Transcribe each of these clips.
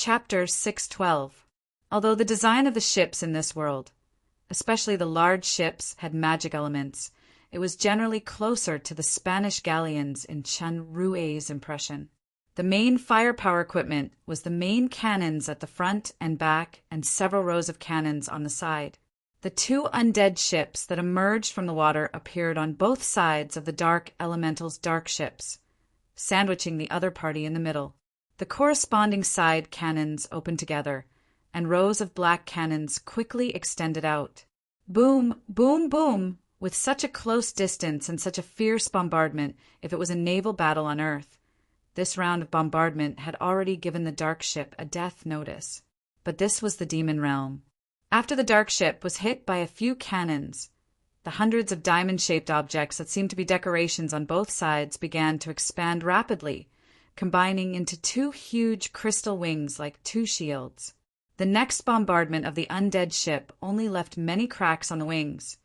Chapter 612. Although the design of the ships in this world, especially the large ships, had magic elements, it was generally closer to the Spanish galleons in Chen Rui's impression. The main firepower equipment was the main cannons at the front and back and several rows of cannons on the side. The two undead ships that emerged from the water appeared on both sides of the Dark Elemental's dark ships, sandwiching the other party in the middle. The corresponding side cannons opened together, and rows of black cannons quickly extended out. Boom, boom, boom! With such a close distance and such a fierce bombardment, if it was a naval battle on Earth, this round of bombardment had already given the dark ship a death notice. But this was the demon realm. After the dark ship was hit by a few cannons, the hundreds of diamond-shaped objects that seemed to be decorations on both sides began to expand rapidly, combining into two huge crystal wings like two shields. The next bombardment of the undead ship only left many cracks on the wings,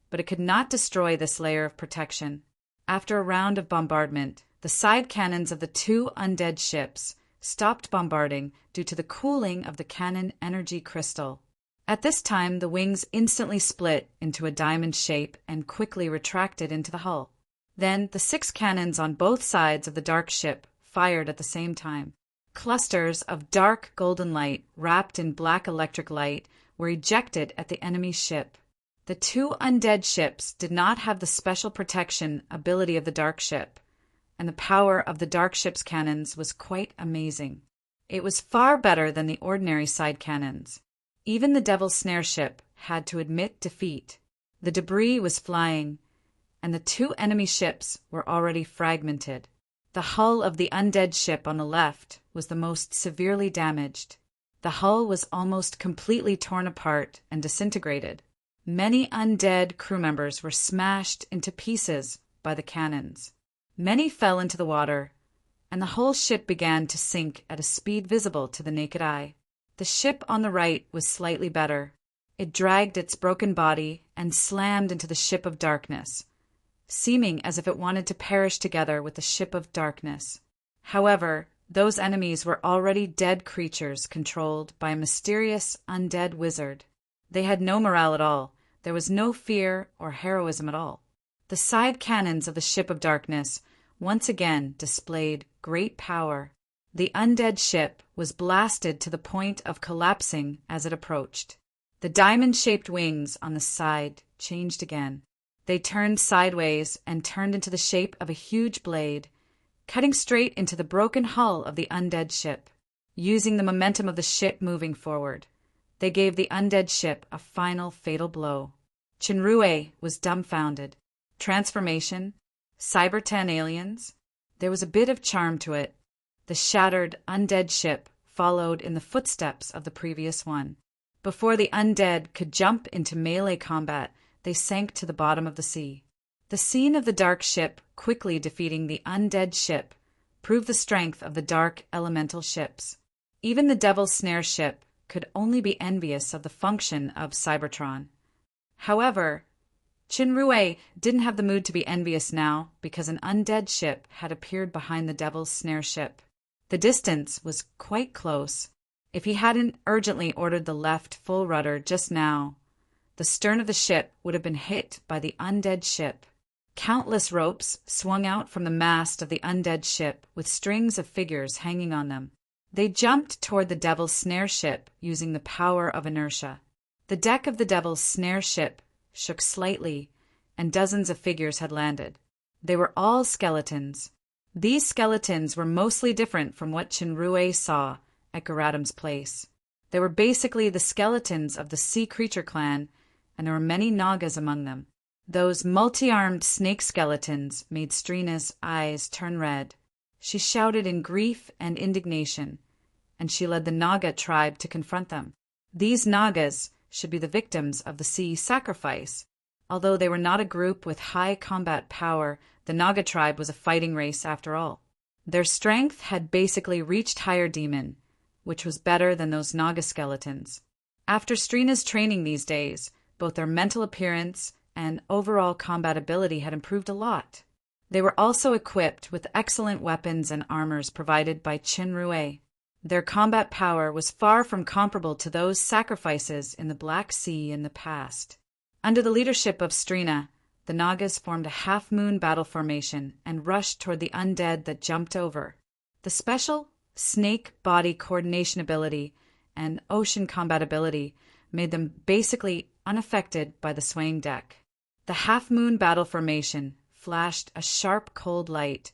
but it could not destroy this layer of protection. After a round of bombardment, the side cannons of the two undead ships stopped bombarding due to the cooling of the cannon energy crystal. At this time, the wings instantly split into a diamond shape and quickly retracted into the hull. Then the 6 cannons on both sides of the dark ship fired at the same time. Clusters of dark golden light, wrapped in black electric light, were ejected at the enemy's ship. The two undead ships did not have the special protection ability of the dark ship, and the power of the dark ship's cannons was quite amazing. It was far better than the ordinary side cannons. Even the Devil's Snare ship had to admit defeat. The debris was flying, and the two enemy ships were already fragmented. The hull of the undead ship on the left was the most severely damaged. The hull was almost completely torn apart and disintegrated. Many undead crew members were smashed into pieces by the cannons. Many fell into the water, and the whole ship began to sink at a speed visible to the naked eye. The ship on the right was slightly better. It dragged its broken body and slammed into the ship of darkness, seeming as if it wanted to perish together with the ship of darkness. However, those enemies were already dead creatures controlled by a mysterious undead wizard. They had no morale at all. There was no fear or heroism at all. The side cannons of the ship of darkness once again displayed great power. The undead ship was blasted to the point of collapsing as it approached. The diamond-shaped wings on the side changed again. They turned sideways and turned into the shape of a huge blade, cutting straight into the broken hull of the undead ship. Using the momentum of the ship moving forward, they gave the undead ship a final fatal blow. Chenrue was dumbfounded. Transformation? Cyber-10 aliens? There was a bit of charm to it. The shattered, undead ship followed in the footsteps of the previous one. Before the undead could jump into melee combat, they sank to the bottom of the sea. The scene of the dark ship quickly defeating the undead ship proved the strength of the dark elemental ships. Even the Devil's Snare ship could only be envious of the function of Cybertron. However, Chenrue didn't have the mood to be envious now because an undead ship had appeared behind the Devil's Snare ship. The distance was quite close. If he hadn't urgently ordered the left full rudder just now, the stern of the ship would have been hit by the undead ship. Countless ropes swung out from the mast of the undead ship with strings of figures hanging on them. They jumped toward the Devil's Snare ship using the power of inertia. The deck of the Devil's Snare ship shook slightly, and dozens of figures had landed. They were all skeletons. These skeletons were mostly different from what Chenrue saw at Garadam's place. They were basically the skeletons of the Sea Creature clan, and there were many Nagas among them. Those multi-armed snake skeletons made Strina's eyes turn red. She shouted in grief and indignation, and she led the Naga tribe to confront them. These Nagas should be the victims of the sea sacrifice. Although they were not a group with high combat power, the Naga tribe was a fighting race after all. Their strength had basically reached higher demon, which was better than those Naga skeletons. After Strina's training these days, both their mental appearance and overall combat ability had improved a lot. They were also equipped with excellent weapons and armors provided by Chenrue. Their combat power was far from comparable to those sacrifices in the Black Sea in the past. Under the leadership of Strina, the Nagas formed a half-moon battle formation and rushed toward the undead that jumped over. The special snake body coordination ability and ocean combat ability made them basically unaffected by the swaying deck. The half-moon battle formation flashed a sharp, cold light,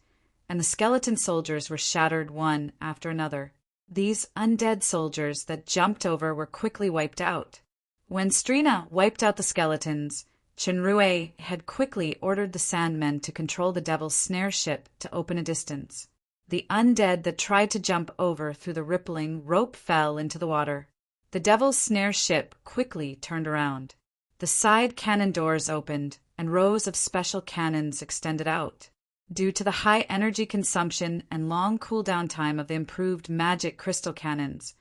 and the skeleton soldiers were shattered one after another. These undead soldiers that jumped over were quickly wiped out. When Strina wiped out the skeletons, Chenrue had quickly ordered the Sandmen to control the Devil's Snare ship to open a distance. The undead that tried to jump over through the rippling rope fell into the water. The Devil's Snare ship quickly turned around. The side cannon doors opened, and rows of special cannons extended out. Due to the high energy consumption and long cooldown time of the improved magic crystal cannons,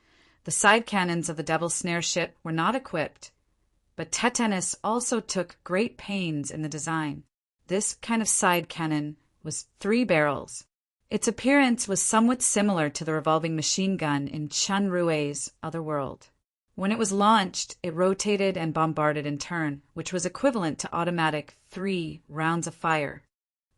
the side cannons of the Devil's Snare ship were not equipped, but Tetanus also took great pains in the design. This kind of side cannon was 3 barrels. Its appearance was somewhat similar to the revolving machine gun in Chenrue's Otherworld. When it was launched, it rotated and bombarded in turn, which was equivalent to automatic 3 rounds of fire.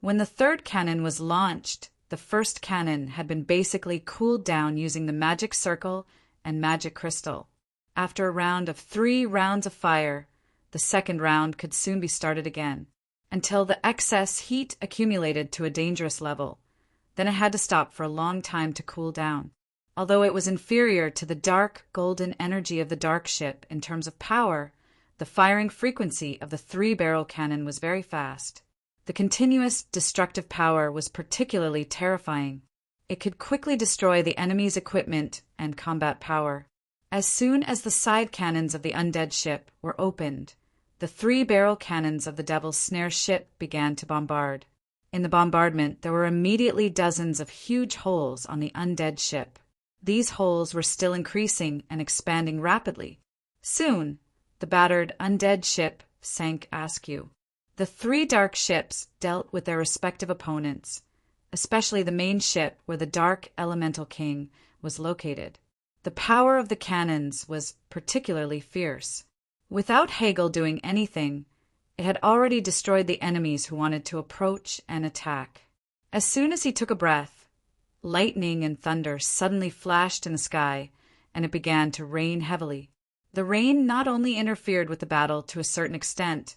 When the third cannon was launched, the first cannon had been basically cooled down using the magic circle and magic crystal. After a round of 3 rounds of fire, the second round could soon be started again, until the excess heat accumulated to a dangerous level. Then it had to stop for a long time to cool down. Although it was inferior to the dark golden energy of the dark ship in terms of power, the firing frequency of the 3-barrel cannon was very fast. The continuous destructive power was particularly terrifying. It could quickly destroy the enemy's equipment and combat power. As soon as the side cannons of the undead ship were opened, the 3-barrel cannons of the Devil's Snare ship began to bombard. In the bombardment, there were immediately dozens of huge holes on the undead ship. These holes were still increasing and expanding rapidly. Soon, the battered undead ship sank askew. The 3 dark ships dealt with their respective opponents, especially the main ship where the Dark Elemental King was located. The power of the cannons was particularly fierce. Without Hegel doing anything, it had already destroyed the enemies who wanted to approach and attack. As soon as he took a breath, lightning and thunder suddenly flashed in the sky, and it began to rain heavily. The rain not only interfered with the battle to a certain extent,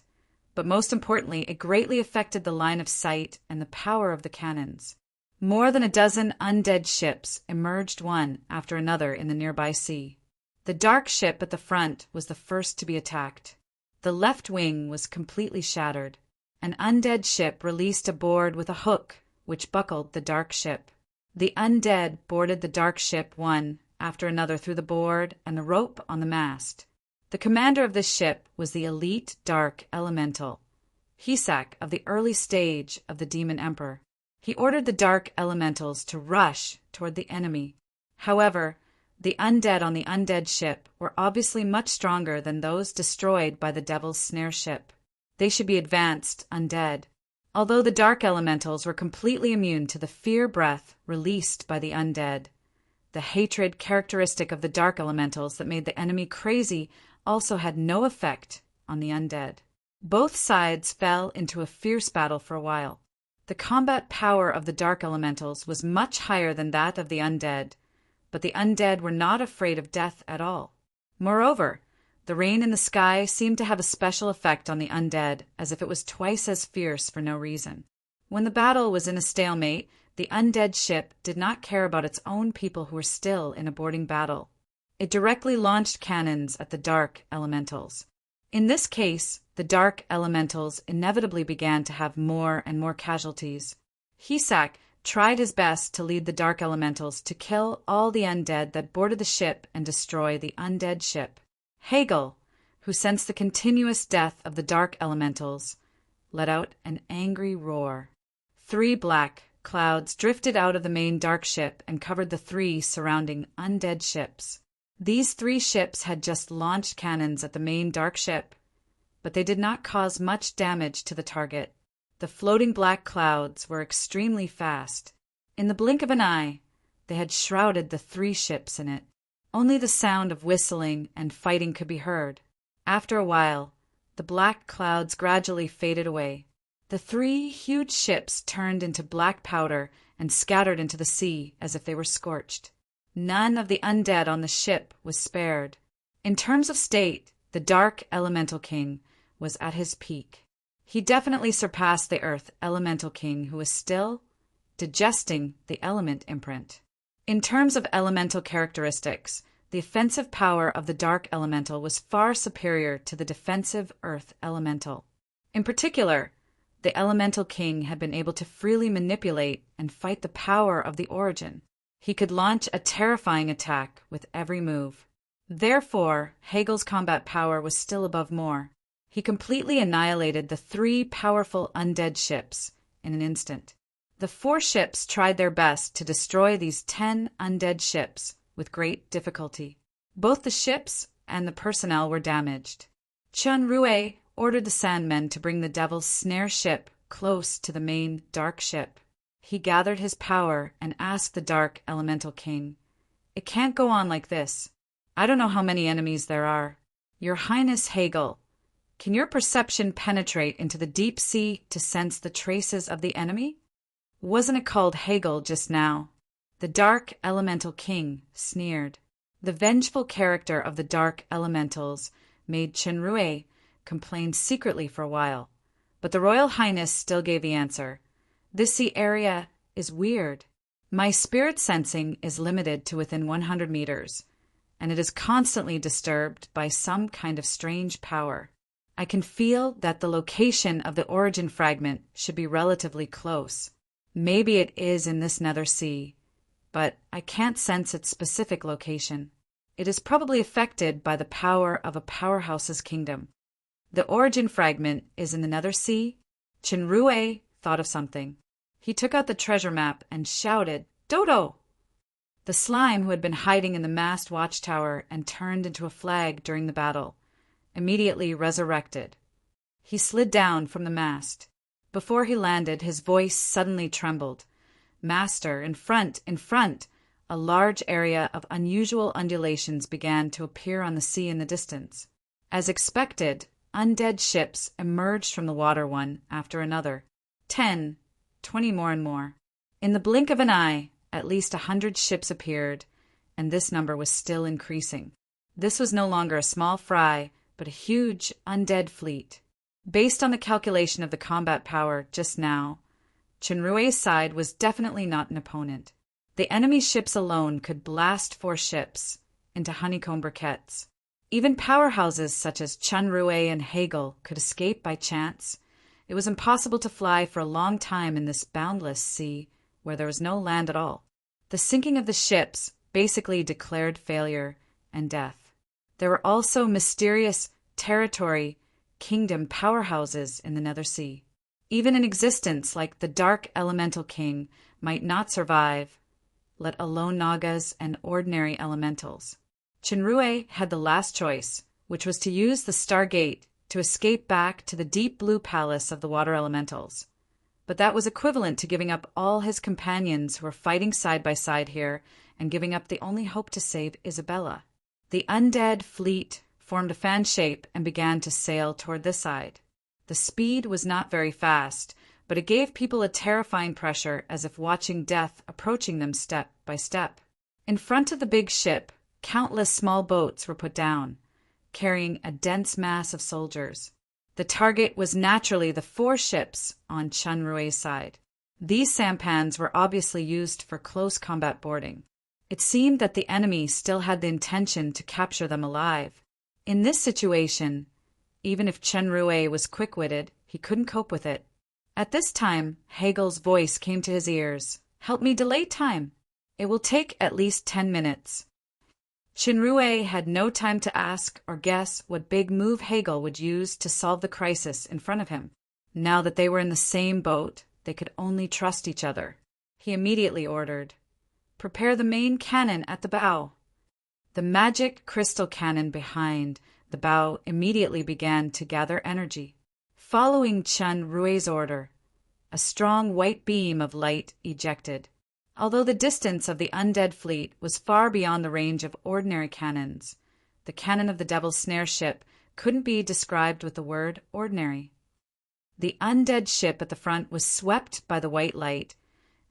but most importantly, it greatly affected the line of sight and the power of the cannons. More than a dozen undead ships emerged one after another in the nearby sea. The dark ship at the front was the first to be attacked. The left wing was completely shattered. An undead ship released a board with a hook, which buckled the dark ship. The undead boarded the dark ship one after another through the board and the rope on the mast. The commander of this ship was the elite dark elemental, Hisak of the early stage of the Demon Emperor. He ordered the dark elementals to rush toward the enemy. However, the undead on the undead ship were obviously much stronger than those destroyed by the Devil's Snare ship. They should be advanced undead. Although the dark elementals were completely immune to the fear breath released by the undead, the hatred characteristic of the dark elementals that made the enemy crazy also had no effect on the undead. Both sides fell into a fierce battle for a while. The combat power of the dark elementals was much higher than that of the undead, but the undead were not afraid of death at all. Moreover, the rain in the sky seemed to have a special effect on the undead, as if it was twice as fierce for no reason. When the battle was in a stalemate, the undead ship did not care about its own people who were still in a boarding battle. It directly launched cannons at the dark elementals. In this case, the dark elementals inevitably began to have more and more casualties. Hisak tried his best to lead the dark elementals to kill all the undead that boarded the ship and destroy the undead ship. Hegel, who sensed the continuous death of the dark elementals, let out an angry roar. 3 black clouds drifted out of the main dark ship and covered the 3 surrounding undead ships. These 3 ships had just launched cannons at the main dark ship, but they did not cause much damage to the target. The floating black clouds were extremely fast. In the blink of an eye, They had shrouded the 3 ships in it. Only the sound of whistling and fighting could be heard. After a while, the black clouds gradually faded away. The 3 huge ships turned into black powder and scattered into the sea as if they were scorched. None of the undead on the ship was spared. In terms of state, the Dark Elemental King was at his peak. He definitely surpassed the Earth Elemental King, who was still digesting the element imprint. In terms of elemental characteristics, the offensive power of the Dark Elemental was far superior to the defensive Earth Elemental. In particular, the Elemental King had been able to freely manipulate and fight the power of the Origin. He could launch a terrifying attack with every move. Therefore, Hegel's combat power was still above more. He completely annihilated the 3 powerful undead ships in an instant. The 4 ships tried their best to destroy these 10 undead ships with great difficulty. Both the ships and the personnel were damaged. Chun Rue ordered the Sandmen to bring the Devil's Snare ship close to the main dark ship. He gathered his power and asked the Dark Elemental King, "It can't go on like this. I don't know how many enemies there are. Your Highness Hegel, can your perception penetrate into the deep sea to sense the traces of the enemy?" Wasn't it called Hegel just now? The Dark Elemental King sneered. The vengeful character of the Dark Elementals made Chenrue complain secretly for a while, but the Royal Highness still gave the answer. "This sea area is weird. My spirit sensing is limited to within 100 meters, and it is constantly disturbed by some kind of strange power. I can feel that the location of the origin fragment should be relatively close. Maybe it is in this nether sea, but I can't sense its specific location. It is probably affected by the power of a powerhouse's kingdom. The origin fragment is in the nether sea." Chenrue thought of something. He took out the treasure map and shouted, "Dodo!" The slime, who had been hiding in the mast watchtower and turned into a flag during the battle, immediately resurrected. He slid down from the mast. Before he landed, his voice suddenly trembled. "Master, in front, in front!" A large area of unusual undulations began to appear on the sea in the distance. As expected, undead ships emerged from the water one after another. 10, 20 more and more. In the blink of an eye, at least 100 ships appeared, and this number was still increasing. This was no longer a small fry, but a huge undead fleet. Based on the calculation of the combat power just now, Chenrue's side was definitely not an opponent. The enemy's ships alone could blast 4 ships into honeycomb briquettes. Even powerhouses such as Chenrue and Hegel could escape by chance. It was impossible to fly for a long time in this boundless sea where there was no land at all. The sinking of the ships basically declared failure and death. There were also mysterious territory kingdom powerhouses in the Nether Sea. Even an existence like the Dark Elemental King might not survive, let alone Nagas and ordinary elementals. Chenrue had the last choice, which was to use the Stargate to escape back to the deep blue palace of the water elementals. But that was equivalent to giving up all his companions who were fighting side by side here and giving up the only hope to save Isabella. The undead fleet formed a fan shape and began to sail toward this side. The speed was not very fast, but it gave people a terrifying pressure as if watching death approaching them step by step. In front of the big ship, countless small boats were put down, carrying a dense mass of soldiers. The target was naturally the 4 ships on Chenrue's side. These sampans were obviously used for close combat boarding. It seemed that the enemy still had the intention to capture them alive. In this situation, even if Chenrue was quick-witted, he couldn't cope with it. At this time, Hegel's voice came to his ears. "Help me delay time. It will take at least 10 minutes. Chenrue had no time to ask or guess what big move Hegel would use to solve the crisis in front of him. Now that they were in the same boat, they could only trust each other. He immediately ordered, "Prepare the main cannon at the bow." The magic crystal cannon behind the bow immediately began to gather energy. Following Chenrue's order, a strong white beam of light ejected. Although the distance of the undead fleet was far beyond the range of ordinary cannons, the cannon of the Devil's Snare ship couldn't be described with the word ordinary. The undead ship at the front was swept by the white light,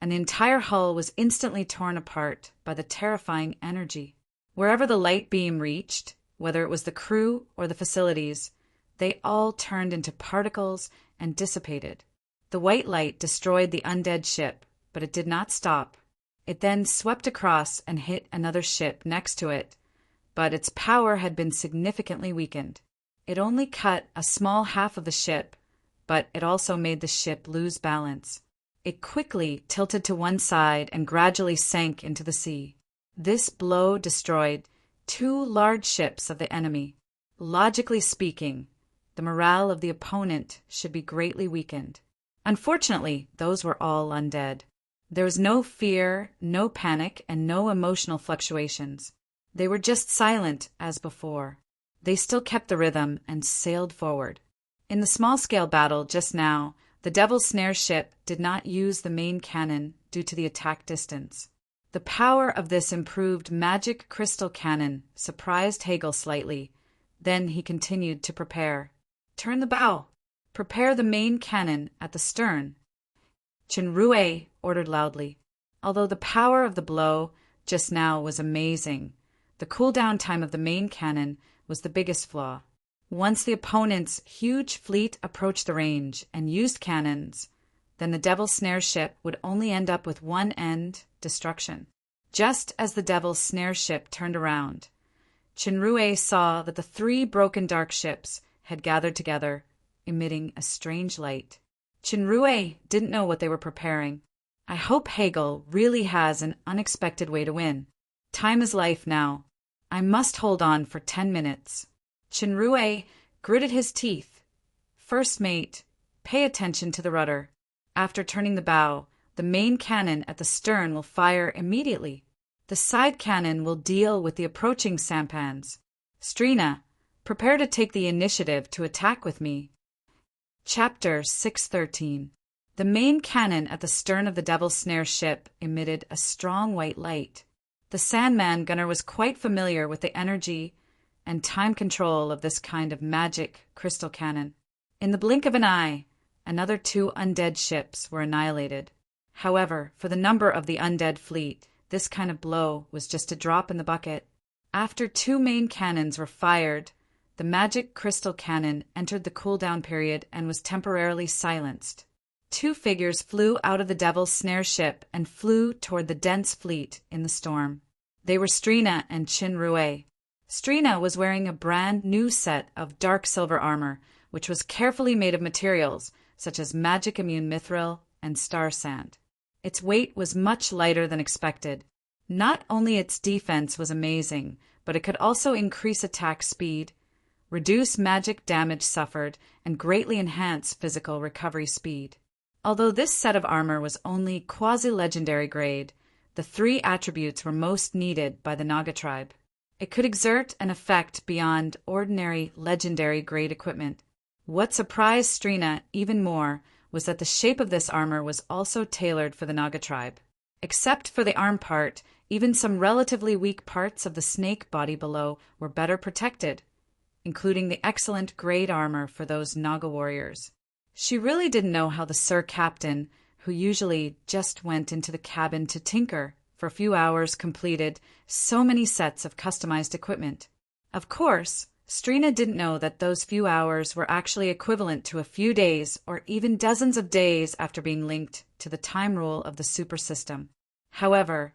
and the entire hull was instantly torn apart by the terrifying energy. Wherever the light beam reached, whether it was the crew or the facilities, they all turned into particles and dissipated. The white light destroyed the undead ship, but it did not stop. It then swept across and hit another ship next to it, but its power had been significantly weakened. It only cut a small half of the ship, but it also made the ship lose balance. It quickly tilted to one side and gradually sank into the sea. This blow destroyed 2 large ships of the enemy. Logically speaking, the morale of the opponent should be greatly weakened. Unfortunately, those were all undead. There was no fear, no panic, and no emotional fluctuations. They were just silent as before. They still kept the rhythm and sailed forward. In the small-scale battle just now, the Devil's Snare ship did not use the main cannon due to the attack distance. The power of this improved magic crystal cannon surprised Hegel slightly. Then he continued to prepare. "Turn the bow. Prepare the main cannon at the stern," Chinrue ordered loudly. Although the power of the blow just now was amazing, the cooldown time of the main cannon was the biggest flaw. Once the opponent's huge fleet approached the range and used cannons, then the Devil's Snare ship would only end up with one end: destruction. Just as the Devil's Snare ship turned around, Chinrue saw that the 3 broken dark ships had gathered together, emitting a strange light. Chinrue didn't know what they were preparing. I hope Hegel really has an unexpected way to win. Time is life now. I must hold on for 10 minutes. Chinrue gritted his teeth. First mate, pay attention to the rudder. After turning the bow, the main cannon at the stern will fire immediately. The side cannon will deal with the approaching sampans. Strina, prepare to take the initiative to attack with me. Chapter 613. The main cannon at the stern of the Devil's Snare ship emitted a strong white light. The Sandman gunner was quite familiar with the energy and time control of this kind of magic crystal cannon. In the blink of an eye, another 2 undead ships were annihilated. However, for the number of the undead fleet, this kind of blow was just a drop in the bucket. After 2 main cannons were fired, the magic crystal cannon entered the cooldown period and was temporarily silenced. 2 figures flew out of the Devil's Snare ship and flew toward the dense fleet in the storm. They were Strina and Chinrue. Strina was wearing a brand new set of dark silver armor, which was carefully made of materials such as magic immune mithril and star sand. Its weight was much lighter than expected. Not only its defense was amazing, but it could also increase attack speed, reduce magic damage suffered, and greatly enhance physical recovery speed. Although this set of armor was only quasi-legendary grade, the 3 attributes were most needed by the Naga tribe. It could exert an effect beyond ordinary legendary grade equipment. What surprised Strina even more was that the shape of this armor was also tailored for the Naga tribe. Except for the arm part, even some relatively weak parts of the snake body below were better protected, including the excellent grade armor for those Naga warriors. She really didn't know how the Sir Captain, who usually just went into the cabin to tinker for a few hours, completed so many sets of customized equipment. Of course, Strina didn't know that those few hours were actually equivalent to a few days or even dozens of days after being linked to the time rule of the super system. However,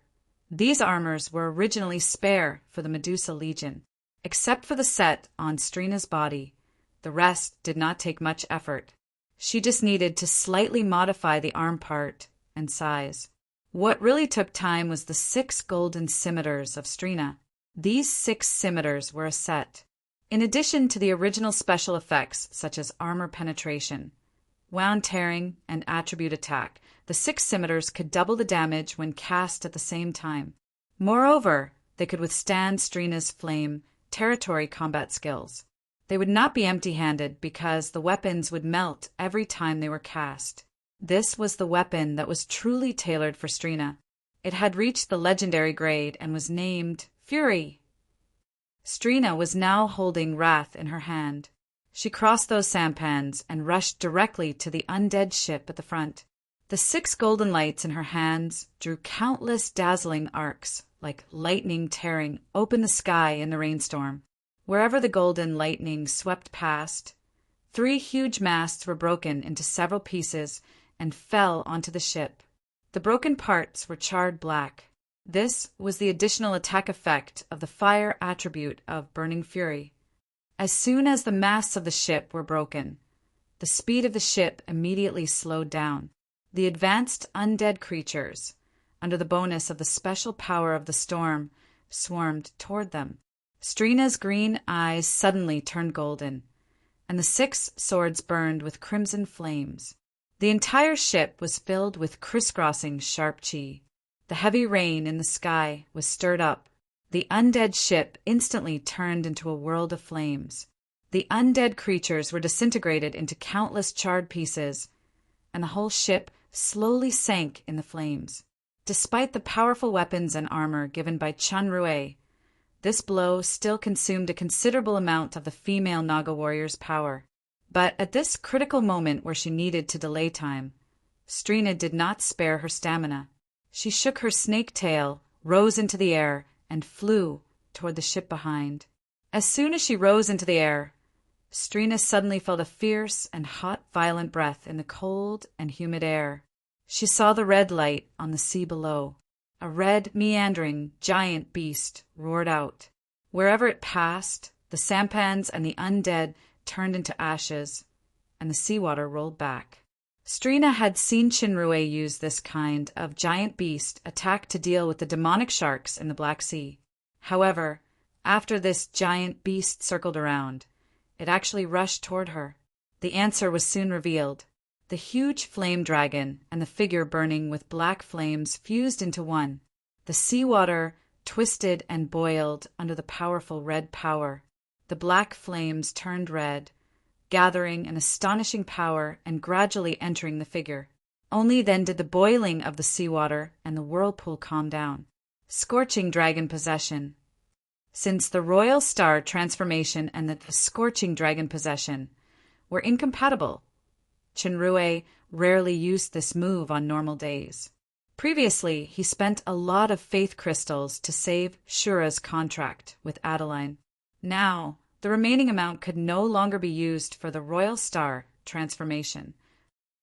these armors were originally spare for the Medusa Legion. Except for the set on Strina's body, the rest did not take much effort. She just needed to slightly modify the arm part and size. What really took time was the 6 golden scimitars of Strina. These 6 scimitars were a set. In addition to the original special effects such as armor penetration, wound tearing, and attribute attack, the 6 scimitars could double the damage when cast at the same time. Moreover, they could withstand Strina's flame territory combat skills. They would not be empty-handed because the weapons would melt every time they were cast. This was the weapon that was truly tailored for Strina. It had reached the legendary grade and was named Fury. Strina was now holding Wrath in her hand. She crossed those sampans and rushed directly to the undead ship at the front. The 6 golden lights in her hands drew countless dazzling arcs, like lightning tearing open the sky in the rainstorm. Wherever the golden lightning swept past, 3 huge masts were broken into several pieces and fell onto the ship. The broken parts were charred black. This was the additional attack effect of the fire attribute of Burning Fury. As soon as the masts of the ship were broken, the speed of the ship immediately slowed down. The advanced undead creatures, under the bonus of the special power of the storm, swarmed toward them. Strina's green eyes suddenly turned golden, and the 6 swords burned with crimson flames. The entire ship was filled with crisscrossing sharp chi. The heavy rain in the sky was stirred up. The undead ship instantly turned into a world of flames. The undead creatures were disintegrated into countless charred pieces, and the whole ship slowly sank in the flames. Despite the powerful weapons and armor given by Chun Rui, this blow still consumed a considerable amount of the female Naga warrior's power. But at this critical moment where she needed to delay time, Strina did not spare her stamina. She shook her snake tail, rose into the air, and flew toward the ship behind. As soon as she rose into the air, Strina suddenly felt a fierce and hot violent breath in the cold and humid air. She saw the red light on the sea below. A red, meandering, giant beast roared out. Wherever it passed, the sampans and the undead turned into ashes, and the seawater rolled back. Strina had seen Chinrui use this kind of giant beast attack to deal with the demonic sharks in the Black Sea. However, after this giant beast circled around, it actually rushed toward her. The answer was soon revealed. The huge flame dragon and the figure burning with black flames fused into one. The seawater twisted and boiled under the powerful red power. The black flames turned red, gathering an astonishing power and gradually entering the figure. Only then did the boiling of the seawater and the whirlpool calm down. Scorching dragon possession. Since the royal star transformation and the scorching dragon possession were incompatible, Chinrui rarely used this move on normal days. Previously, he spent a lot of faith crystals to save Shura's contract with Adeline. Now, the remaining amount could no longer be used for the royal star transformation.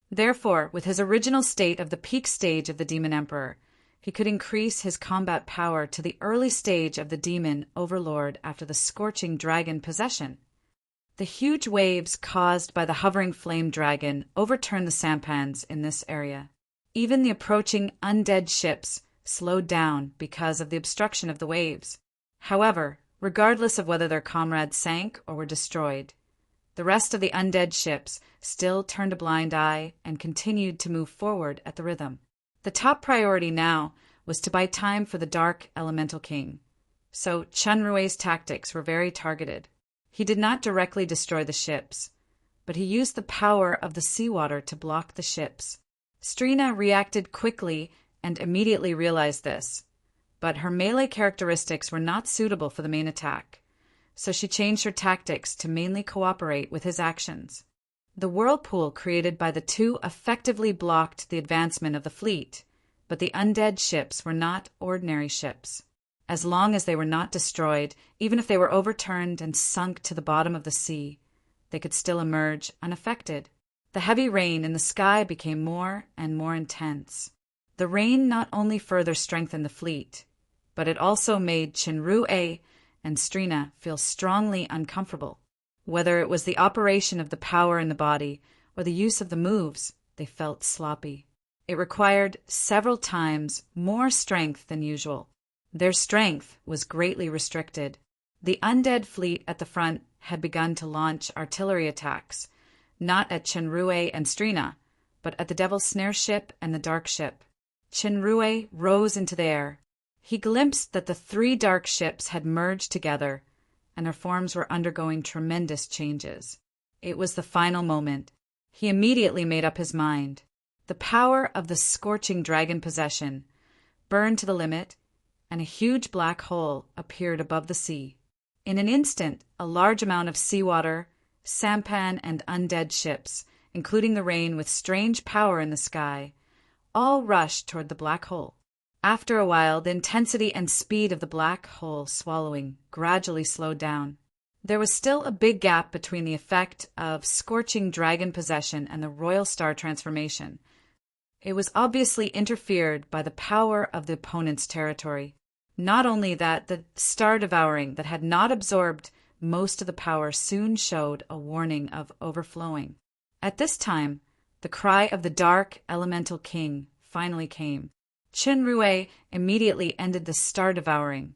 Therefore, with his original state of the peak stage of the Demon Emperor, he could increase his combat power to the early stage of the Demon Overlord after the scorching dragon possession. The huge waves caused by the hovering flame dragon overturned the sampans in this area. Even the approaching undead ships slowed down because of the obstruction of the waves. However, regardless of whether their comrades sank or were destroyed, the rest of the undead ships still turned a blind eye and continued to move forward at the rhythm. The top priority now was to buy time for the Dark Elemental King, so Chunrui's tactics were very targeted. He did not directly destroy the ships, but he used the power of the seawater to block the ships. Strina reacted quickly and immediately realized this, but her melee characteristics were not suitable for the main attack, so she changed her tactics to mainly cooperate with his actions. The whirlpool created by the two effectively blocked the advancement of the fleet, but the undead ships were not ordinary ships. As long as they were not destroyed, even if they were overturned and sunk to the bottom of the sea, they could still emerge unaffected. The heavy rain in the sky became more and more intense. The rain not only further strengthened the fleet, but it also made Chinrui and Strina feel strongly uncomfortable. Whether it was the operation of the power in the body or the use of the moves, they felt sloppy. It required several times more strength than usual. Their strength was greatly restricted. The undead fleet at the front had begun to launch artillery attacks, not at Chinrui and Strina, but at the Devil's Snare ship and the Dark ship. Chinrui rose into the air. He glimpsed that the 3 dark ships had merged together, and their forms were undergoing tremendous changes. It was the final moment. He immediately made up his mind. The power of the scorching dragon possession, burned to the limit, and a huge black hole appeared above the sea. In an instant, a large amount of seawater, sampan, and undead ships, including the rain with strange power in the sky, all rushed toward the black hole. After a while, the intensity and speed of the black hole swallowing gradually slowed down. There was still a big gap between the effect of scorching dragon possession and the royal star transformation. It was obviously interfered by the power of the opponent's territory. Not only that, the star devouring that had not absorbed most of the power soon showed a warning of overflowing. At this time, the cry of the Dark Elemental King finally came. Qin immediately ended the star devouring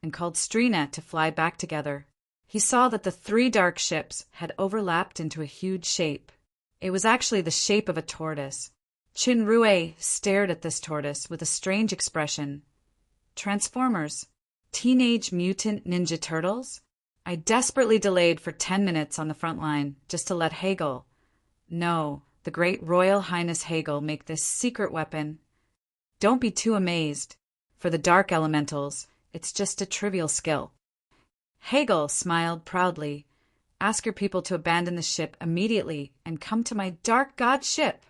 and called Strina to fly back together. He saw that the 3 dark ships had overlapped into a huge shape. It was actually the shape of a tortoise. Qin stared at this tortoise with a strange expression. Transformers. Teenage Mutant Ninja Turtles? I desperately delayed for 10 minutes on the front line just to let Hegel, no, the great Royal Highness Hegel, make this secret weapon. Don't be too amazed. For the dark elementals, it's just a trivial skill. Hegel smiled proudly. Ask your people to abandon the ship immediately and come to my dark god ship.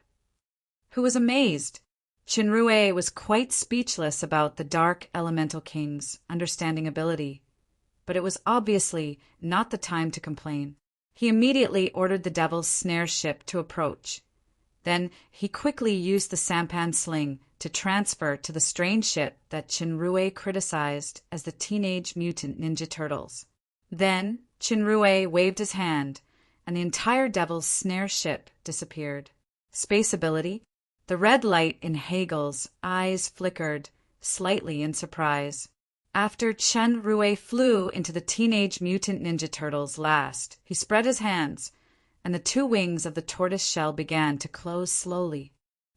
Who was amazed? Qin was quite speechless about the Dark Elemental King's understanding ability, but it was obviously not the time to complain. He immediately ordered the Devil's Snare ship to approach. Then he quickly used the sampan sling to transfer to the strange ship that Qin criticized as the Teenage Mutant Ninja Turtles. Then Qin waved his hand, and the entire Devil's Snare ship disappeared. Space ability. The red light in Hegel's eyes flickered slightly in surprise. After Qin flew into the Teenage Mutant Ninja Turtles last, he spread his hands, and the 2 wings of the tortoise shell began to close slowly.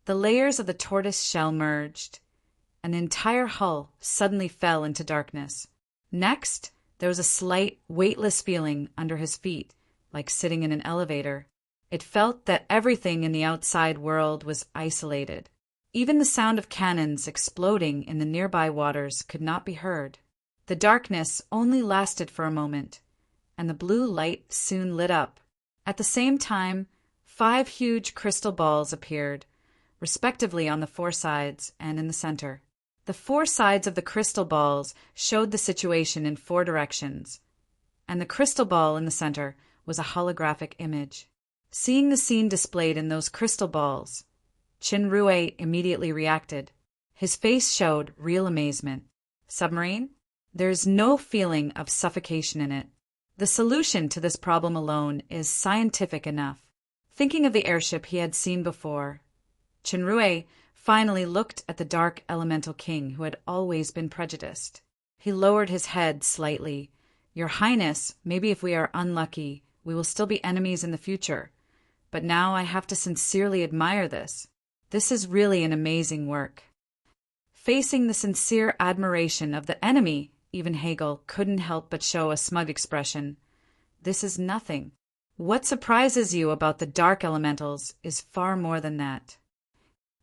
The layers of the tortoise shell merged, and the entire hull suddenly fell into darkness. Next, there was a slight, weightless feeling under his feet, like sitting in an elevator. It felt that everything in the outside world was isolated. Even the sound of cannons exploding in the nearby waters could not be heard. The darkness only lasted for a moment, and the blue light soon lit up. At the same time, 5 huge crystal balls appeared, respectively on the 4 sides and in the center. The 4 sides of the crystal balls showed the situation in 4 directions, and the crystal ball in the center was a holographic image. Seeing the scene displayed in those crystal balls, Qin immediately reacted. His face showed real amazement. Submarine? There's no feeling of suffocation in it. The solution to this problem alone is scientific enough. Thinking of the airship he had seen before, Qin finally looked at the Dark Elemental King, who had always been prejudiced. He lowered his head slightly. Your Highness, maybe if we are unlucky, we will still be enemies in the future. But now I have to sincerely admire this. This is really an amazing work. Facing the sincere admiration of the enemy, even Hegel couldn't help but show a smug expression. This is nothing. What surprises you about the dark elementals is far more than that.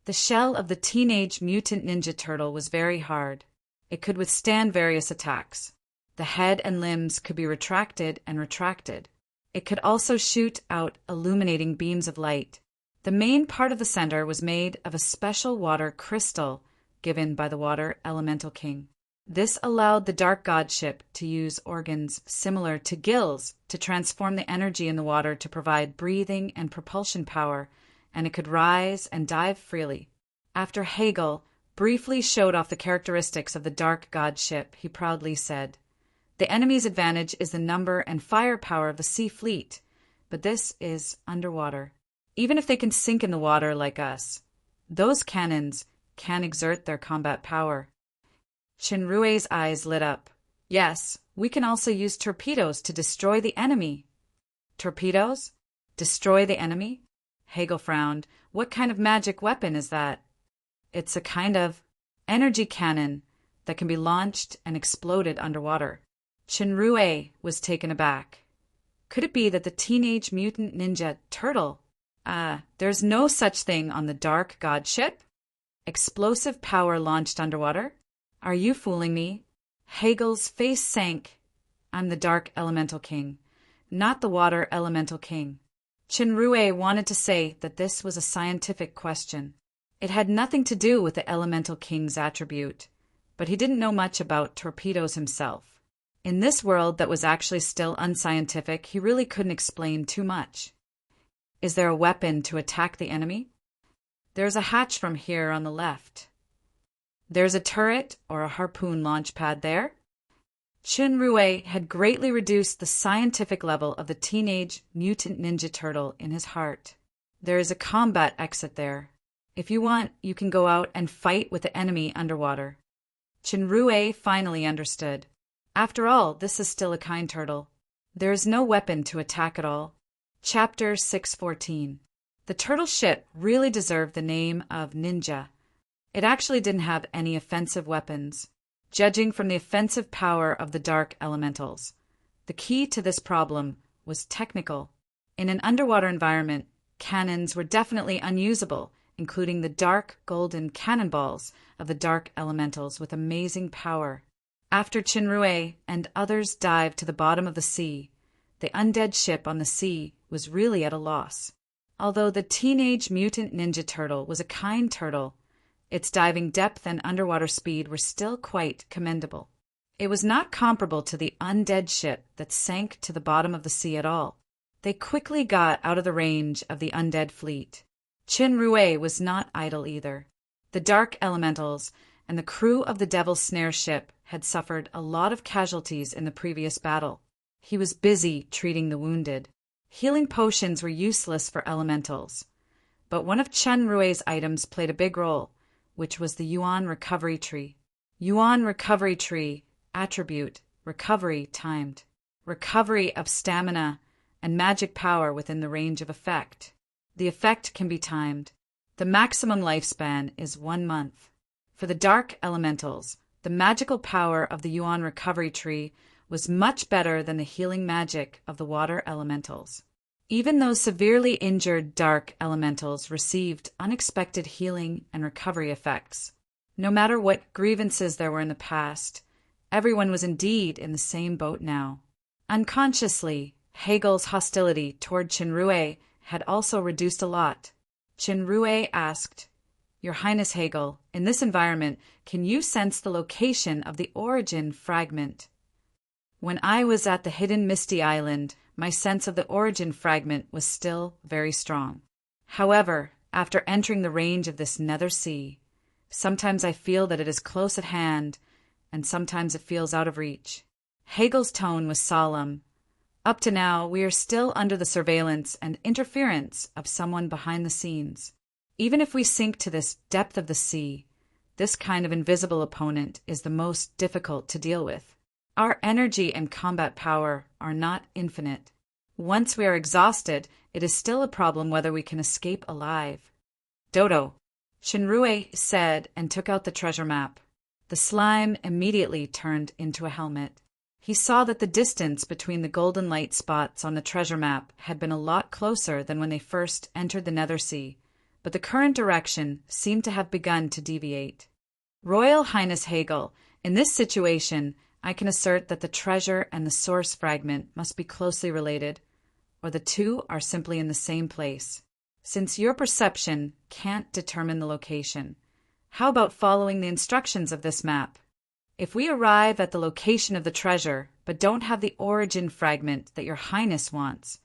The shell of the Teenage Mutant Ninja Turtle was very hard. It could withstand various attacks. The head and limbs could be retracted and retracted. It could also shoot out illuminating beams of light. The main part of the center was made of a special water crystal given by the Water Elemental King. This allowed the Dark God ship to use organs similar to gills to transform the energy in the water to provide breathing and propulsion power, and it could rise and dive freely. After Hegel briefly showed off the characteristics of the Dark God ship, he proudly said, "The enemy's advantage is the number and firepower of the sea fleet, but this is underwater. Even if they can sink in the water like us, those cannons can exert their combat power." Qin eyes lit up. "Yes, we can also use torpedoes to destroy the enemy." "Torpedoes? Destroy the enemy?" Hegel frowned. "What kind of magic weapon is that?" "It's a kind of energy cannon that can be launched and exploded underwater." Qin was taken aback. Could it be that the Teenage Mutant Ninja Turtle? There's no such thing on the Dark God ship? Explosive power launched underwater? Are you fooling me? Hagel's face sank. I'm the Dark Elemental King, not the Water Elemental King. Chinrue wanted to say that this was a scientific question. It had nothing to do with the Elemental King's attribute, but he didn't know much about torpedoes himself. In this world that was actually still unscientific, he really couldn't explain too much. Is there a weapon to attack the enemy? There's a hatch from here on the left. There's a turret or a harpoon launch pad there. Chinrue had greatly reduced the scientific level of the Teenage Mutant Ninja Turtle in his heart. There is a combat exit there. If you want, you can go out and fight with the enemy underwater. Chinrue finally understood. After all, this is still a kind turtle. There is no weapon to attack at all. Chapter 614. The turtle ship really deserved the name of Ninja. It actually didn't have any offensive weapons, judging from the offensive power of the dark elementals. The key to this problem was technical. In an underwater environment, cannons were definitely unusable, including the dark golden cannonballs of the dark elementals with amazing power. After Chinrue and others dived to the bottom of the sea, the undead ship on the sea was really at a loss. Although the Teenage Mutant Ninja Turtle was a kind turtle, its diving depth and underwater speed were still quite commendable. It was not comparable to the undead ship that sank to the bottom of the sea at all. They quickly got out of the range of the undead fleet. Chinrue was not idle either. The dark elementals and the crew of the Devil's Snare ship had suffered a lot of casualties in the previous battle. He was busy treating the wounded. Healing potions were useless for elementals, but one of Chinrue's items played a big role, which was the Yuan Recovery Tree. Yuan Recovery Tree, attribute, recovery timed. Recovery of stamina and magic power within the range of effect. The effect can be timed. The maximum lifespan is 1 month. For the dark elementals, the magical power of the Yuan Recovery Tree was much better than the healing magic of the water elementals. Even though severely injured dark elementals received unexpected healing and recovery effects, no matter what grievances there were in the past, everyone was indeed in the same boat now. Unconsciously, Hagel's hostility toward Chinrue had also reduced a lot. Chinrue asked, "Your Highness Hegel, in this environment, can you sense the location of the origin fragment?" When I was at the hidden Misty Island, my sense of the origin fragment was still very strong. However, after entering the range of this nether sea, sometimes I feel that it is close at hand, and sometimes it feels out of reach. Hegel's tone was solemn. Up to now, we are still under the surveillance and interference of someone behind the scenes. Even if we sink to this depth of the sea, this kind of invisible opponent is the most difficult to deal with. Our energy and combat power are not infinite. Once we are exhausted, it is still a problem whether we can escape alive. "Dodo," Chinrue said and took out the treasure map. The slime immediately turned into a helmet. He saw that the distance between the golden light spots on the treasure map had been a lot closer than when they first entered the Nether Sea, but the current direction seemed to have begun to deviate. "Royal Highness Hegel, in this situation, I can assert that the treasure and the source fragment must be closely related, or the two are simply in the same place. Since your perception can't determine the location, how about following the instructions of this map? If we arrive at the location of the treasure, but don't have the origin fragment that your Highness wants,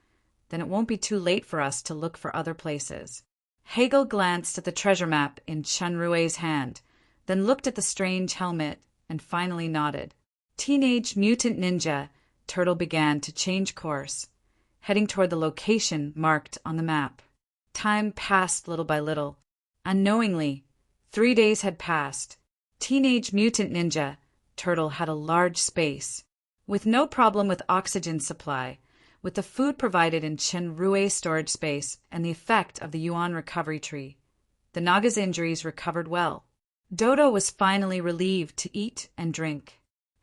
then it won't be too late for us to look for other places." Hegel glanced at the treasure map in Chinrue's hand, then looked at the strange helmet, and finally nodded. Teenage Mutant Ninja Turtle began to change course, heading toward the location marked on the map. Time passed little by little. Unknowingly, 3 days had passed. Teenage Mutant Ninja Turtle had a large space, with no problem with oxygen supply, with the food provided in Chinrue's storage space and the effect of the Yuan Recovery Tree. The Naga's injuries recovered well. Dodo was finally relieved to eat and drink.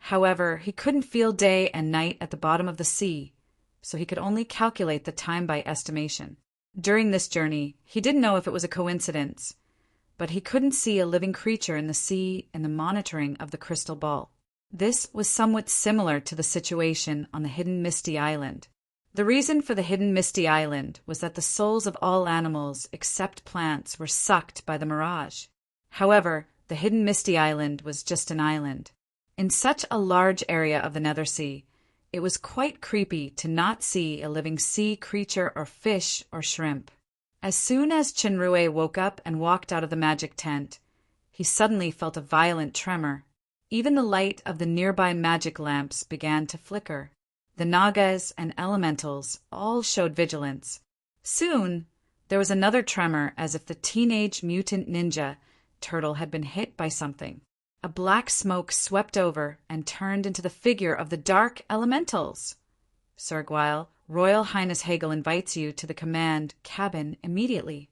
However, he couldn't feel day and night at the bottom of the sea, so he could only calculate the time by estimation. During this journey, he didn't know if it was a coincidence, but he couldn't see a living creature in the sea in the monitoring of the crystal ball. This was somewhat similar to the situation on the hidden Misty Island. The reason for the hidden Misty Island was that the souls of all animals except plants were sucked by the mirage. However, the hidden Misty Island was just an island. In such a large area of the Nether Sea, it was quite creepy to not see a living sea creature or fish or shrimp. As soon as Chenrue woke up and walked out of the magic tent, he suddenly felt a violent tremor. Even the light of the nearby magic lamps began to flicker. The Nagas and elementals all showed vigilance. Soon, there was another tremor as if the teenage mutant ninja turtle had been hit by something. A black smoke swept over and turned into the figure of the dark elementals. Sir Gweil, Royal Highness Hegel invites you to the command cabin immediately.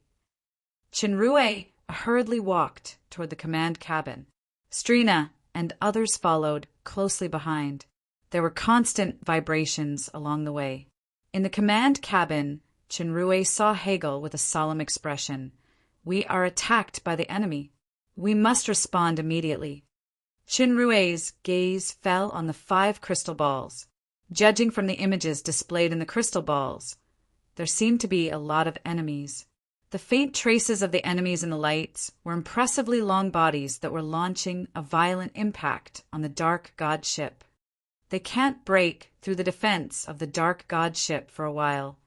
Chenrue hurriedly walked toward the command cabin. Strina and others followed closely behind. There were constant vibrations along the way. In the command cabin, Chenrue saw Hegel with a solemn expression. "We are attacked by the enemy. We must respond immediately." Chenrue's gaze fell on the 5 crystal balls. Judging from the images displayed in the crystal balls, there seemed to be a lot of enemies. The faint traces of the enemies in the lights were impressively long bodies that were launching a violent impact on the Dark God ship. They can't break through the defense of the Dark God ship for a while,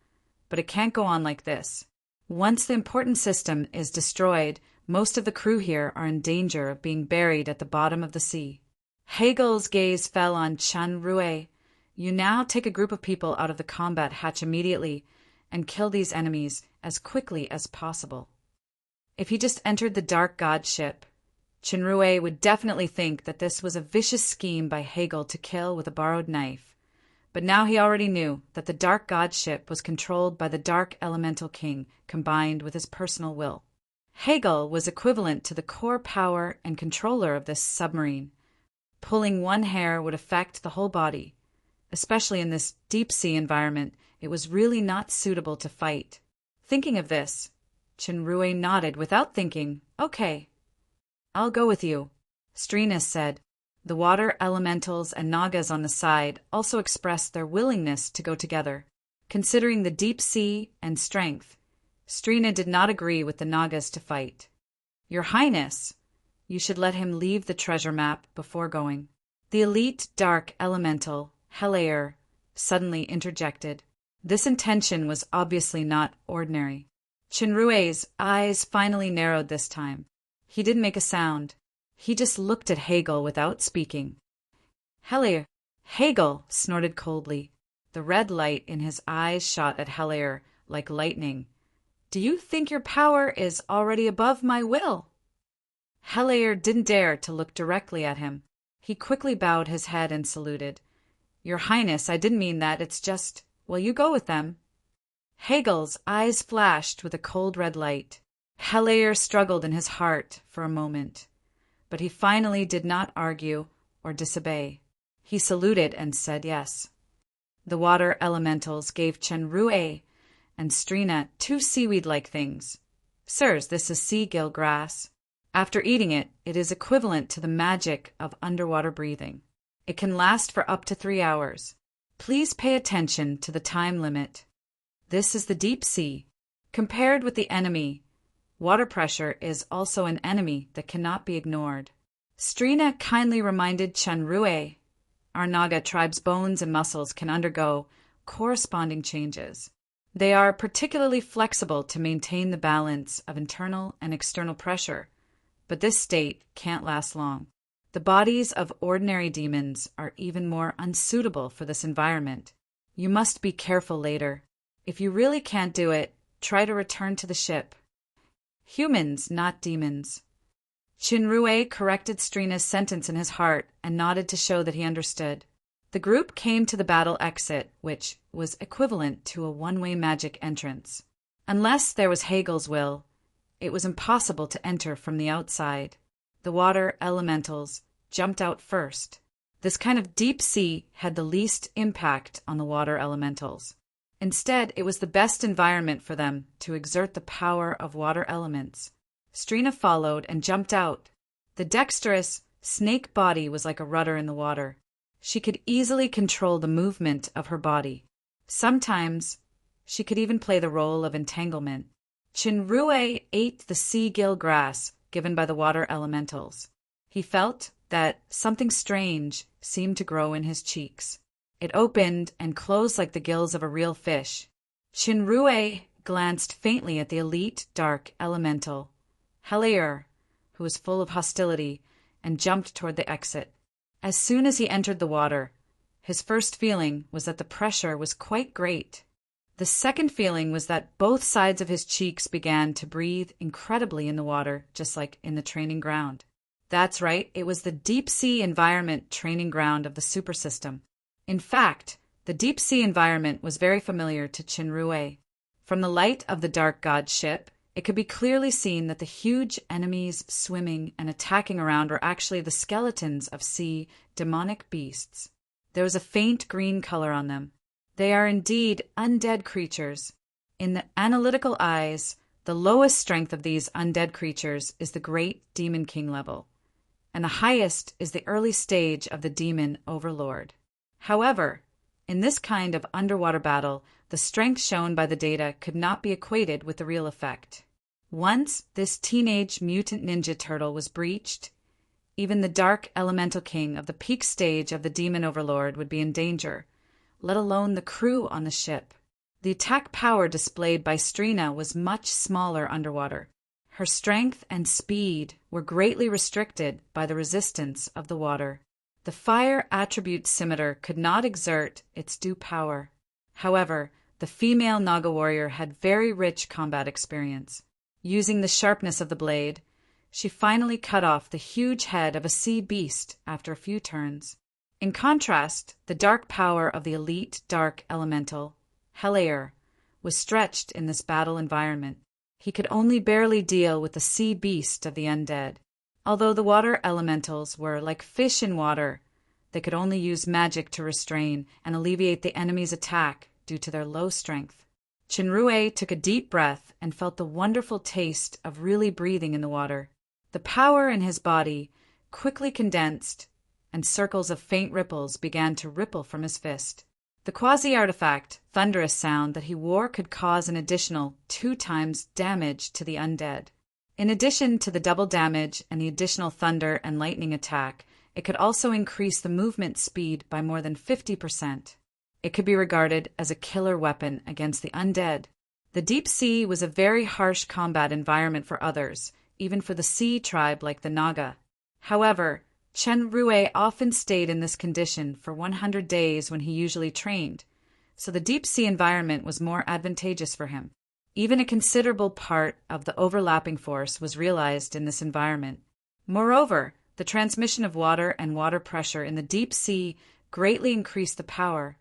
but it can't go on like this. Once the important system is destroyed, most of the crew here are in danger of being buried at the bottom of the sea. Hegel's gaze fell on Chenrue. You now take a group of people out of the combat hatch immediately and kill these enemies as quickly as possible. If he just entered the Dark God ship, Chenrue would definitely think that this was a vicious scheme by Hegel to kill with a borrowed knife. But now he already knew that the Dark God ship was controlled by the Dark Elemental King combined with his personal will. Hegel was equivalent to the core power and controller of this submarine. Pulling one hair would affect the whole body. Especially in this deep-sea environment, it was really not suitable to fight. Thinking of this, Chenrue nodded without thinking. "Okay, I'll go with you," Strina said. The water elementals and Nagas on the side also expressed their willingness to go together. Considering the deep sea and strength, Strina did not agree with the Nagas to fight. "Your Highness, you should let him leave the treasure map before going." The elite dark elemental, Helaer, suddenly interjected. This intention was obviously not ordinary. Chenrue's eyes finally narrowed this time. He didn't make a sound. He just looked at Hegel without speaking. "Helaer!" Hegel snorted coldly. The red light in his eyes shot at Helaer like lightning. "Do you think your power is already above my will?" Helaer didn't dare to look directly at him. He quickly bowed his head and saluted. "Your Highness, I didn't mean that. It's just, will you go with them?" Hegel's eyes flashed with a cold red light. Helaer struggled in his heart for a moment, but he finally did not argue or disobey. He saluted and said yes. The water elementals gave Chenrue and Strina 2 seaweed-like things. "Sirs, this is sea gill grass. After eating it, it is equivalent to the magic of underwater breathing. It can last for up to 3 hours. Please pay attention to the time limit. This is the deep sea. Compared with the enemy, water pressure is also an enemy that cannot be ignored." Strina kindly reminded Chenrue, "Our Naga tribe's bones and muscles can undergo corresponding changes. They are particularly flexible to maintain the balance of internal and external pressure, but this state can't last long. The bodies of ordinary demons are even more unsuitable for this environment. You must be careful later. If you really can't do it, try to return to the ship. Humans, not demons." Chenrue corrected Strina's sentence in his heart and nodded to show that he understood. The group came to the battle exit, which was equivalent to a one-way magic entrance. Unless there was Hegel's will, it was impossible to enter from the outside. The water elementals jumped out first. This kind of deep sea had the least impact on the water elementals. Instead, it was the best environment for them to exert the power of water elements. Strina followed and jumped out. The dexterous, snake body was like a rudder in the water. She could easily control the movement of her body. Sometimes, she could even play the role of entanglement. Chinrue ate the sea gill grass given by the water elementals. He felt that something strange seemed to grow in his cheeks. It opened and closed like the gills of a real fish. Chinrue glanced faintly at the elite dark elemental, Helier, who was full of hostility, and jumped toward the exit. As soon as he entered the water, his first feeling was that the pressure was quite great. The second feeling was that both sides of his cheeks began to breathe incredibly in the water, just like in the training ground. That's right, it was the deep-sea environment training ground of the super system. In fact, the deep-sea environment was very familiar to Chinrue. From the light of the dark god ship, it could be clearly seen that the huge enemies swimming and attacking around were actually the skeletons of sea demonic beasts. There was a faint green color on them. They are indeed undead creatures. In the analytical eyes, the lowest strength of these undead creatures is the great demon king level, and the highest is the early stage of the demon overlord. However, in this kind of underwater battle, the strength shown by the data could not be equated with the real effect. Once this teenage mutant ninja turtle was breached, even the dark elemental king of the peak stage of the demon overlord would be in danger, let alone the crew on the ship. The attack power displayed by Strina was much smaller underwater. Her strength and speed were greatly restricted by the resistance of the water. The fire attribute scimitar could not exert its due power. However, the female Naga warrior had very rich combat experience. Using the sharpness of the blade, she finally cut off the huge head of a sea beast after a few turns. In contrast, the dark power of the elite dark elemental, Helier, was stretched in this battle environment. He could only barely deal with the sea beast of the undead. Although the water elementals were like fish in water, they could only use magic to restrain and alleviate the enemy's attack due to their low strength. Chinrue took a deep breath and felt the wonderful taste of really breathing in the water. The power in his body quickly condensed, and circles of faint ripples began to ripple from his fist. The quasi-artifact, thunderous sound that he wore could cause an additional 2 times damage to the undead. In addition to the double damage and the additional thunder and lightning attack, it could also increase the movement speed by more than 50%. It could be regarded as a killer weapon against the undead. The deep sea was a very harsh combat environment for others, even for the sea tribe like the Naga. However, Chinrue often stayed in this condition for 100 days when he usually trained, so the deep sea environment was more advantageous for him. Even a considerable part of the overlapping force was realized in this environment. Moreover, the transmission of water and water pressure in the deep sea greatly increased the power,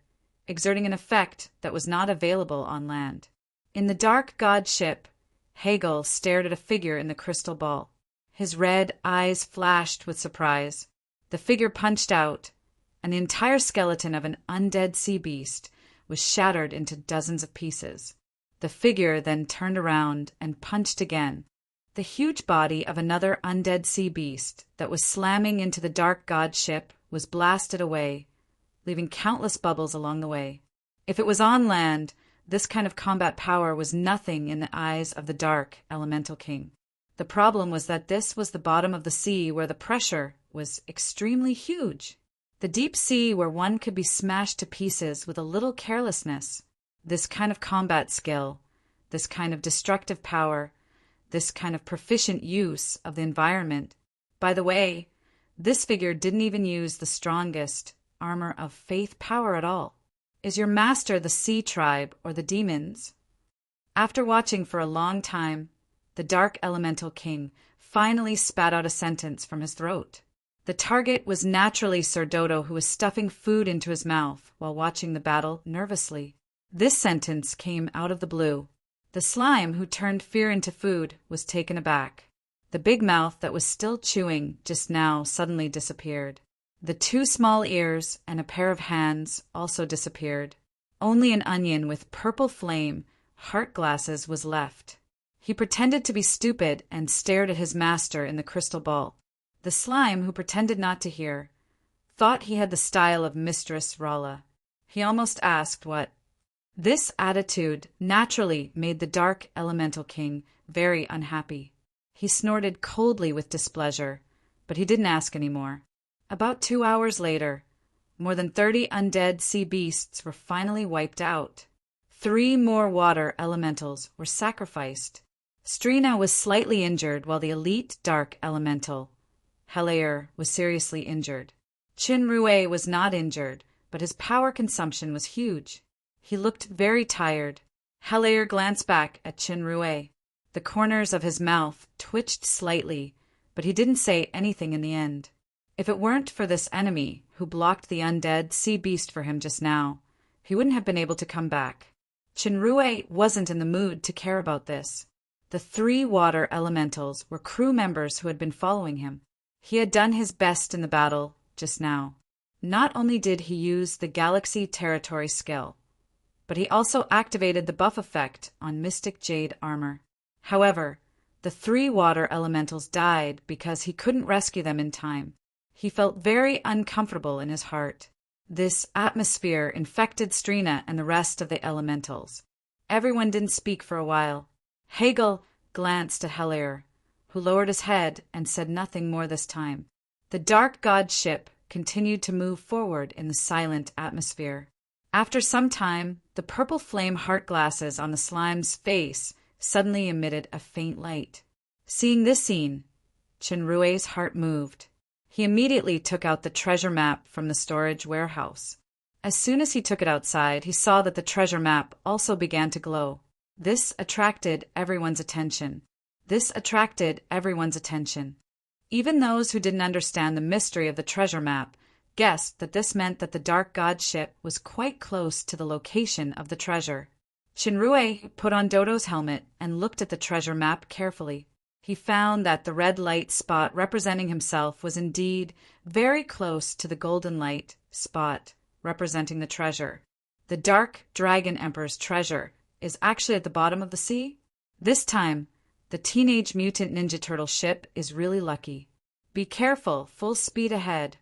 exerting an effect that was not available on land. In the dark god ship, Hegel stared at a figure in the crystal ball. His red eyes flashed with surprise. The figure punched out, and the entire skeleton of an undead sea beast was shattered into dozens of pieces. The figure then turned around and punched again. The huge body of another undead sea beast that was slamming into the dark god ship was blasted away, leaving countless bubbles along the way. If it was on land, this kind of combat power was nothing in the eyes of the dark elemental king. The problem was that this was the bottom of the sea where the pressure was extremely huge. The deep sea where one could be smashed to pieces with a little carelessness. This kind of combat skill, this kind of destructive power, this kind of proficient use of the environment. By the way, this figure didn't even use the strongest armor of faith power at all. Is your master the sea tribe or the demons? After watching for a long time, the dark elemental king finally spat out a sentence from his throat. The target was naturally Sir Dodo, who was stuffing food into his mouth while watching the battle nervously. This sentence came out of the blue. The slime, who turned fear into food, was taken aback. The big mouth that was still chewing just now suddenly disappeared. The 2 small ears and a pair of hands also disappeared. Only an onion with purple flame, heart glasses was left. He pretended to be stupid and stared at his master in the crystal ball. The slime, who pretended not to hear, thought he had the style of Mistress Rala. He almost asked what. This attitude naturally made the Dark Elemental King very unhappy. He snorted coldly with displeasure, but he didn't ask any more. About 2 hours later, more than 30 undead sea beasts were finally wiped out. 3 more water elementals were sacrificed. Strina was slightly injured while the elite Dark Elemental, Helaer, was seriously injured. Chinrue was not injured, but his power consumption was huge. He looked very tired. Helaer glanced back at Chinrue. The corners of his mouth twitched slightly, but he didn't say anything in the end. If it weren't for this enemy who blocked the undead sea beast for him just now, he wouldn't have been able to come back. Chinrue wasn't in the mood to care about this. The 3 water elementals were crew members who had been following him. He had done his best in the battle just now. Not only did he use the Galaxy Territory skill, but he also activated the buff effect on Mystic Jade armor. However, the 3 water elementals died because he couldn't rescue them in time. He felt very uncomfortable in his heart. This atmosphere infected Strina and the rest of the elementals. Everyone didn't speak for a while. Hegel glanced at Helaer, who lowered his head and said nothing more this time. The Dark God ship continued to move forward in the silent atmosphere. After some time, the purple flame heart glasses on the slime's face suddenly emitted a faint light. Seeing this scene, Chinrue's heart moved. He immediately took out the treasure map from the storage warehouse. As soon as he took it outside, he saw that the treasure map also began to glow. This attracted everyone's attention. Even those who didn't understand the mystery of the treasure map guessed that this meant that the Dark God ship was quite close to the location of the treasure. Chinrue put on Dodo's helmet and looked at the treasure map carefully. He found that the red light spot representing himself was indeed very close to the golden light spot representing the treasure. The Dark Dragon Emperor's treasure is actually at the bottom of the sea. This time, the Teenage Mutant Ninja Turtle ship is really lucky. Be careful, full speed ahead,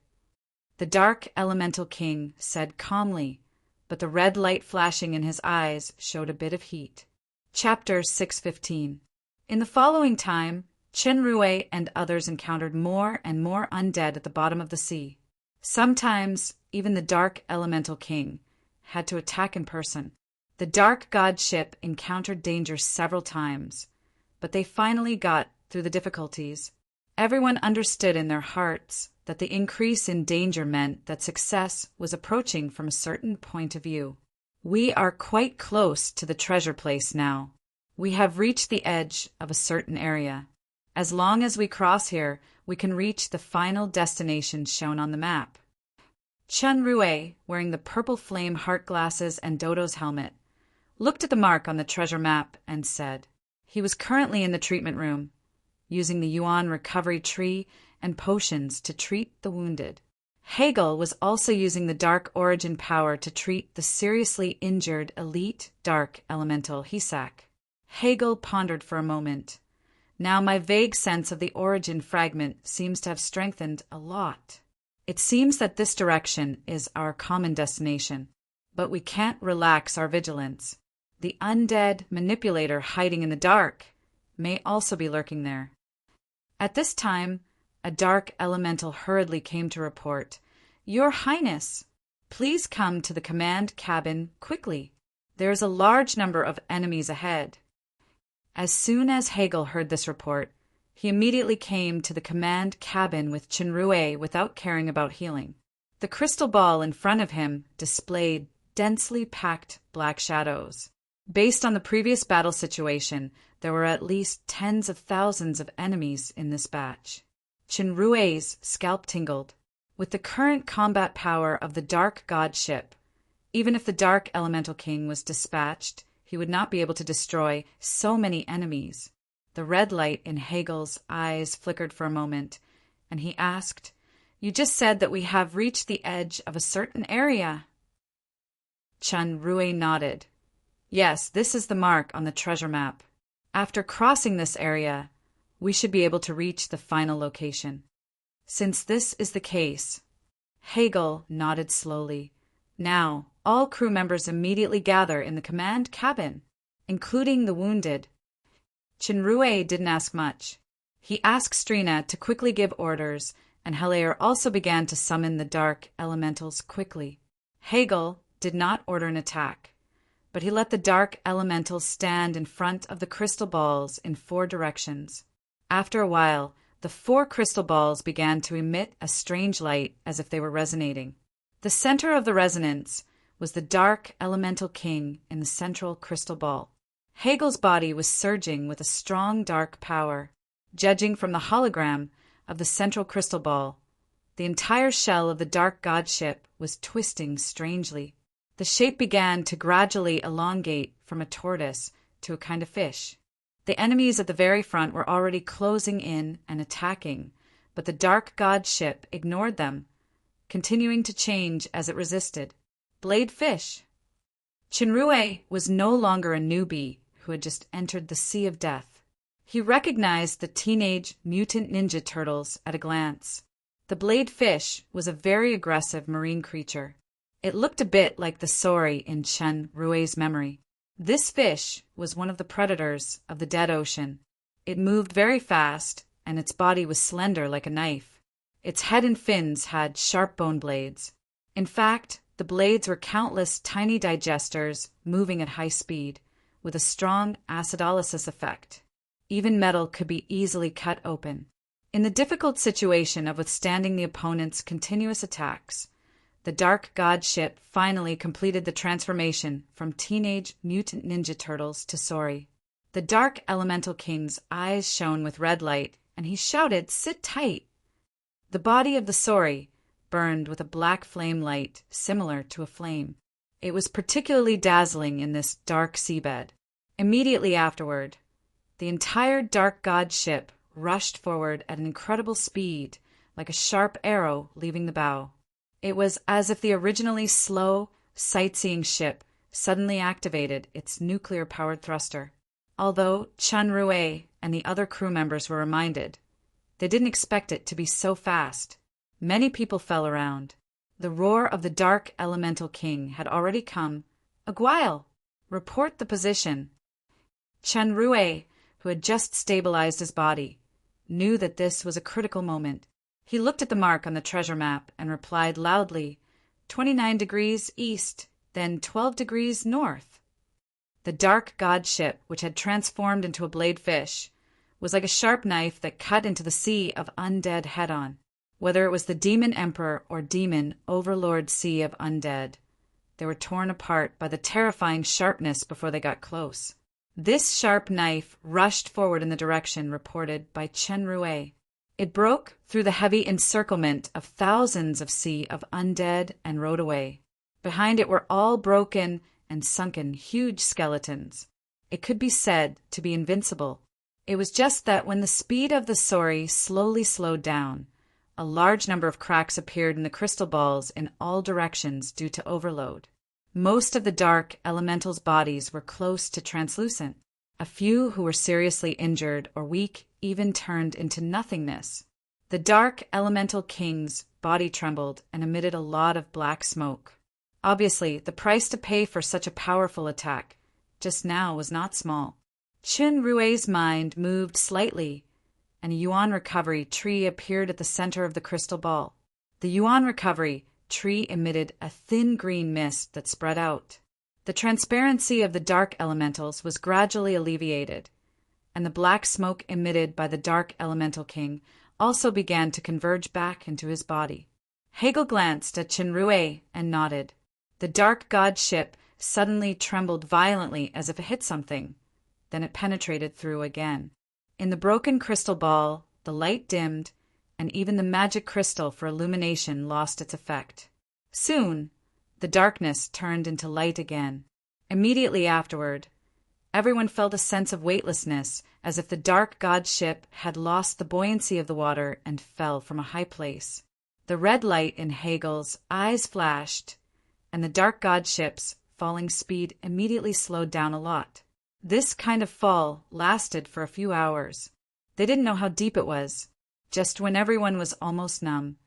the Dark Elemental King said calmly, but the red light flashing in his eyes showed a bit of heat. Chapter 615. In the following time, Chinrue and others encountered more and more undead at the bottom of the sea. Sometimes, even the Dark Elemental King had to attack in person. The Dark God ship encountered danger several times, but they finally got through the difficulties. Everyone understood in their hearts that the increase in danger meant that success was approaching from a certain point of view. We are quite close to the treasure place now. We have reached the edge of a certain area. As long as we cross here, we can reach the final destination shown on the map. Chinrue, wearing the purple flame heart glasses and Dodo's helmet, looked at the mark on the treasure map and said he was currently in the treatment room, using the Yuan recovery tree and potions to treat the wounded. Hegel was also using the Dark Origin power to treat the seriously injured elite Dark Elemental Hisak. Hegel pondered for a moment. Now my vague sense of the origin fragment seems to have strengthened a lot. It seems that this direction is our common destination, but we can't relax our vigilance. The undead manipulator hiding in the dark may also be lurking there. At this time, a Dark Elemental hurriedly came to report, "Your Highness, please come to the command cabin quickly. There is a large number of enemies ahead." As soon as Hegel heard this report, he immediately came to the command cabin with Chinrue without caring about healing. The crystal ball in front of him displayed densely packed black shadows. Based on the previous battle situation, there were at least tens of thousands of enemies in this batch. Chinrue's scalp tingled. With the current combat power of the Dark God ship, even if the Dark Elemental King was dispatched, he would not be able to destroy so many enemies. The red light in Hegel's eyes flickered for a moment, and he asked, "You just said that we have reached the edge of a certain area." Chinrue nodded. "Yes, this is the mark on the treasure map. After crossing this area, we should be able to reach the final location. Since this is the case, Hegel nodded slowly. Now, all crew members immediately gather in the command cabin, including the wounded. Chinrue didn't ask much. He asked Strina to quickly give orders, and Helaer also began to summon the dark elementals quickly. Hegel did not order an attack, but he let the dark elementals stand in front of the crystal balls in 4 directions. After a while, the 4 crystal balls began to emit a strange light as if they were resonating. The center of the resonance was the dark elemental king in the central crystal ball. Hegel's body was surging with a strong dark power. Judging from the hologram of the central crystal ball, the entire shell of the dark godship was twisting strangely. The shape began to gradually elongate from a tortoise to a kind of fish. The enemies at the very front were already closing in and attacking, but the dark godship ignored them, continuing to change as it resisted. Blade fish. Chinrue was no longer a newbie who had just entered the sea of death. He recognized the teenage mutant ninja turtles at a glance. The blade fish was a very aggressive marine creature. It looked a bit like the Sori in Chinrue's memory. This fish was one of the predators of the dead ocean. It moved very fast, and its body was slender like a knife. Its head and fins had sharp bone blades. In fact, the blades were countless tiny digesters moving at high speed, with a strong acidolysis effect. Even metal could be easily cut open. In the difficult situation of withstanding the opponent's continuous attacks, the Dark God ship finally completed the transformation from Teenage Mutant Ninja Turtles to Sori. The Dark Elemental King's eyes shone with red light, and he shouted, "Sit tight!" The body of the Sori burned with a black flame light similar to a flame. It was particularly dazzling in this dark seabed. Immediately afterward, the entire Dark God ship rushed forward at an incredible speed, like a sharp arrow leaving the bow. It was as if the originally slow, sightseeing ship suddenly activated its nuclear-powered thruster. Although Chinrue and the other crew members were reminded, they didn't expect it to be so fast. Many people fell around. The roar of the Dark Elemental King had already come. "Aguile, report the position." Chinrue, who had just stabilized his body, knew that this was a critical moment. He looked at the mark on the treasure map and replied loudly, 29 degrees east, then 12 degrees north. The Dark God ship, which had transformed into a blade fish, was like a sharp knife that cut into the sea of undead head-on. Whether it was the Demon Emperor or Demon Overlord Sea of Undead, they were torn apart by the terrifying sharpness before they got close. This sharp knife rushed forward in the direction reported by Chinrue. It broke through the heavy encirclement of thousands of sea of undead and rode away. Behind it were all broken and sunken huge skeletons. It could be said to be invincible. It was just that when the speed of the Sori slowly slowed down, a large number of cracks appeared in the crystal balls in all directions due to overload. Most of the dark elementals' bodies were close to translucent. A few who were seriously injured or weak even turned into nothingness. The Dark Elemental King's body trembled and emitted a lot of black smoke. Obviously, the price to pay for such a powerful attack just now was not small. Chinrue's mind moved slightly, and a Yuan Recovery tree appeared at the center of the crystal ball. The Yuan Recovery tree emitted a thin green mist that spread out. The transparency of the dark elementals was gradually alleviated, and the black smoke emitted by the Dark Elemental King also began to converge back into his body. Hegel glanced at Chinrue and nodded. The Dark God ship suddenly trembled violently as if it hit something. Then it penetrated through again. In the broken crystal ball, the light dimmed, and even the magic crystal for illumination lost its effect. Soon, the darkness turned into light again. Immediately afterward, everyone felt a sense of weightlessness, as if the Dark God ship had lost the buoyancy of the water and fell from a high place. The red light in Hegel's eyes flashed, and the Dark God ship's falling speed immediately slowed down a lot. This kind of fall lasted for a few hours. They didn't know how deep it was. Just when everyone was almost numb,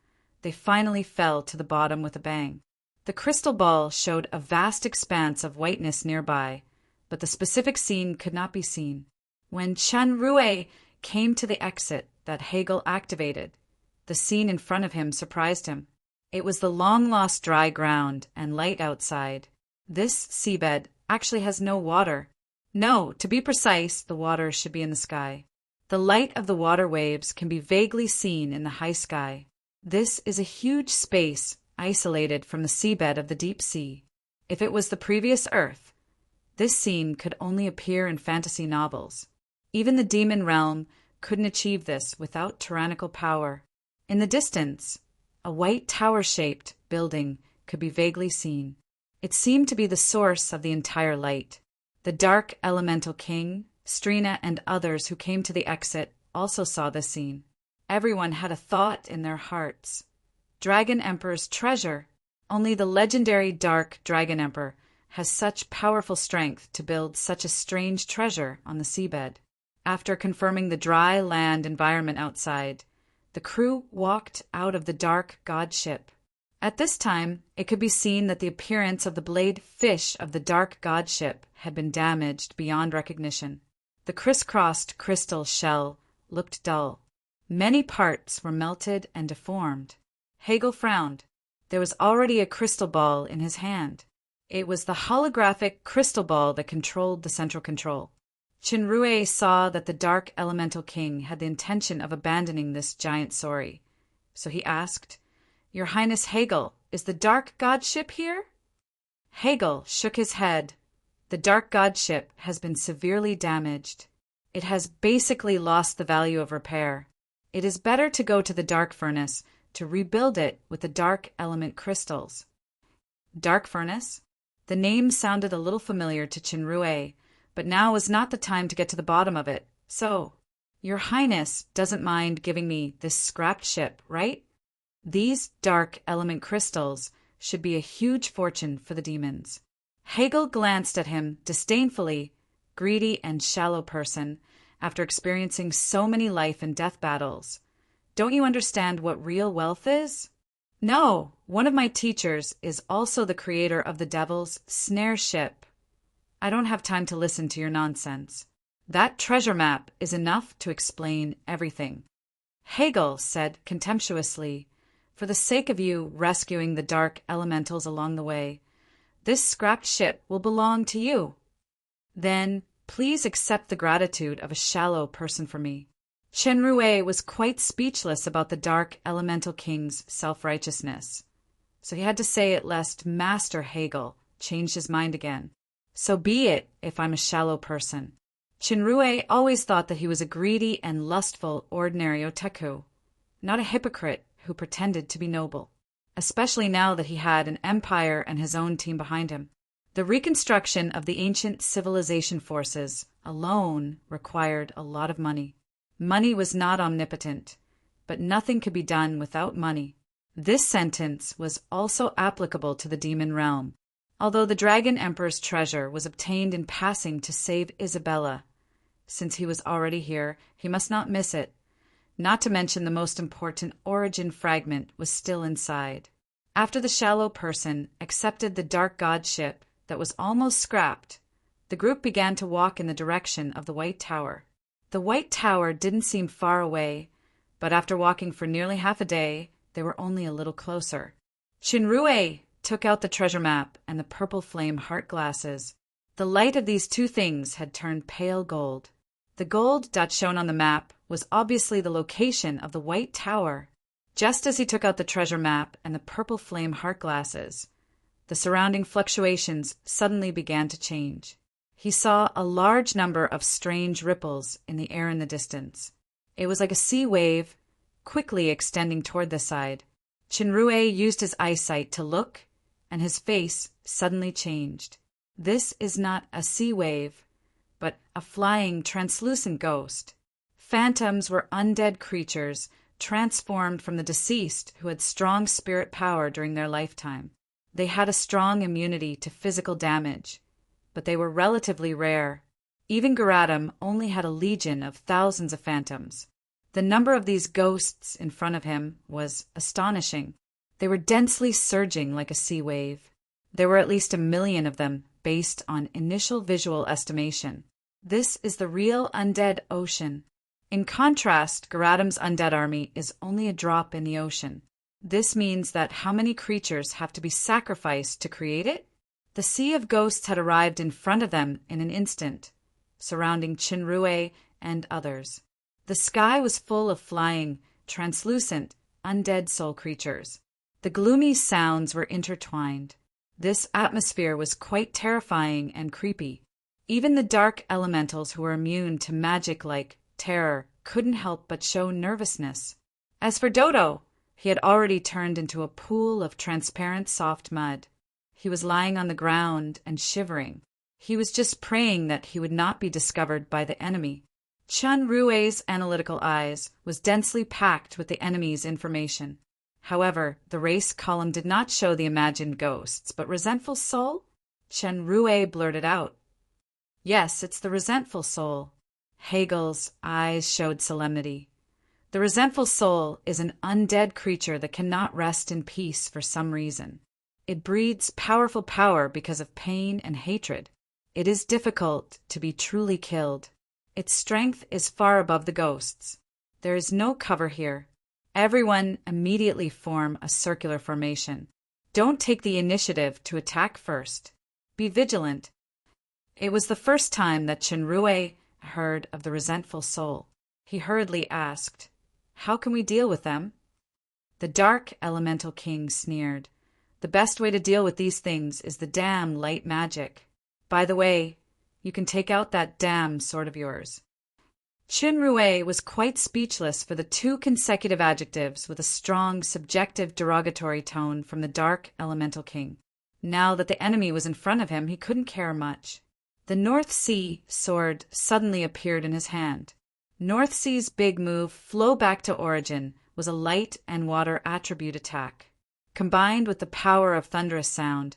they finally fell to the bottom with a bang. The crystal ball showed a vast expanse of whiteness nearby, but the specific scene could not be seen. When Chen Rue came to the exit that Hegel activated, the scene in front of him surprised him. It was the long-lost dry ground and light outside. This seabed actually has no water. No, to be precise, the water should be in the sky. The light of the water waves can be vaguely seen in the high sky. This is a huge space isolated from the seabed of the deep sea. If it was the previous Earth, this scene could only appear in fantasy novels. Even the demon realm couldn't achieve this without tyrannical power. In the distance, a white tower-shaped building could be vaguely seen. It seemed to be the source of the entire light. The dark elemental king, Strina, and others who came to the exit also saw this scene. Everyone had a thought in their hearts. Dragon Emperor's treasure. Only the legendary Dark Dragon Emperor has such powerful strength to build such a strange treasure on the seabed. After confirming the dry land environment outside, the crew walked out of the dark god ship. At this time, it could be seen that the appearance of the blade fish of the dark god ship had been damaged beyond recognition. The crisscrossed crystal shell looked dull. Many parts were melted and deformed. Hegel frowned. There was already a crystal ball in his hand. It was the holographic crystal ball that controlled the central control. Chinrue saw that the Dark Elemental King had the intention of abandoning this giant sauri. So he asked, "Your Highness Hegel, is the Dark God ship here?" Hegel shook his head. The Dark God ship has been severely damaged. It has basically lost the value of repair. It is better to go to the Dark Furnace to rebuild it with the Dark Element crystals. Dark Furnace? The name sounded a little familiar to Chinrue, but now was not the time to get to the bottom of it. So, Your Highness doesn't mind giving me this scrapped ship, right? These Dark Element crystals should be a huge fortune for the demons. Hegel glanced at him disdainfully, greedy and shallow person, after experiencing so many life and death battles. Don't you understand what real wealth is? No, one of my teachers is also the creator of the devil's snare ship. I don't have time to listen to your nonsense. That treasure map is enough to explain everything. Hegel said contemptuously, for the sake of you rescuing the dark elementals along the way, this scrapped ship will belong to you. Then please accept the gratitude of a shallow person for me. Chenrue was quite speechless about the Dark Elemental King's self-righteousness. So he had to say it lest Master Hegel changed his mind again. So be it if I'm a shallow person. Chinrue always thought that he was a greedy and lustful ordinary otaku, not a hypocrite who pretended to be noble, especially now that he had an empire and his own team behind him. The reconstruction of the ancient civilization forces alone required a lot of money. Money was not omnipotent, but nothing could be done without money. This sentence was also applicable to the demon realm. Although the Dragon Emperor's treasure was obtained in passing to save Isabella, since he was already here, he must not miss it. Not to mention the most important origin fragment was still inside. After the shallow person accepted the Dark God ship that was almost scrapped, the group began to walk in the direction of the White Tower. The White Tower didn't seem far away, but after walking for nearly half a day, they were only a little closer. Chinrue took out the treasure map and the purple flame heart glasses. The light of these two things had turned pale gold. The gold dot shown on the map was obviously the location of the White Tower. Just as he took out the treasure map and the purple flame heart glasses, the surrounding fluctuations suddenly began to change. He saw a large number of strange ripples in the air in the distance. It was like a sea wave, quickly extending toward the side. Chinrue used his eyesight to look, and his face suddenly changed. This is not a sea wave, but a flying, translucent ghost. Phantoms were undead creatures transformed from the deceased who had strong spirit power during their lifetime. They had a strong immunity to physical damage, but they were relatively rare. Even Garatum only had a legion of thousands of phantoms. The number of these ghosts in front of him was astonishing. They were densely surging like a sea wave. There were at least 1 million of them, based on initial visual estimation. This is the real undead ocean. In contrast, Garatum's undead army is only a drop in the ocean. This means that how many creatures have to be sacrificed to create it? The sea of ghosts had arrived in front of them in an instant, surrounding Chinrue and others. The sky was full of flying, translucent, undead soul creatures. The gloomy sounds were intertwined. This atmosphere was quite terrifying and creepy. Even the dark elementals who were immune to magic like terror couldn't help but show nervousness. As for Dodo, he had already turned into a pool of transparent soft mud. He was lying on the ground and shivering. He was just praying that he would not be discovered by the enemy. Chun Rue's analytical eyes was densely packed with the enemy's information. However, the race column did not show the imagined ghosts, but resentful soul? Chen Rue blurted out. Yes, it's the resentful soul. Hegel's eyes showed solemnity. The resentful soul is an undead creature that cannot rest in peace for some reason. It breeds powerful power because of pain and hatred. It is difficult to be truly killed. Its strength is far above the ghosts. There is no cover here. Everyone immediately form a circular formation. Don't take the initiative to attack first. Be vigilant. It was the first time that Chinrue heard of the resentful soul. He hurriedly asked, "How can we deal with them?" The dark elemental king sneered. "The best way to deal with these things is the damn light magic. By the way, you can take out that damn sword of yours." Chinrue was quite speechless for the 2 consecutive adjectives with a strong, subjective derogatory tone from the dark elemental king. Now that the enemy was in front of him, he couldn't care much. The North Sea sword suddenly appeared in his hand. North Sea's big move, Flow Back to Origin, was a light and water attribute attack. Combined with the power of thunderous sound,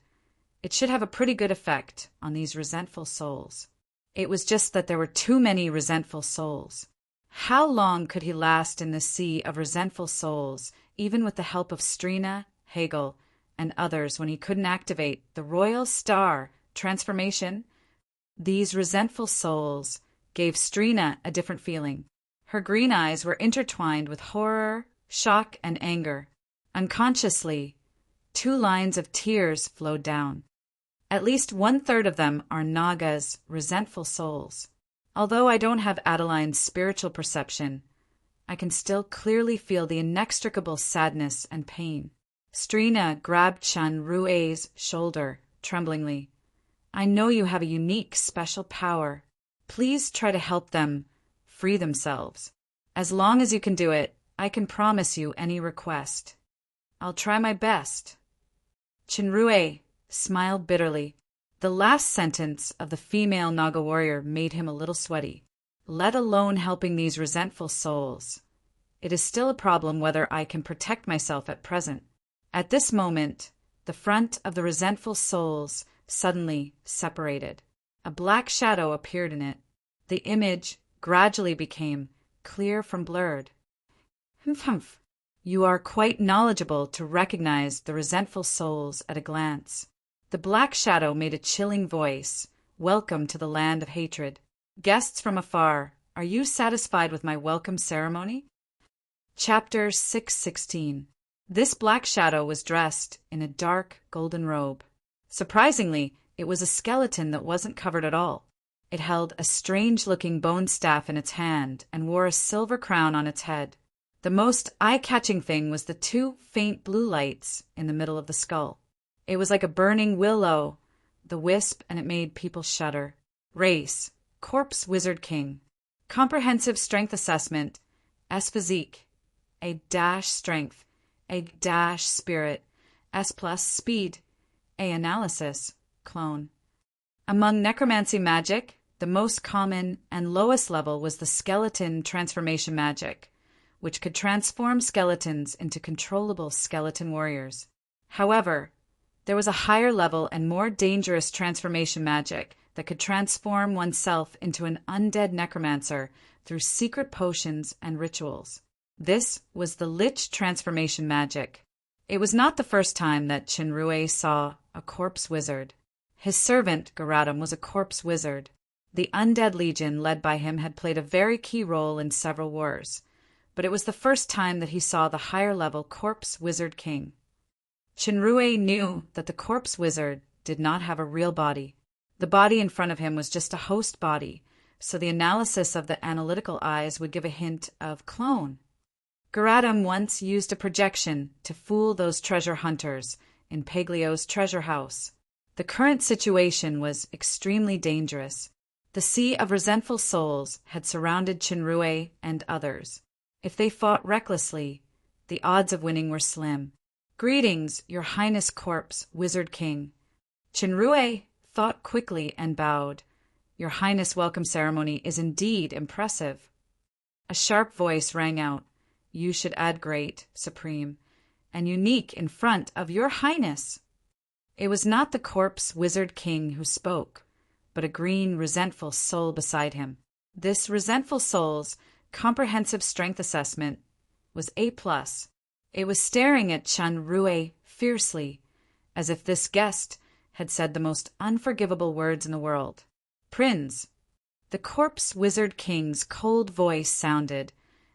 it should have a pretty good effect on these resentful souls. It was just that there were too many resentful souls. How long could he last in this sea of resentful souls, even with the help of Strina, Hegel, and others when he couldn't activate the Royal Star transformation? These resentful souls gave Strina a different feeling. Her green eyes were intertwined with horror, shock, and anger. Unconsciously, 2 lines of tears flowed down. At least 1/3 of them are Naga's resentful souls. Although I don't have Adeline's spiritual perception, I can still clearly feel the inextricable sadness and pain. Strina grabbed Chun Rue's shoulder, tremblingly. "I know you have a unique, special power. Please try to help them free themselves. As long as you can do it, I can promise you any request." "I'll try my best." Chinrue smiled bitterly. The last sentence of the female Naga warrior made him a little sweaty. Let alone helping these resentful souls. It is still a problem whether I can protect myself at present. At this moment, the front of the resentful souls suddenly separated. A black shadow appeared in it. The image gradually became clear from blurred. Humph. You are quite knowledgeable to recognize the resentful souls at a glance. The black shadow made a chilling voice. Welcome to the land of hatred. Guests from afar, are you satisfied with my welcome ceremony? Chapter 616. This black shadow was dressed in a dark golden robe. Surprisingly, it was a skeleton that wasn't covered at all. It held a strange-looking bone staff in its hand and wore a silver crown on its head. The most eye-catching thing was the 2 faint blue lights in the middle of the skull. It was like a burning will-o'-the-wisp, and it made people shudder. Race: Corpse Wizard King. Comprehensive strength assessment: S physique, A- strength, A- spirit, S+ speed, A analysis, clone. Among necromancy magic, the most common and lowest level was the skeleton transformation magic, which could transform skeletons into controllable skeleton warriors. However, there was a higher level and more dangerous transformation magic that could transform oneself into an undead necromancer through secret potions and rituals. This was the Lich transformation magic. It was not the first time that Chinrue saw a corpse wizard. His servant, Garadam, was a corpse wizard. The Undead Legion led by him had played a very key role in several wars, but it was the first time that he saw the higher-level corpse wizard king. Chinrue knew that the corpse wizard did not have a real body. The body in front of him was just a host body, so the analysis of the analytical eyes would give a hint of clone. Garadam once used a projection to fool those treasure hunters in Paglio's treasure house. The current situation was extremely dangerous. The sea of resentful souls had surrounded Chinrue and others. If they fought recklessly, the odds of winning were slim. "Greetings, your highness corpse, wizard king." Chinrue thought quickly and bowed. "Your highness welcome ceremony is indeed impressive." A sharp voice rang out. "You should add great, supreme, and unique in front of your highness." It was not the corpse wizard king who spoke, but a green, resentful soul beside him. This resentful soul's comprehensive strength assessment was A+. It was staring at Chinrue fiercely, as if this guest had said the most unforgivable words in the world. "Prince." The corpse wizard king's cold voice sounded,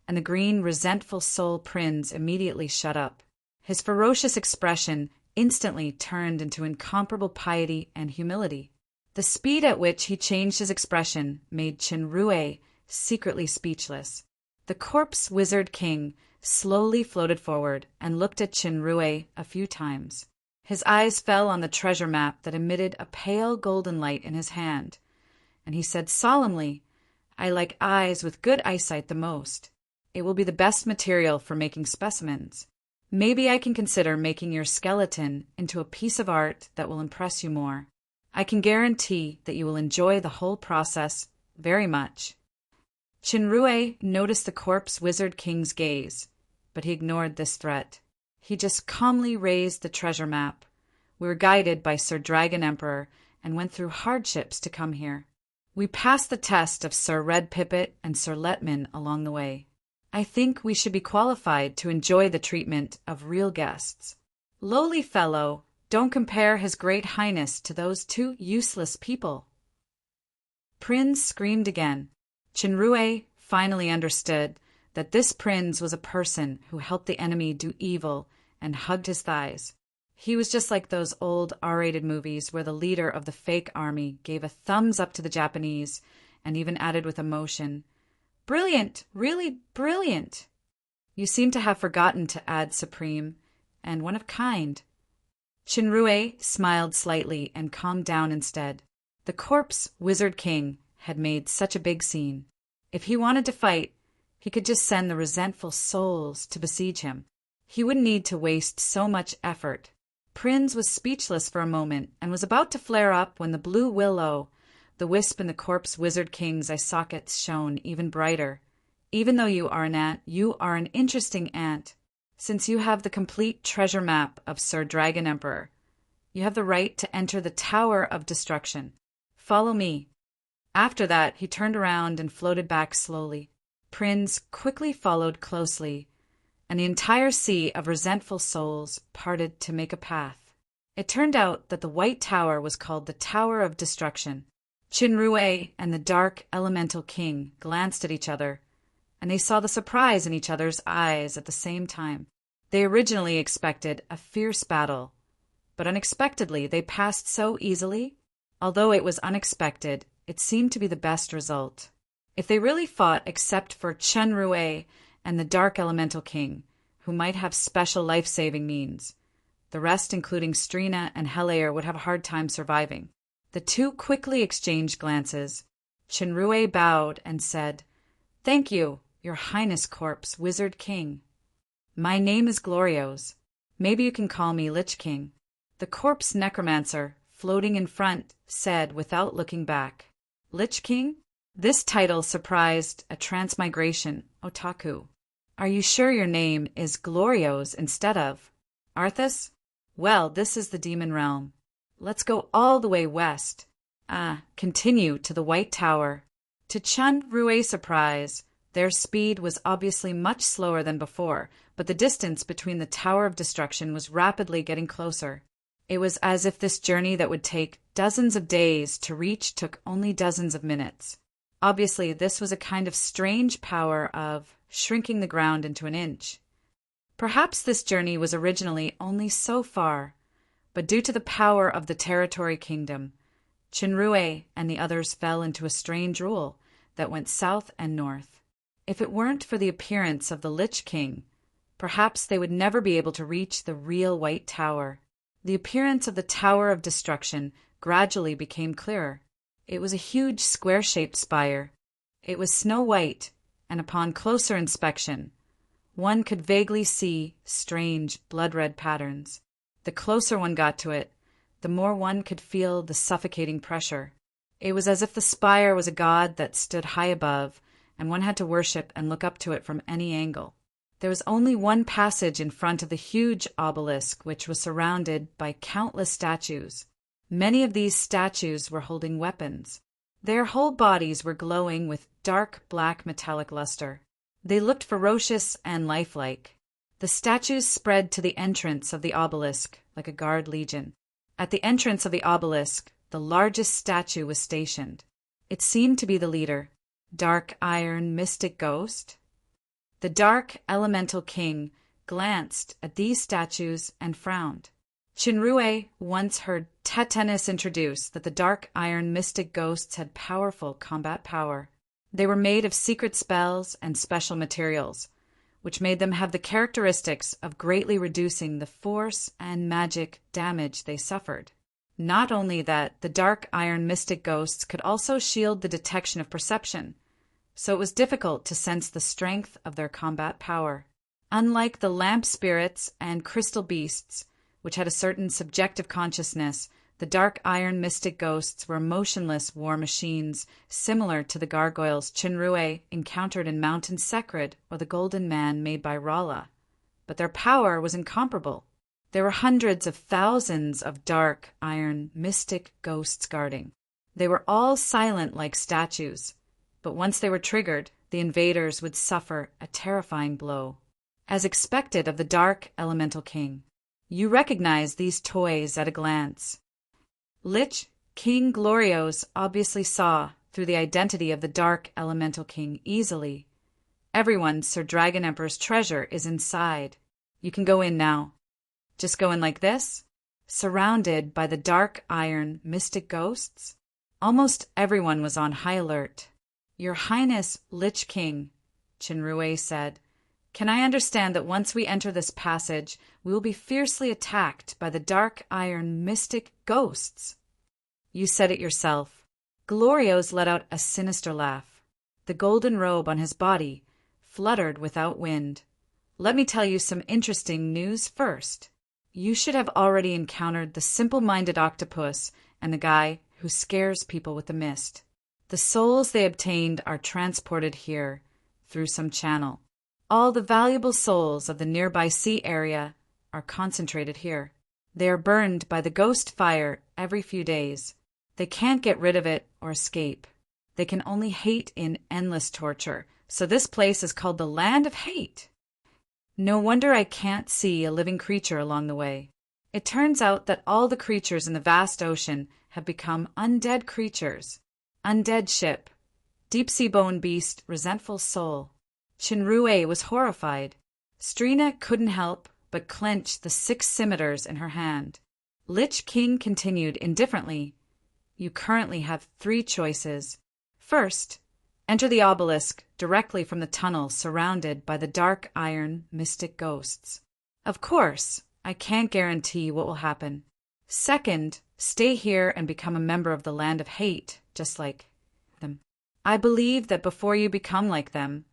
and the green, resentful soul Prince immediately shut up. His ferocious expression instantly turned into incomparable piety and humility. The speed at which he changed his expression made Chinrue secretly speechless. The corpse wizard king slowly floated forward and looked at Chinrue a few times. His eyes fell on the treasure map that emitted a pale golden light in his hand, and he said solemnly, "I like eyes with good eyesight the most. It will be the best material for making specimens. Maybe I can consider making your skeleton into a piece of art that will impress you more. I can guarantee that you will enjoy the whole process very much." Chinrue noticed the corpse wizard king's gaze, but he ignored this threat. He just calmly raised the treasure map. "We were guided by Sir Dragon Emperor and went through hardships to come here. We passed the test of Sir Red Pipit and Sir Letman along the way. I think we should be qualified to enjoy the treatment of real guests. Lowly fellow, don't compare His Great Highness to those two useless people." Prince screamed again. Chinrue finally understood that this prince was a person who helped the enemy do evil and hugged his thighs. He was just like those old R-rated movies where the leader of the fake army gave a thumbs up to the Japanese and even added with emotion, "Brilliant, really brilliant." You seem to have forgotten to add supreme and one of kind. Chinrue smiled slightly and calmed down instead. The corpse wizard king had made such a big scene. If he wanted to fight, he could just send the resentful souls to besiege him. He wouldn't need to waste so much effort. Prince was speechless for a moment and was about to flare up when the blue willow, the wisp in the corpse wizard king's eye sockets, shone even brighter. "Even though you are an ant, you are an interesting ant. Since you have the complete treasure map of Sir Dragon Emperor, you have the right to enter the Tower of Destruction. Follow me." After that, he turned around and floated back slowly. Prince quickly followed closely, and the entire sea of resentful souls parted to make a path. It turned out that the White Tower was called the Tower of Destruction. Chinrue and the Dark Elemental King glanced at each other, and they saw the surprise in each other's eyes at the same time. They originally expected a fierce battle, but unexpectedly they passed so easily. Although it was unexpected, it seemed to be the best result. If they really fought except for Chinrue and the Dark Elemental King, who might have special life-saving means, the rest, including Strina and Helaer, would have a hard time surviving. The two quickly exchanged glances. Chinrue bowed and said, "Thank you, your highness corpse wizard king. My name is Glorios. Maybe you can call me Lich King." The corpse necromancer, floating in front, said without looking back, "Lich King?" This title surprised a transmigration otaku. "Are you sure your name is Glorios instead of Arthas? Well, this is the demon realm. Let's go all the way west. continue to the White Tower. To Chun Rue's surprise, their speed was obviously much slower than before, but the distance between the Tower of Destruction was rapidly getting closer. It was as if this journey that would take dozens of days to reach took only dozens of minutes. Obviously, this was a kind of strange power of shrinking the ground into an inch. Perhaps this journey was originally only so far, but due to the power of the Territory Kingdom, Chinrue and the others fell into a strange rule that went south and north. If it weren't for the appearance of the Lich King, perhaps they would never be able to reach the real White Tower. The appearance of the Tower of Destruction gradually became clearer. It was a huge square-shaped spire. It was snow-white, and upon closer inspection, one could vaguely see strange blood-red patterns. The closer one got to it, the more one could feel the suffocating pressure. It was as if the spire was a god that stood high above, and one had to worship and look up to it from any angle. There was only one passage in front of the huge obelisk, which was surrounded by countless statues. Many of these statues were holding weapons. Their whole bodies were glowing with dark black metallic luster. They looked ferocious and lifelike. The statues spread to the entrance of the obelisk like a guard legion. At the entrance of the obelisk, the largest statue was stationed. It seemed to be the leader, Dark Iron Mystic Ghost. The Dark Elemental King glanced at these statues and frowned. Chinrue once heard Tetanus introduce that the Dark Iron Mystic Ghosts had powerful combat power. They were made of secret spells and special materials, which made them have the characteristics of greatly reducing the force and magic damage they suffered. Not only that, the Dark Iron Mystic Ghosts could also shield the detection of perception, so it was difficult to sense the strength of their combat power. Unlike the lamp spirits and crystal beasts, which had a certain subjective consciousness, the Dark Iron Mystic Ghosts were motionless war machines, similar to the gargoyles Chinrue encountered in Mountain Secred or the Golden Man made by Rala. But their power was incomparable. There were hundreds of thousands of Dark Iron Mystic Ghosts guarding. They were all silent like statues, but once they were triggered, the invaders would suffer a terrifying blow. As expected of the Dark Elemental King, you recognize these toys at a glance. Lich King Glorios obviously saw through the identity of the Dark Elemental King easily. Everyone's Sir Dragon Emperor's treasure is inside. You can go in now. Just go in like this, surrounded by the Dark Iron Mystic Ghosts. Almost everyone was on high alert. Your Highness Lich King, Chinrue said, can I understand that once we enter this passage, we will be fiercely attacked by the Dark Iron Mystic Ghosts? You said it yourself. Glorios let out a sinister laugh. The golden robe on his body fluttered without wind. Let me tell you some interesting news first. You should have already encountered the simple-minded octopus and the guy who scares people with the mist. The souls they obtained are transported here through some channel. All the valuable souls of the nearby sea area are concentrated here. They are burned by the ghost fire every few days. They can't get rid of it or escape. They can only hate in endless torture, so this place is called the Land of Hate. No wonder I can't see a living creature along the way. It turns out that all the creatures in the vast ocean have become undead creatures. Undead ship, deep-sea bone beast, resentful soul. Chinrue was horrified. Strina couldn't help but clench the 6 scimitars in her hand. Lich King continued indifferently. You currently have 3 choices. First, enter the obelisk directly from the tunnel surrounded by the Dark Iron Mystic Ghosts. Of course, I can't guarantee what will happen. Second, stay here and become a member of the Land of Hate, just like them. I believe that before you become like them,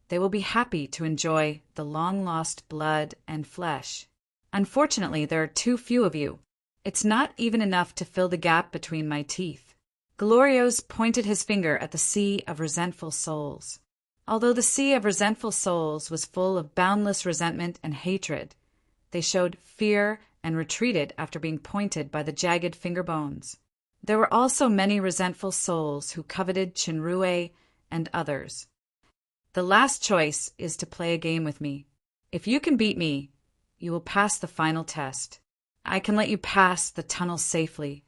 they will be happy to enjoy the long-lost blood and flesh. Unfortunately, there are too few of you. It's not even enough to fill the gap between my teeth. Glorios pointed his finger at the sea of resentful souls. Although the sea of resentful souls was full of boundless resentment and hatred, they showed fear and retreated after being pointed by the jagged finger bones. There were also many resentful souls who coveted Chinrue and others. The last choice is to play a game with me. If you can beat me, you will pass the final test. I can let you pass the tunnel safely.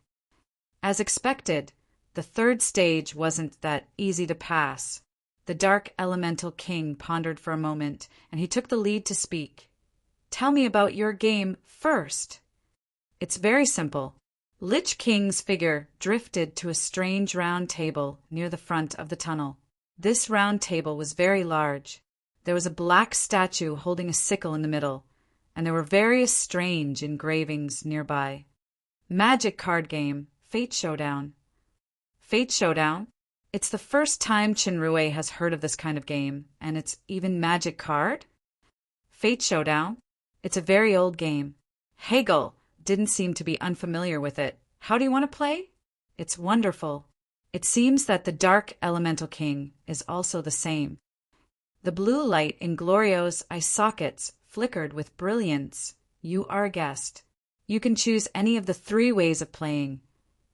As expected, the third stage wasn't that easy to pass. The Dark Elemental King pondered for a moment, and he took the lead to speak. Tell me about your game first. It's very simple. Lich King's figure drifted to a strange round table near the front of the tunnel. This round table was very large. There was a black statue holding a sickle in the middle, and there were various strange engravings nearby. Magic card game, Fate Showdown. Fate Showdown? It's the first time Chinrue has heard of this kind of game, and it's even magic card? Fate Showdown? It's a very old game. Hegel didn't seem to be unfamiliar with it. How do you want to play? It's wonderful. It seems that the Dark Elemental King is also the same. The blue light in Glorio's eye sockets flickered with brilliance. You are a guest. You can choose any of the 3 ways of playing: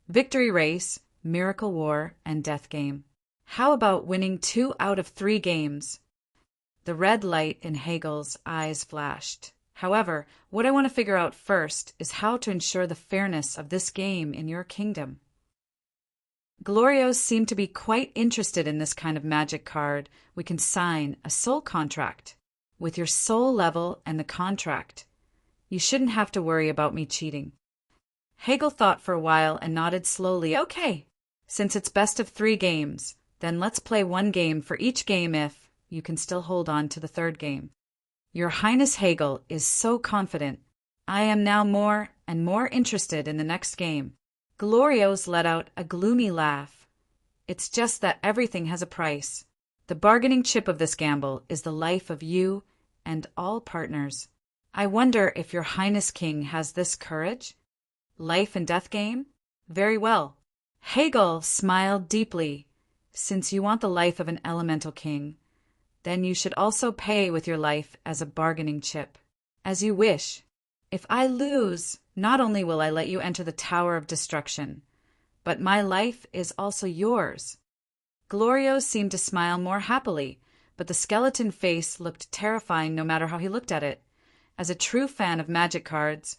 Victory Race, Miracle War, and Death Game. How about winning 2 out of 3 games? The red light in Hegel's eyes flashed. However, what I want to figure out first is how to ensure the fairness of this game in your kingdom. Glorios seemed to be quite interested in this kind of magic card. We can sign a soul contract. With your soul level and the contract, you shouldn't have to worry about me cheating. Hegel thought for a while and nodded slowly. Okay, since it's best of 3 games, then let's play 1 game for each game if you can still hold on to the 3rd game. Your Highness Hegel is so confident. I am now more and more interested in the next game. Glorios let out a gloomy laugh. It's just that everything has a price. The bargaining chip of this gamble is the life of you and all partners. I wonder if your Highness King has this courage? Life and death game? Very well. Hegel smiled deeply. Since you want the life of an elemental king, then you should also pay with your life as a bargaining chip. As you wish. If I lose, not only will I let you enter the Tower of Destruction, but my life is also yours. Glorio seemed to smile more happily, but the skeleton face looked terrifying no matter how he looked at it. As a true fan of magic cards,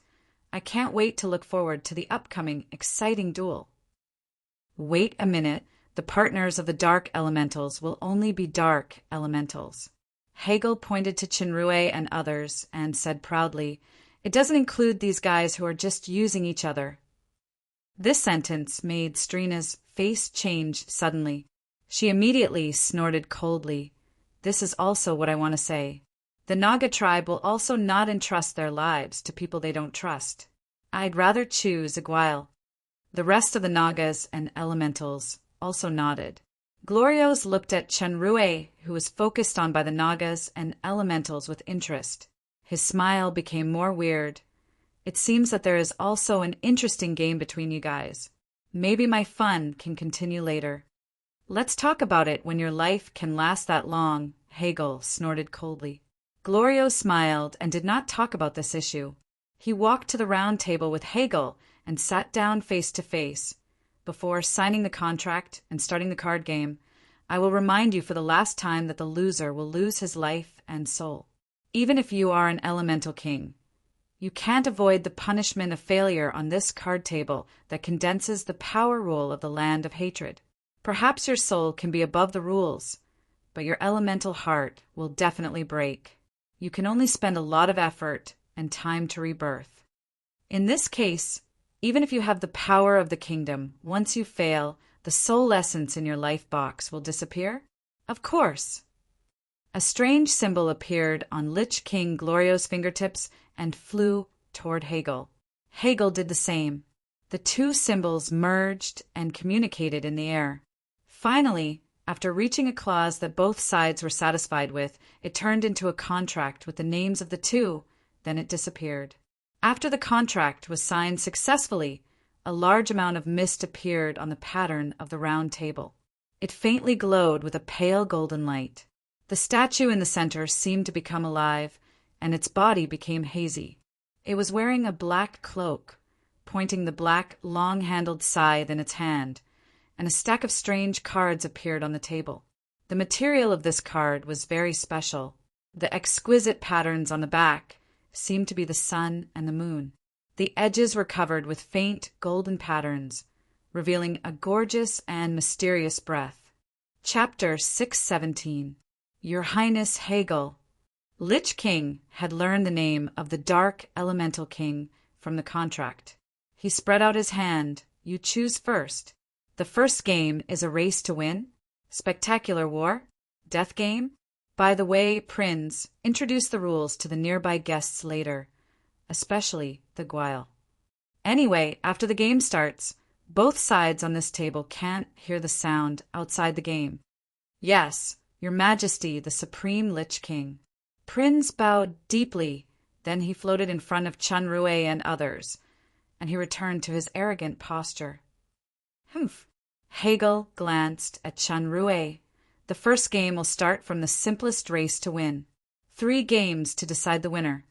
I can't wait to look forward to the upcoming exciting duel. Wait a minute. The partners of the Dark Elementals will only be Dark Elementals. Hegel pointed to Chinrue and others and said proudly, it doesn't include these guys who are just using each other. This sentence made Strina's face change suddenly. She immediately snorted coldly. This is also what I want to say. The Naga tribe will also not entrust their lives to people they don't trust. I'd rather choose Igual. The rest of the Nagas and Elementals also nodded. Glorios looked at Chinrue, who was focused on by the Nagas and Elementals with interest. His smile became more weird. It seems that there is also an interesting game between you guys. Maybe my fun can continue later. Let's talk about it when your life can last that long, Hegel snorted coldly. Glorio smiled and did not talk about this issue. He walked to the round table with Hegel and sat down face to face. Before signing the contract and starting the card game, I will remind you for the last time that the loser will lose his life and soul. Even if you are an elemental king, you can't avoid the punishment of failure on this card table that condenses the power rule of the land of hatred. Perhaps your soul can be above the rules, but your elemental heart will definitely break. You can only spend a lot of effort and time to rebirth. In this case, even if you have the power of the kingdom, once you fail, the soul essence in your life box will disappear? Of course. A strange symbol appeared on Lich King Glorio's fingertips and flew toward Hegel. Hegel did the same. The 2 symbols merged and communicated in the air. Finally, after reaching a clause that both sides were satisfied with, it turned into a contract with the names of the 2, then it disappeared. After the contract was signed successfully, a large amount of mist appeared on the pattern of the round table. It faintly glowed with a pale golden light. The statue in the center seemed to become alive, and its body became hazy. It was wearing a black cloak, pointing the black, long-handled scythe in its hand, and a stack of strange cards appeared on the table. The material of this card was very special. The exquisite patterns on the back seemed to be the sun and the moon. The edges were covered with faint golden patterns, revealing a gorgeous and mysterious breath. Chapter 617. Your Highness Hegel. Lich King had learned the name of the Dark Elemental King from the contract. He spread out his hand. You choose first. The first game is a race to win? Spectacular war? Death game? By the way, Prinz, introduce the rules to the nearby guests later, especially the Guile. Anyway, after the game starts, both sides on this table can't hear the sound outside the game. Yes, Your Majesty, the Supreme Lich King. Prinz bowed deeply, then he floated in front of Chun Rue and others, and he returned to his arrogant posture. Humph. Hegel glanced at Chun Rue. The first game will start from the simplest race to win. 3 games to decide the winner.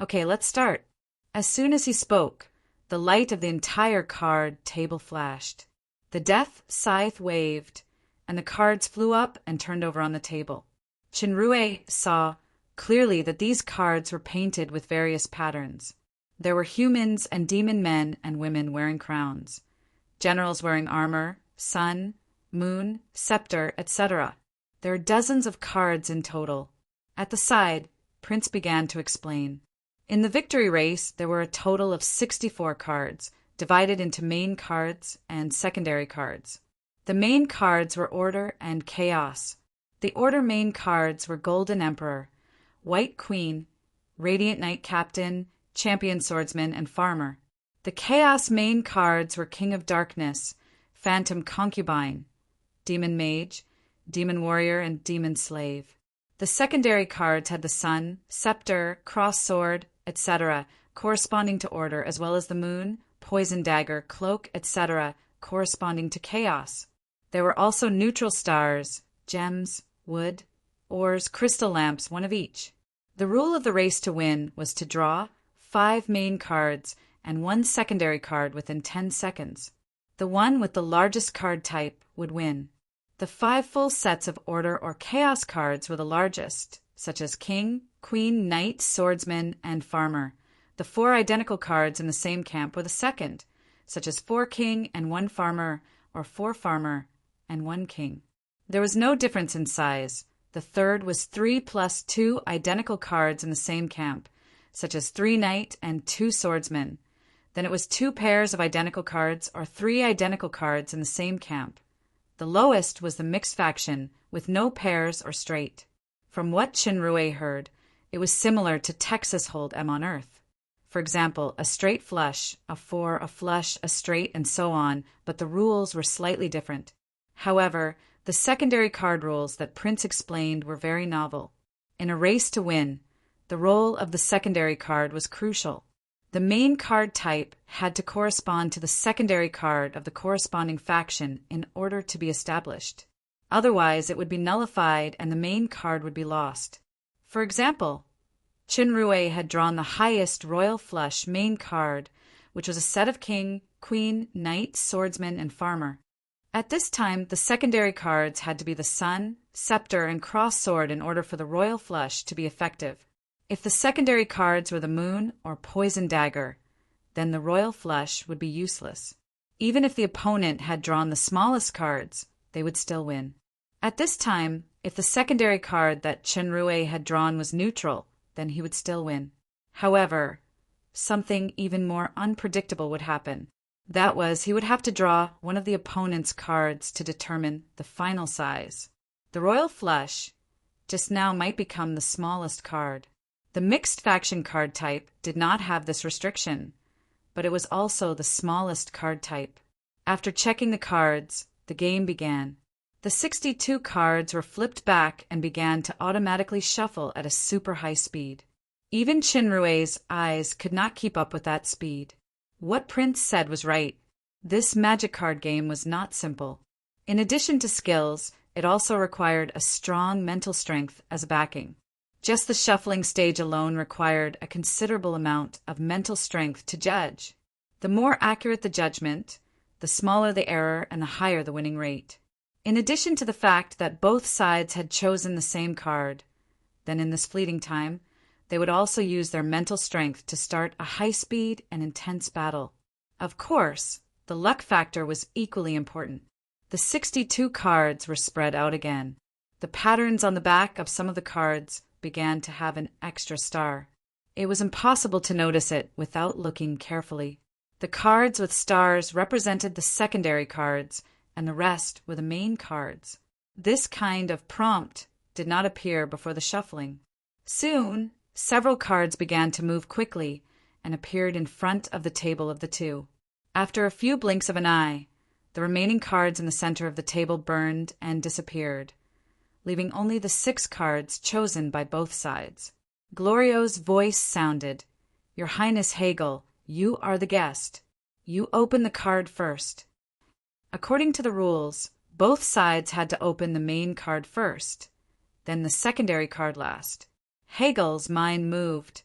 Okay, let's start. As soon as he spoke, the light of the entire card table flashed. The death scythe waved, and the cards flew up and turned over on the table. Chinrue saw clearly that these cards were painted with various patterns. There were humans and demon men and women wearing crowns, generals wearing armor, sun, moon, scepter, etc. There are dozens of cards in total. At the side, Prince began to explain. In the victory race, there were a total of 64 cards, divided into main cards and secondary cards. The main cards were Order and Chaos. The Order main cards were Golden Emperor, White Queen, Radiant Knight Captain, Champion Swordsman, and Farmer. The Chaos main cards were King of Darkness, Phantom Concubine, Demon Mage, Demon Warrior, and Demon Slave. The secondary cards had the Sun, Scepter, Cross Sword, etc., corresponding to Order, as well as the Moon, Poison Dagger, Cloak, etc., corresponding to Chaos. There were also neutral stars, gems, wood, ores, crystal lamps, one of each. The rule of the race to win was to draw 5 main cards and 1 secondary card within 10 seconds. The one with the largest card type would win. The 5 full sets of Order or Chaos cards were the largest, such as King, Queen, Knight, Swordsman, and Farmer. The 4 identical cards in the same camp were the second, such as 4 King and 1 Farmer, or 4 Farmer and 1 King. There was no difference in size. The third was 3 plus 2 identical cards in the same camp, such as 3 Knight and 2 Swordsmen. Then it was 2 pairs of identical cards or 3 identical cards in the same camp. The lowest was the mixed faction, with no pairs or straight. From what Chinrue heard, it was similar to Texas Hold'em on Earth. For example, a straight flush, a 4, a flush, a straight, and so on, but the rules were slightly different. However, the secondary card rules that Prince explained were very novel. In a race to win, the role of the secondary card was crucial. The main card type had to correspond to the secondary card of the corresponding faction in order to be established. Otherwise, it would be nullified and the main card would be lost. For example, Chinrue had drawn the highest royal flush main card, which was a set of King, Queen, Knight, Swordsman, and Farmer. At this time, the secondary cards had to be the Sun, Scepter, and Cross Sword in order for the royal flush to be effective. If the secondary cards were the Moon or Poison Dagger, then the royal flush would be useless. Even if the opponent had drawn the smallest cards, they would still win. At this time, if the secondary card that Chinrue had drawn was neutral, then he would still win. However, something even more unpredictable would happen. That was, he would have to draw one of the opponent's cards to determine the final size. The royal flush just now might become the smallest card. The mixed faction card type did not have this restriction, but it was also the smallest card type. After checking the cards, the game began. The 62 cards were flipped back and began to automatically shuffle at a super high speed. Even Chinrue's eyes could not keep up with that speed. What Prince said was right. This magic card game was not simple. In addition to skills, it also required a strong mental strength as a backing. Just the shuffling stage alone required a considerable amount of mental strength to judge. The more accurate the judgment, the smaller the error and the higher the winning rate. In addition to the fact that both sides had chosen the same card, then in this fleeting time, they would also use their mental strength to start a high-speed and intense battle. Of course, the luck factor was equally important. The 62 cards were spread out again. The patterns on the back of some of the cards began to have an extra star. It was impossible to notice it without looking carefully. The cards with stars represented the secondary cards, and the rest were the main cards. This kind of prompt did not appear before the shuffling. Soon, several cards began to move quickly and appeared in front of the table of the two. After a few blinks of an eye, the remaining cards in the center of the table burned and disappeared, leaving only the 6 cards chosen by both sides. Glorio's voice sounded, "Your Highness Hegel, you are the guest. You open the card first." According to the rules, both sides had to open the main card first, then the secondary card last. Hegel's mind moved,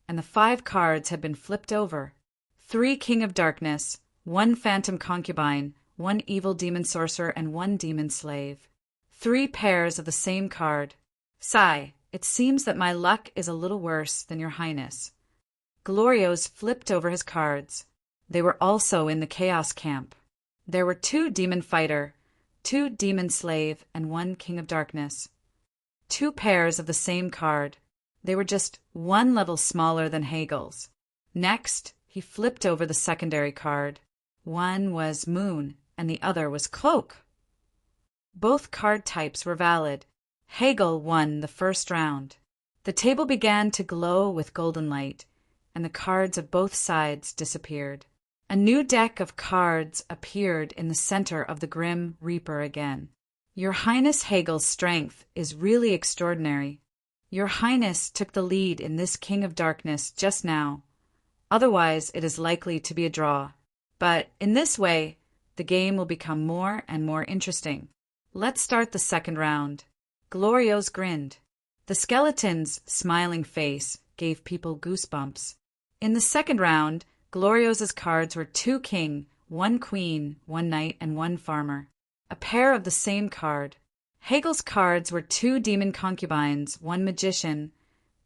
and the 5 cards had been flipped over. 3 King of Darkness, 1 Phantom Concubine, 1 Evil Demon Sorcerer, and 1 Demon Slave. 3 pairs of the same card. "Sigh, it seems that my luck is a little worse than your Highness." Glorios flipped over his cards. They were also in the Chaos Camp. There were 2 Demon Fighter, 2 Demon Slave, and 1 King of Darkness. 2 pairs of the same card. They were just 1 level smaller than Hegel's. Next, he flipped over the secondary card. One was Moon, and the other was Cloak. Both card types were valid. Hegel won the first round. The table began to glow with golden light, and the cards of both sides disappeared. A new deck of cards appeared in the center of the Grim Reaper again. "Your Highness Hegel's strength is really extraordinary. Your Highness took the lead in this King of Darkness just now. Otherwise, it is likely to be a draw. But in this way, the game will become more and more interesting. Let's start the second round." Glorios grinned. The skeleton's smiling face gave people goosebumps. In the second round, Glorios's cards were 2 king, 1 queen, 1 knight, and 1 farmer. A pair of the same card. Hegel's cards were 2 demon concubines, 1 magician,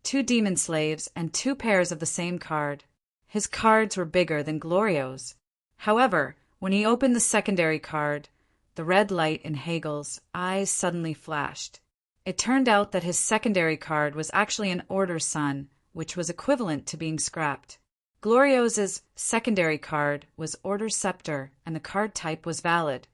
2 demon slaves, and 2 pairs of the same card. His cards were bigger than Glorio's. However, when he opened the secondary card, the red light in Hegel's eyes suddenly flashed. It turned out that his secondary card was actually an Order Sun, which was equivalent to being scrapped. Glorios's secondary card was Order Scepter, and the card type was valid.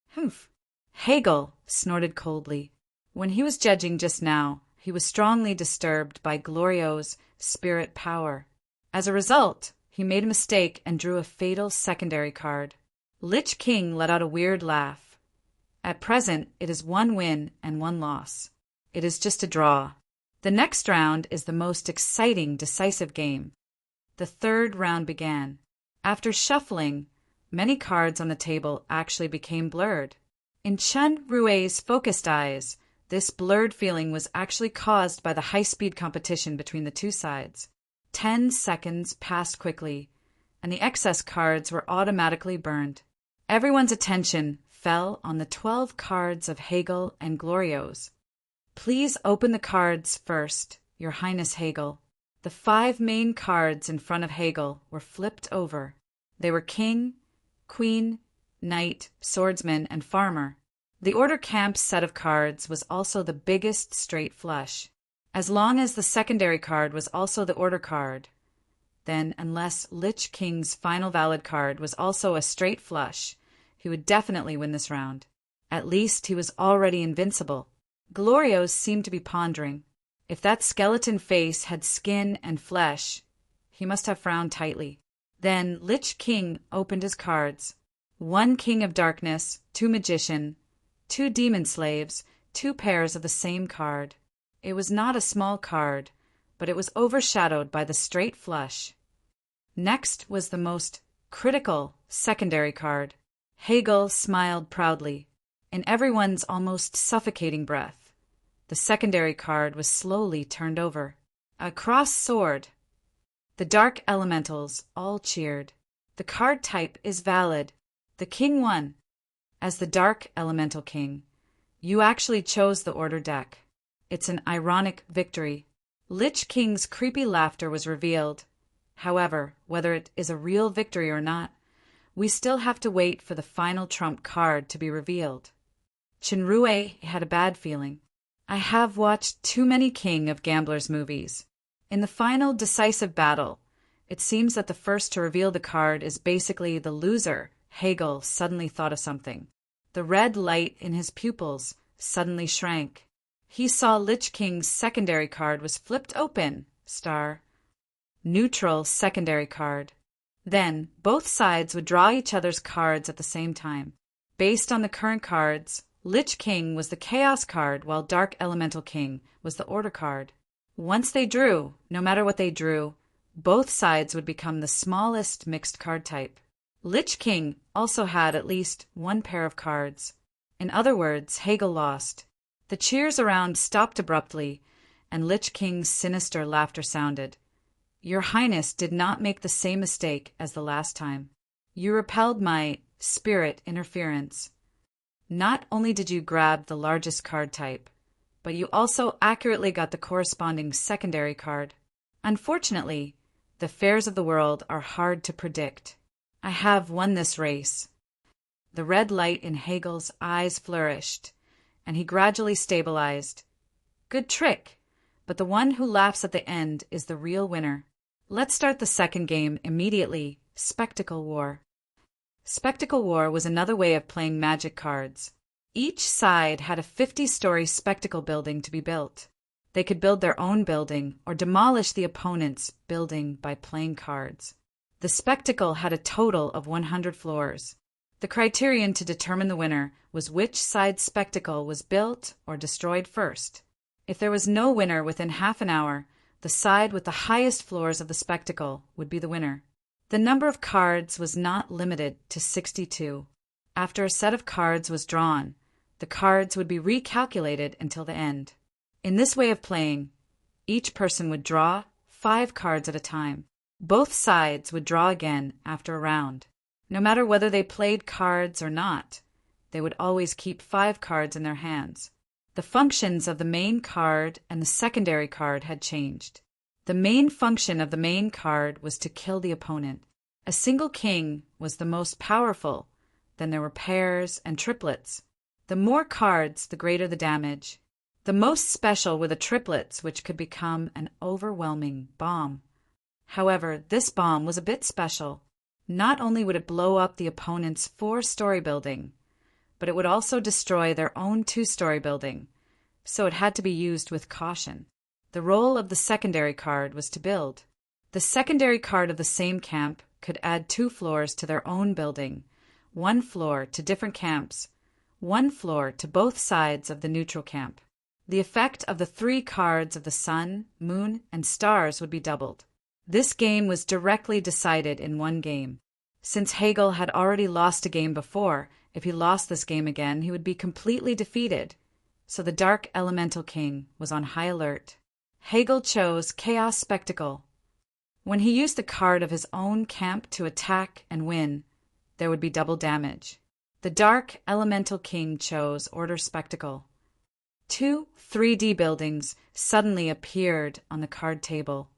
"Humph!" Hegel snorted coldly. When he was judging just now, he was strongly disturbed by Glorio's spirit power. As a result, he made a mistake and drew a fatal secondary card. Lich King let out a weird laugh. At present, it is 1 win and 1 loss. It is just a draw. The next round is the most exciting, decisive game. The third round began. After shuffling, many cards on the table actually became blurred. In Chun Rue's focused eyes, this blurred feeling was actually caused by the high-speed competition between the two sides. 10 seconds passed quickly, and the excess cards were automatically burned. Everyone's attention fell on the 12 cards of Hegel and Glorios. "Please open the cards first, Your Highness Hegel." The 5 main cards in front of Hegel were flipped over. They were King, Queen, Knight, Swordsman, and Farmer. The Order Camp's set of cards was also the biggest straight flush. As long as the secondary card was also the Order card, then unless Lich King's final valid card was also a straight flush, he would definitely win this round. At least he was already invincible. Glorios seemed to be pondering. If that skeleton face had skin and flesh, he must have frowned tightly. Then Lich King opened his cards. 1 King of Darkness, 2 Magician, 2 Demon Slaves, 2 pairs of the same card. It was not a small card, but it was overshadowed by the straight flush. Next was the most critical secondary card. Hegel smiled proudly. In everyone's almost suffocating breath, the secondary card was slowly turned over. A crossed sword. The dark elementals all cheered. The card type is valid. The king won. As the Dark Elemental King, you actually chose the order deck. It's an ironic victory. Lich King's creepy laughter was revealed. However, whether it is a real victory or not, we still have to wait for the final trump card to be revealed. Chinrue had a bad feeling. I have watched too many King of Gamblers movies. In the final decisive battle, it seems that the first to reveal the card is basically the loser. Hegel suddenly thought of something. The red light in his pupils suddenly shrank. He saw Lich King's secondary card was flipped open. Neutral secondary card. Then, both sides would draw each other's cards at the same time. Based on the current cards, Lich King was the Chaos card while Dark Elemental King was the Order card. Once they drew, no matter what they drew, both sides would become the smallest mixed card type. Lich King also had at least one pair of cards. In other words, Hegel lost. The cheers around stopped abruptly, and Lich King's sinister laughter sounded. Your Highness did not make the same mistake as the last time. You repelled my spirit interference. Not only did you grab the largest card type, but you also accurately got the corresponding secondary card. Unfortunately, the fairs of the world are hard to predict. I have won this race. The red light in Hegel's eyes flourished, and he gradually stabilized. Good trick, but the one who laughs at the end is the real winner. Let's start the second game immediately. Spectacle War. Spectacle War was another way of playing magic cards. Each side had a 50-story spectacle building to be built. They could build their own building or demolish the opponent's building by playing cards. The spectacle had a total of 100 floors. The criterion to determine the winner was which side's spectacle was built or destroyed first. If there was no winner within half an hour, the side with the highest floors of the spectacle would be the winner. The number of cards was not limited to 62. After a set of cards was drawn, the cards would be recalculated until the end. In this way of playing, each person would draw 5 cards at a time. Both sides would draw again after a round. No matter whether they played cards or not, they would always keep 5 cards in their hands. The functions of the main card and the secondary card had changed. The main function of the main card was to kill the opponent. A single king was the most powerful. Then there were pairs and triplets. The more cards, the greater the damage. The most special were the triplets, which could become an overwhelming bomb. However, this bomb was a bit special. Not only would it blow up the opponent's 4-story building, but it would also destroy their own 2-story building, so it had to be used with caution. The role of the secondary card was to build. The secondary card of the same camp could add 2 floors to their own building, 1 floor to different camps, 1 floor to both sides of the neutral camp. The effect of the 3 cards of the sun, moon, and stars would be doubled. This game was directly decided in one game. Since Hegel had already lost a game before, if he lost this game again, he would be completely defeated. So the Dark Elemental King was on high alert. Hegel chose Chaos Spectacle. When he used the card of his own camp to attack and win, there would be double damage. The Dark Elemental King chose Order Spectacle. 2 3D buildings suddenly appeared on the card table,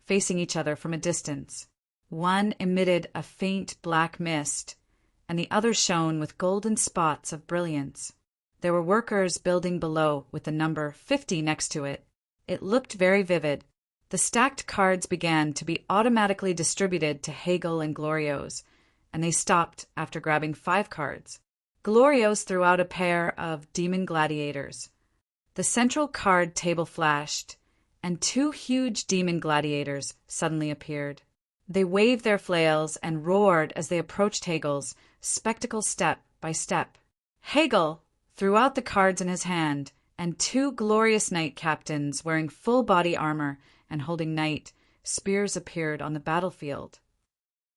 facing each other from a distance. One emitted a faint black mist, and the other shone with golden spots of brilliance. There were workers building below with the number 50 next to it. It looked very vivid. The stacked cards began to be automatically distributed to Hegel and Glorios, and they stopped after grabbing 5 cards. Glorios threw out a pair of Demon Gladiators. The central card table flashed, and 2 huge Demon Gladiators suddenly appeared. They waved their flails and roared as they approached Hegel's spectacle step by step. Hegel threw out the cards in his hand, and 2 glorious knight captains wearing full body armor and holding knight spears appeared on the battlefield.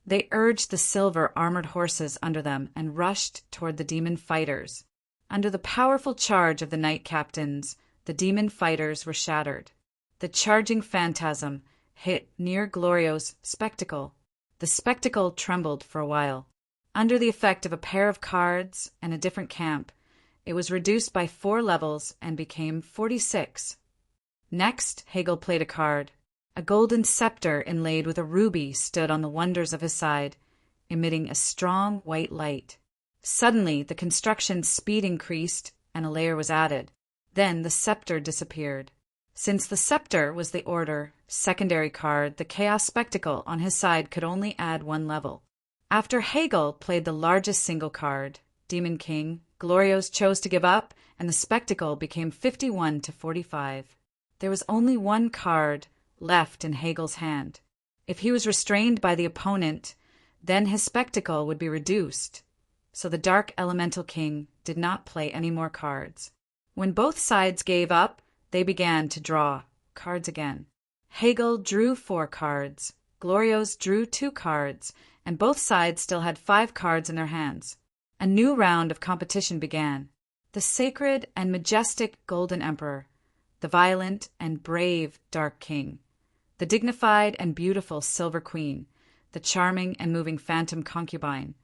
They urged the silver armored horses under them and rushed toward the demon fighters. Under the powerful charge of the knight captains, the demon fighters were shattered. The charging phantasm hit near Glorio's spectacle. The spectacle trembled for a while. Under the effect of a pair of cards and a different camp, it was reduced by 4 levels and became 46. Next, Hegel played a card. A golden scepter inlaid with a ruby stood on the wonders of his side, emitting a strong white light. Suddenly, the construction's speed increased and a layer was added. Then the scepter disappeared. Since the scepter was the order, secondary card, the chaos spectacle on his side could only add 1 level. After Hegel played the largest single card, Demon King, Glorios chose to give up, and the spectacle became 51 to 45. There was only 1 card left in Hegel's hand. If he was restrained by the opponent, then his spectacle would be reduced. So the Dark Elemental King did not play any more cards. When both sides gave up, they began to draw cards again. Hegel drew 4 cards, Glorios drew 2 cards, and both sides still had 5 cards in their hands. A new round of competition began. The sacred and majestic Golden Emperor, the violent and brave Dark King, the dignified and beautiful Silver Queen, the charming and moving Phantom Concubine,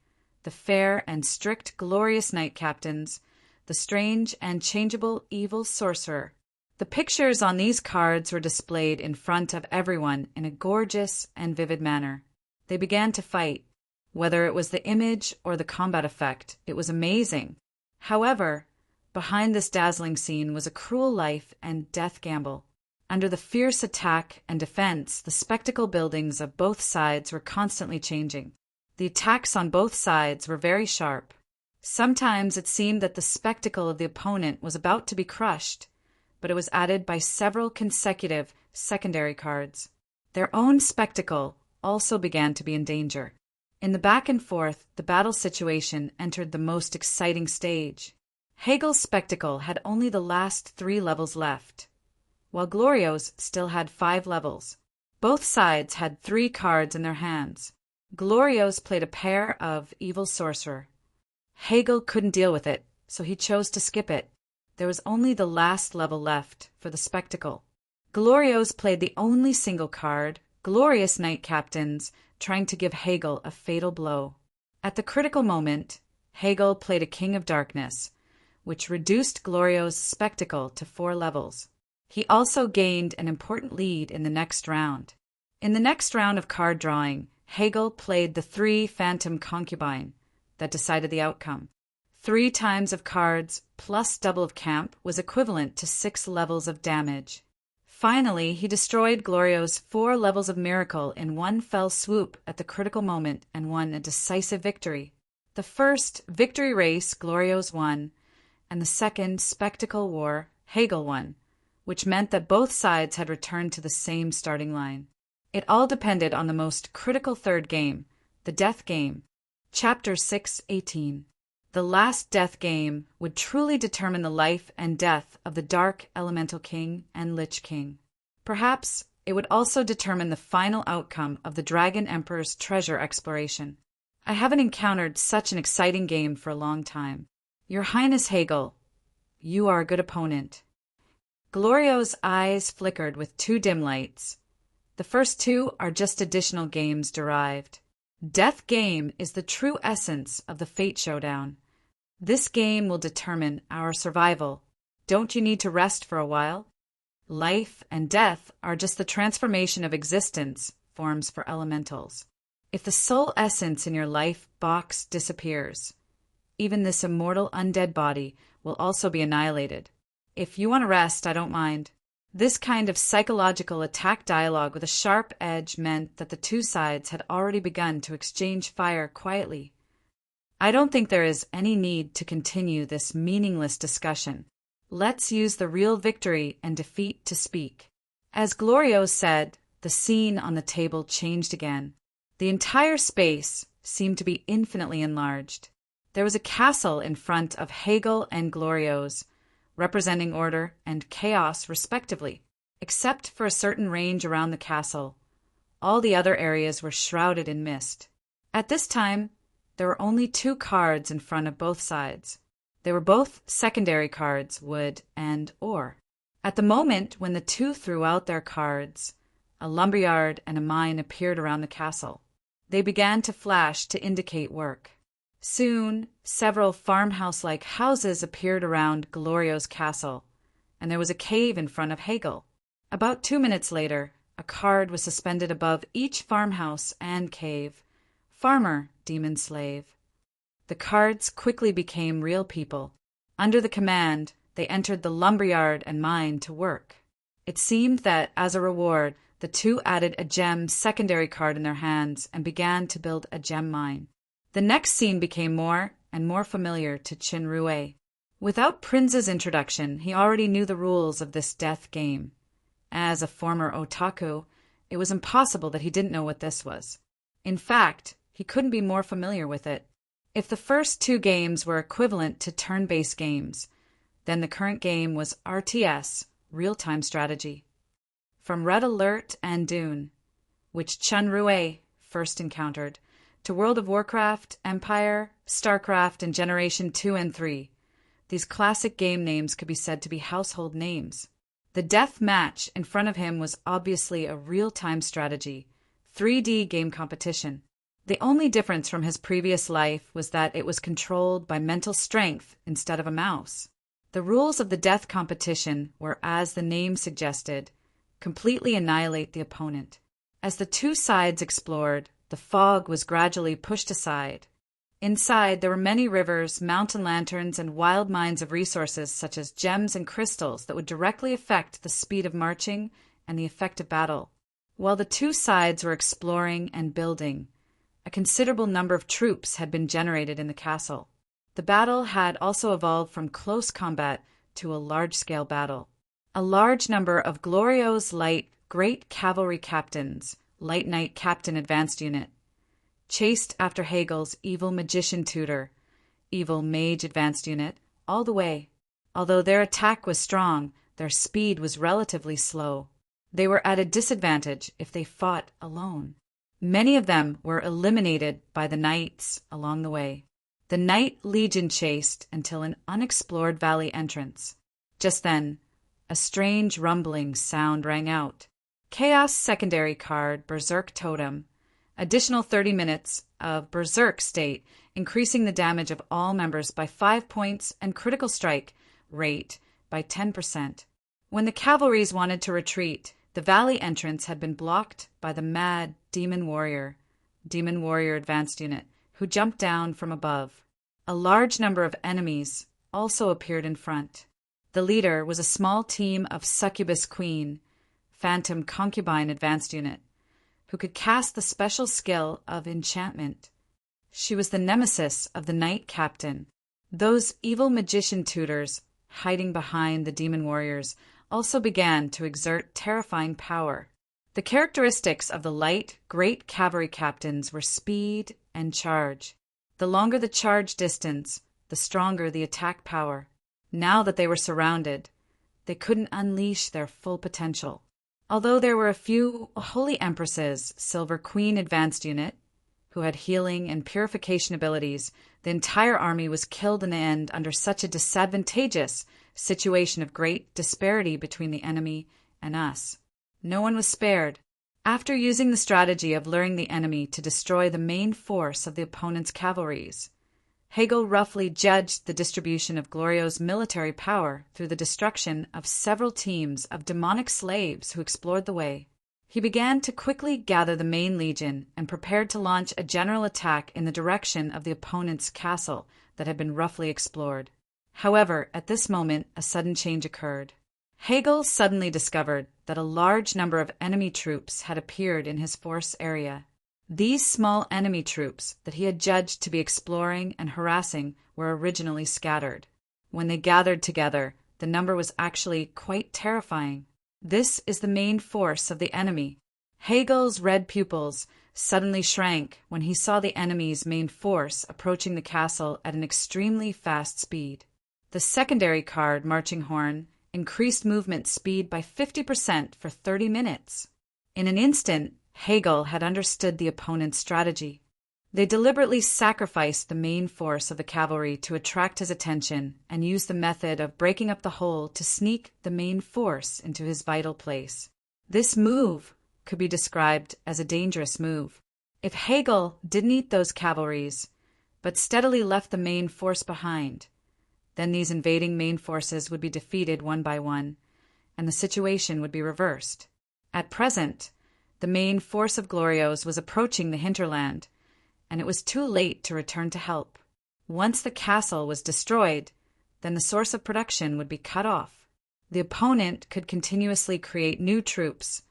the fair and strict glorious Knight Captains, the strange and changeable Evil Sorcerer. The pictures on these cards were displayed in front of everyone in a gorgeous and vivid manner. They began to fight. Whether it was the image or the combat effect, it was amazing. However, behind this dazzling scene was a cruel life and death gamble. Under the fierce attack and defense, the spectacle buildings of both sides were constantly changing. The attacks on both sides were very sharp. Sometimes it seemed that the spectacle of the opponent was about to be crushed, but it was added by several consecutive secondary cards. Their own spectacle also began to be in danger. In the back and forth, the battle situation entered the most exciting stage. Hegel's spectacle had only the last 3 levels left, while Glorios still had 5 levels. Both sides had 3 cards in their hands. Glorios played a pair of Evil Sorcerer. Hegel couldn't deal with it, so he chose to skip it. There was only the last level left for the spectacle. Glorios played the only single card, Glorious Knight Captains, trying to give Hegel a fatal blow. At the critical moment, Hegel played a King of Darkness, which reduced Glorios' spectacle to 4 levels. He also gained an important lead in the next round. In the next round of card drawing, Hegel played the 3 Phantom Concubine that decided the outcome. 3 times of cards plus double of camp was equivalent to 6 levels of damage. Finally, he destroyed Glorios' 4 levels of miracle in one fell swoop at the critical moment and won a decisive victory. The first victory race Glorios won, and the second spectacle war Hegel won, which meant that both sides had returned to the same starting line. It all depended on the most critical third game, the death game. Chapter 6:18. The last death game would truly determine the life and death of the Dark Elemental King and Lich King. Perhaps it would also determine the final outcome of the Dragon Emperor's treasure exploration. I haven't encountered such an exciting game for a long time. Your Highness Hegel, you are a good opponent. Glorio's eyes flickered with 2 dim lights. The first 2 are just additional games derived. Death game is the true essence of the Fate Showdown. This game will determine our survival. Don't you need to rest for a while? Life and death are just the transformation of existence forms for elementals. If the soul essence in your life box disappears, even this immortal undead body will also be annihilated. If you want to rest, I don't mind. This kind of psychological attack dialogue with a sharp edge meant that the 2 sides had already begun to exchange fire quietly. I don't think there is any need to continue this meaningless discussion. Let's use the real victory and defeat to speak. As Glorios said, the scene on the table changed again. The entire space seemed to be infinitely enlarged. There was a castle in front of Hegel and Glorios, representing order and chaos respectively. Except for a certain range around the castle, all the other areas were shrouded in mist. At this time, there were only 2 cards in front of both sides. They were both secondary cards, wood and ore. At the moment when the 2 threw out their cards, a lumberyard and a mine appeared around the castle. They began to flash to indicate work. Soon, several farmhouse-like houses appeared around Glorio's castle, and there was a cave in front of Hegel. About 2 minutes later, a card was suspended above each farmhouse and cave. Farmer, demon slave. The cards quickly became real people. Under the command, they entered the lumberyard and mine to work. It seemed that, as a reward, the two added a gem secondary card in their hands and began to build a gem mine. The next scene became more and more familiar to Chinrue. Without Prince's introduction, he already knew the rules of this death game. As a former otaku, it was impossible that he didn't know what this was. In fact, he couldn't be more familiar with it. If the first two games were equivalent to turn-based games, then the current game was RTS, real-time strategy. From Red Alert and Dune, which Chinrue first encountered, to World of Warcraft, Empire, StarCraft, and Generation 2 and 3, these classic game names could be said to be household names. The death match in front of him was obviously a real-time strategy, 3D game competition. The only difference from his previous life was that it was controlled by mental strength instead of a mouse. The rules of the death competition were, as the name suggested, completely annihilate the opponent. As the two sides explored, the fog was gradually pushed aside. Inside, there were many rivers, mountain lanterns, and wild mines of resources such as gems and crystals that would directly affect the speed of marching and the effect of battle. While the two sides were exploring and building, a considerable number of troops had been generated in the castle. The battle had also evolved from close combat to a large-scale battle. A large number of Glorio's light great cavalry captains, Light Knight Captain Advanced Unit, chased after Hegel's evil magician tutor, evil mage advanced unit, all the way. Although their attack was strong, their speed was relatively slow. They were at a disadvantage if they fought alone. Many of them were eliminated by the knights along the way. The Knight Legion chased until an unexplored valley entrance. Just then, a strange rumbling sound rang out. Chaos secondary card, Berserk Totem. Additional 30 minutes of Berserk state, increasing the damage of all members by 5 points and critical strike rate by 10%. When the cavalries wanted to retreat, the valley entrance had been blocked by the mad Demon Warrior Advanced Unit, who jumped down from above. A large number of enemies also appeared in front. The leader was a small team of Succubus Queen, Phantom Concubine Advanced Unit, who could cast the special skill of enchantment. She was the nemesis of the Knight Captain. Those evil magician tutors, hiding behind the demon warriors, also began to exert terrifying power. The characteristics of the light, great cavalry captains were speed and charge. The longer the charge distance, the stronger the attack power. Now that they were surrounded, they couldn't unleash their full potential. Although there were a few Holy Empresses, Silver Queen Advanced Unit, who had healing and purification abilities, the entire army was killed in the end under such a disadvantageous situation of great disparity between the enemy and us. No one was spared. After using the strategy of luring the enemy to destroy the main force of the opponent's cavalries, Hegel roughly judged the distribution of Glorio's military power through the destruction of several teams of demonic slaves who explored the way. He began to quickly gather the main legion and prepared to launch a general attack in the direction of the opponent's castle that had been roughly explored. However, at this moment, a sudden change occurred. Hegel suddenly discovered that a large number of enemy troops had appeared in his force area. These small enemy troops that he had judged to be exploring and harassing were originally scattered. When they gathered together, the number was actually quite terrifying. This is the main force of the enemy. Hegel's red pupils suddenly shrank when he saw the enemy's main force approaching the castle at an extremely fast speed. The secondary card, Marching Horn, increased movement speed by 50% for 30 minutes. In an instant, Hegel had understood the opponent's strategy. They deliberately sacrificed the main force of the cavalry to attract his attention and used the method of breaking up the whole to sneak the main force into his vital place. This move could be described as a dangerous move. If Hegel didn't eat those cavalries, but steadily left the main force behind, then these invading main forces would be defeated one by one, and the situation would be reversed. At present, the main force of Glorios was approaching the hinterland, and it was too late to return to help. Once the castle was destroyed, then the source of production would be cut off. The opponent could continuously create new troops,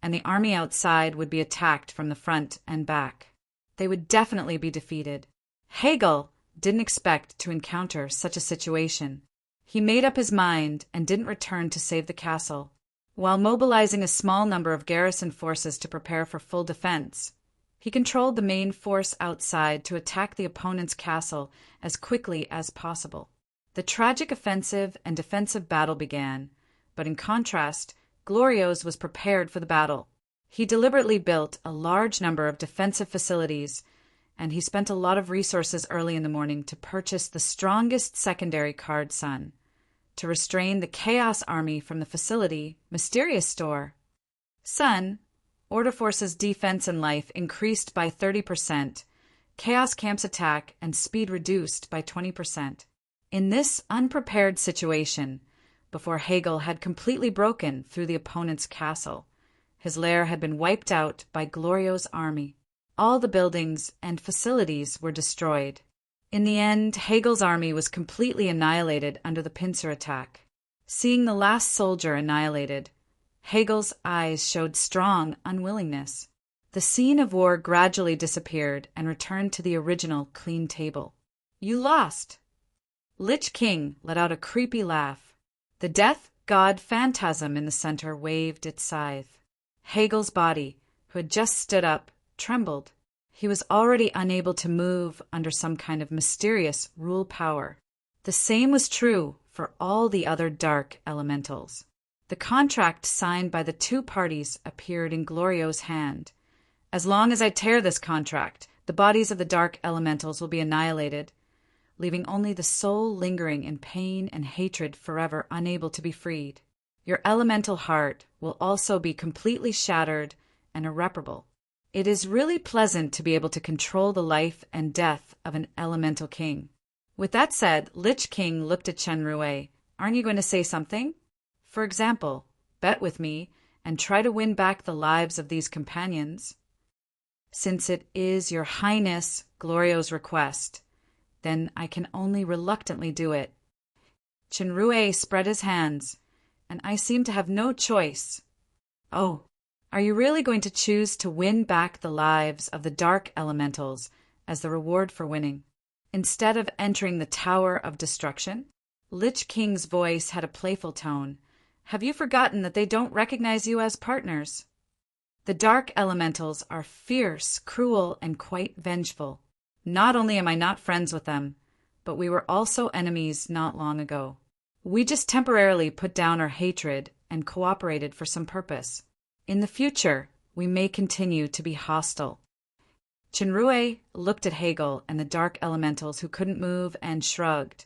and the army outside would be attacked from the front and back. They would definitely be defeated. Hegel didn't expect to encounter such a situation. He made up his mind and didn't return to save the castle. While mobilizing a small number of garrison forces to prepare for full defense, he controlled the main force outside to attack the opponent's castle as quickly as possible. The tragic offensive and defensive battle began, but in contrast, Glorios was prepared for the battle. He deliberately built a large number of defensive facilities, and he spent a lot of resources early in the morning to purchase the strongest secondary card Sun, to restrain the Chaos Army from the facility Mysterious Store. Sun, Order Force's defense and life increased by 30%, Chaos Camp's attack and speed reduced by 20%. In this unprepared situation, before Hegel had completely broken through the opponent's castle, his lair had been wiped out by Glorios' army. All the buildings and facilities were destroyed. In the end, Hegel's army was completely annihilated under the pincer attack. Seeing the last soldier annihilated, Hegel's eyes showed strong unwillingness. The scene of war gradually disappeared and returned to the original clean table. "You lost." Lich King let out a creepy laugh. The death god phantasm in the center waved its scythe. Hegel's body, who had just stood up, trembled. He was already unable to move under some kind of mysterious rule power. The same was true for all the other dark elementals. The contract signed by the two parties appeared in Glorios' hand. "As long as I tear this contract, the bodies of the dark elementals will be annihilated, leaving only the soul lingering in pain and hatred forever unable to be freed. Your elemental heart will also be completely shattered and irreparable. It is really pleasant to be able to control the life and death of an elemental king." With that said, Lich King looked at Chen Rui. "Aren't you going to say something? For example, bet with me and try to win back the lives of these companions." "Since it is your Highness Glorios' request, then I can only reluctantly do it." Chen Rui spread his hands, and I seem to have no choice. "Oh, are you really going to choose to win back the lives of the dark elementals as the reward for winning, instead of entering the Tower of Destruction?" Lich King's voice had a playful tone. "Have you forgotten that they don't recognize you as partners? The dark elementals are fierce, cruel, and quite vengeful. Not only am I not friends with them, but we were also enemies not long ago. We just temporarily put down our hatred and cooperated for some purpose. In the future, we may continue to be hostile." Chen Rui looked at Hegel and the dark elementals who couldn't move and shrugged.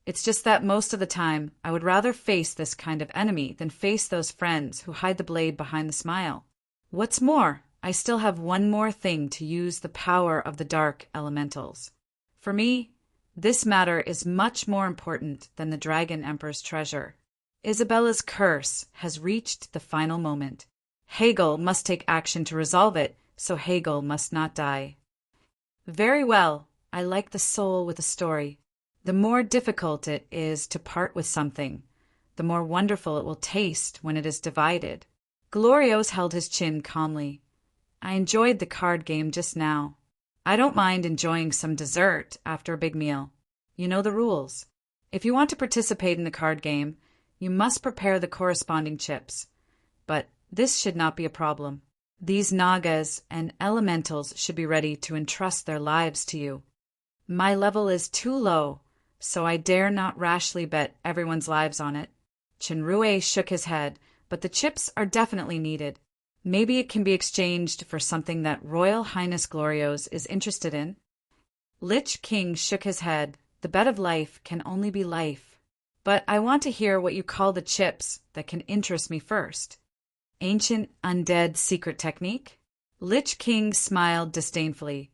"It's just that most of the time, I would rather face this kind of enemy than face those friends who hide the blade behind the smile. What's more, I still have one more thing to use the power of the dark elementals. For me, this matter is much more important than the Dragon Emperor's treasure. Isabella's curse has reached the final moment. Hegel must take action to resolve it, so Hegel must not die." "Very well. I like the soul with a story. The more difficult it is to part with something, the more wonderful it will taste when it is divided." Glorios held his chin calmly. "I enjoyed the card game just now. I don't mind enjoying some dessert after a big meal. You know the rules. If you want to participate in the card game, you must prepare the corresponding chips. But this should not be a problem. These Nagas and elementals should be ready to entrust their lives to you. My level is too low, so I dare not rashly bet everyone's lives on it." Chen Rui shook his head, "but the chips are definitely needed. Maybe it can be exchanged for something that Royal Highness Glorios is interested in." Lich King shook his head. "The bet of life can only be life. But I want to hear what you call the chips that can interest me first. Ancient undead secret technique?" Lich King smiled disdainfully.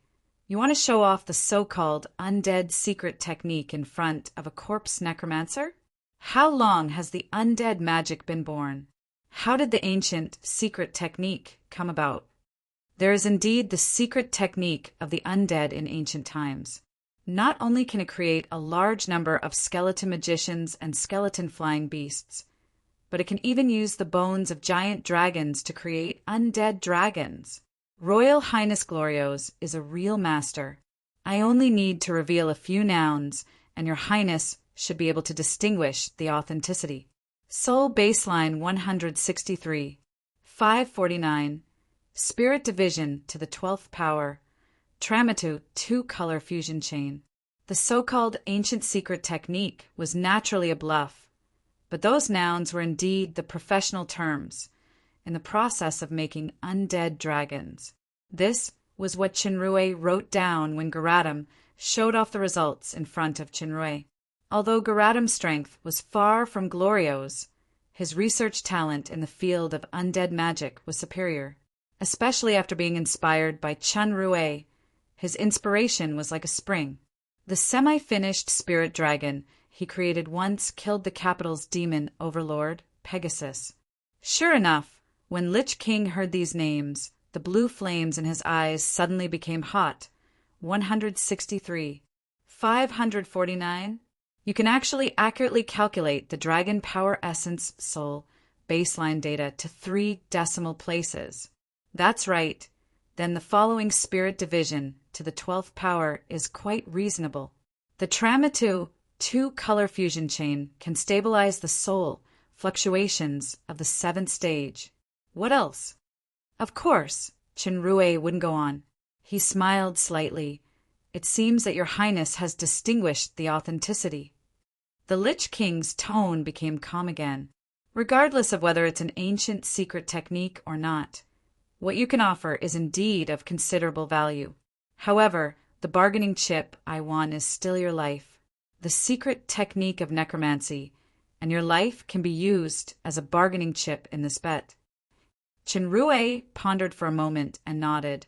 You want to show off the so-called undead secret technique in front of a corpse necromancer? How long has the undead magic been born? How did the ancient secret technique come about? There is indeed the secret technique of the undead in ancient times. Not only can it create a large number of skeleton magicians and skeleton flying beasts, but it can even use the bones of giant dragons to create undead dragons. Royal Highness Glorios is a real master. I only need to reveal a few nouns, and Your Highness should be able to distinguish the authenticity. Soul Baseline 163, 549, Spirit Division to the 12th Power, Tramatu 2-color fusion chain. The so-called ancient secret technique was naturally a bluff, but those nouns were indeed the professional terms in the process of making undead dragons. This was what Chinrue wrote down when Garatum showed off the results in front of Chinrue. Although Garatum's strength was far from Glorio's, his research talent in the field of undead magic was superior. Especially after being inspired by Chinrue, his inspiration was like a spring. The semi-finished spirit dragon he created once killed the capital's demon overlord, Pegasus. Sure enough, when Lich King heard these names, the blue flames in his eyes suddenly became hot. 163. 549. You can actually accurately calculate the dragon power essence soul baseline data to 3 decimal places. That's right. Then the following spirit division to the 12th power is quite reasonable. The Tramatu 2-color fusion chain can stabilize the soul fluctuations of the 7th stage. What else? Of course, Chinrue wouldn't go on. He smiled slightly. It seems that Your Highness has distinguished the authenticity. The Lich King's tone became calm again. Regardless of whether it's an ancient secret technique or not, what you can offer is indeed of considerable value. However, the bargaining chip I want is still your life, the secret technique of necromancy, and your life can be used as a bargaining chip in this bet. Chinrue pondered for a moment and nodded.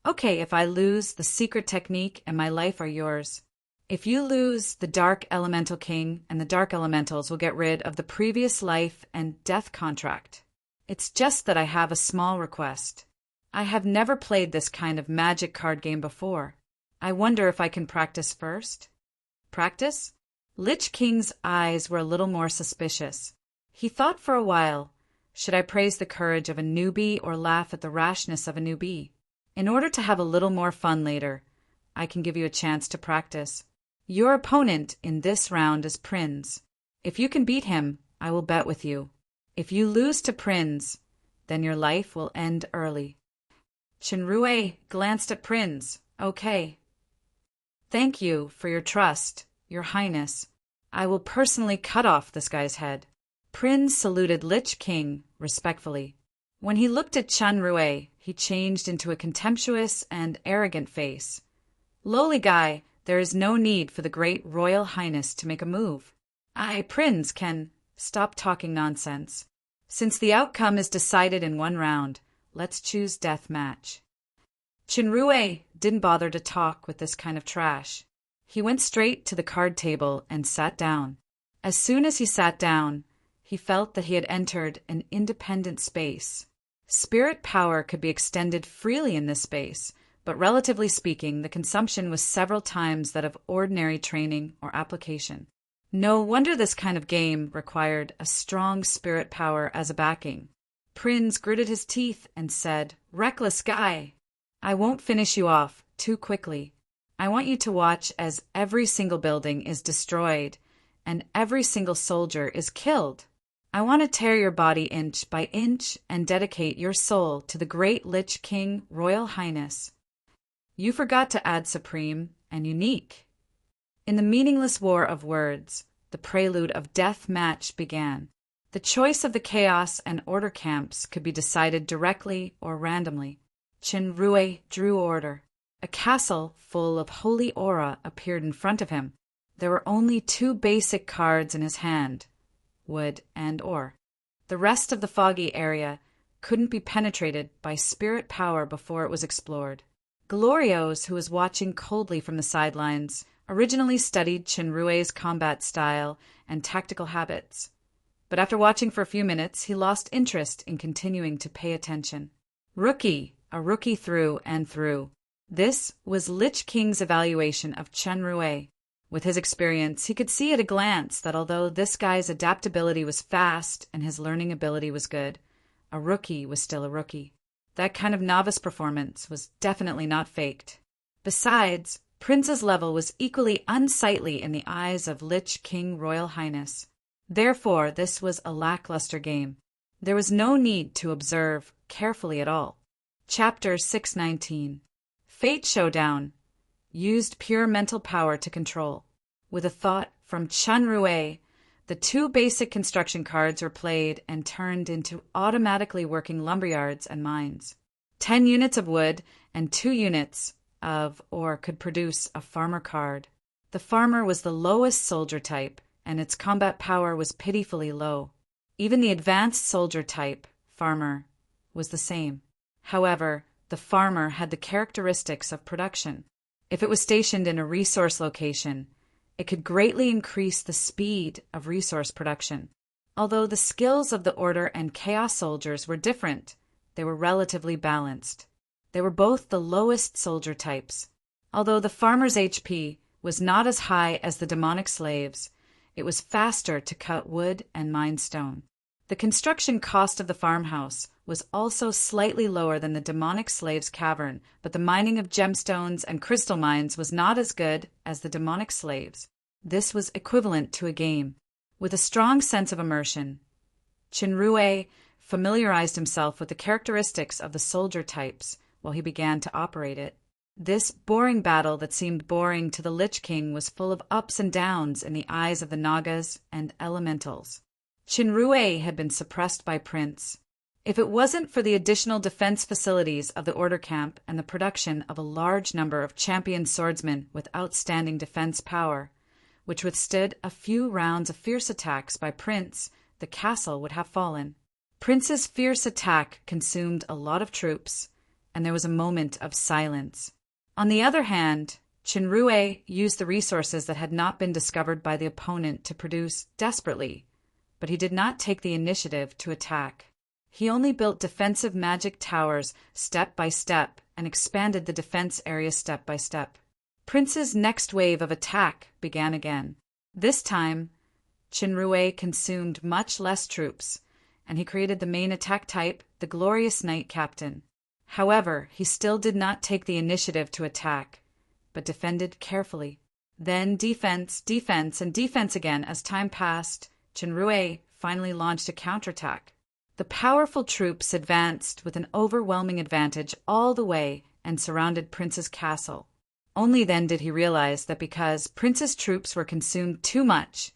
Okay, if I lose the secret technique and my life are yours. If you lose, the Dark Elemental King and the Dark Elementals will get rid of the previous life and death contract. It's just that I have a small request. I have never played this kind of magic card game before. I wonder if I can practice first? Practice? Lich King's eyes were a little more suspicious. He thought for a while. Should I praise the courage of a newbie or laugh at the rashness of a newbie? In order to have a little more fun later, I can give you a chance to practice. Your opponent in this round is Prinz. If you can beat him, I will bet with you. If you lose to Prinz, then your life will end early. Chinrue glanced at Prinz. Okay. Thank you for your trust, Your Highness. I will personally cut off this guy's head. Prinz saluted Lich King respectfully. When he looked at Chinrue, he changed into a contemptuous and arrogant face. Lowly guy, there is no need for the great Royal Highness to make a move. Prinz can stop talking nonsense. Since the outcome is decided in one round, let's choose death match. Chinrue didn't bother to talk with this kind of trash. He went straight to the card table and sat down. As soon as he sat down, he felt that he had entered an independent space. Spirit power could be extended freely in this space, but relatively speaking, the consumption was several times that of ordinary training or application. No wonder this kind of game required a strong spirit power as a backing. Prinz gritted his teeth and said, "Reckless guy, I won't finish you off too quickly. I want you to watch as every single building is destroyed and every single soldier is killed. I want to tear your body inch by inch and dedicate your soul to the great Lich King Royal Highness." You forgot to add supreme and unique. In the meaningless war of words, the prelude of death match began. The choice of the chaos and order camps could be decided directly or randomly. Chinrue drew order. A castle full of holy aura appeared in front of him. There were only 2 basic cards in his hand, wood and ore. The rest of the foggy area couldn't be penetrated by spirit power before it was explored. Glorios, who was watching coldly from the sidelines, originally studied Chenrue's combat style and tactical habits. But after watching for a few minutes, he lost interest in continuing to pay attention. Rookie, a rookie through and through. This was Lich King's evaluation of Chenrue. With his experience, he could see at a glance that although this guy's adaptability was fast and his learning ability was good, a rookie was still a rookie. That kind of novice performance was definitely not faked. Besides, Prince's level was equally unsightly in the eyes of Lich King Royal Highness. Therefore, this was a lackluster game. There was no need to observe carefully at all. Chapter 619. Fate Showdown. Used pure mental power to control. With a thought from Chenrue, the 2 basic construction cards were played and turned into automatically working lumberyards and mines. 10 units of wood and 2 units of ore could produce a farmer card. The farmer was the lowest soldier type, and its combat power was pitifully low. Even the advanced soldier type, farmer, was the same. However, the farmer had the characteristics of production. If it was stationed in a resource location, it could greatly increase the speed of resource production. Although the skills of the Order and Chaos soldiers were different, they were relatively balanced. They were both the lowest soldier types. Although the farmer's HP was not as high as the demonic slaves, it was faster to cut wood and mine stone. The construction cost of the farmhouse was also slightly lower than the demonic slave's cavern, but the mining of gemstones and crystal mines was not as good as the demonic slaves. This was equivalent to a game. With a strong sense of immersion, Chenrue familiarized himself with the characteristics of the soldier types while he began to operate it. This boring battle that seemed boring to the Lich King was full of ups and downs in the eyes of the Nagas and elementals. Chenrue had been suppressed by Prince. If it wasn't for the additional defense facilities of the Order camp and the production of a large number of champion swordsmen with outstanding defense power, which withstood a few rounds of fierce attacks by Prince, the castle would have fallen. Prince's fierce attack consumed a lot of troops, and there was a moment of silence. On the other hand, Chenrue used the resources that had not been discovered by the opponent to produce desperately, but he did not take the initiative to attack. He only built defensive magic towers step by step and expanded the defense area step by step. Prince's next wave of attack began again. This time, Chenrue consumed much less troops, and he created the main attack type, the Glorious Knight Captain. However, he still did not take the initiative to attack, but defended carefully. Then defense, defense, and defense again. As time passed, Chenrue finally launched a counterattack. The powerful troops advanced with an overwhelming advantage all the way and surrounded Prince's castle. Only then did he realize that because Prince's troops were consumed too much,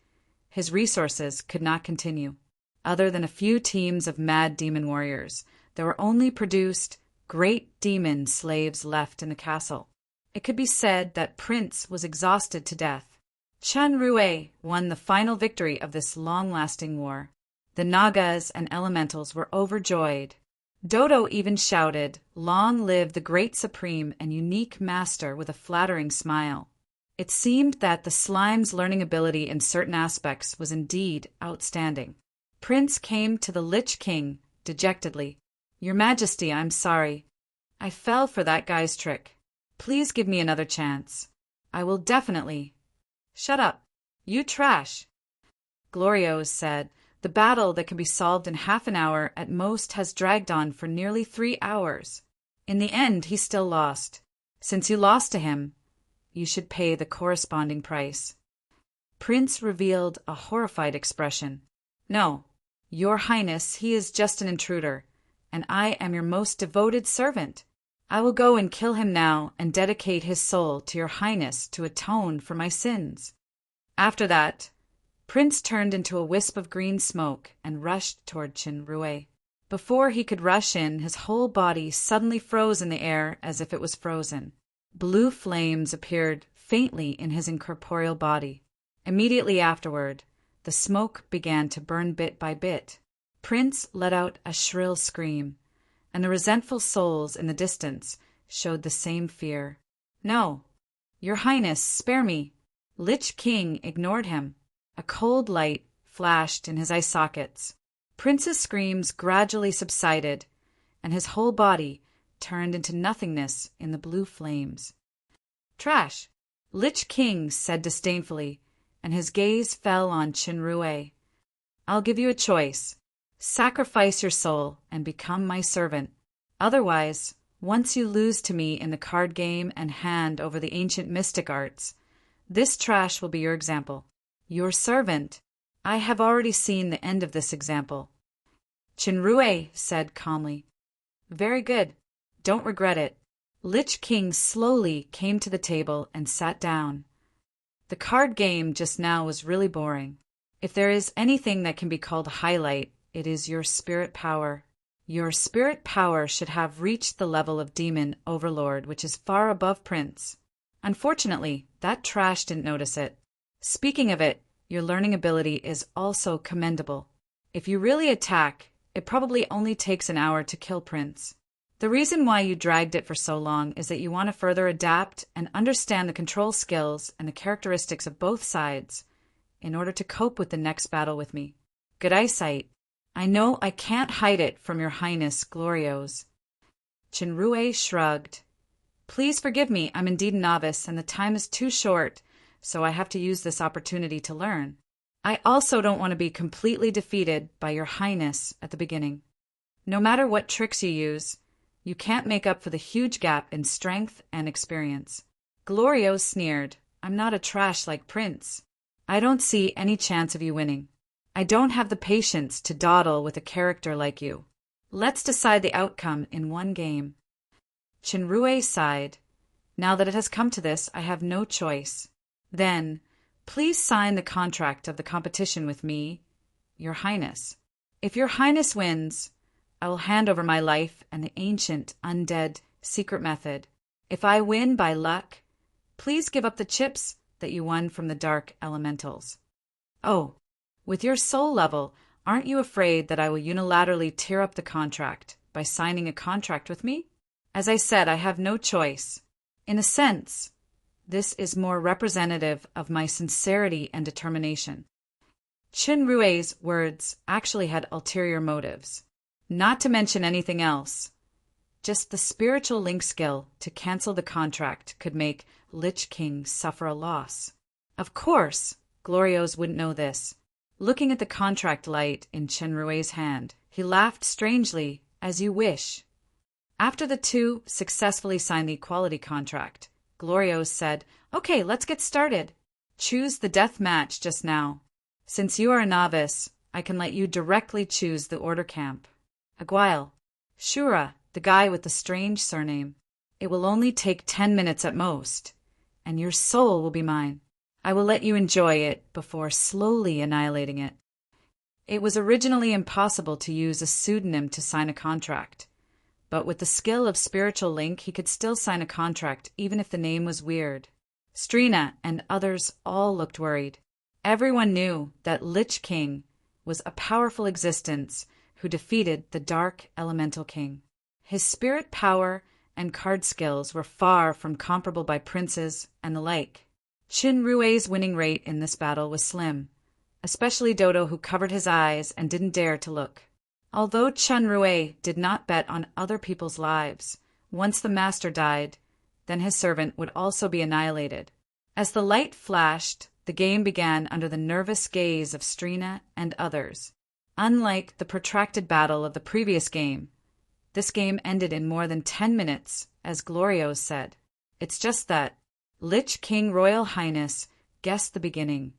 his resources could not continue. Other than a few teams of mad demon warriors, there were only produced great demon slaves left in the castle. It could be said that Prince was exhausted to death. Chenrue won the final victory of this long-lasting war. The Nagas and elementals were overjoyed. Dodo even shouted, "Long live the great supreme and unique master," with a flattering smile. It seemed that the slime's learning ability in certain aspects was indeed outstanding. Prince came to the Lich King dejectedly. "Your Majesty, I'm sorry. I fell for that guy's trick. Please give me another chance. I will definitely—" "Shut up. You trash," Glorios said. "The battle that can be solved in half an hour at most has dragged on for nearly 3 hours. In the end, he still lost. Since you lost to him, you should pay the corresponding price." Prince revealed a horrified expression. "No, Your Highness, he is just an intruder, and I am your most devoted servant. I will go and kill him now and dedicate his soul to your Highness to atone for my sins." After that, Prince turned into a wisp of green smoke and rushed toward Chenrue. Before he could rush in, his whole body suddenly froze in the air as if it was frozen. Blue flames appeared faintly in his incorporeal body. Immediately afterward, the smoke began to burn bit by bit. Prince let out a shrill scream, and the resentful souls in the distance showed the same fear. "No, your Highness, spare me!" Lich King ignored him. A cold light flashed in his eye sockets. Prince's screams gradually subsided, and his whole body turned into nothingness in the blue flames. "Trash," Lich King said disdainfully, and his gaze fell on Qinrui. "I'll give you a choice. Sacrifice your soul and become my servant. Otherwise, once you lose to me in the card game and hand over the ancient mystic arts, this trash will be your example. Your servant. I have already seen the end of this example." Qinrui said calmly. "Very good. Don't regret it." Lich King slowly came to the table and sat down. The card game just now was really boring. If there is anything that can be called a highlight, it is your spirit power. Your spirit power should have reached the level of demon overlord, which is far above Prince. Unfortunately, that trash didn't notice it. Speaking of it, your learning ability is also commendable. If you really attack, it probably only takes an hour to kill Prince. The reason why you dragged it for so long is that you want to further adapt and understand the control skills and the characteristics of both sides in order to cope with the next battle with me. Good eyesight. I know I can't hide it from your Highness Glorios. Qinrui shrugged. Please forgive me, I'm indeed a novice, and the time is too short, so I have to use this opportunity to learn. I also don't want to be completely defeated by your Highness at the beginning. No matter what tricks you use, you can't make up for the huge gap in strength and experience. Glorios sneered. I'm not a trash like Prince. I don't see any chance of you winning. I don't have the patience to dawdle with a character like you. Let's decide the outcome in one game. Qinrui sighed. Now that it has come to this, I have no choice. Then, please sign the contract of the competition with me, your Highness. If your Highness wins, I will hand over my life and the ancient, undead, secret method. If I win by luck, please give up the chips that you won from the dark elementals. Oh, with your soul level, aren't you afraid that I will unilaterally tear up the contract by signing a contract with me? As I said, I have no choice. In a sense, this is more representative of my sincerity and determination. Qinrui's words actually had ulterior motives. Not to mention anything else. Just the spiritual link skill to cancel the contract could make Lich King suffer a loss. Of course, Glorios wouldn't know this. Looking at the contract light in Qinrui's hand, he laughed strangely, as you wish. After the two successfully signed the equality contract, Glorios said, Okay, let's get started. Choose the death match just now. Since you are a novice, I can let you directly choose the order camp. Aguile. Shura, the guy with the strange surname. It will only take 10 minutes at most, and your soul will be mine. I will let you enjoy it before slowly annihilating it. It was originally impossible to use a pseudonym to sign a contract, but with the skill of Spiritual Link he could still sign a contract even if the name was weird. Strina and others all looked worried. Everyone knew that Lich King was a powerful existence who defeated the Dark Elemental King. His spirit power and card skills were far from comparable by princes and the like. Qinrui's winning rate in this battle was slim, especially Dodo, who covered his eyes and didn't dare to look. Although Qinrui did not bet on other people's lives, once the master died, then his servant would also be annihilated. As the light flashed, the game began under the nervous gaze of Strina and others. Unlike the protracted battle of the previous game, this game ended in more than 10 minutes, as Glorios said. It's just that Lich King Royal Highness guessed the beginning,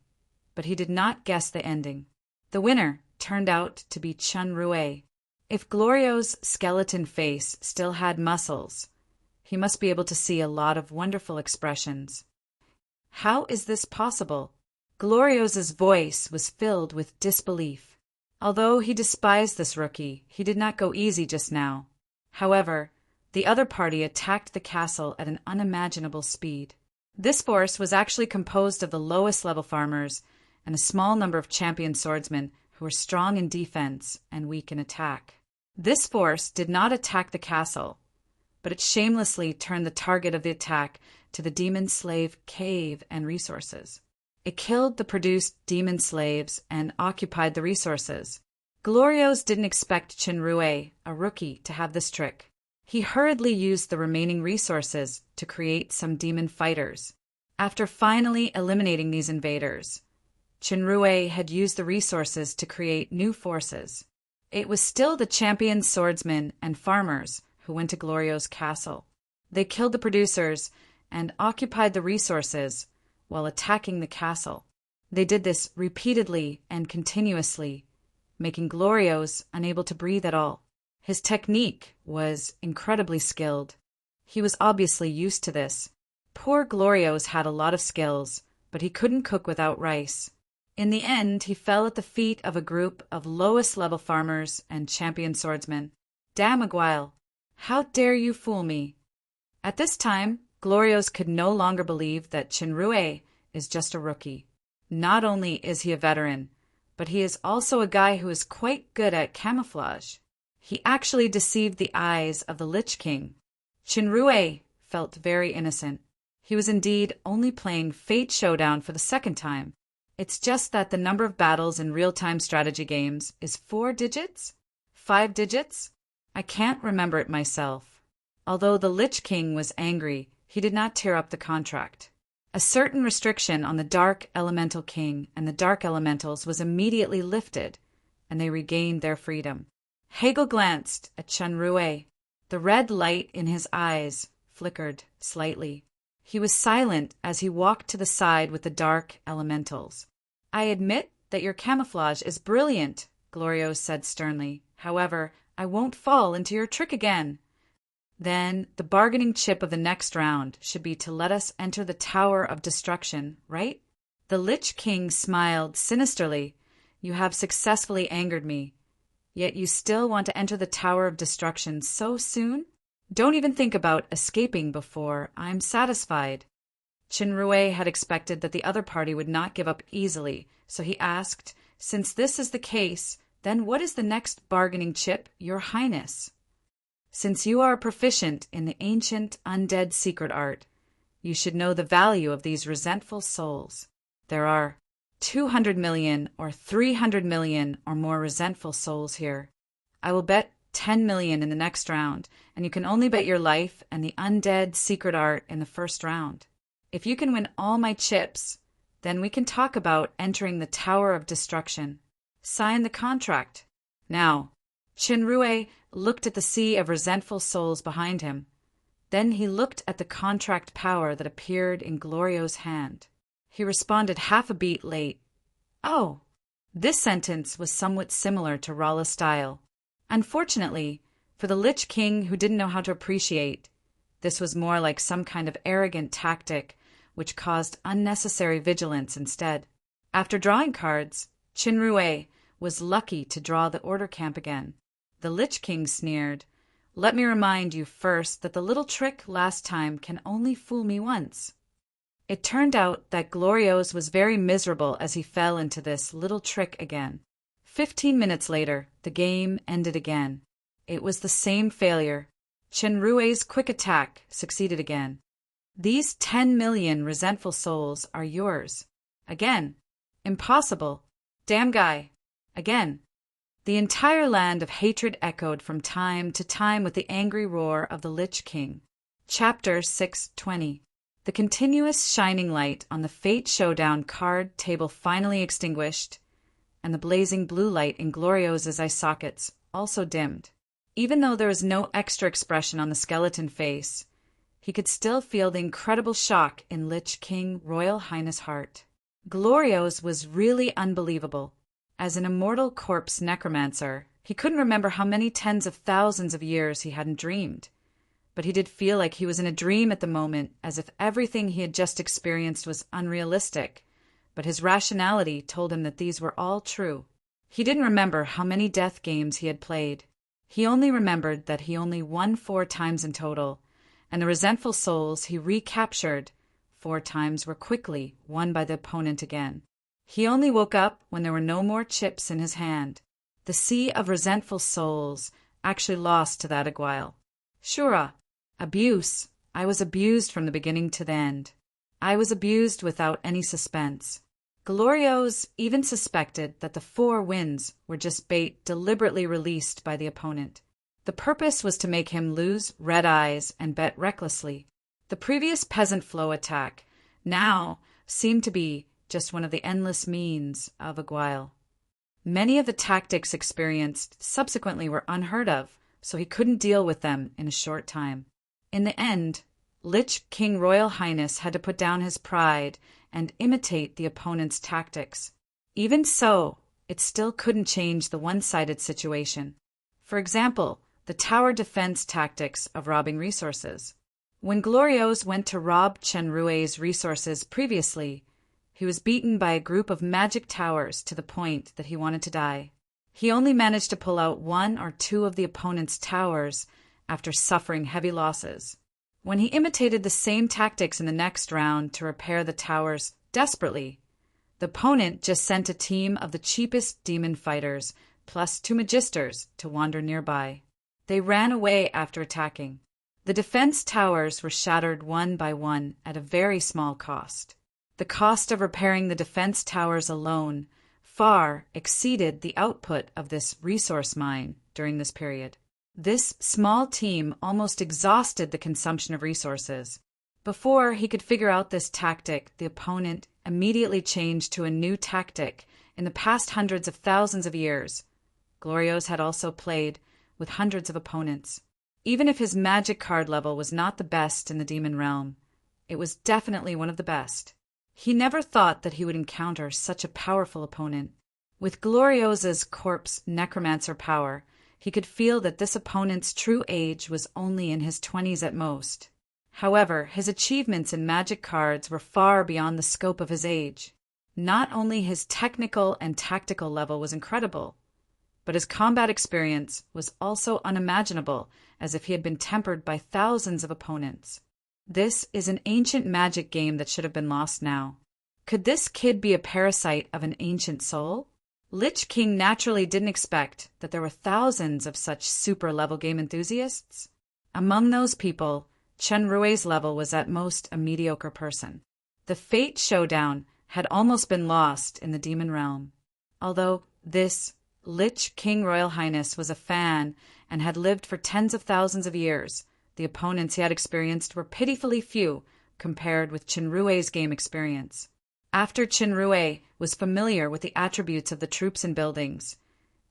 but he did not guess the ending. The winner turned out to be Qinrui. If Glorios' skeleton face still had muscles, he must be able to see a lot of wonderful expressions. How is this possible? Glorios' voice was filled with disbelief. Although he despised this rookie, he did not go easy just now. However, the other party attacked the castle at an unimaginable speed. This force was actually composed of the lowest level farmers and a small number of champion swordsmen who were strong in defense and weak in attack. This force did not attack the castle, but it shamelessly turned the target of the attack to the demon slave cave and resources. It killed the produced demon slaves and occupied the resources. Glorios didn't expect Chinrue, a rookie, to have this trick. He hurriedly used the remaining resources to create some demon fighters. After finally eliminating these invaders, Chinrue had used the resources to create new forces. It was still the champion swordsmen and farmers who went to Glorio's castle. They killed the producers and occupied the resources while attacking the castle. They did this repeatedly and continuously, making Glorios unable to breathe at all. His technique was incredibly skilled. He was obviously used to this. Poor Glorios had a lot of skills, but he couldn't cook without rice. In the end, he fell at the feet of a group of lowest-level farmers and champion swordsmen. Damn Aguile! How dare you fool me? At this time, Glorios could no longer believe that Chinrue is just a rookie. Not only is he a veteran, but he is also a guy who is quite good at camouflage. He actually deceived the eyes of the Lich King. Chinrue felt very innocent. He was indeed only playing Fate Showdown for the second time. It's just that the number of battles in real-time strategy games is 4 digits? 5 digits? I can't remember it myself. Although the Lich King was angry, he did not tear up the contract. A certain restriction on the Dark Elemental King and the Dark Elementals was immediately lifted, and they regained their freedom. Hegel glanced at Chinrue. The red light in his eyes flickered slightly. He was silent as he walked to the side with the Dark Elementals. I admit that your camouflage is brilliant, Glorios said sternly. However, I won't fall into your trick again. Then the bargaining chip of the next round should be to let us enter the Tower of Destruction, right? The Lich King smiled sinisterly. You have successfully angered me. Yet you still want to enter the Tower of Destruction so soon? Don't even think about escaping before I'm satisfied. Chinrue had expected that the other party would not give up easily, so he asked, Since this is the case, then what is the next bargaining chip, Your Highness? Since you are proficient in the ancient undead secret art, you should know the value of these resentful souls. There are 200 million or 300 million or more resentful souls here. I will bet 10 million in the next round, and you can only bet your life and the undead secret art in the first round. If you can win all my chips, then we can talk about entering the Tower of Destruction. Sign the contract. Now, Chinrue looked at the sea of resentful souls behind him. Then he looked at the contract power that appeared in Glorio's hand. He responded half a beat late. Oh, this sentence was somewhat similar to Ralla's style. Unfortunately, for the Lich King who didn't know how to appreciate, this was more like some kind of arrogant tactic which caused unnecessary vigilance instead. After drawing cards, Chinrue was lucky to draw the order camp again. The Lich King sneered, Let me remind you first that the little trick last time can only fool me once. It turned out that Glorios was very miserable as he fell into this little trick again. 15 minutes later, the game ended again. It was the same failure. Chinrue's quick attack succeeded again. These 10 million resentful souls are yours. Again. Impossible. Damn guy. Again. The entire land of hatred echoed from time to time with the angry roar of the Lich King. Chapter 620. The continuous shining light on the Fate Showdown card table finally extinguished, and the blazing blue light in Glorios's eye sockets also dimmed. Even though there was no extra expression on the skeleton face, he could still feel the incredible shock in Lich King Royal Highness' heart. Glorios was really unbelievable. As an immortal corpse necromancer, he couldn't remember how many tens of thousands of years he hadn't dreamed. But he did feel like he was in a dream at the moment, as if everything he had just experienced was unrealistic. But his rationality told him that these were all true. He didn't remember how many death games he had played. He only remembered that he only won 4 times in total, and the resentful souls he recaptured 4 times were quickly won by the opponent again. He only woke up when there were no more chips in his hand. The sea of resentful souls actually lost to that Aguile. Shura, abuse. I was abused from the beginning to the end. I was abused without any suspense. Glorios even suspected that the 4 wins were just bait deliberately released by the opponent. The purpose was to make him lose red eyes and bet recklessly. The previous peasant flow attack now seemed to be just one of the endless means of Aguile. Many of the tactics experienced subsequently were unheard of, so he couldn't deal with them in a short time. In the end, Lich King Royal Highness had to put down his pride and imitate the opponent's tactics. Even so, it still couldn't change the one-sided situation. For example, the tower defense tactics of robbing resources. When Glorios went to rob Chenrue's resources previously, he was beaten by a group of magic towers to the point that he wanted to die. He only managed to pull out 1 or 2 of the opponent's towers after suffering heavy losses. When he imitated the same tactics in the next round to repair the towers desperately, the opponent just sent a team of the cheapest demon fighters plus 2 magisters to wander nearby. They ran away after attacking. The defense towers were shattered one by one at a very small cost. The cost of repairing the defense towers alone far exceeded the output of this resource mine during this period. This small team almost exhausted the consumption of resources. Before he could figure out this tactic, the opponent immediately changed to a new tactic in the past hundreds of thousands of years. Glorios had also played with hundreds of opponents. Even if his magic card level was not the best in the demon realm, it was definitely one of the best. He never thought that he would encounter such a powerful opponent. With Glorios's corpse necromancer power, he could feel that this opponent's true age was only in his 20s at most. However, his achievements in magic cards were far beyond the scope of his age. Not only his technical and tactical level was incredible, but his combat experience was also unimaginable, as if he had been tempered by thousands of opponents. This is an ancient magic game that should have been lost now. Could this kid be a parasite of an ancient soul? Lich King naturally didn't expect that there were thousands of such super-level game enthusiasts. Among those people, Chenrue's level was at most a mediocre person. The Fate Showdown had almost been lost in the demon realm. Although this Lich King Royal Highness was a fan and had lived for tens of thousands of years, the opponents he had experienced were pitifully few compared with Chenrue's game experience. After Chenrue was familiar with the attributes of the troops and buildings,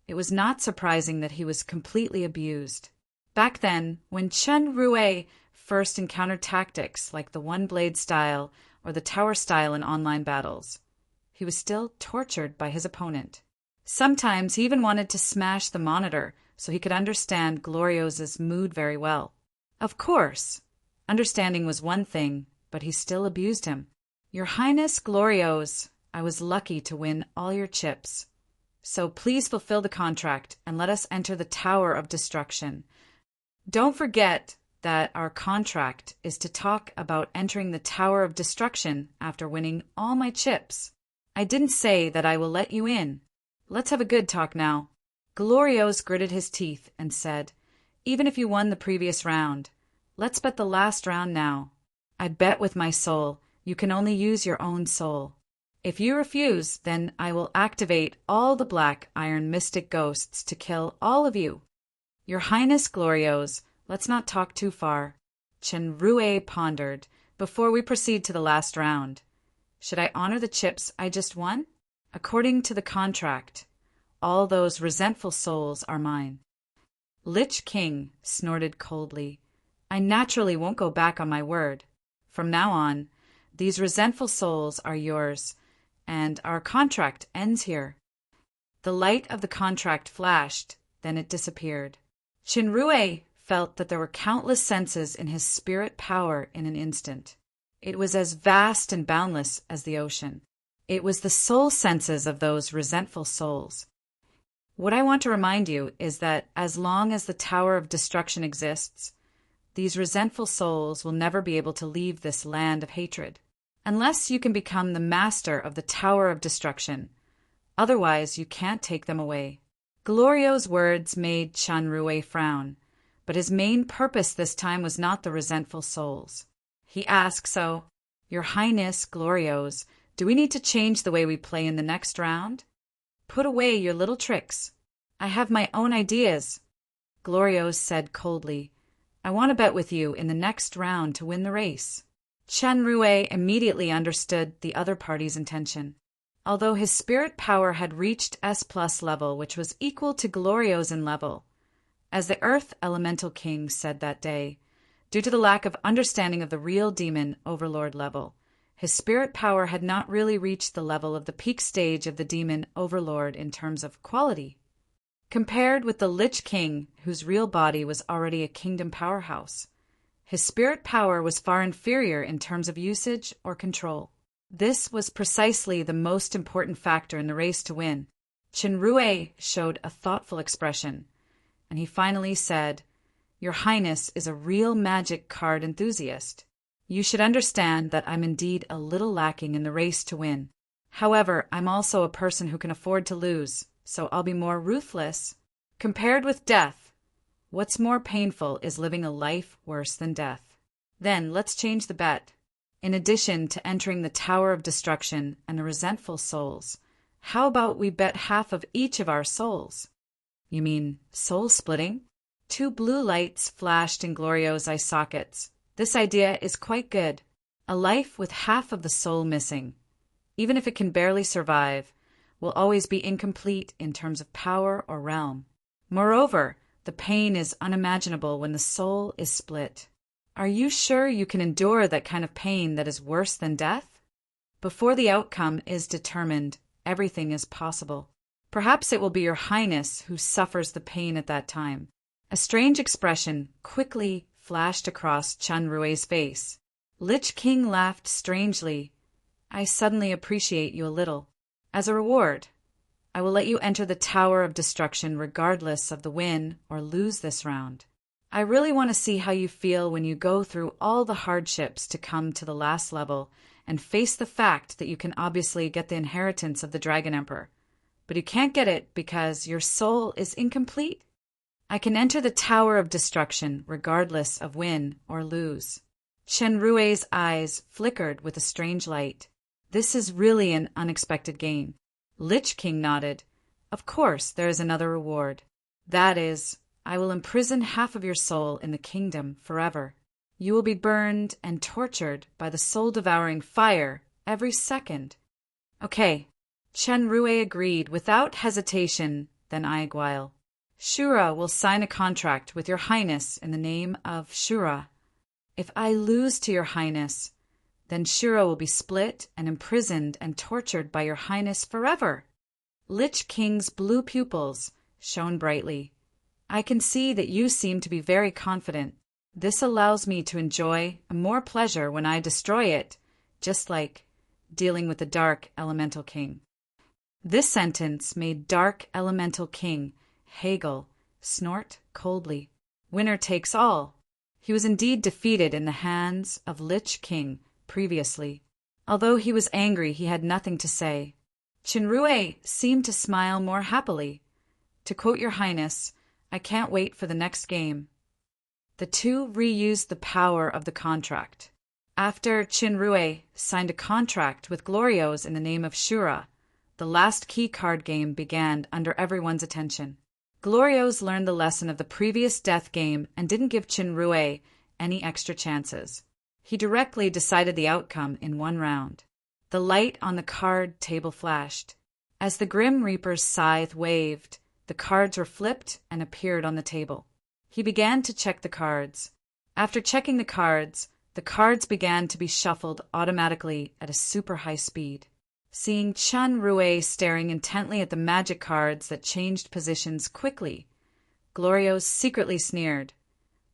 it was not surprising that he was completely abused. Back then, when Chenrue first encountered tactics like the one-blade style or the tower style in online battles, he was still tortured by his opponent. Sometimes he even wanted to smash the monitor so he could understand Glorios's mood very well. Of course, understanding was one thing, but he still abused him. Your Highness Glorios, I was lucky to win all your chips. So please fulfill the contract and let us enter the Tower of Destruction. Don't forget that our contract is to talk about entering the Tower of Destruction after winning all my chips. I didn't say that I will let you in. Let's have a good talk now. Glorios gritted his teeth and said, even if you won the previous round, let's bet the last round now. I bet with my soul. You can only use your own soul. If you refuse, then I will activate all the black iron mystic ghosts to kill all of you. Your Highness Glorios, let's not talk too far. Chenrue pondered before we proceed to the last round. Should I honor the chips I just won? According to the contract, all those resentful souls are mine. Lich King snorted coldly. I naturally won't go back on my word. From now on, these resentful souls are yours, and our contract ends here. The light of the contract flashed, then it disappeared. Chenrue felt that there were countless senses in his spirit power in an instant. It was as vast and boundless as the ocean. It was the soul senses of those resentful souls. What I want to remind you is that as long as the Tower of Destruction exists, these resentful souls will never be able to leave this land of hatred. unless you can become the master of the Tower of Destruction. Otherwise, you can't take them away. Glorio's words made Chunrui frown, but his main purpose this time was not the resentful souls. He asked, "So, Your Highness, Glorios, do we need to change the way we play in the next round? Put away your little tricks. I have my own ideas." Glorios said coldly, "I want to bet with you in the next round to win the race." Chunrui immediately understood the other party's intention. Although his spirit power had reached S+ level, which was equal to Glorios in level, as the Earth Elemental King said that day, due to the lack of understanding of the real demon overlord level, his spirit power had not really reached the level of the peak stage of the demon overlord in terms of quality. Compared with the Lich King, whose real body was already a kingdom powerhouse, his spirit power was far inferior in terms of usage or control. This was precisely the most important factor in the race to win. Chunrui showed a thoughtful expression, and he finally said, "Your Highness is a real magic card enthusiast. You should understand that I'm indeed a little lacking in the race to win. However, I'm also a person who can afford to lose, so I'll be more ruthless. Compared with death, what's more painful is living a life worse than death. Then let's change the bet. In addition to entering the Tower of Destruction and the resentful souls, how about we bet half of each of our souls?" "You mean soul splitting?" Two blue lights flashed in Glorio's eye sockets. "This idea is quite good. A life with half of the soul missing, even if it can barely survive, will always be incomplete in terms of power or realm. Moreover, the pain is unimaginable when the soul is split. Are you sure you can endure that kind of pain that is worse than death? Before the outcome is determined, everything is possible. Perhaps it will be Your Highness who suffers the pain at that time." A strange expression quickly flashed across Chunrui's face. Lich King laughed strangely. "I suddenly appreciate you a little. As a reward, I will let you enter the Tower of Destruction regardless of the win or lose this round. I really want to see how you feel when you go through all the hardships to come to the last level and face the fact that you can obviously get the inheritance of the Dragon Emperor, but you can't get it because your soul is incomplete. I can enter the Tower of Destruction regardless of win or lose." Chunrui's eyes flickered with a strange light. "This is really an unexpected gain." Lich King nodded. "Of course there is another reward. That is, I will imprison half of your soul in the kingdom forever. You will be burned and tortured by the soul-devouring fire every second." "Okay." Chunrui agreed without hesitation. Then Aiguile, "Shura will sign a contract with Your Highness in the name of Shura. If I lose to Your Highness, then Shura will be split and imprisoned and tortured by Your Highness forever." Lich King's blue pupils shone brightly. "I can see that you seem to be very confident. This allows me to enjoy more pleasure when I destroy it, just like dealing with the Dark Elemental King." This sentence made Dark Elemental King Hagel snort coldly. Winner takes all. He was indeed defeated in the hands of Lich King previously. Although he was angry, he had nothing to say. Chunrui seemed to smile more happily. "To quote Your Highness, I can't wait for the next game." The two reused the power of the contract. After Chunrui signed a contract with Glorios in the name of Shura, the last key card game began under everyone's attention. Glorios learned the lesson of the previous death game and didn't give Chunrui any extra chances. He directly decided the outcome in one round. The light on the card table flashed. As the Grim Reaper's scythe waved, the cards were flipped and appeared on the table. He began to check the cards. After checking the cards began to be shuffled automatically at a super high speed. Seeing Chunrui staring intently at the magic cards that changed positions quickly, Glorios secretly sneered.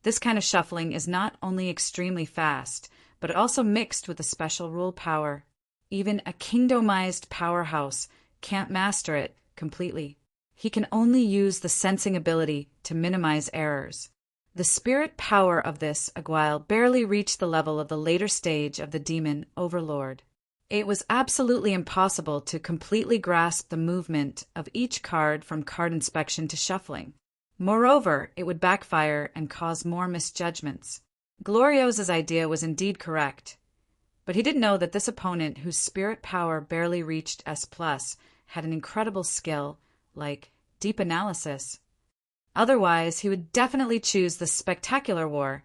This kind of shuffling is not only extremely fast, but also mixed with a special rule power. Even a kingdomized powerhouse can't master it completely. He can only use the sensing ability to minimize errors. The spirit power of this Aguile barely reached the level of the later stage of the demon overlord. It was absolutely impossible to completely grasp the movement of each card from card inspection to shuffling. Moreover, it would backfire and cause more misjudgments. Glorios's idea was indeed correct, but he didn't know that this opponent, whose spirit power barely reached S+, had an incredible skill, like deep analysis. Otherwise, he would definitely choose the spectacular war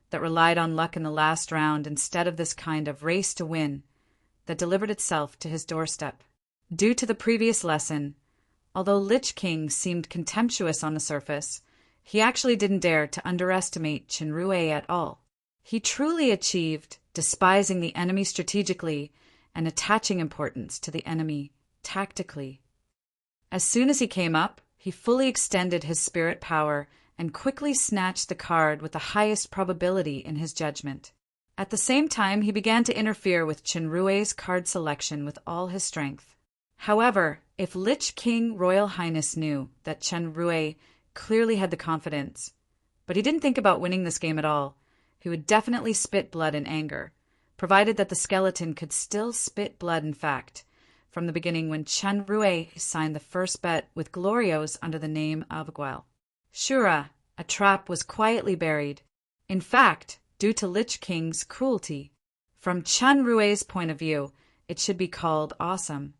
that relied on luck in the last round instead of this kind of race to win that delivered itself to his doorstep. Due to the previous lesson, although Lich King seemed contemptuous on the surface, he actually didn't dare to underestimate Qinrui at all. He truly achieved despising the enemy strategically and attaching importance to the enemy tactically. As soon as he came up, he fully extended his spirit power and quickly snatched the card with the highest probability in his judgment. At the same time, he began to interfere with Qinrui's card selection with all his strength. However, if Lich King Royal Highness knew that Qinrui clearly had the confidence, but he didn't think about winning this game at all, he would definitely spit blood in anger, provided that the skeleton could still spit blood in fact, from the beginning when Qinrui signed the first bet with Glorios under the name of Guel. Shura, a trap was quietly buried. In fact, due to Lich King's cruelty. From Qinrui's point of view, it should be called awesome.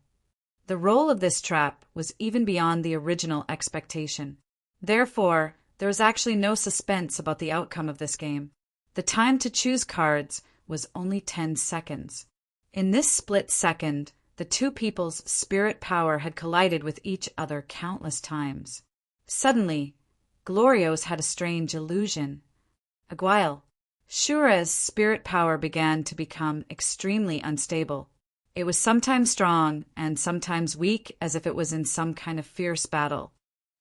The role of this trap was even beyond the original expectation. Therefore, there was actually no suspense about the outcome of this game. The time to choose cards was only 10 seconds. In this split second, the two people's spirit power had collided with each other countless times. Suddenly, Glorios had a strange illusion. Aguail. Shura's spirit power began to become extremely unstable. It was sometimes strong and sometimes weak, as if it was in some kind of fierce battle.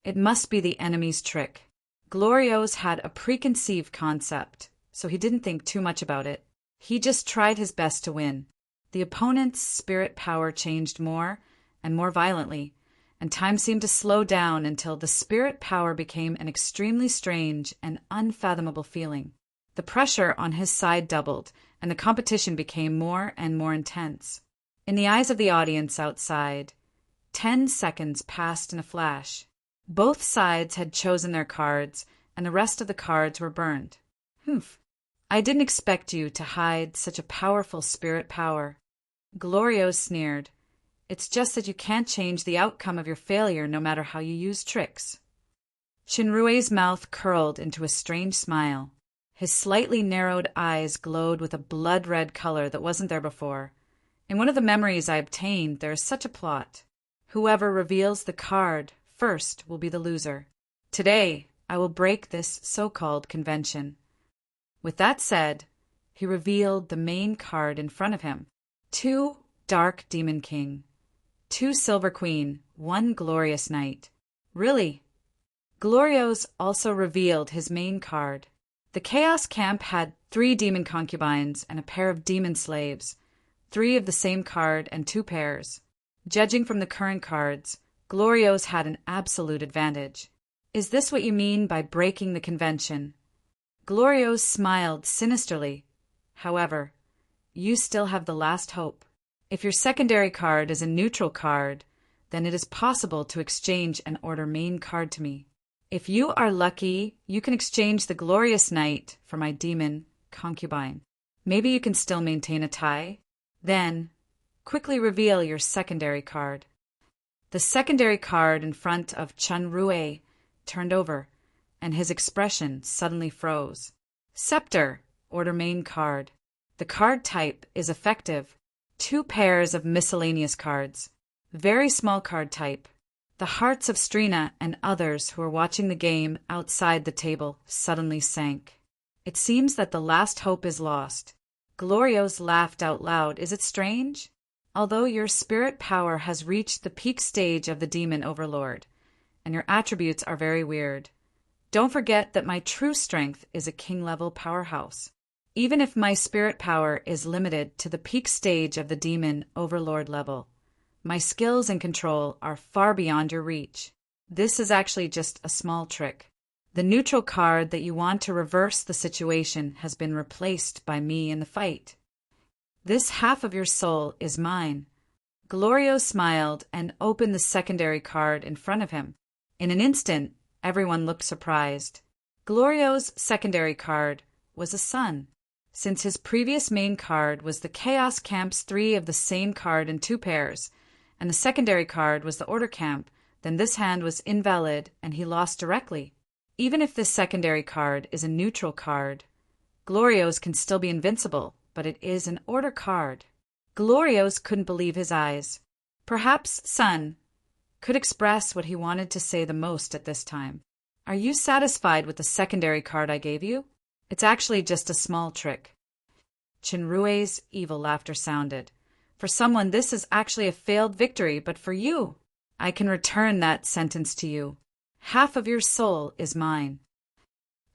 It must be the enemy's trick. Glorios had a preconceived concept, so he didn't think too much about it. He just tried his best to win. The opponent's spirit power changed more and more violently, and time seemed to slow down until the spirit power became an extremely strange and unfathomable feeling. The pressure on his side doubled, and the competition became more and more intense. In the eyes of the audience outside, 10 seconds passed in a flash. Both sides had chosen their cards, and the rest of the cards were burned. Humph. I didn't expect you to hide such a powerful spirit power. Glorios sneered. It's just that you can't change the outcome of your failure no matter how you use tricks. Qinrui's mouth curled into a strange smile. His slightly narrowed eyes glowed with a blood-red color that wasn't there before. In one of the memories I obtained, there is such a plot. Whoever reveals the card first will be the loser. Today, I will break this so-called convention. With that said, he revealed the main card in front of him. 2 Dark Demon King, 2 Silver Queen, 1 Glorious Knight. Really? Glorios also revealed his main card. The Chaos Camp had 3 demon concubines and a pair of demon slaves, 3 of the same card and 2 pairs. Judging from the current cards, Glorios had an absolute advantage. Is this what you mean by breaking the convention? Glorios smiled sinisterly. However, you still have the last hope. If your secondary card is a neutral card, then it is possible to exchange and order main card to me. If you are lucky, you can exchange the Glorious Knight for my demon concubine. Maybe you can still maintain a tie. Then, quickly reveal your secondary card. The secondary card in front of Qinrui turned over, and his expression suddenly froze. Scepter, order main card. The card type is effective. 2 pairs of miscellaneous cards. Very small card type. The hearts of Strina and others who were watching the game outside the table suddenly sank. It seems that the last hope is lost. Glorios laughed out loud. Is it strange? Although your spirit power has reached the peak stage of the demon overlord, and your attributes are very weird, don't forget that my true strength is a king-level powerhouse. Even if my spirit power is limited to the peak stage of the demon overlord level, my skills and control are far beyond your reach. This is actually just a small trick. The neutral card that you want to reverse the situation has been replaced by me in the fight. This half of your soul is mine. Glorio smiled and opened the secondary card in front of him. In an instant, everyone looked surprised. Glorio's secondary card was a sun. Since his previous main card was the Chaos Camp's 3 of the same card in 2 pairs, and the secondary card was the Order Camp, then this hand was invalid and he lost directly. Even if this secondary card is a neutral card, Glorio's can still be invincible, but it is an Order card. Glorio's couldn't believe his eyes. Perhaps Sun could express what he wanted to say the most at this time. Are you satisfied with the secondary card I gave you? It's actually just a small trick. Chenrue's evil laughter sounded. For someone, this is actually a failed victory, but for you, I can return that sentence to you. Half of your soul is mine.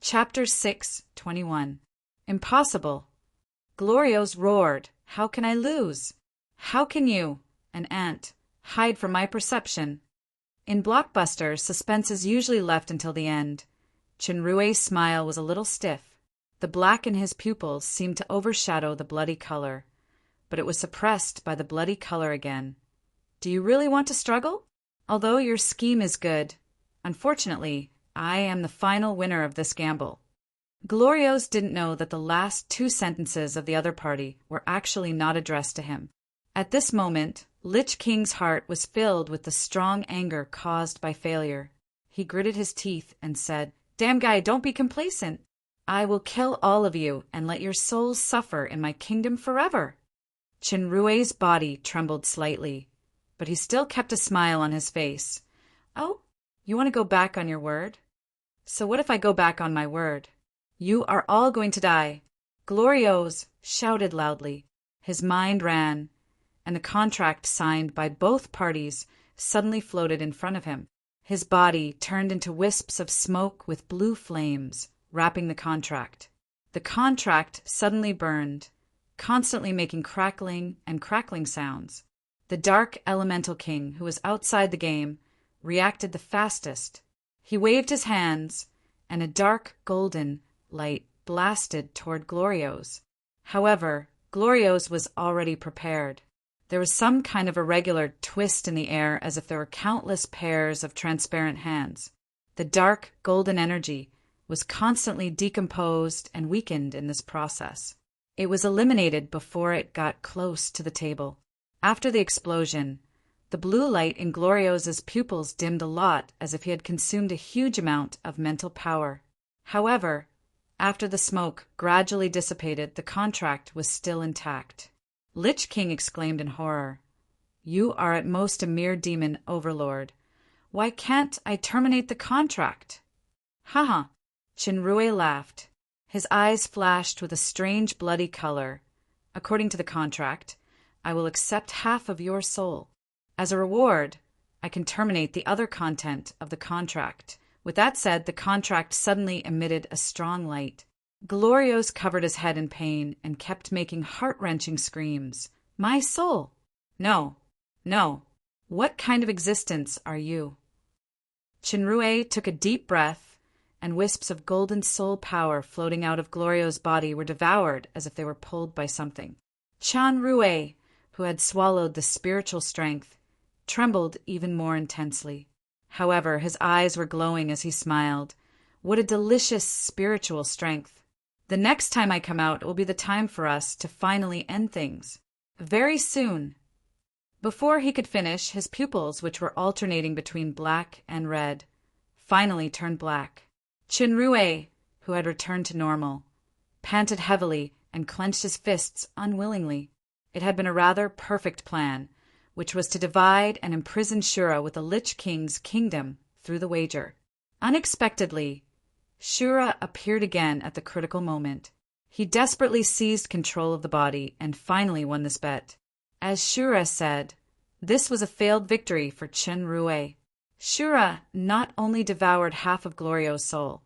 Chapter 6:21. Impossible. Glorio's roared. How can I lose? How can you, an ant, hide from my perception? In blockbusters, suspense is usually left until the end. Chenrue's smile was a little stiff. The black in his pupils seemed to overshadow the bloody color, but it was suppressed by the bloody color again. Do you really want to struggle? Although your scheme is good, unfortunately, I am the final winner of this gamble. Glorio's didn't know that the last 2 sentences of the other party were actually not addressed to him. At this moment, Lich King's heart was filled with the strong anger caused by failure. He gritted his teeth and said, "Damn guy, don't be complacent. I will kill all of you and let your souls suffer in my kingdom forever." Chenrue's body trembled slightly, but he still kept a smile on his face. "Oh, you want to go back on your word? So what if I go back on my word? You are all going to die." Glorio's shouted loudly. His mind ran, and the contract signed by both parties suddenly floated in front of him. His body turned into wisps of smoke with blue flames, wrapping the contract. The contract suddenly burned, constantly making crackling and crackling sounds. The Dark Elemental King, who was outside the game, reacted the fastest. He waved his hands, and a dark golden light blasted toward Glorio's. However, Glorio's was already prepared. There was some kind of irregular twist in the air, as if there were countless pairs of transparent hands. The dark golden energy was constantly decomposed and weakened in this process. It was eliminated before it got close to the table. After the explosion, the blue light in Glorio's pupils dimmed a lot, as if he had consumed a huge amount of mental power. However, after the smoke gradually dissipated, the contract was still intact. Lich King exclaimed in horror, "You are at most a mere demon overlord. Why can't I terminate the contract?" "Haha." Chenrue laughed. His eyes flashed with a strange bloody color. "According to the contract, I will accept half of your soul. As a reward, I can terminate the other content of the contract." With that said, the contract suddenly emitted a strong light. Glorio's covered his head in pain and kept making heart-wrenching screams. "My soul! No, no. What kind of existence are you?" Chenrue took a deep breath, and wisps of golden soul power floating out of Glorio's body were devoured as if they were pulled by something. Chenrue, who had swallowed the spiritual strength, trembled even more intensely. However, his eyes were glowing as he smiled. What a delicious spiritual strength. The next time I come out, it will be the time for us to finally end things. Very soon. Before he could finish, his pupils, which were alternating between black and red, finally turned black. Chenrue, who had returned to normal, panted heavily and clenched his fists unwillingly. It had been a rather perfect plan, which was to divide and imprison Shura with the Lich King's kingdom through the wager. Unexpectedly, Shura appeared again at the critical moment. He desperately seized control of the body and finally won this bet. As Shura said, this was a failed victory for Chenrue. Shura not only devoured half of Glorio's soul,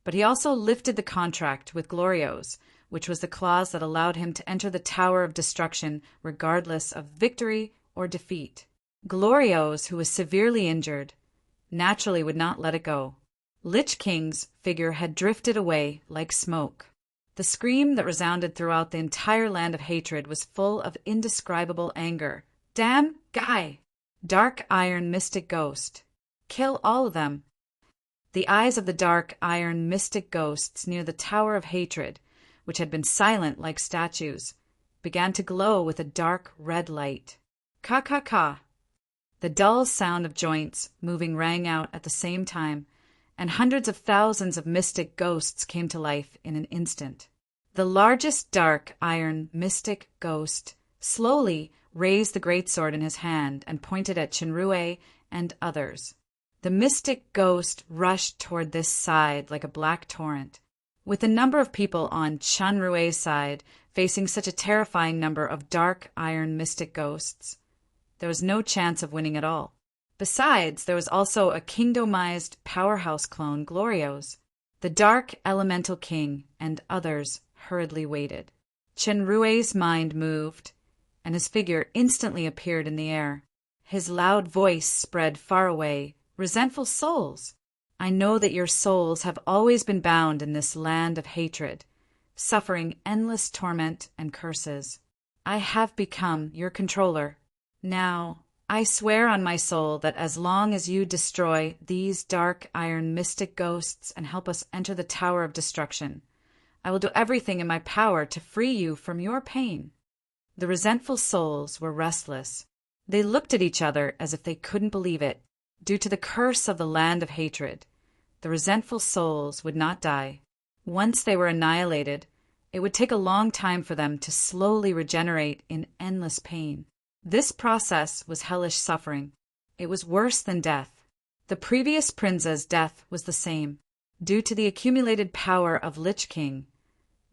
but he also lifted the contract with Glorio's, which was the clause that allowed him to enter the Tower of Destruction regardless of victory or defeat. Glorio's, who was severely injured, naturally would not let it go. Lich King's figure had drifted away like smoke. The scream that resounded throughout the entire land of hatred was full of indescribable anger. Damn guy! Dark iron mystic ghost. Kill all of them. The eyes of the dark iron mystic ghosts near the Tower of Hatred, which had been silent like statues, began to glow with a dark red light. Ka-ka-ka! The dull sound of joints moving rang out at the same time, and hundreds of thousands of mystic ghosts came to life in an instant. The largest dark iron mystic ghost slowly raised the greatsword in his hand and pointed at Chenrue and others. The mystic ghost rushed toward this side like a black torrent. With the number of people on Chenrue's side facing such a terrifying number of dark iron mystic ghosts, there was no chance of winning at all. Besides, there was also a kingdomized powerhouse clone, Glorios. The dark elemental king and others hurriedly waited. Chenrue's mind moved, and his figure instantly appeared in the air. His loud voice spread far away. Resentful souls! I know that your souls have always been bound in this land of hatred, suffering endless torment and curses. I have become your controller. Now, I swear on my soul that as long as you destroy these dark iron mystic ghosts and help us enter the Tower of Destruction, I will do everything in my power to free you from your pain. The resentful souls were restless. They looked at each other as if they couldn't believe it. Due to the curse of the land of hatred, the resentful souls would not die. Once they were annihilated, it would take a long time for them to slowly regenerate in endless pain. This process was hellish suffering. It was worse than death. The previous prince's death was the same. Due to the accumulated power of Lich King,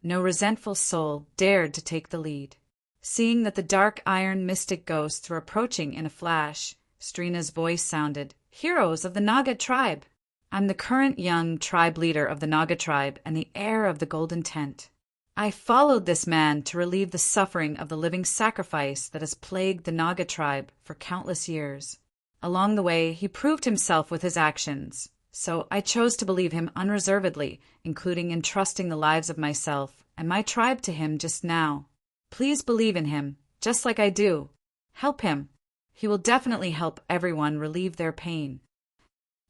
no resentful soul dared to take the lead. Seeing that the dark iron mystic ghosts were approaching in a flash, Strina's voice sounded, "Heroes of the Naga tribe! I'm the current young tribe leader of the Naga tribe and the heir of the Golden Tent. I followed this man to relieve the suffering of the living sacrifice that has plagued the Naga tribe for countless years. Along the way, he proved himself with his actions, so I chose to believe him unreservedly, including entrusting the lives of myself and my tribe to him just now. Please believe in him, just like I do. Help him. He will definitely help everyone relieve their pain."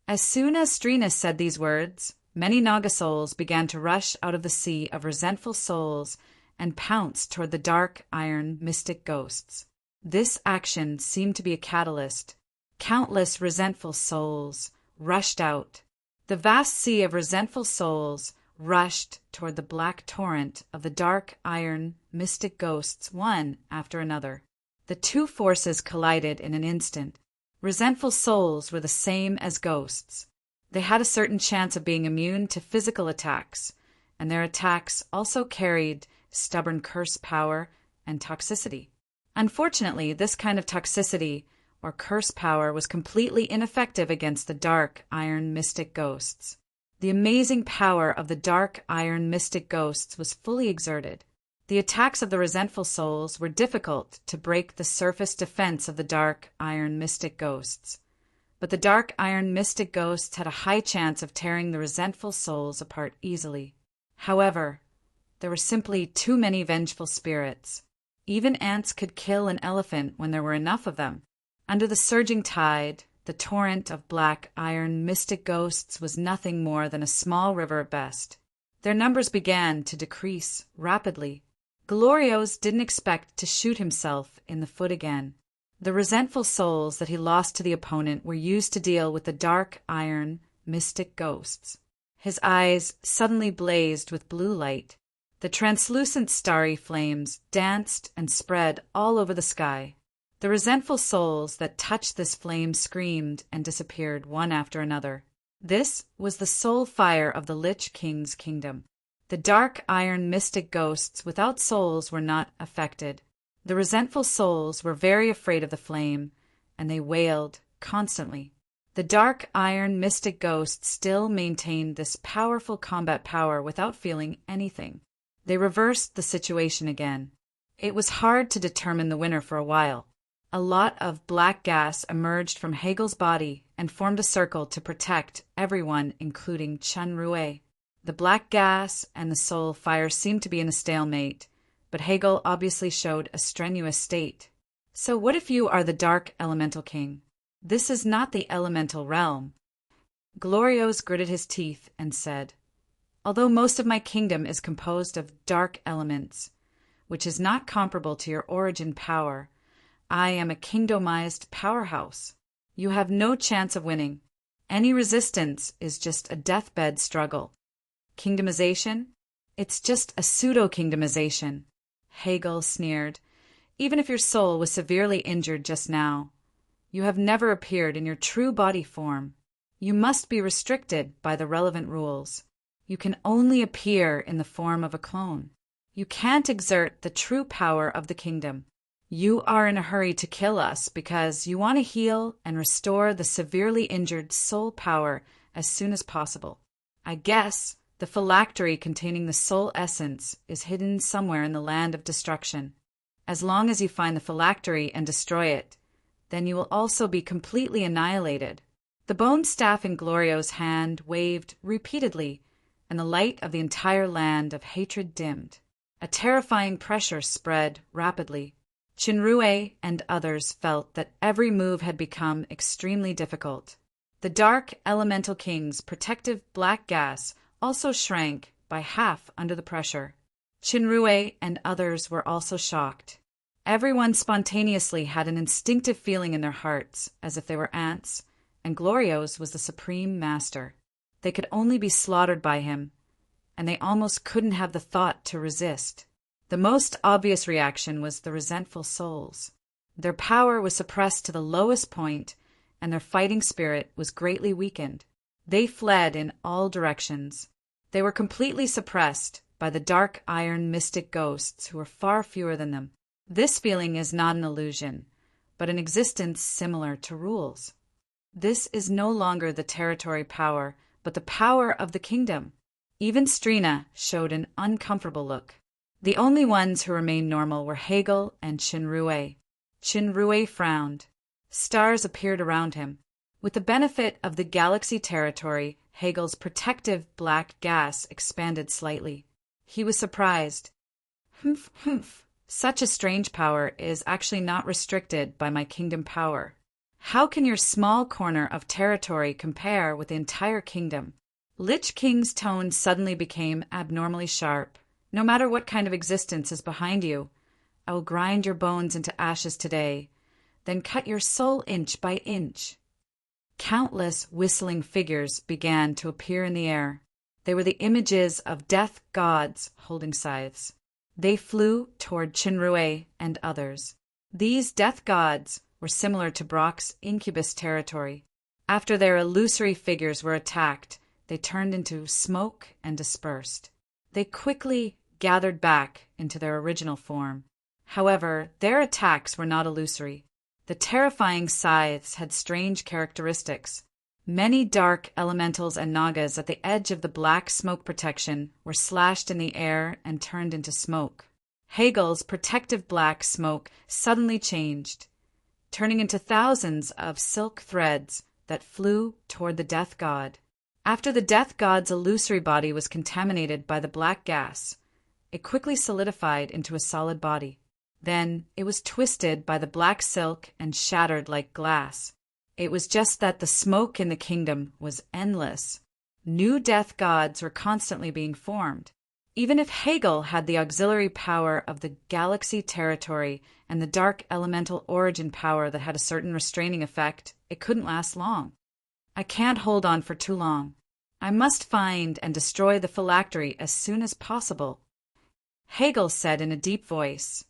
As soon as Strina said these words, many Naga souls began to rush out of the sea of resentful souls and pounce toward the dark iron mystic ghosts. This action seemed to be a catalyst. Countless resentful souls rushed out. The vast sea of resentful souls rushed toward the black torrent of the dark iron mystic ghosts, one after another. The two forces collided in an instant. Resentful souls were the same as ghosts. They had a certain chance of being immune to physical attacks, and their attacks also carried stubborn curse power and toxicity. Unfortunately, this kind of toxicity or curse power was completely ineffective against the dark iron mystic ghosts. The amazing power of the dark iron mystic ghosts was fully exerted. The attacks of the resentful souls were difficult to break the surface defense of the dark iron mystic ghosts. But the dark iron mystic ghosts had a high chance of tearing the resentful souls apart easily. However, there were simply too many vengeful spirits. Even ants could kill an elephant when there were enough of them. Under the surging tide, the torrent of black iron mystic ghosts was nothing more than a small river at best. Their numbers began to decrease rapidly. Glorios didn't expect to shoot himself in the foot again. The resentful souls that he lost to the opponent were used to deal with the dark iron mystic ghosts. His eyes suddenly blazed with blue light. The translucent starry flames danced and spread all over the sky. The resentful souls that touched this flame screamed and disappeared one after another. This was the soul fire of the Lich King's kingdom. The dark iron mystic ghosts without souls were not affected. The resentful souls were very afraid of the flame, and they wailed constantly. The dark iron mystic ghosts still maintained this powerful combat power without feeling anything. They reversed the situation again. It was hard to determine the winner for a while. A lot of black gas emerged from Hagel's body and formed a circle to protect everyone, including Chenrue. The black gas and the soul fire seemed to be in a stalemate, but Hegel obviously showed a strenuous state. So what if you are the dark elemental king? This is not the elemental realm. Glorios gritted his teeth and said, although most of my kingdom is composed of dark elements, which is not comparable to your origin power, I am a kingdomized powerhouse. You have no chance of winning. Any resistance is just a deathbed struggle. Kingdomization? It's just a pseudo-kingdomization. Hegel sneered. Even if your soul was severely injured just now, you have never appeared in your true body form. You must be restricted by the relevant rules. You can only appear in the form of a clone. You can't exert the true power of the kingdom. You are in a hurry to kill us because you want to heal and restore the severely injured soul power as soon as possible. I guess the phylactery containing the soul essence is hidden somewhere in the land of destruction. As long as you find the phylactery and destroy it, then you will also be completely annihilated. The bone staff in Glorio's hand waved repeatedly, and the light of the entire land of hatred dimmed. A terrifying pressure spread rapidly. Shinrue and others felt that every move had become extremely difficult. The dark elemental king's protective black gas also shrank by half under the pressure. Shinrue and others were also shocked. Everyone spontaneously had an instinctive feeling in their hearts, as if they were ants, and Glorios was the supreme master. They could only be slaughtered by him, and they almost couldn't have the thought to resist. The most obvious reaction was the resentful souls. Their power was suppressed to the lowest point, and their fighting spirit was greatly weakened. They fled in all directions. They were completely suppressed by the dark iron mystic ghosts who were far fewer than them. This feeling is not an illusion, but an existence similar to rules. This is no longer the territory power, but the power of the kingdom. Even Strina showed an uncomfortable look. The only ones who remained normal were Hegel and Shinrue. Shinrue frowned. Stars appeared around him. With the benefit of the galaxy territory, Hegel's protective black gas expanded slightly. He was surprised. Humph, humph. Such a strange power is actually not restricted by my kingdom power. How can your small corner of territory compare with the entire kingdom? Lich King's tone suddenly became abnormally sharp. No matter what kind of existence is behind you, I will grind your bones into ashes today, then cut your soul inch by inch. Countless whistling figures began to appear in the air. They were the images of death gods holding scythes. They flew toward Shinrue and others. These death gods were similar to Brock's incubus territory. After their illusory figures were attacked, they turned into smoke and dispersed. They quickly gathered back into their original form. However, their attacks were not illusory. The terrifying scythes had strange characteristics. Many dark elementals and nagas at the edge of the black smoke protection were slashed in the air and turned into smoke. Hegel's protective black smoke suddenly changed, turning into thousands of silk threads that flew toward the death god. After the death god's illusory body was contaminated by the black gas, it quickly solidified into a solid body. Then it was twisted by the black silk and shattered like glass. It was just that the smoke in the kingdom was endless. New death gods were constantly being formed. Even if Hegel had the auxiliary power of the galaxy territory and the dark elemental origin power that had a certain restraining effect, it couldn't last long. I can't hold on for too long. I must find and destroy the phylactery as soon as possible. Hegel said in a deep voice,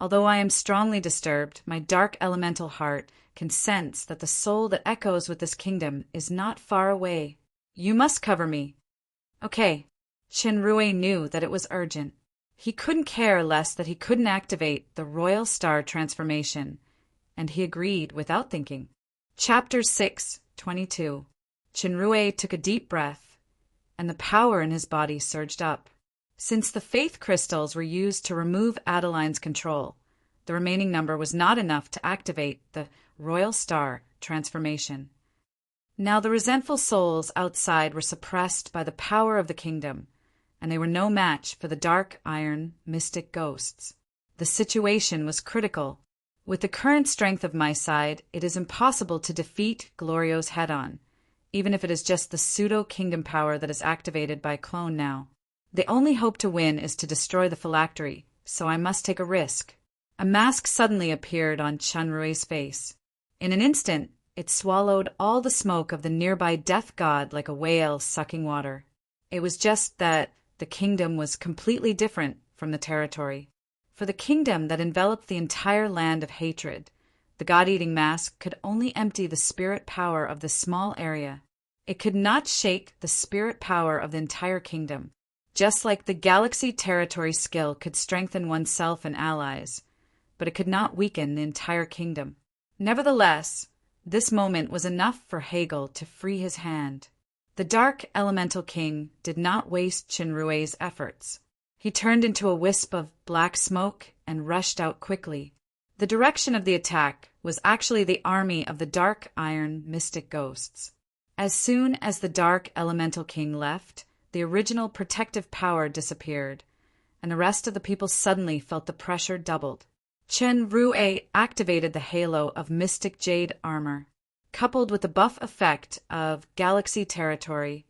although I am strongly disturbed, my dark elemental heart can sense that the soul that echoes with this kingdom is not far away. You must cover me. Okay. Shinrue knew that it was urgent. He couldn't care less that he couldn't activate the Royal Star transformation, and he agreed without thinking. Chapter 6:22. Shinrue took a deep breath, and the power in his body surged up. Since the faith crystals were used to remove Adeline's control, the remaining number was not enough to activate the Royal Star transformation. Now the resentful souls outside were suppressed by the power of the kingdom, and they were no match for the dark iron mystic ghosts. The situation was critical. With the current strength of my side, it is impossible to defeat Glorio's head-on, even if it is just the pseudo-kingdom power that is activated by a clone now. The only hope to win is to destroy the phylactery, so I must take a risk. A mask suddenly appeared on Chunrue's face. In an instant, it swallowed all the smoke of the nearby death god like a whale sucking water. It was just that the kingdom was completely different from the territory. For the kingdom that enveloped the entire land of hatred, the god-eating mask could only empty the spirit power of this small area. It could not shake the spirit power of the entire kingdom, just like the galaxy territory skill could strengthen oneself and allies, but it could not weaken the entire kingdom. Nevertheless, this moment was enough for Hegel to free his hand. The Dark Elemental King did not waste Chunrue's efforts. He turned into a wisp of black smoke and rushed out quickly. The direction of the attack was actually the army of the Dark Iron Mystic Ghosts. As soon as the Dark Elemental King left, the original protective power disappeared, and the rest of the people suddenly felt the pressure doubled. Chunrue activated the halo of Mystic Jade armor. Coupled with the buff effect of Galaxy Territory,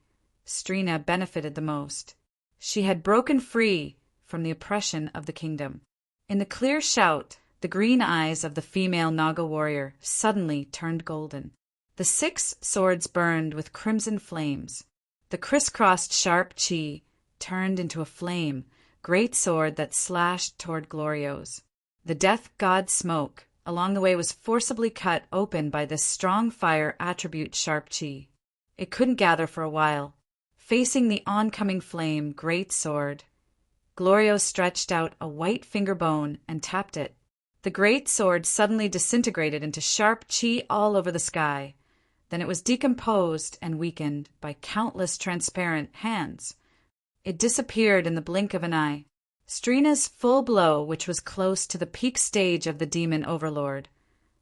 Strina benefited the most. She had broken free from the oppression of the kingdom. In the clear shout, the green eyes of the female Naga warrior suddenly turned golden. The 6 swords burned with crimson flames. The crisscrossed sharp chi turned into a flame, great sword that slashed toward Glorio's. The death god smoke along the way was forcibly cut open by this strong fire attribute sharp chi. It couldn't gather for a while. Facing the oncoming flame great sword, Glorio stretched out a white finger bone and tapped it. The great sword suddenly disintegrated into sharp chi all over the sky. Then it was decomposed and weakened by countless transparent hands. It disappeared in the blink of an eye. Strina's full blow, which was close to the peak stage of the demon overlord,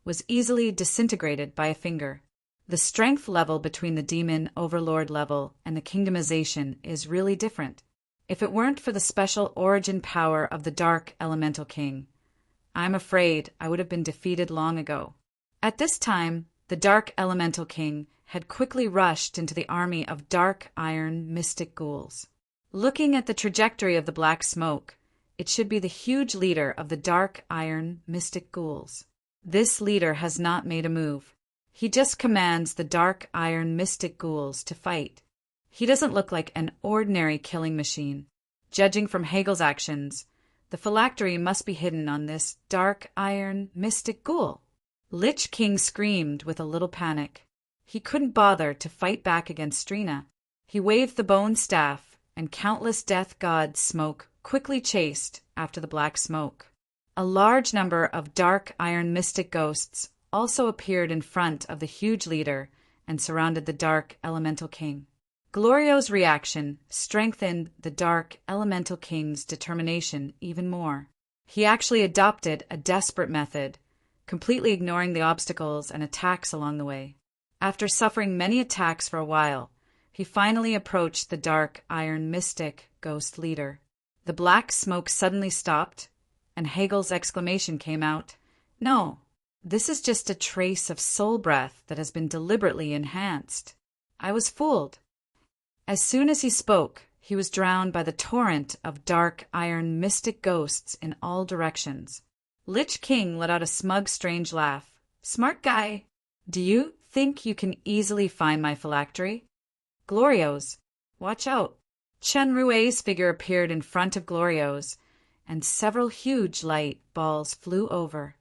was easily disintegrated by a finger. The strength level between the demon overlord level and the kingdomization is really different. If it weren't for the special origin power of the Dark Elemental King, I'm afraid I would have been defeated long ago. At this time, the Dark Elemental King had quickly rushed into the army of dark iron mystic ghouls. Looking at the trajectory of the black smoke, it should be the huge leader of the dark iron mystic ghouls. This leader has not made a move. He just commands the dark iron mystic ghouls to fight. He doesn't look like an ordinary killing machine. Judging from Hegel's actions, the phylactery must be hidden on this dark iron mystic ghoul. Lich King screamed with a little panic. He couldn't bother to fight back against Strina. He waved the bone staff, and countless death god smoke quickly chased after the black smoke. A large number of dark iron mystic ghosts also appeared in front of the huge leader and surrounded the Dark Elemental King. Glorio's reaction strengthened the Dark Elemental King's determination even more. He actually adopted a desperate method, completely ignoring the obstacles and attacks along the way. After suffering many attacks for a while, he finally approached the dark iron mystic ghost leader. The black smoke suddenly stopped, and Hegel's exclamation came out, "No, this is just a trace of soul breath that has been deliberately enhanced. I was fooled." As soon as he spoke, he was drowned by the torrent of dark iron mystic ghosts in all directions. Lich King let out a smug, strange laugh. "Smart guy. Do you think you can easily find my phylactery?" "Glorio's. Watch out." Chunrue's figure appeared in front of Glorio's, and several huge light balls flew over.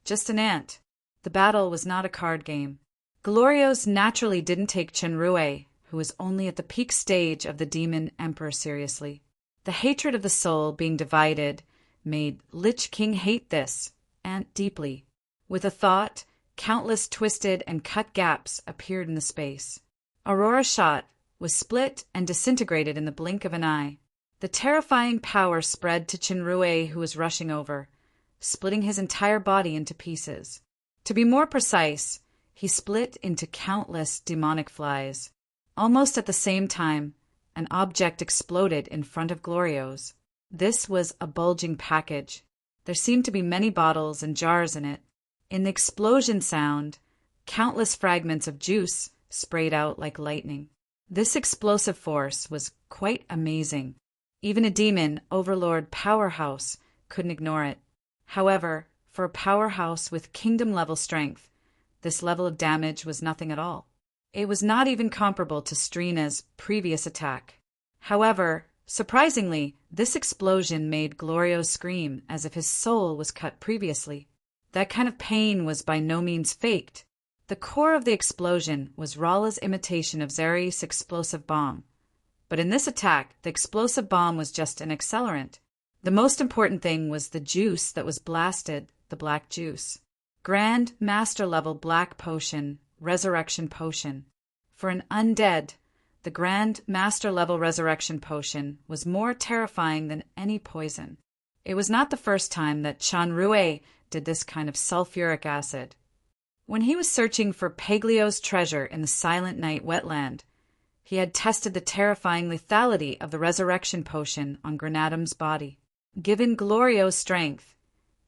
Just an ant. The battle was not a card game. Glorio's naturally didn't take Chunrue, who was only at the peak stage of the Demon Emperor, seriously. The hatred of the soul being divided made Lich King hate this ant deeply. With a thought, countless twisted and cut gaps appeared in the space. Aurora shot was split and disintegrated in the blink of an eye. The terrifying power spread to Chunrue, who was rushing over, splitting his entire body into pieces. To be more precise, he split into countless demonic flies. Almost at the same time, an object exploded in front of Glorio's. This was a bulging package. There seemed to be many bottles and jars in it. In the explosion sound, countless fragments of juice sprayed out like lightning. This explosive force was quite amazing. Even a demon overlord powerhouse couldn't ignore it. However, for a powerhouse with kingdom-level strength, this level of damage was nothing at all. It was not even comparable to Strina's previous attack. However, surprisingly, this explosion made Glorio scream as if his soul was cut previously. That kind of pain was by no means faked. The core of the explosion was Rala's imitation of Zari's explosive bomb. But in this attack, the explosive bomb was just an accelerant. The most important thing was the juice that was blasted, the black juice. Grand Master level black potion, resurrection potion. For an undead, the Grand Master level resurrection potion was more terrifying than any poison. It was not the first time that Chanrue did this kind of sulfuric acid. When he was searching for Paglio's treasure in the Silent Night wetland, he had tested the terrifying lethality of the resurrection potion on Grenadum's body. Given Glorio's strength,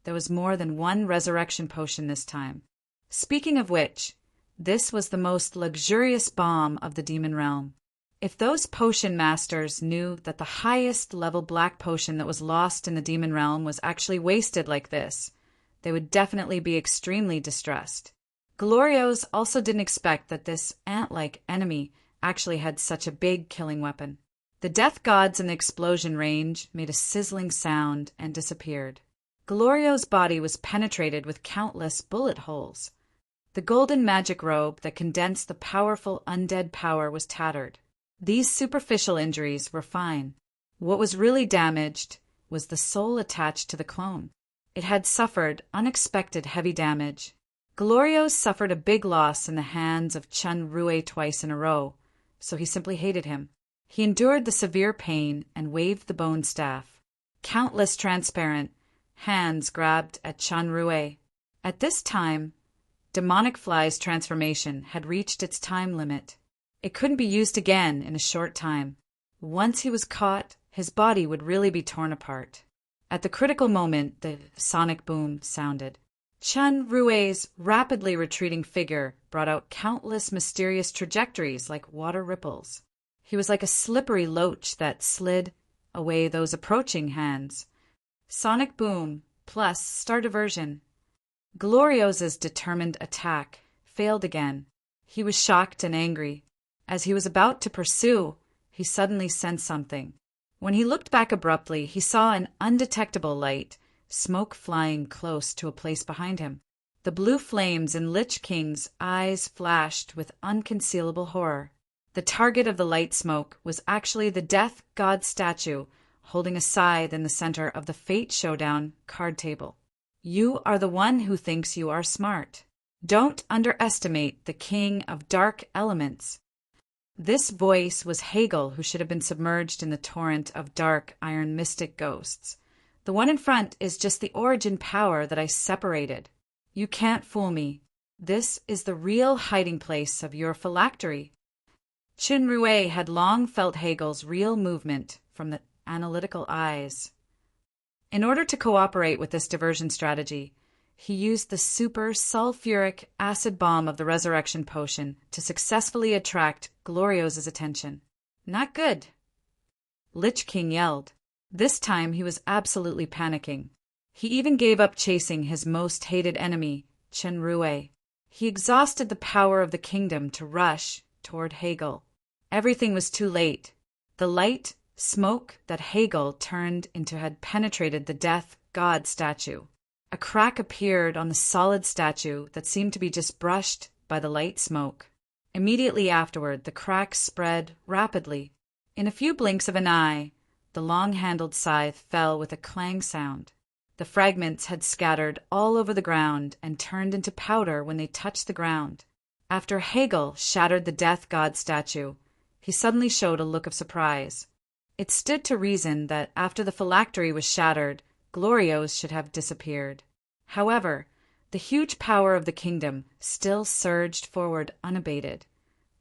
there was more than one resurrection potion this time. Speaking of which, this was the most luxurious bomb of the demon realm. If those potion masters knew that the highest level black potion that was lost in the demon realm was actually wasted like this, they would definitely be extremely distressed. Glorio's also didn't expect that this ant-like enemy actually had such a big killing weapon. The death gods in the explosion range made a sizzling sound and disappeared. Glorio's body was penetrated with countless bullet holes. The golden magic robe that condensed the powerful undead power was tattered. These superficial injuries were fine. What was really damaged was the soul attached to the clone. It had suffered unexpected heavy damage. Glorio suffered a big loss in the hands of Chanrue twice in a row, so he simply hated him. He endured the severe pain and waved the bone staff. Countless transparent hands grabbed at Chanrue. At this time, Demonic Fly's transformation had reached its time limit. It couldn't be used again in a short time. Once he was caught, his body would really be torn apart. At the critical moment, the sonic boom sounded. Chanrue's rapidly retreating figure brought out countless mysterious trajectories like water ripples. He was like a slippery loach that slid away those approaching hands. Sonic boom plus star diversion. Glorio's determined attack failed again. He was shocked and angry. As he was about to pursue, he suddenly sensed something. When he looked back abruptly, he saw an undetectable light, smoke flying close to a place behind him. The blue flames in Lich King's eyes flashed with unconcealable horror. The target of the light smoke was actually the death god statue holding a scythe in the center of the Fate Showdown card table. You are the one who thinks you are smart. Don't underestimate the king of dark elements. This voice was Hegel, who should have been submerged in the torrent of dark iron mystic ghosts. The one in front is just the origin power that I separated. You can't fool me. This is the real hiding place of your phylactery. Chanrue had long felt Hegel's real movement from the analytical eyes. In order to cooperate with this diversion strategy, he used the super sulfuric acid bomb of the resurrection potion to successfully attract Glorio's attention. Not good. Lich King yelled. This time he was absolutely panicking. He even gave up chasing his most hated enemy, Chanrue. He exhausted the power of the kingdom to rush toward Hegel. Everything was too late. The light smoke that Hegel turned into had penetrated the death god statue. A crack appeared on the solid statue that seemed to be just brushed by the light smoke. Immediately afterward, the crack spread rapidly. In a few blinks of an eye, the long-handled scythe fell with a clang sound. The fragments had scattered all over the ground and turned into powder when they touched the ground. After Hegel shattered the death god statue, he suddenly showed a look of surprise. It stood to reason that after the phylactery was shattered, Glorio's should have disappeared. However, The huge power of the kingdom still surged forward unabated,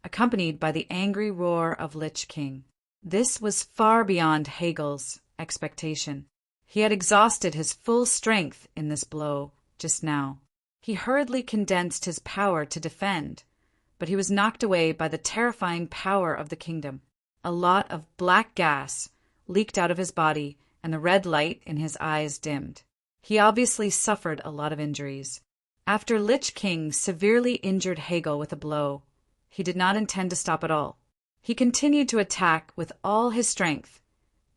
accompanied by the angry roar of Lich King. This was far beyond Hegel's expectation. He had exhausted his full strength in this blow just now. He hurriedly condensed his power to defend, but he was knocked away by the terrifying power of the kingdom. A lot of black gas leaked out of his body, and the red light in his eyes dimmed. He obviously suffered a lot of injuries. After Lich King severely injured Hegel with a blow, he did not intend to stop at all. He continued to attack with all his strength,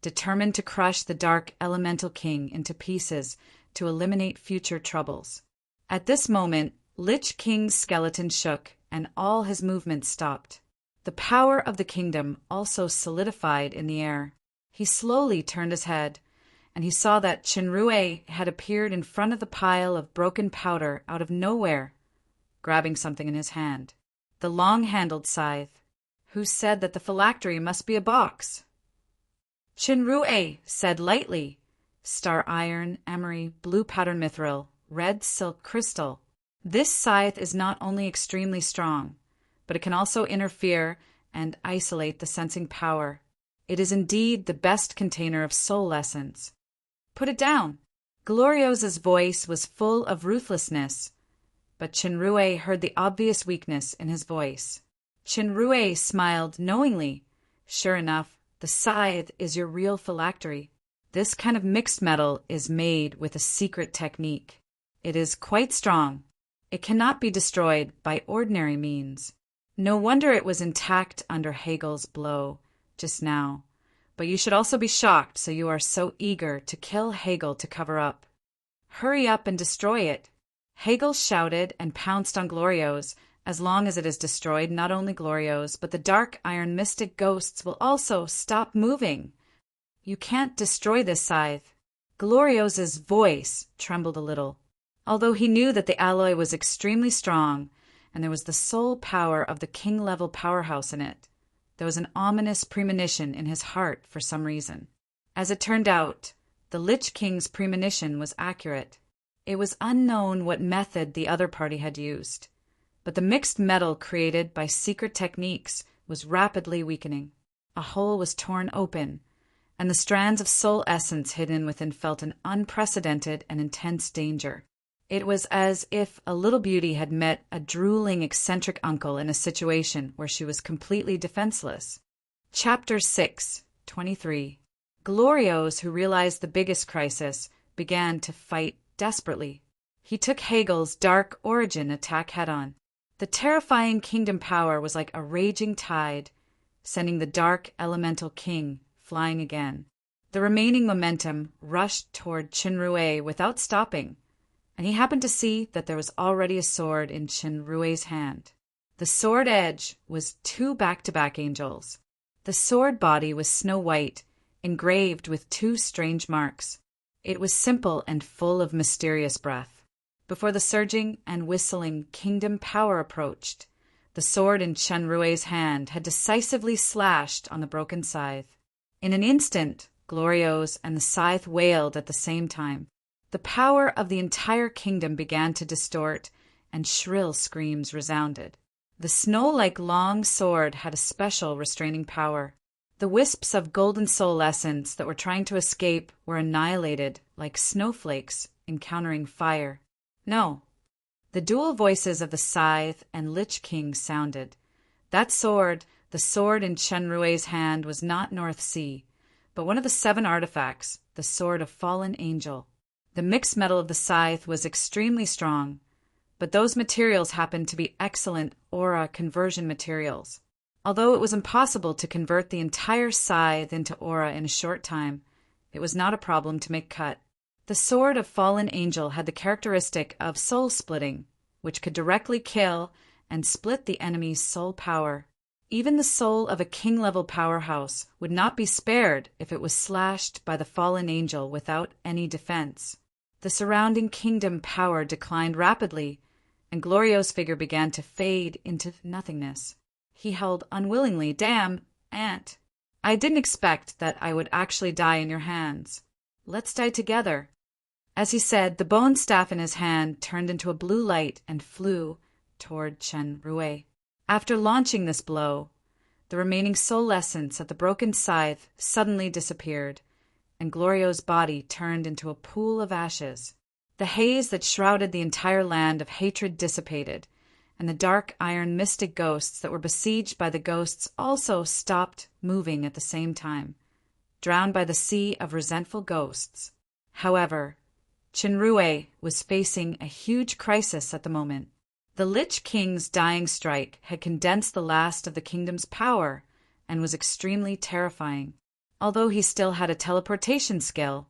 determined to crush the Dark Elemental King into pieces to eliminate future troubles. At this moment, Lich King's skeleton shook and all his movements stopped. The power of the kingdom also solidified in the air. He slowly turned his head, and he saw that Chenrue had appeared in front of the pile of broken powder out of nowhere, grabbing something in his hand. The long-handled scythe. Who said that the phylactery must be a box? Chenrue said lightly, star iron, emery, blue pattern mithril, red silk crystal. This scythe is not only extremely strong, but it can also interfere and isolate the sensing power. It is indeed the best container of soul essence. Put it down. Glorios's voice was full of ruthlessness, but Chenrue heard the obvious weakness in his voice. Chenrue smiled knowingly. Sure enough, the scythe is your real phylactery. This kind of mixed metal is made with a secret technique. It is quite strong. It cannot be destroyed by ordinary means. No wonder it was intact under Hegel's blow just now. But you should also be shocked, so you are so eager to kill Hegel to cover up. Hurry up and destroy it. Hegel shouted and pounced on Glorios. As long as it is destroyed, not only Glorios, but the dark iron mystic ghosts will also stop moving. You can't destroy this scythe. Glorios's voice trembled a little. Although he knew that the alloy was extremely strong, and there was the soul power of the king-level powerhouse in it, there was an ominous premonition in his heart for some reason. As it turned out, the Lich King's premonition was accurate. It was unknown what method the other party had used, but the mixed metal created by secret techniques was rapidly weakening. A hole was torn open, and the strands of soul essence hidden within felt an unprecedented and intense danger. It was as if a little beauty had met a drooling, eccentric uncle in a situation where she was completely defenseless. Chapter 6:23. Glorios, who realized the biggest crisis, began to fight desperately. He took Hegel's dark origin attack head-on. The terrifying kingdom power was like a raging tide, sending the Dark Elemental King flying again. The remaining momentum rushed toward Chenrue without stopping, and he happened to see that there was already a sword in Chenrue's hand. The sword edge was 2 back-to-back angels. The sword body was snow-white, engraved with 2 strange marks. It was simple and full of mysterious breath. Before the surging and whistling kingdom power approached, the sword in Chenrue's hand had decisively slashed on the broken scythe. In an instant, Glorios and the scythe wailed at the same time. The power of the entire kingdom began to distort, and shrill screams resounded. The snow-like long sword had a special restraining power. The wisps of golden soul essence that were trying to escape were annihilated like snowflakes encountering fire. No. The dual voices of the scythe and Lich King sounded. That sword, the sword in Chenrue's hand, was not North Sea, but one of the 7 artifacts, the sword of fallen angel. The mixed metal of the scythe was extremely strong, but those materials happened to be excellent aura conversion materials. Although it was impossible to convert the entire scythe into aura in a short time, it was not a problem to make cut. The sword of fallen angel had the characteristic of soul splitting, which could directly kill and split the enemy's soul power. Even the soul of a king-level powerhouse would not be spared if it was slashed by the fallen angel without any defense. The surrounding kingdom power declined rapidly, and Glorio's figure began to fade into nothingness. He held unwillingly, "Damn, Aunt. I didn't expect that I would actually die in your hands. Let's die together." As he said, the bone staff in his hand turned into a blue light and flew toward Chen Rui. After launching this blow, the remaining soul essence of the broken scythe suddenly disappeared, and Glorio's body turned into a pool of ashes. The haze that shrouded the entire land of hatred dissipated, and the dark iron mystic ghosts that were besieged by the ghosts also stopped moving at the same time, drowned by the sea of resentful ghosts. However, Chenrue was facing a huge crisis at the moment. The Lich King's dying strike had condensed the last of the kingdom's power and was extremely terrifying. Although he still had a teleportation skill,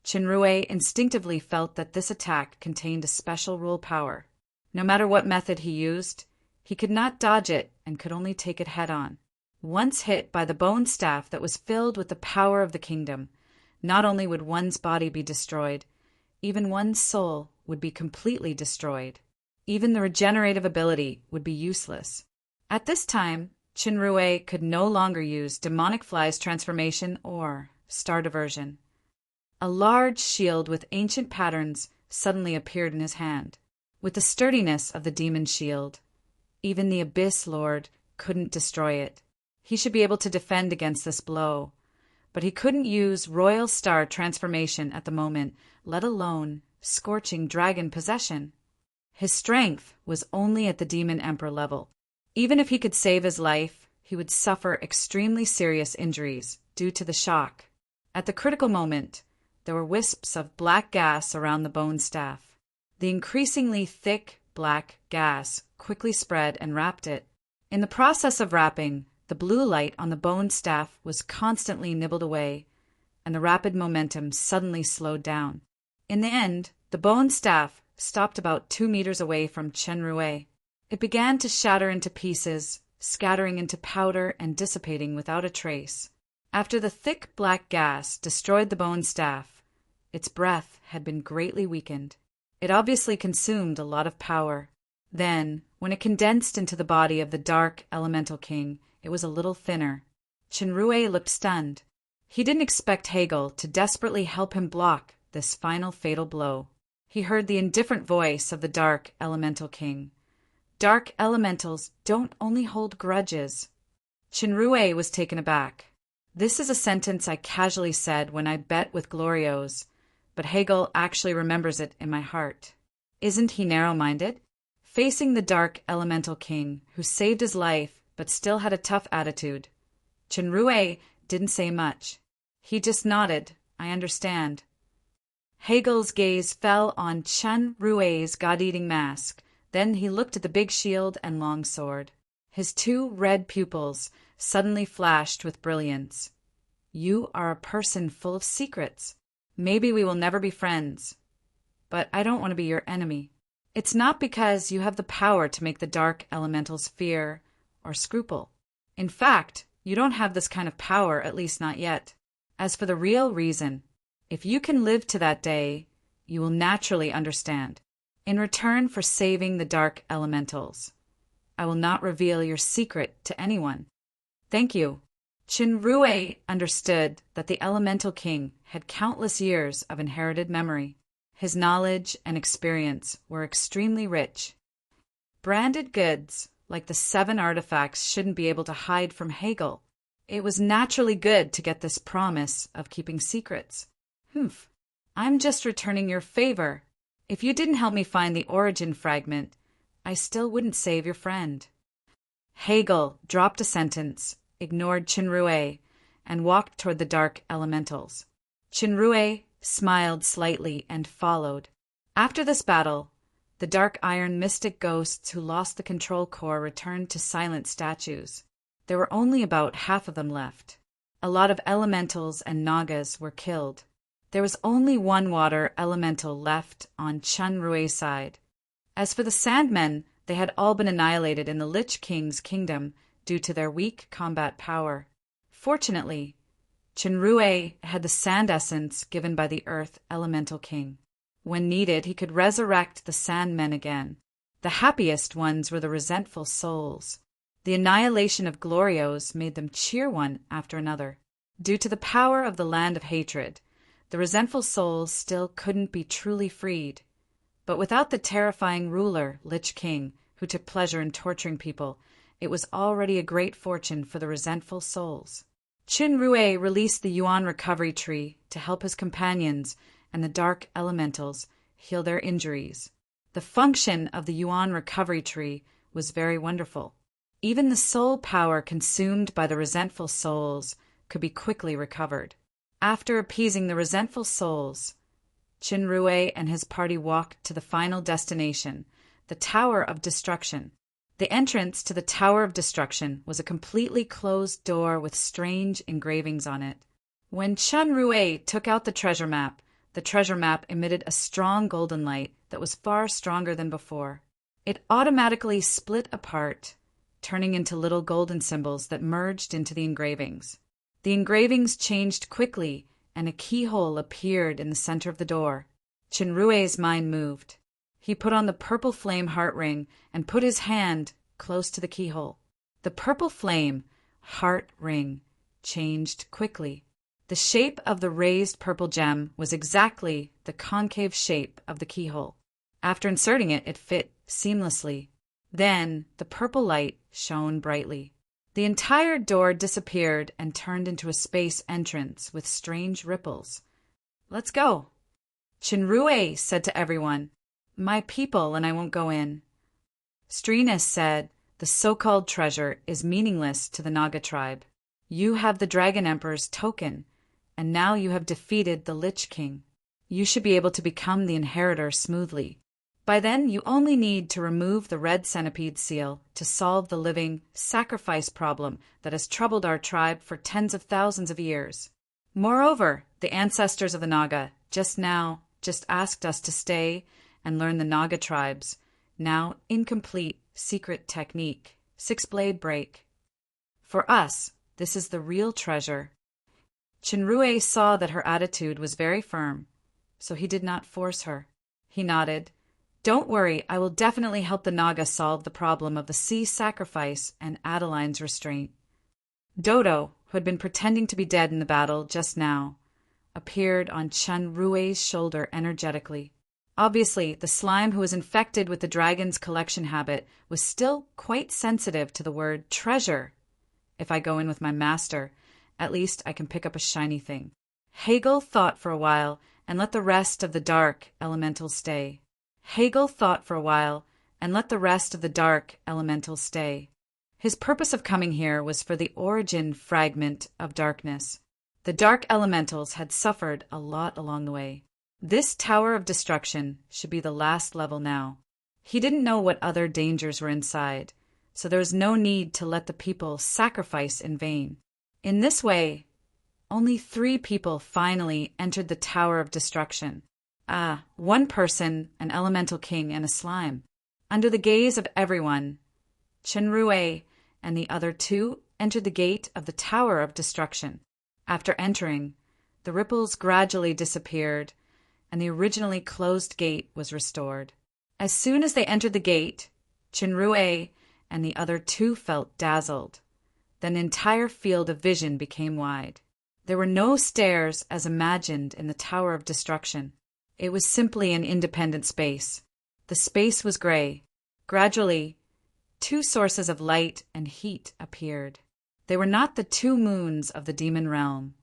Chenrue instinctively felt that this attack contained a special rule power. No matter what method he used, he could not dodge it and could only take it head-on. Once hit by the bone staff that was filled with the power of the kingdom, not only would one's body be destroyed, even one's soul would be completely destroyed. Even the regenerative ability would be useless. At this time, Chenrue could no longer use Demonic Fly's transformation or Star Diversion. A large shield with ancient patterns suddenly appeared in his hand. With the sturdiness of the demon shield, even the Abyss Lord couldn't destroy it. He should be able to defend against this blow, but he couldn't use Royal Star transformation at the moment, let alone Scorching Dragon possession. His strength was only at the Demon Emperor level. Even if he could save his life, he would suffer extremely serious injuries due to the shock. At the critical moment, there were wisps of black gas around the bone staff. The increasingly thick black gas quickly spread and wrapped it. In the process of wrapping, the blue light on the bone staff was constantly nibbled away, and the rapid momentum suddenly slowed down. In the end, the bone staff stopped about 2 meters away from Chenrue. It began to shatter into pieces, scattering into powder and dissipating without a trace. After the thick black gas destroyed the bone staff, its breath had been greatly weakened. It obviously consumed a lot of power. Then, when it condensed into the body of the Dark Elemental King, it was a little thinner. Chenrue looked stunned. He didn't expect Hegel to desperately help him block this final fatal blow. He heard the indifferent voice of the Dark Elemental King. Dark Elementals don't only hold grudges. Chenrue was taken aback. This is a sentence I casually said when I bet with Glorios, but Hegel actually remembers it in my heart. Isn't he narrow-minded? Facing the Dark Elemental King, who saved his life but still had a tough attitude, Chenrue didn't say much. He just nodded. I understand. Hegel's gaze fell on Chenrue's god-eating mask. Then he looked at the big shield and long sword. His 2 red pupils suddenly flashed with brilliance. You are a person full of secrets. Maybe we will never be friends, but I don't want to be your enemy. It's not because you have the power to make the Dark Elementals fear or scruple. In fact, you don't have this kind of power, at least not yet. As for the real reason, if you can live to that day, you will naturally understand. In return for saving the Dark Elementals, I will not reveal your secret to anyone. Thank you. Chenrue understood that the Elemental King had countless years of inherited memory. His knowledge and experience were extremely rich. Branded goods, like the 7 artifacts, shouldn't be able to hide from Hegel. It was naturally good to get this promise of keeping secrets. I'm just returning your favor. If you didn't help me find the origin fragment, I still wouldn't save your friend. Hegel dropped a sentence, ignored Chenrue, and walked toward the Dark Elementals. Chenrue smiled slightly and followed. After this battle, the dark iron mystic ghosts who lost the control core returned to silent statues. There were only about half of them left. A lot of elementals and nagas were killed. There was only 1 water elemental left on Chenrue's side. As for the Sandmen, they had all been annihilated in the Lich King's kingdom due to their weak combat power. Fortunately, Chenrue had the sand essence given by the Earth Elemental King. When needed, he could resurrect the Sandmen again. The happiest ones were the resentful souls. The annihilation of Glorios made them cheer one after another. Due to the power of the Land of Hatred, The resentful souls still couldn't be truly freed. But without the terrifying ruler, Lich King, who took pleasure in torturing people, it was already a great fortune for the resentful souls. Qin Rui released the Yuan recovery tree to help his companions and the dark elementals heal their injuries. The function of the Yuan recovery tree was very wonderful. Even the soul power consumed by the resentful souls could be quickly recovered. After appeasing the resentful souls, Qin Rui and his party walked to the final destination, the Tower of Destruction. The entrance to the Tower of Destruction was a completely closed door with strange engravings on it. When Qin Rui took out the treasure map emitted a strong golden light that was far stronger than before. It automatically split apart, turning into little golden symbols that merged into the engravings. The engravings changed quickly, and a keyhole appeared in the center of the door. Qin Rui's mind moved. He put on the purple flame heart ring and put his hand close to the keyhole. The purple flame heart ring changed quickly. The shape of the raised purple gem was exactly the concave shape of the keyhole. After inserting it, it fit seamlessly. Then the purple light shone brightly. The entire door disappeared and turned into a space entrance with strange ripples. "Let's go," Qin Rui said to everyone. "My people and I won't go in." Strinus said, "The so-called treasure is meaningless to the Naga tribe. You have the Dragon Emperor's token, and now you have defeated the Lich King. You should be able to become the inheritor smoothly. By then, you only need to remove the red centipede seal to solve the living sacrifice problem that has troubled our tribe for tens of thousands of years. Moreover, the ancestors of the Naga just asked us to stay and learn the Naga tribe's now incomplete secret technique, six-blade break. For us, this is the real treasure." Qin Rui saw that her attitude was very firm, so he did not force her. He nodded. "Don't worry, I will definitely help the Naga solve the problem of the sea sacrifice and Adeline's restraint." Dodo, who had been pretending to be dead in the battle just now, appeared on Qin Rui's shoulder energetically. Obviously, the slime who was infected with the dragon's collection habit was still quite sensitive to the word treasure. "If I go in with my master, at least I can pick up a shiny thing." Hegel thought for a while and let the rest of the dark elementals stay. His purpose of coming here was for the origin fragment of darkness. The dark elementals had suffered a lot along the way. This Tower of Destruction should be the last level now. He didn't know what other dangers were inside, so there was no need to let the people sacrifice in vain. In this way, only 3 people finally entered the Tower of Destruction. One person, an elemental king, and a slime. Under the gaze of everyone, Qin Rui and the other 2 entered the gate of the Tower of Destruction. After entering, the ripples gradually disappeared, and the originally closed gate was restored. As soon as they entered the gate, Qin Rui and the other 2 felt dazzled. Then the entire field of vision became wide. There were no stairs as imagined in the Tower of Destruction. It was simply an independent space. The space was gray. Gradually, 2 sources of light and heat appeared. They were not the 2 moons of the demon realm,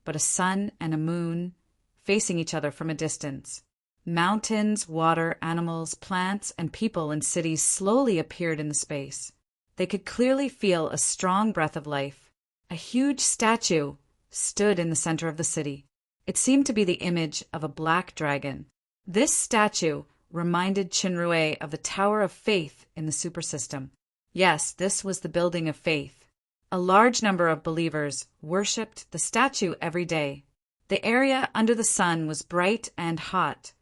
but a sun and a moon facing each other from a distance. Mountains, water, animals, plants, and people in cities slowly appeared in the space. They could clearly feel a strong breath of life. A huge statue stood in the center of the city. It seemed to be the image of a black dragon. This statue reminded Qin Rui of the Tower of Faith in the Super System. Yes, this was the building of faith. A large number of believers worshipped the statue every day. The area under the sun was bright and hot,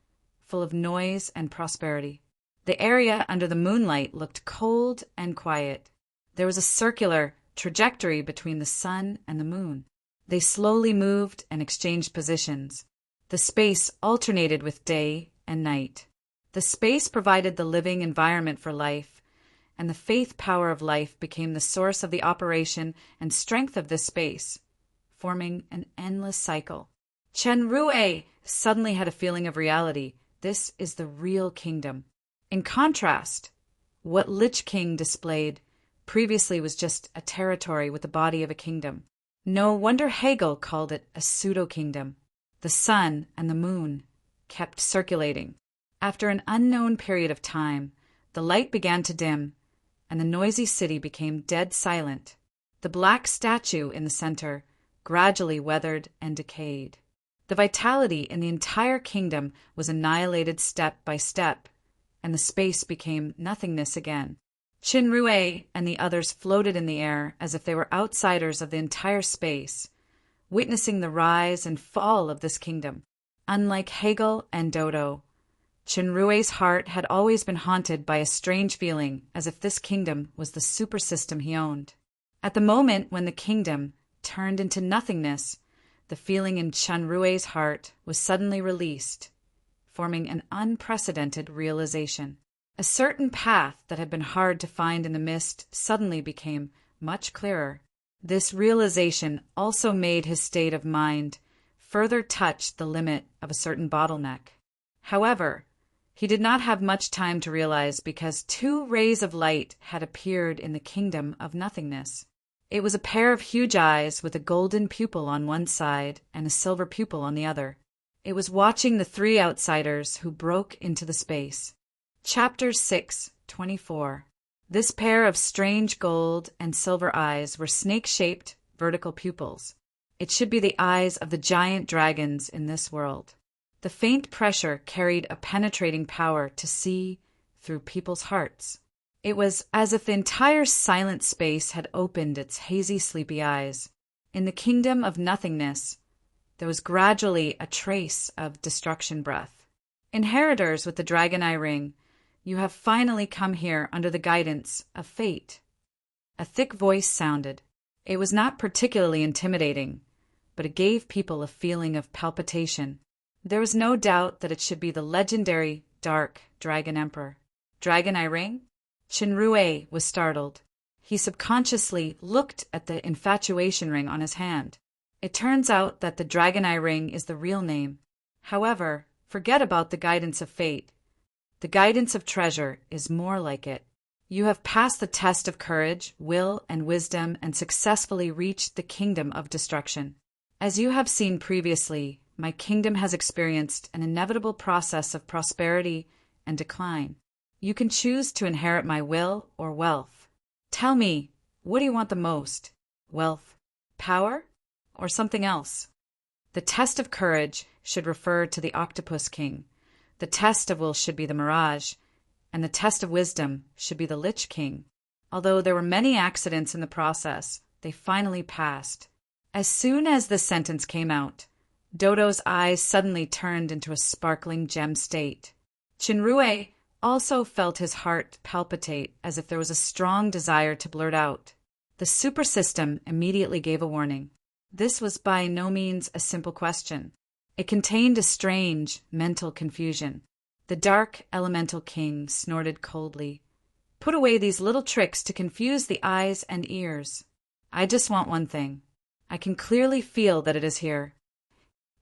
full of noise and prosperity. The area under the moonlight looked cold and quiet. There was a circular trajectory between the sun and the moon. They slowly moved and exchanged positions. The space alternated with day and night. The space provided the living environment for life, and the faith power of life became the source of the operation and strength of this space, forming an endless cycle. Chen Rue suddenly had a feeling of reality. This is the real kingdom. In contrast, what Lich King displayed previously was just a territory with the body of a kingdom. No wonder Hegel called it a pseudo-kingdom. The sun and the moon kept circulating. After an unknown period of time, the light began to dim, and the noisy city became dead silent. The black statue in the center gradually weathered and decayed. The vitality in the entire kingdom was annihilated step by step, and the space became nothingness again. Chen Rue and the others floated in the air as if they were outsiders of the entire space, witnessing the rise and fall of this kingdom. Unlike Hegel and Dodo, Chen Rue's heart had always been haunted by a strange feeling, as if this kingdom was the super system he owned. At the moment when the kingdom turned into nothingness, the feeling in Chen Rue's heart was suddenly released, forming an unprecedented realization. A certain path that had been hard to find in the mist suddenly became much clearer. This realization also made his state of mind further touch the limit of a certain bottleneck. However, he did not have much time to realize, because two rays of light had appeared in the kingdom of nothingness. It was a pair of huge eyes with a golden pupil on one side and a silver pupil on the other. It was watching the three outsiders who broke into the space. Chapter 6:24. This pair of strange gold and silver eyes were snake-shaped vertical pupils. It should be the eyes of the giant dragons in this world. The faint pressure carried a penetrating power to see through people's hearts. It was as if the entire silent space had opened its hazy, sleepy eyes. In the kingdom of nothingness, there was gradually a trace of destruction breath. Inheritors with the dragon eye ring, you have finally come here under the guidance of fate. A thick voice sounded. It was not particularly intimidating, but it gave people a feeling of palpitation. There was no doubt that it should be the legendary Dark Dragon Emperor. Dragon eye ring? Chen Rue was startled. He subconsciously looked at the infatuation ring on his hand. It turns out that the Dragon Eye ring is the real name. However, forget about the guidance of fate. The guidance of treasure is more like it. You have passed the test of courage, will, and wisdom, and successfully reached the kingdom of destruction. As you have seen previously, my kingdom has experienced an inevitable process of prosperity and decline. You can choose to inherit my will or wealth. Tell me, what do you want the most? Wealth, power, or something else? The test of courage should refer to the Octopus King. The test of will should be the Mirage, and the test of wisdom should be the Lich King. Although there were many accidents in the process, they finally passed. As soon as this sentence came out, Dodo's eyes suddenly turned into a sparkling gem state. Chen Rue also felt his heart palpitate, as if there was a strong desire to blurt out. The super system immediately gave a warning. This was by no means a simple question. It contained a strange mental confusion. The Dark Elemental King snorted coldly. Put away these little tricks to confuse the eyes and ears. I just want one thing. I can clearly feel that it is here.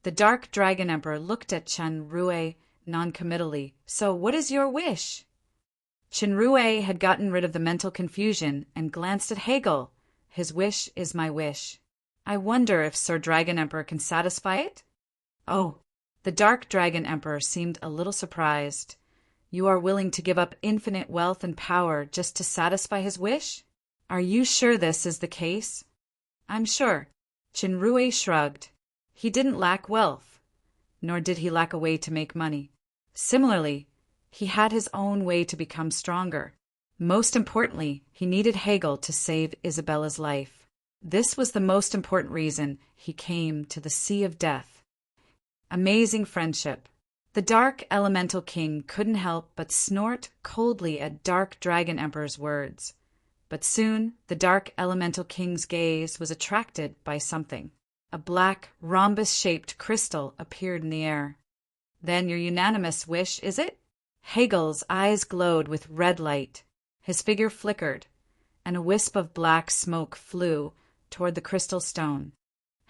The Dark Dragon Emperor looked at Chen Rue noncommittally. So what is your wish? Chen Rue had gotten rid of the mental confusion and glanced at Hegel. His wish is my wish. I wonder if Sir Dragon Emperor can satisfy it? Oh, the Dark Dragon Emperor seemed a little surprised. You are willing to give up infinite wealth and power just to satisfy his wish? Are you sure this is the case? I'm sure. Chen Rue shrugged. He didn't lack wealth, nor did he lack a way to make money. Similarly, he had his own way to become stronger. Most importantly, he needed Hegel to save Isabella's life. This was the most important reason he came to the Sea of Death. Amazing friendship. The Dark Elemental King couldn't help but snort coldly at Dark Dragon Emperor's words. But soon, the Dark Elemental King's gaze was attracted by something. A black, rhombus-shaped crystal appeared in the air. Then your unanimous wish, is it? Hegel's eyes glowed with red light. His figure flickered, and a wisp of black smoke flew toward the crystal stone.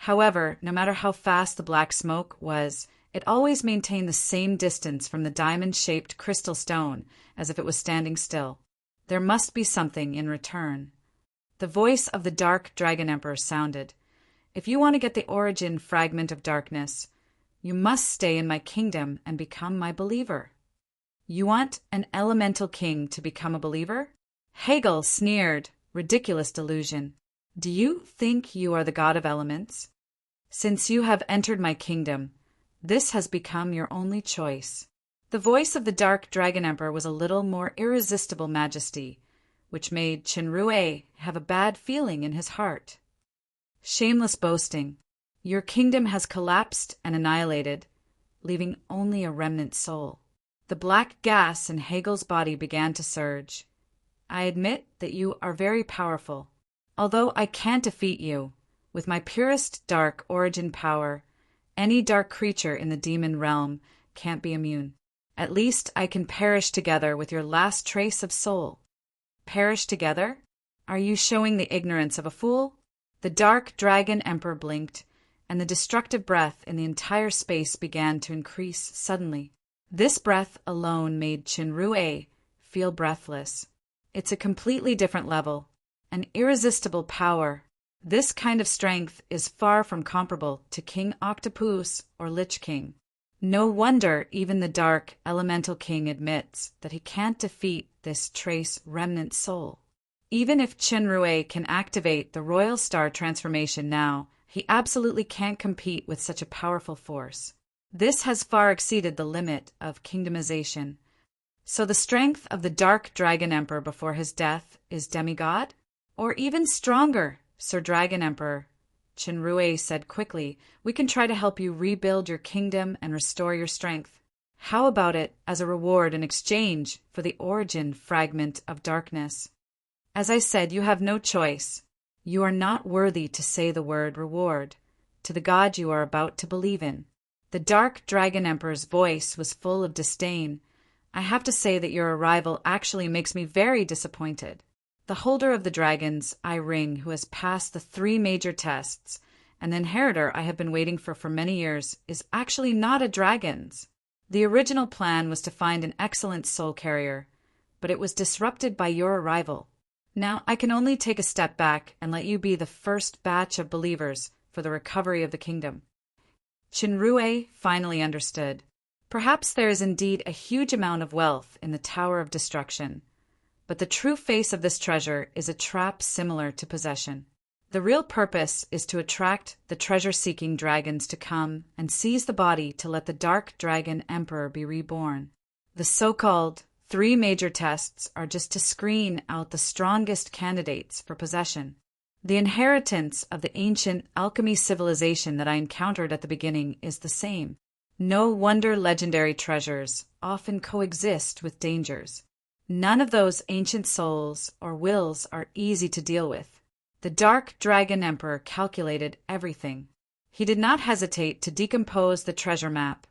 However, no matter how fast the black smoke was, it always maintained the same distance from the diamond-shaped crystal stone as if it was standing still. There must be something in return. The voice of the Dark Dragon Emperor sounded. If you want to get the origin fragment of darkness, you must stay in my kingdom and become my believer. You want an elemental king to become a believer? Hegel sneered. Ridiculous delusion. Do you think you are the god of elements? Since you have entered my kingdom, this has become your only choice. The voice of the Dark Dragon Emperor was a little more irresistible majesty, which made Qinrui have a bad feeling in his heart. Shameless boasting. Your kingdom has collapsed and annihilated, leaving only a remnant soul. The black gas in Hegel's body began to surge. I admit that you are very powerful. Although I can't defeat you, with my purest dark origin power, any dark creature in the demon realm can't be immune. At least I can perish together with your last trace of soul. Perish together? Are you showing the ignorance of a fool? The Dark Dragon Emperor blinked, and the destructive breath in the entire space began to increase suddenly. This breath alone made Qinrui feel breathless. It's a completely different level, an irresistible power. This kind of strength is far from comparable to King Octopus or Lich King. No wonder even the Dark Elemental King admits that he can't defeat this trace remnant soul. Even if Qinrui can activate the Royal Star transformation now, he absolutely can't compete with such a powerful force. This has far exceeded the limit of kingdomization. So the strength of the Dark Dragon Emperor before his death is demigod? Or even stronger, Sir Dragon Emperor. Qinrui said quickly, we can try to help you rebuild your kingdom and restore your strength. How about it as a reward in exchange for the origin fragment of darkness? As I said, you have no choice. You are not worthy to say the word reward to the god you are about to believe in. The Dark Dragon Emperor's voice was full of disdain. I have to say that your arrival actually makes me very disappointed. The holder of the dragon's eye ring who has passed the 3 major tests, and the inheritor I have been waiting for many years, is actually not a dragon's. The original plan was to find an excellent soul carrier, but it was disrupted by your arrival. Now I can only take a step back and let you be the first batch of believers for the recovery of the kingdom. Qinrui finally understood. Perhaps there is indeed a huge amount of wealth in the Tower of Destruction, but the true face of this treasure is a trap similar to possession. The real purpose is to attract the treasure-seeking dragons to come and seize the body to let the Dark Dragon Emperor be reborn. The so-called 3 major tests are just to screen out the strongest candidates for possession. The inheritance of the ancient alchemy civilization that I encountered at the beginning is the same. No wonder legendary treasures often coexist with dangers. None of those ancient souls or wills are easy to deal with. The Dark Dragon Emperor calculated everything. He did not hesitate to decompose the treasure map,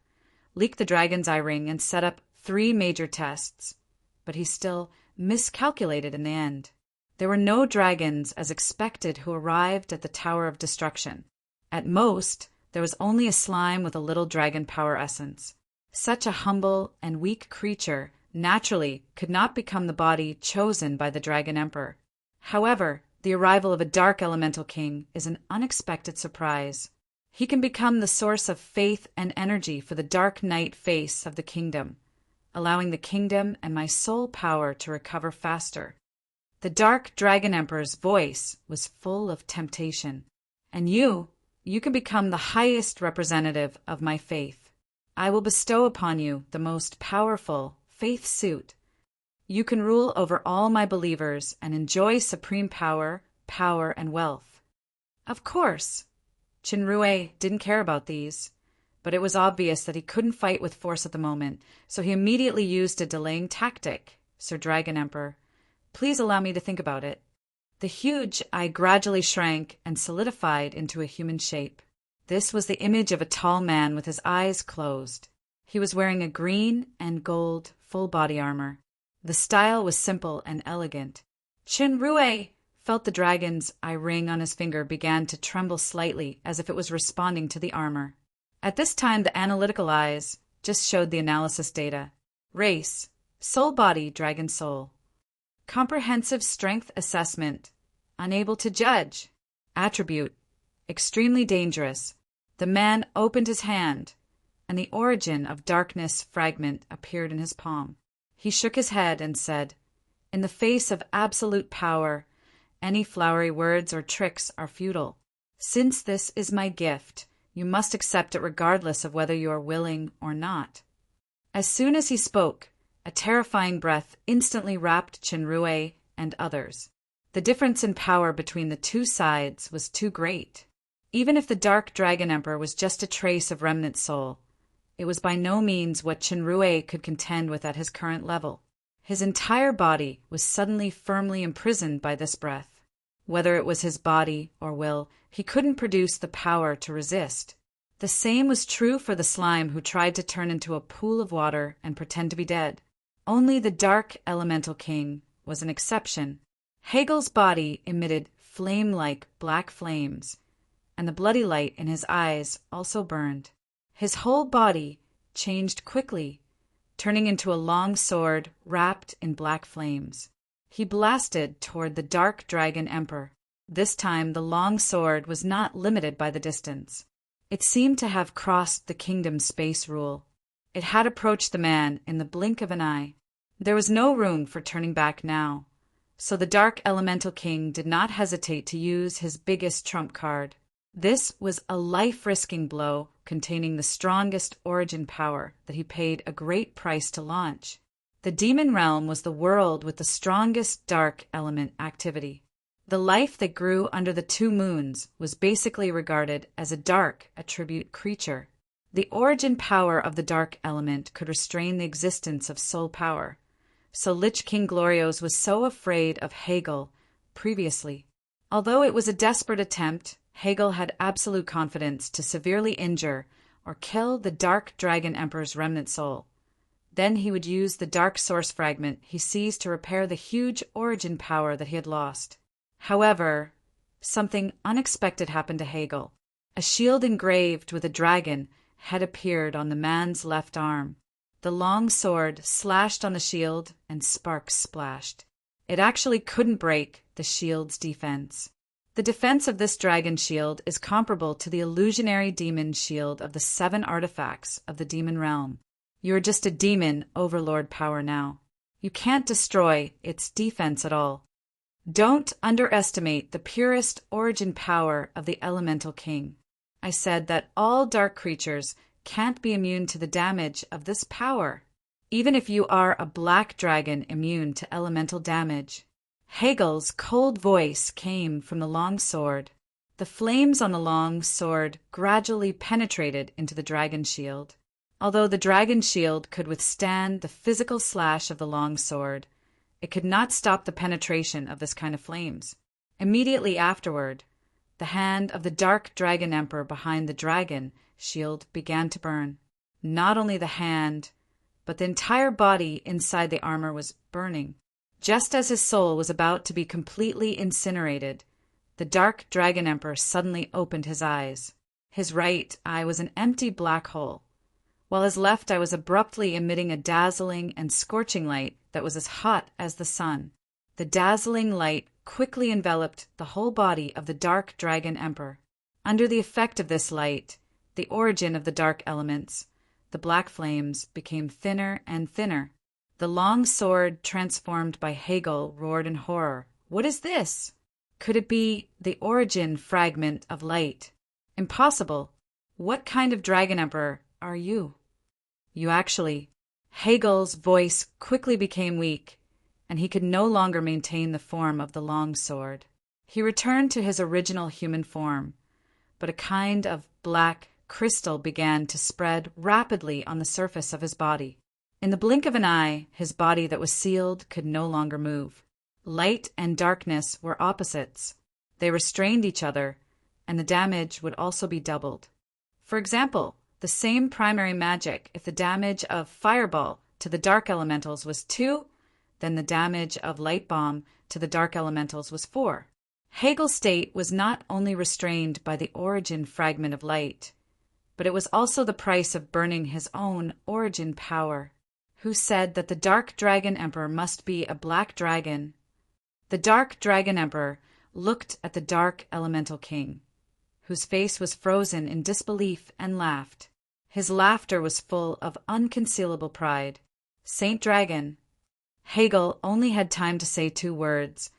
leak the dragon's eye ring, and set up 3 major tests. But he still miscalculated in the end. There were no dragons as expected who arrived at the Tower of Destruction. At most, there was only a slime with a little dragon power essence. Such a humble and weak creature naturally could not become the body chosen by the Dragon Emperor. However, the arrival of a Dark Elemental King is an unexpected surprise. He can become the source of faith and energy for the Dark Knight face of the kingdom, allowing the kingdom and my soul power to recover faster. The Dark Dragon Emperor's voice was full of temptation. And you can become the highest representative of my faith. I will bestow upon you the most powerful faith suit. You can rule over all my believers and enjoy supreme power, and wealth. Of course, Qinrui didn't care about these, but it was obvious that he couldn't fight with force at the moment, so he immediately used a delaying tactic. Sir Dragon Emperor, please allow me to think about it. The huge eye gradually shrank and solidified into a human shape. This was the image of a tall man with his eyes closed. He was wearing a green and gold full body armor. The style was simple and elegant. Qinrui felt the dragon's eye ring on his finger began to tremble slightly as if it was responding to the armor. At this time, the analytical eyes just showed the analysis data. Race, soul body, dragon soul. Comprehensive strength assessment, unable to judge. Attribute, extremely dangerous. The man opened his hand, and the origin of darkness fragment appeared in his palm. He shook his head and said, "In the face of absolute power, any flowery words or tricks are futile. Since this is my gift, you must accept it regardless of whether you are willing or not." As soon as he spoke, a terrifying breath instantly wrapped Chenrue and others. The difference in power between the two sides was too great. Even if the Dark Dragon Emperor was just a trace of remnant soul, it was by no means what Chenrue could contend with at his current level. His entire body was suddenly firmly imprisoned by this breath. Whether it was his body or will, he couldn't produce the power to resist. The same was true for the slime who tried to turn into a pool of water and pretend to be dead. Only the Dark Elemental King was an exception. Hegel's body emitted flame-like black flames, and the bloody light in his eyes also burned. His whole body changed quickly, turning into a long sword wrapped in black flames. He blasted toward the Dark Dragon Emperor. This time the long sword was not limited by the distance. It seemed to have crossed the kingdom's space rule. It had approached the man in the blink of an eye. There was no room for turning back now, so the Dark Elemental King did not hesitate to use his biggest trump card. This was a life-risking blow containing the strongest origin power that he paid a great price to launch. The demon realm was the world with the strongest dark element activity. The life that grew under the two moons was basically regarded as a dark attribute creature. The origin power of the dark element could restrain the existence of soul power, so Lich King Glorios was so afraid of Hegel previously. Although it was a desperate attempt, Hegel had absolute confidence to severely injure or kill the Dark Dragon Emperor's remnant soul. Then he would use the dark source fragment he seized to repair the huge origin power that he had lost. However, something unexpected happened to Hegel. A shield engraved with a dragon had appeared on the man's left arm. The long sword slashed on the shield and sparks splashed. It actually couldn't break the shield's defense. The defense of this dragon shield is comparable to the illusionary demon shield of the 7 artifacts of the demon realm. You are just a demon overlord power now. You can't destroy its defense at all. Don't underestimate the purest origin power of the Elemental King. I said that all dark creatures can't be immune to the damage of this power, even if you are a black dragon immune to elemental damage. Hegel's cold voice came from the long sword. The flames on the long sword gradually penetrated into the dragon shield. Although the dragon shield could withstand the physical slash of the long sword, it could not stop the penetration of this kind of flames. Immediately afterward, the hand of the Dark Dragon Emperor behind the dragon shield began to burn. Not only the hand, but the entire body inside the armor was burning. Just as his soul was about to be completely incinerated, the Dark Dragon Emperor suddenly opened his eyes. His right eye was an empty black hole, while his left eye was abruptly emitting a dazzling and scorching light that was as hot as the sun. The dazzling light quickly enveloped the whole body of the Dark Dragon Emperor. Under the effect of this light, the origin of the dark elements, the black flames, became thinner and thinner. The long sword, transformed by Hegel, roared in horror. What is this? Could it be the origin fragment of light? Impossible. What kind of dragon emperor are you? You actually. Hegel's voice quickly became weak, and he could no longer maintain the form of the long sword. He returned to his original human form, but a kind of black crystal began to spread rapidly on the surface of his body. In the blink of an eye, his body that was sealed could no longer move. Light and darkness were opposites. They restrained each other, and the damage would also be doubled. For example, the same primary magic, if the damage of Fireball to the Dark Elementals was 2, then the damage of Light Bomb to the Dark Elementals was 4. Hegel's state was not only restrained by the origin fragment of light, but it was also the price of burning his own origin power. Who said that the Dark Dragon Emperor must be a black dragon? The Dark Dragon Emperor looked at the Dark Elemental King, whose face was frozen in disbelief, and laughed. His laughter was full of unconcealable pride. Saint Dragon. Hegel only had time to say 2 words,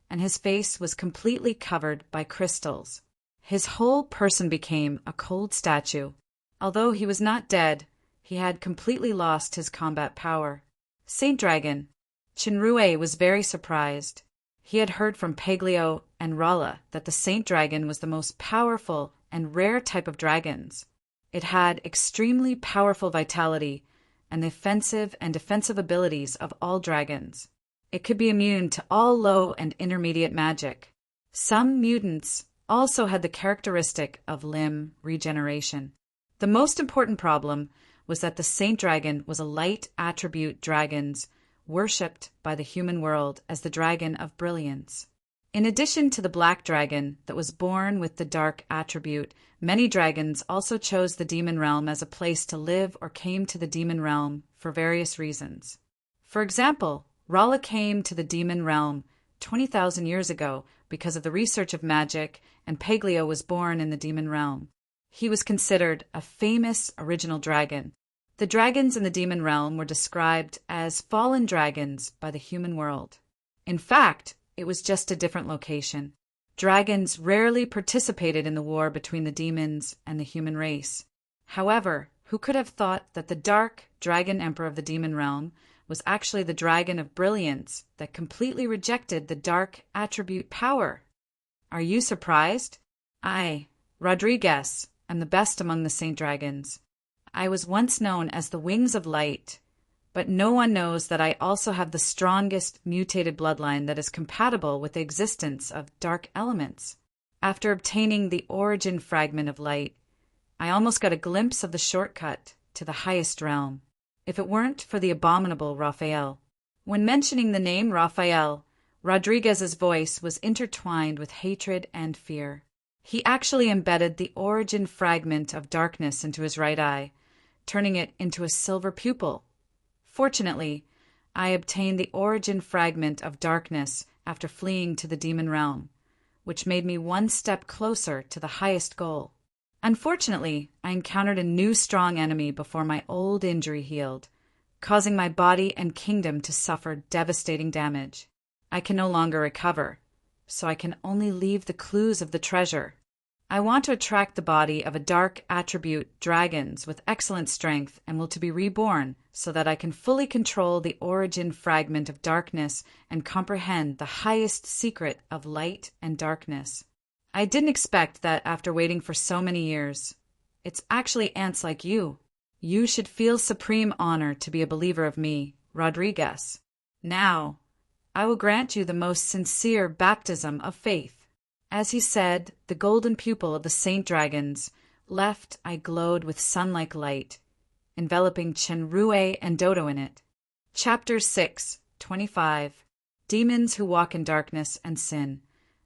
and his face was completely covered by crystals. His whole person became a cold statue. Although he was not dead, he had completely lost his combat power. Saint Dragon. Chinrue was very surprised. He had heard from Paglio and Rolla that the Saint Dragon was the most powerful and rare type of dragons. It had extremely powerful vitality and the offensive and defensive abilities of all dragons. It could be immune to all low and intermediate magic. Some mutants also had the characteristic of limb regeneration. The most important problem was that the Saint Dragon was a light attribute dragons worshipped by the human world as the Dragon of Brilliance. In addition to the Black Dragon that was born with the dark attribute, many dragons also chose the demon realm as a place to live or came to the demon realm for various reasons. For example, Rolla came to the demon realm 20,000 years ago because of the research of magic, and Paglio was born in the demon realm. He was considered a famous original dragon. The dragons in the demon realm were described as fallen dragons by the human world. In fact, it was just a different location. Dragons rarely participated in the war between the demons and the human race. However, who could have thought that the Dark Dragon Emperor of the demon realm was actually the Dragon of Brilliance that completely rejected the dark attribute power? Are you surprised? I, Rodriguez, am the best among the Saint Dragons. I was once known as the Wings of Light, but no one knows that I also have the strongest mutated bloodline that is compatible with the existence of dark elements. After obtaining the origin fragment of light, I almost got a glimpse of the shortcut to the highest realm, if it weren't for the abominable Raphael. When mentioning the name Raphael, Rodriguez's voice was intertwined with hatred and fear. He actually embedded the origin fragment of darkness into his right eye, turning it into a silver pupil. Fortunately, I obtained the origin fragment of darkness after fleeing to the demon realm, which made me one step closer to the highest goal. Unfortunately, I encountered a new strong enemy before my old injury healed, causing my body and kingdom to suffer devastating damage. I can no longer recover, so I can only leave the clues of the treasure. I want to attract the body of a dark attribute dragons with excellent strength and will to be reborn so that I can fully control the origin fragment of darkness and comprehend the highest secret of light and darkness. I didn't expect that after waiting for so many years. It's actually ants like you. You should feel supreme honor to be a believer of me, Rodriguez. Now, I will grant you the most sincere baptism of faith. As he said, the golden pupil of the Saint Dragons left I glowed with sun-like light, enveloping Chenrue and Dodo in it. Chapter 6, 25. Demons who walk in darkness and sin.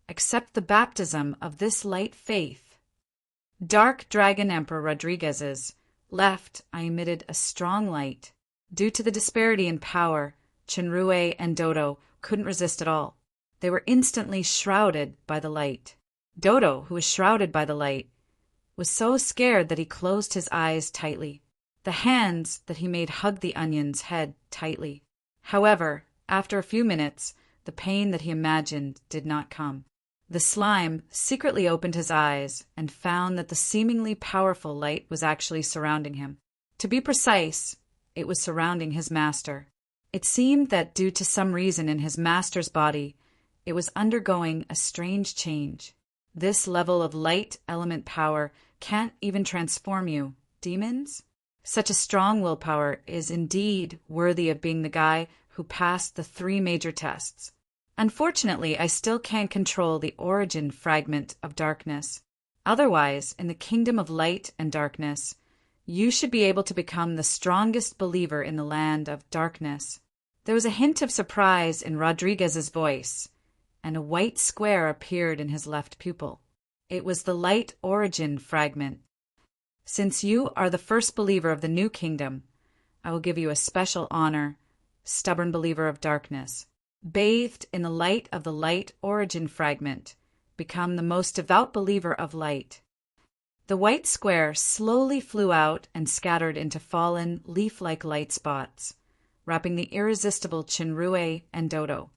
Accept the baptism of this light faith. Dark Dragon Emperor Rodriguez's left I emitted a strong light. Due to the disparity in power, Chenrue and Dodo couldn't resist at all. They were instantly shrouded by the light. Dodo, who was shrouded by the light, was so scared that he closed his eyes tightly. The hands that he made hugged the onion's head tightly. However, after a few minutes, the pain that he imagined did not come. The slime secretly opened his eyes and found that the seemingly powerful light was actually surrounding him. To be precise, it was surrounding his master. It seemed that due to some reason in his master's body, it was undergoing a strange change. This level of light element power can't even transform you, demons? Such a strong willpower is indeed worthy of being the guy who passed the 3 major tests. Unfortunately, I still can't control the origin fragment of darkness. Otherwise, in the kingdom of light and darkness, you should be able to become the strongest believer in the land of darkness. There was a hint of surprise in Rodriguez's voice, and a white square appeared in his left pupil. It was the light origin fragment. Since you are the first believer of the new kingdom, I will give you a special honor, stubborn believer of darkness. Bathed in the light of the light origin fragment, become the most devout believer of light. The white square slowly flew out and scattered into fallen, leaf-like light spots, wrapping the irresistible Chinrue and Dodo.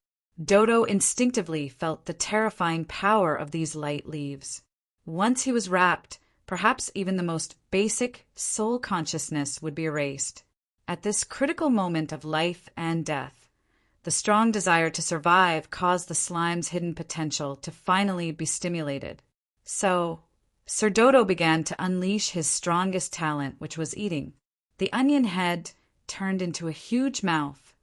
Dodo instinctively felt the terrifying power of these light leaves. Once he was wrapped, perhaps even the most basic soul consciousness would be erased. At this critical moment of life and death, the strong desire to survive caused the slime's hidden potential to finally be stimulated. So, Sir Dodo began to unleash his strongest talent, which was eating. The onion head turned into a huge mouth,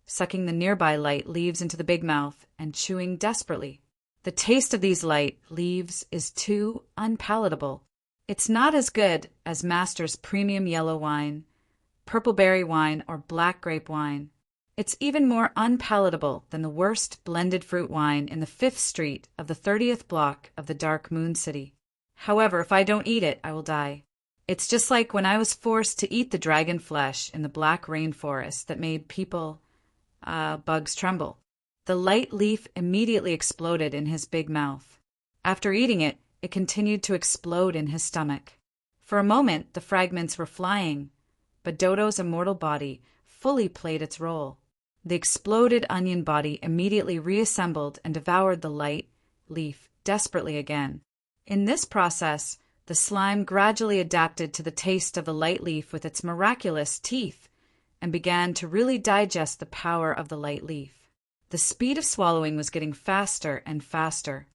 sucking the nearby light leaves into the big mouth and chewing desperately. The taste of these light leaves is too unpalatable. It's not as good as Master's premium yellow wine, purple berry wine, or black grape wine. It's even more unpalatable than the worst blended fruit wine in the 5th Street of the 30th block of the Dark Moon City. However, if I don't eat it, I will die. It's just like when I was forced to eat the dragon flesh in the black rainforest that made bugs tremble. The light leaf immediately exploded in his big mouth. After eating it, it continued to explode in his stomach. For a moment, the fragments were flying, but Dodo's immortal body fully played its role. The exploded onion body immediately reassembled and devoured the light leaf desperately again. In this process, the slime gradually adapted to the taste of the light leaf with its miraculous teeth and began to really digest the power of the light leaf. The speed of swallowing was getting faster and faster.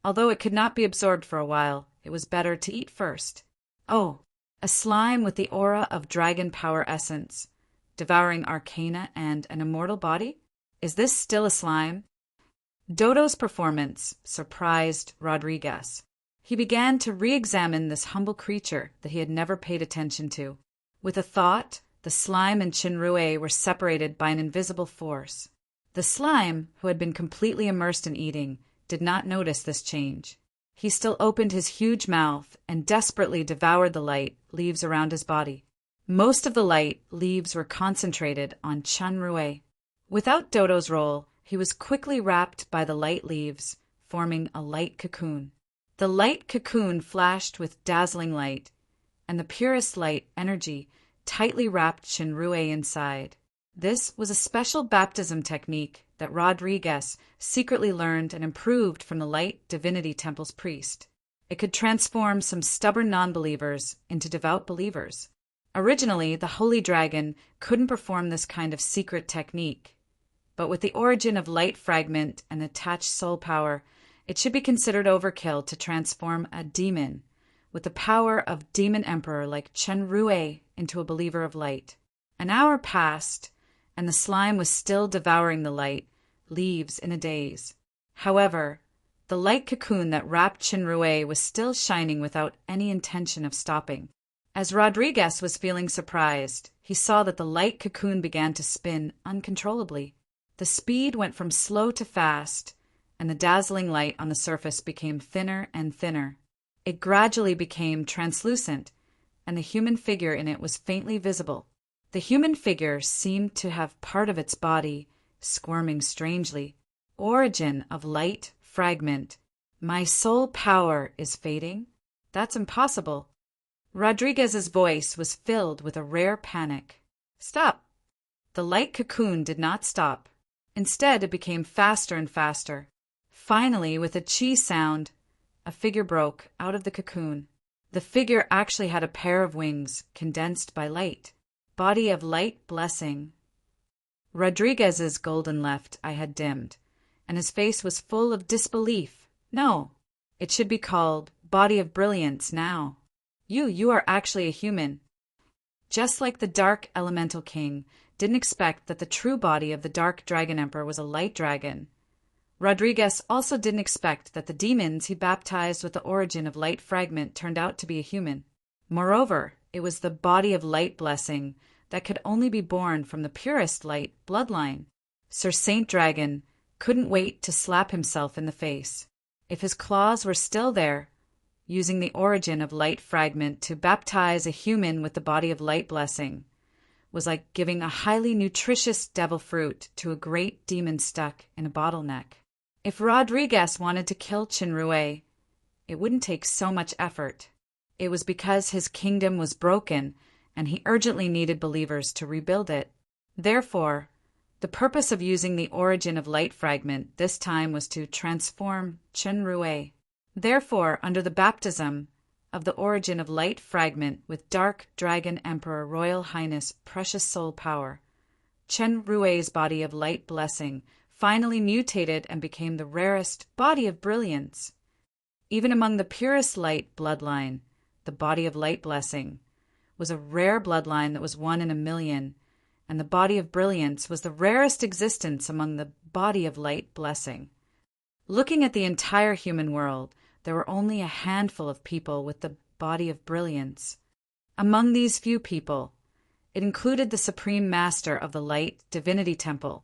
Although it could not be absorbed for a while, it was better to eat first. Oh, a slime with the aura of dragon power essence, devouring arcana and an immortal body? Is this still a slime? Dodo's performance surprised Rodriguez. He began to re-examine this humble creature that he had never paid attention to. With a thought, the slime and Chinrue were separated by an invisible force. The slime, who had been completely immersed in eating, did not notice this change. He still opened his huge mouth and desperately devoured the light leaves around his body. Most of the light leaves were concentrated on Chinrue. Without Dodo's role, he was quickly wrapped by the light leaves, forming a light cocoon. The light cocoon flashed with dazzling light, and the purest light energy tightly wrapped Chinrue inside. This was a special baptism technique that Rodriguez secretly learned and improved from the Light Divinity Temple's priest. It could transform some stubborn non-believers into devout believers. Originally, the Holy Dragon couldn't perform this kind of secret technique, but with the origin of light fragment and attached soul power, it should be considered overkill to transform a demon with the power of demon emperor like Chinrue into a believer of light. An hour passed, and the slime was still devouring the light leaves in a daze. However, the light cocoon that wrapped Chinrue was still shining without any intention of stopping. As Rodriguez was feeling surprised, he saw that the light cocoon began to spin uncontrollably. The speed went from slow to fast, and the dazzling light on the surface became thinner and thinner. It gradually became translucent, and the human figure in it was faintly visible. The human figure seemed to have part of its body squirming strangely. Origin of light fragment. My soul power is fading? That's impossible. Rodriguez's voice was filled with a rare panic. Stop! The light cocoon did not stop. Instead, it became faster and faster. Finally, with a chi sound, a figure broke out of the cocoon. The figure actually had a pair of wings condensed by light. Body of light blessing. Rodriguez's golden left eye had dimmed, and his face was full of disbelief. No, it should be called body of brilliance now. You are actually a human. Just like the Dark Elemental King didn't expect that the true body of the Dark Dragon Emperor was a light dragon, Rodriguez also didn't expect that the demons he baptized with the origin of light fragment turned out to be a human. Moreover, it was the body of light blessing that could only be born from the purest light bloodline. Sir Saint Dragon couldn't wait to slap himself in the face. If his claws were still there, using the origin of light fragment to baptize a human with the body of light blessing was like giving a highly nutritious devil fruit to a great demon stuck in a bottleneck. If Rodriguez wanted to kill Chinrue, it wouldn't take so much effort. It was because his kingdom was broken and he urgently needed believers to rebuild it. Therefore, the purpose of using the origin of light fragment this time was to transform Chinrue. Therefore, under the baptism of the origin of light fragment with Dark Dragon Emperor Royal Highness Precious Soul Power, Chenrue's body of light blessing finally mutated and became the rarest body of brilliance. Even among the purest light bloodline, the body of light blessing was a rare bloodline that was 1 in a million, and the body of brilliance was the rarest existence among the body of light blessing. Looking at the entire human world, there were only a handful of people with the body of brilliance. Among these few people, it included the Supreme Master of the Light Divinity Temple,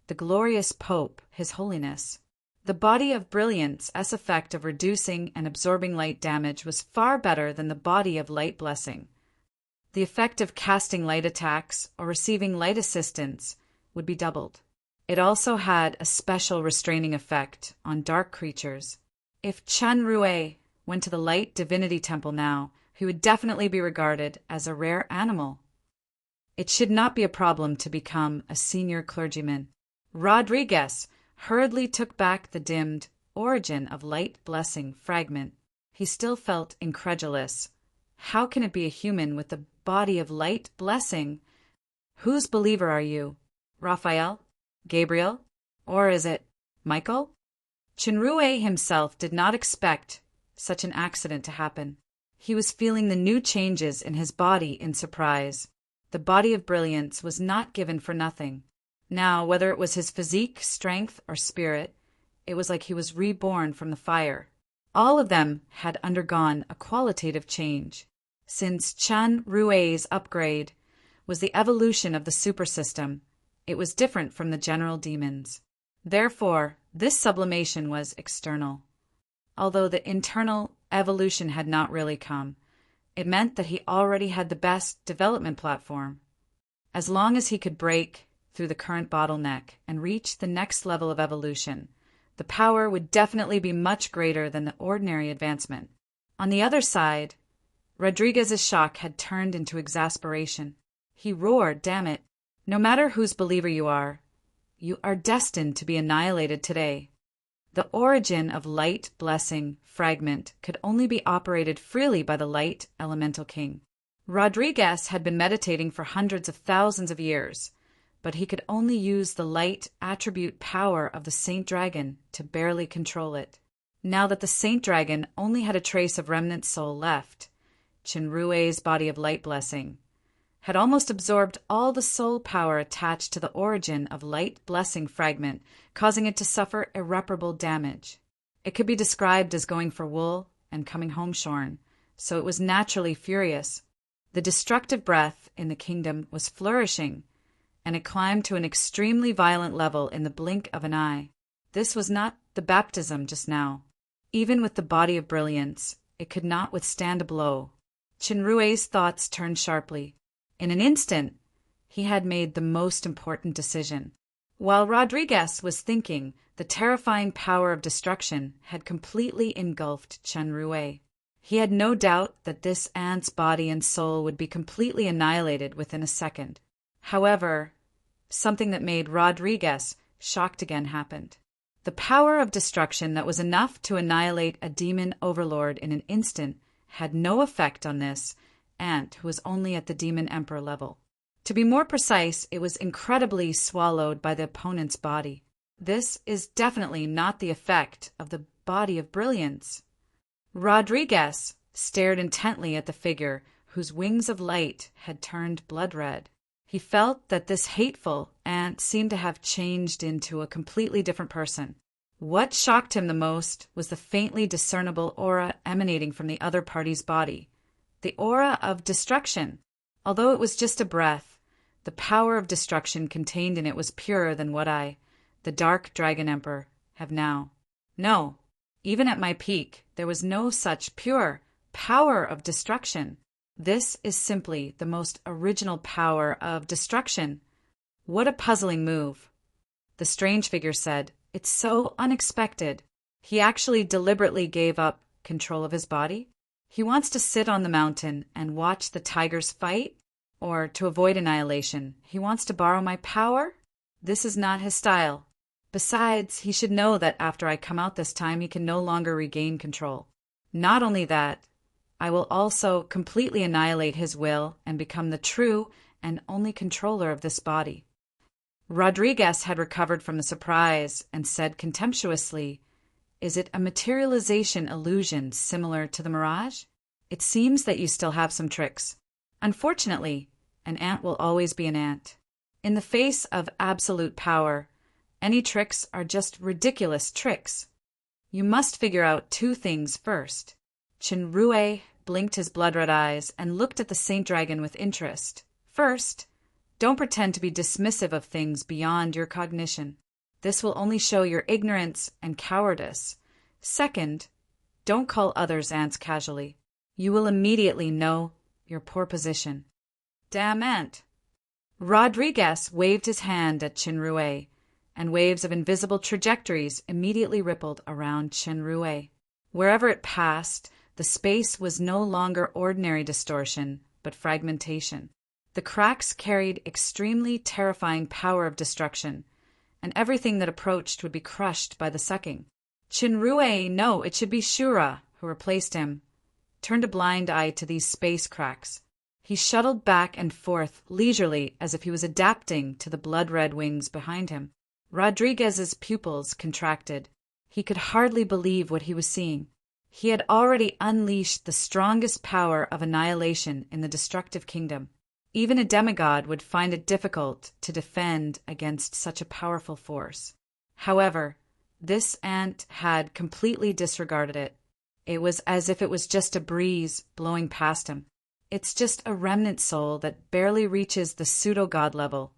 the glorious Pope, His Holiness. The body of brilliance as effect of reducing and absorbing light damage was far better than the body of light blessing. The effect of casting light attacks or receiving light assistance would be doubled. It also had a special restraining effect on dark creatures. If Chenrue went to the Light Divinity Temple now, he would definitely be regarded as a rare animal. It should not be a problem to become a senior clergyman. Rodriguez hurriedly took back the dimmed origin of light blessing fragment. He still felt incredulous. How can it be a human with the body of light blessing? Whose believer are you? Raphael? Gabriel? Or is it Michael? Chinrue himself did not expect such an accident to happen. He was feeling the new changes in his body in surprise. The body of brilliance was not given for nothing. Now, whether it was his physique, strength, or spirit, it was like he was reborn from the fire. All of them had undergone a qualitative change. Since Chenrue's upgrade was the evolution of the supersystem, it was different from the general demons. Therefore, this sublimation was external. Although the internal evolution had not really come, it meant that he already had the best development platform. As long as he could break through the current bottleneck and reach the next level of evolution, the power would definitely be much greater than the ordinary advancement. On the other side, Rodriguez's shock had turned into exasperation. He roared, "Damn it! No matter whose believer you are destined to be annihilated today." The origin of light blessing fragment could only be operated freely by the light elemental king. Rodriguez had been meditating for hundreds of thousands of years, but he could only use the light attribute power of the Saint Dragon to barely control it. Now that the Saint Dragon only had a trace of remnant soul left, Chinrue's body of light blessing had almost absorbed all the soul power attached to the origin of light blessing fragment, causing it to suffer irreparable damage. It could be described as going for wool and coming home shorn, so it was naturally furious. The destructive breath in the kingdom was flourishing, and it climbed to an extremely violent level in the blink of an eye. This was not the baptism just now. Even with the body of brilliance, it could not withstand a blow. Chinrue's thoughts turned sharply. In an instant, he had made the most important decision. While Rodriguez was thinking, the terrifying power of destruction had completely engulfed Chenrue. He had no doubt that this ant's body and soul would be completely annihilated within a second. However, something that made Rodriguez shocked again happened. The power of destruction that was enough to annihilate a demon overlord in an instant had no effect on this ant who was only at the demon emperor level. To be more precise, it was incredibly swallowed by the opponent's body. This is definitely not the effect of the body of brilliance. Rodriguez stared intently at the figure whose wings of light had turned blood red. He felt that this hateful ant seemed to have changed into a completely different person. What shocked him the most was the faintly discernible aura emanating from the other party's body. The aura of destruction. Although it was just a breath, the power of destruction contained in it was purer than what the Dark Dragon Emperor, have now. No, even at my peak, there was no such pure power of destruction. This is simply the most original power of destruction. What a puzzling move. The strange figure said, "It's so unexpected." He actually deliberately gave up control of his body. He wants to sit on the mountain and watch the tigers fight, or to avoid annihilation, he wants to borrow my power? This is not his style. Besides, he should know that after I come out this time, he can no longer regain control. Not only that, I will also completely annihilate his will and become the true and only controller of this body. Rodriguez had recovered from the surprise and said contemptuously, "Is it a materialization illusion similar to the mirage? It seems that you still have some tricks." Unfortunately, an ant will always be an ant. In the face of absolute power, any tricks are just ridiculous tricks. You must figure out two things first. Chinrue blinked his blood-red eyes and looked at the Saint Dragon with interest. First, don't pretend to be dismissive of things beyond your cognition. This will only show your ignorance and cowardice. Second, don't call others ants casually. You will immediately know your poor position. Damn ant! Rodriguez waved his hand at Chinrue, and waves of invisible trajectories immediately rippled around Chinrue. Wherever it passed, the space was no longer ordinary distortion, but fragmentation. The cracks carried extremely terrifying power of destruction, and everything that approached would be crushed by the sucking. Chinrue, no, it should be Shura, who replaced him, turned a blind eye to these space cracks. He shuttled back and forth leisurely as if he was adapting to the blood-red wings behind him. Rodriguez's pupils contracted. He could hardly believe what he was seeing. He had already unleashed the strongest power of annihilation in the destructive kingdom. Even a demigod would find it difficult to defend against such a powerful force. However, this ant had completely disregarded it. It was as if it was just a breeze blowing past him. It's just a remnant soul that barely reaches the pseudo-god level,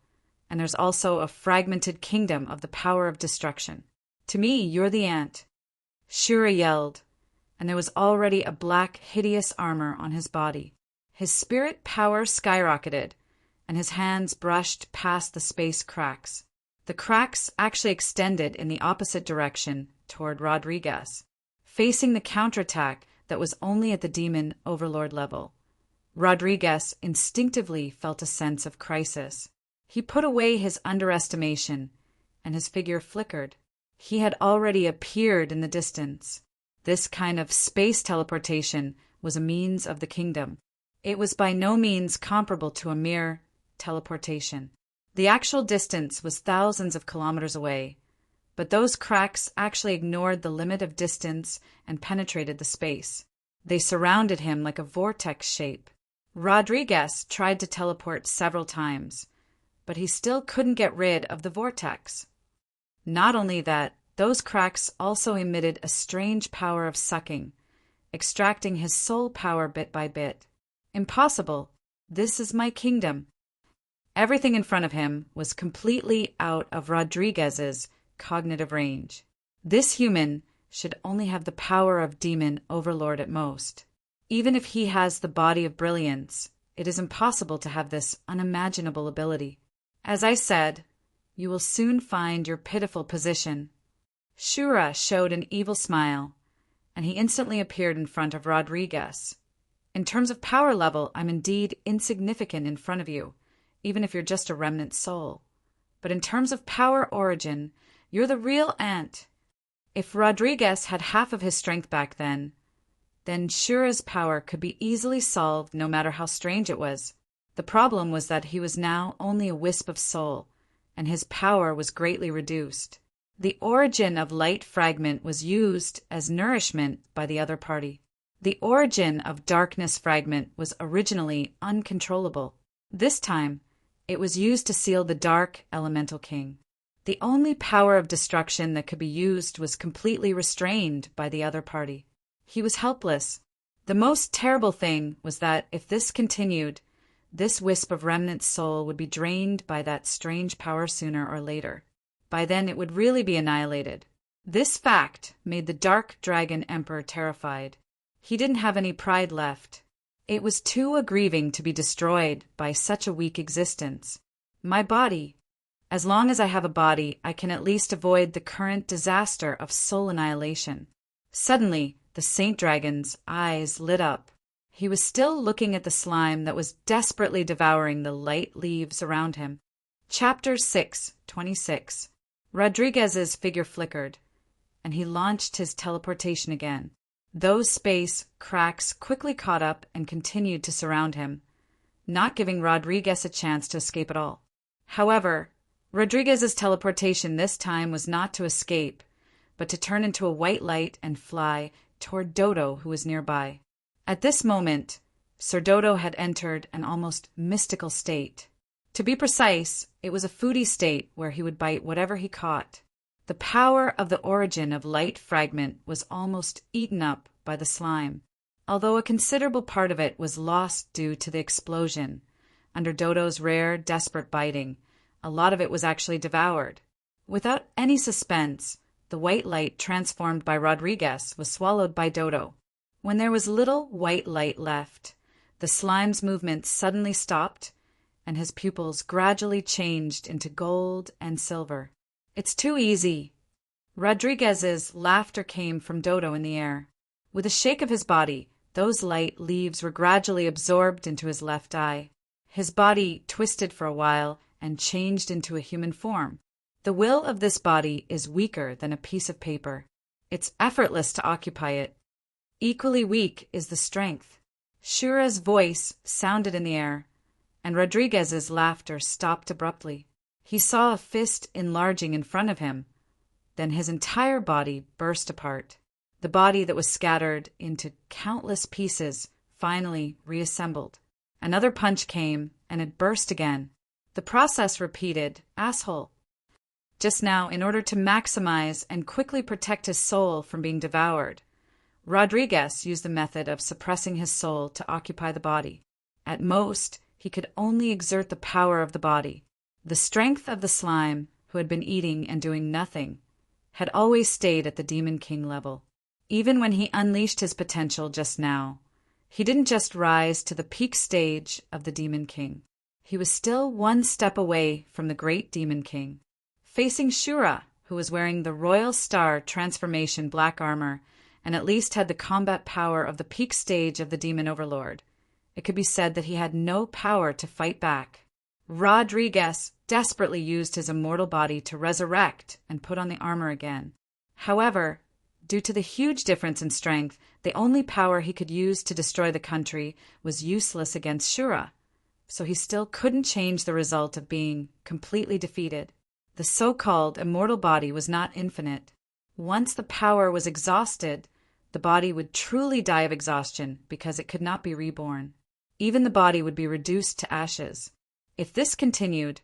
and there's also a fragmented kingdom of the power of destruction. To me, you're the ant. Shura yelled, and there was already a black, hideous armor on his body. His spirit power skyrocketed, and his hands brushed past the space cracks. The cracks actually extended in the opposite direction toward Rodriguez, facing the counterattack that was only at the demon overlord level. Rodriguez instinctively felt a sense of crisis. He put away his underestimation, and his figure flickered. He had already appeared in the distance. This kind of space teleportation was a means of the kingdom. It was by no means comparable to a mere teleportation. The actual distance was thousands of kilometers away, but those cracks actually ignored the limit of distance and penetrated the space. They surrounded him like a vortex shape. Rodriguez tried to teleport several times, but he still couldn't get rid of the vortex. Not only that, those cracks also emitted a strange power of sucking, extracting his soul power bit by bit. Impossible. This is my kingdom. Everything in front of him was completely out of Rodriguez's cognitive range. This human should only have the power of demon overlord at most. Even if he has the body of brilliance, it is impossible to have this unimaginable ability. As I said, you will soon find your pitiful position. Shura showed an evil smile, and he instantly appeared in front of Rodriguez. In terms of power level, I'm indeed insignificant in front of you, even if you're just a remnant soul. But in terms of power origin, you're the real ant. If Rodriguez had half of his strength back then Shura's power could be easily solved no matter how strange it was. The problem was that he was now only a wisp of soul, and his power was greatly reduced. The origin of light fragment was used as nourishment by the other party. The origin of darkness fragment was originally uncontrollable. This time, it was used to seal the dark elemental king. The only power of destruction that could be used was completely restrained by the other party. He was helpless. The most terrible thing was that if this continued, this wisp of remnant soul would be drained by that strange power sooner or later. By then it would really be annihilated. This fact made the Dark Dragon Emperor terrified. He didn't have any pride left. It was too aggrieving to be destroyed by such a weak existence. My body. As long as I have a body, I can at least avoid the current disaster of soul annihilation. Suddenly, the Saint Dragon's eyes lit up. He was still looking at the slime that was desperately devouring the light leaves around him. Chapter 6:26. Rodriguez's figure flickered, and he launched his teleportation again. Those space cracks quickly caught up and continued to surround him, not giving Rodriguez a chance to escape at all. However, Rodriguez's teleportation this time was not to escape, but to turn into a white light and fly toward Dodo, who was nearby. At this moment, Sir Dodo had entered an almost mystical state. To be precise, it was a foodie state where he would bite whatever he caught. The power of the origin of Light Fragment was almost eaten up by the slime, although a considerable part of it was lost due to the explosion. Under Dodo's rare, desperate biting, a lot of it was actually devoured. Without any suspense, the white light transformed by Rodriguez was swallowed by Dodo. When there was little white light left, the slime's movement suddenly stopped, and his pupils gradually changed into gold and silver. It's too easy. Rodriguez's laughter came from Dodo in the air. With a shake of his body, those light leaves were gradually absorbed into his left eye. His body twisted for a while and changed into a human form. The will of this body is weaker than a piece of paper. It's effortless to occupy it. Equally weak is the strength. Shura's voice sounded in the air, and Rodriguez's laughter stopped abruptly. He saw a fist enlarging in front of him. Then his entire body burst apart. The body that was scattered into countless pieces finally reassembled. Another punch came, and it burst again. The process repeated. Asshole. Just now, in order to maximize and quickly protect his soul from being devoured, Rodriguez used the method of suppressing his soul to occupy the body. At most, he could only exert the power of the body. The strength of the slime, who had been eating and doing nothing, had always stayed at the Demon King level. Even when he unleashed his potential just now, he didn't just rise to the peak stage of the Demon King. He was still one step away from the great Demon King. Facing Shura, who was wearing the Royal Star transformation black armor and at least had the combat power of the peak stage of the Demon Overlord, it could be said that he had no power to fight back. Rodriguez desperately used his immortal body to resurrect and put on the armor again. However, due to the huge difference in strength, the only power he could use to destroy the country was useless against Shura, so he still couldn't change the result of being completely defeated. The so-called immortal body was not infinite. Once the power was exhausted, the body would truly die of exhaustion because it could not be reborn. Even the body would be reduced to ashes. If this continued,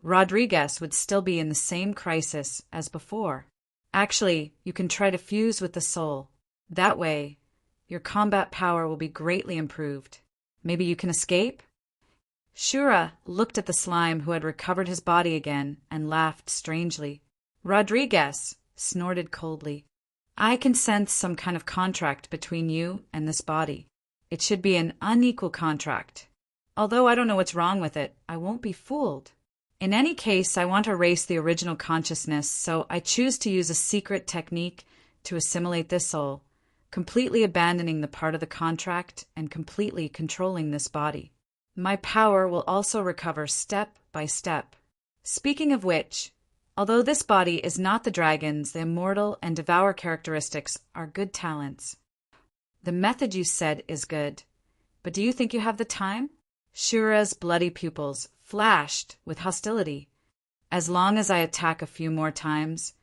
Rodriguez would still be in the same crisis as before. Actually, you can try to fuse with the soul. That way, your combat power will be greatly improved. Maybe you can escape? Shura looked at the slime who had recovered his body again and laughed strangely. Rodriguez snorted coldly. I can sense some kind of contract between you and this body. It should be an unequal contract. Although I don't know what's wrong with it, I won't be fooled. In any case, I want to erase the original consciousness, so I choose to use a secret technique to assimilate this soul, completely abandoning the part of the contract and completely controlling this body. My power will also recover step by step. Speaking of which, although this body is not the dragon's, the immortal and devour characteristics are good talents. The method you said is good, but do you think you have the time? Shura's bloody pupils flashed with hostility. As long as I attack a few more times,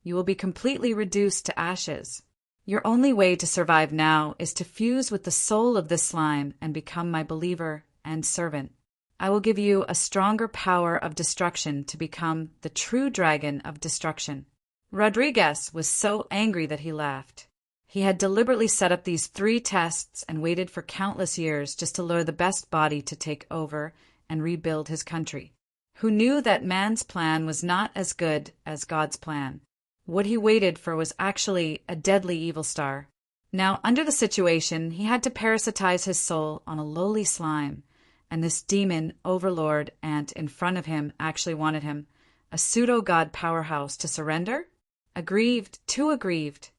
you will be completely reduced to ashes. Your only way to survive now is to fuse with the soul of this slime and become my believer and servant. I will give you a stronger power of destruction to become the true dragon of destruction. Rodriguez was so angry that he laughed. He had deliberately set up these 3 tests and waited for countless years just to lure the best body to take over and rebuild his country. who knew that man's plan was not as good as God's plan. What he waited for was actually a deadly evil star. Now, under the situation, he had to parasitize his soul on a lowly slime, and this demon overlord ant in front of him actually wanted him, a pseudo-god powerhouse, to surrender? Aggrieved, too aggrieved.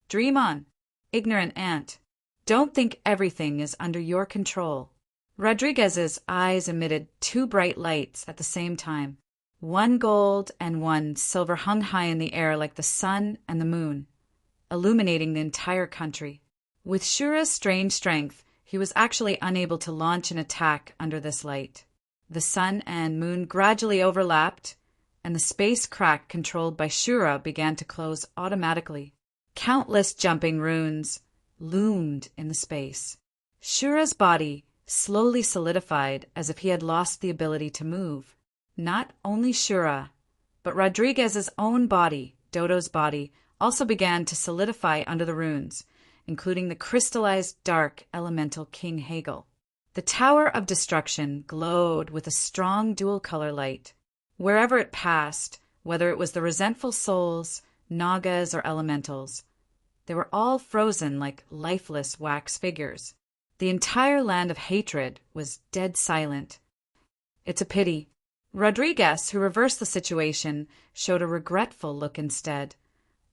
Dream on, ignorant ant. Don't think everything is under your control. Rodriguez's eyes emitted two bright lights at the same time. One gold and one silver hung high in the air like the sun and the moon, illuminating the entire country. With Shura's strange strength, he was actually unable to launch an attack under this light. The sun and moon gradually overlapped, and the space crack controlled by Shura began to close automatically. Countless jumping runes loomed in the space. Shura's body slowly solidified as if he had lost the ability to move. Not only Shura, but Rodriguez's own body, Dodo's body, also began to solidify under the runes, including the crystallized dark elemental King Hegel. The Tower of Destruction glowed with a strong dual-color light. Wherever it passed, whether it was the resentful souls, nagas, or elementals, they were all frozen like lifeless wax figures. The entire land of hatred was dead silent. It's a pity. Rodriguez, who reversed the situation, showed a regretful look instead.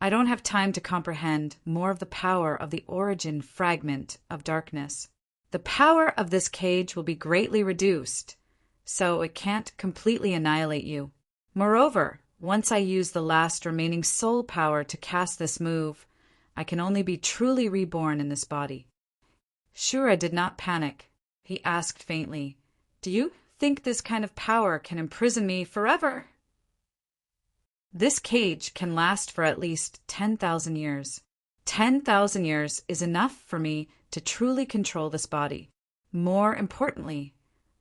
I don't have time to comprehend more of the power of the origin fragment of darkness. The power of this cage will be greatly reduced, so it can't completely annihilate you. Moreover, once I use the last remaining soul power to cast this move, I can only be truly reborn in this body. Shura did not panic. He asked faintly, "Do you think this kind of power can imprison me forever?" This cage can last for at least 10,000 years. 10,000 years is enough for me to truly control this body. More importantly,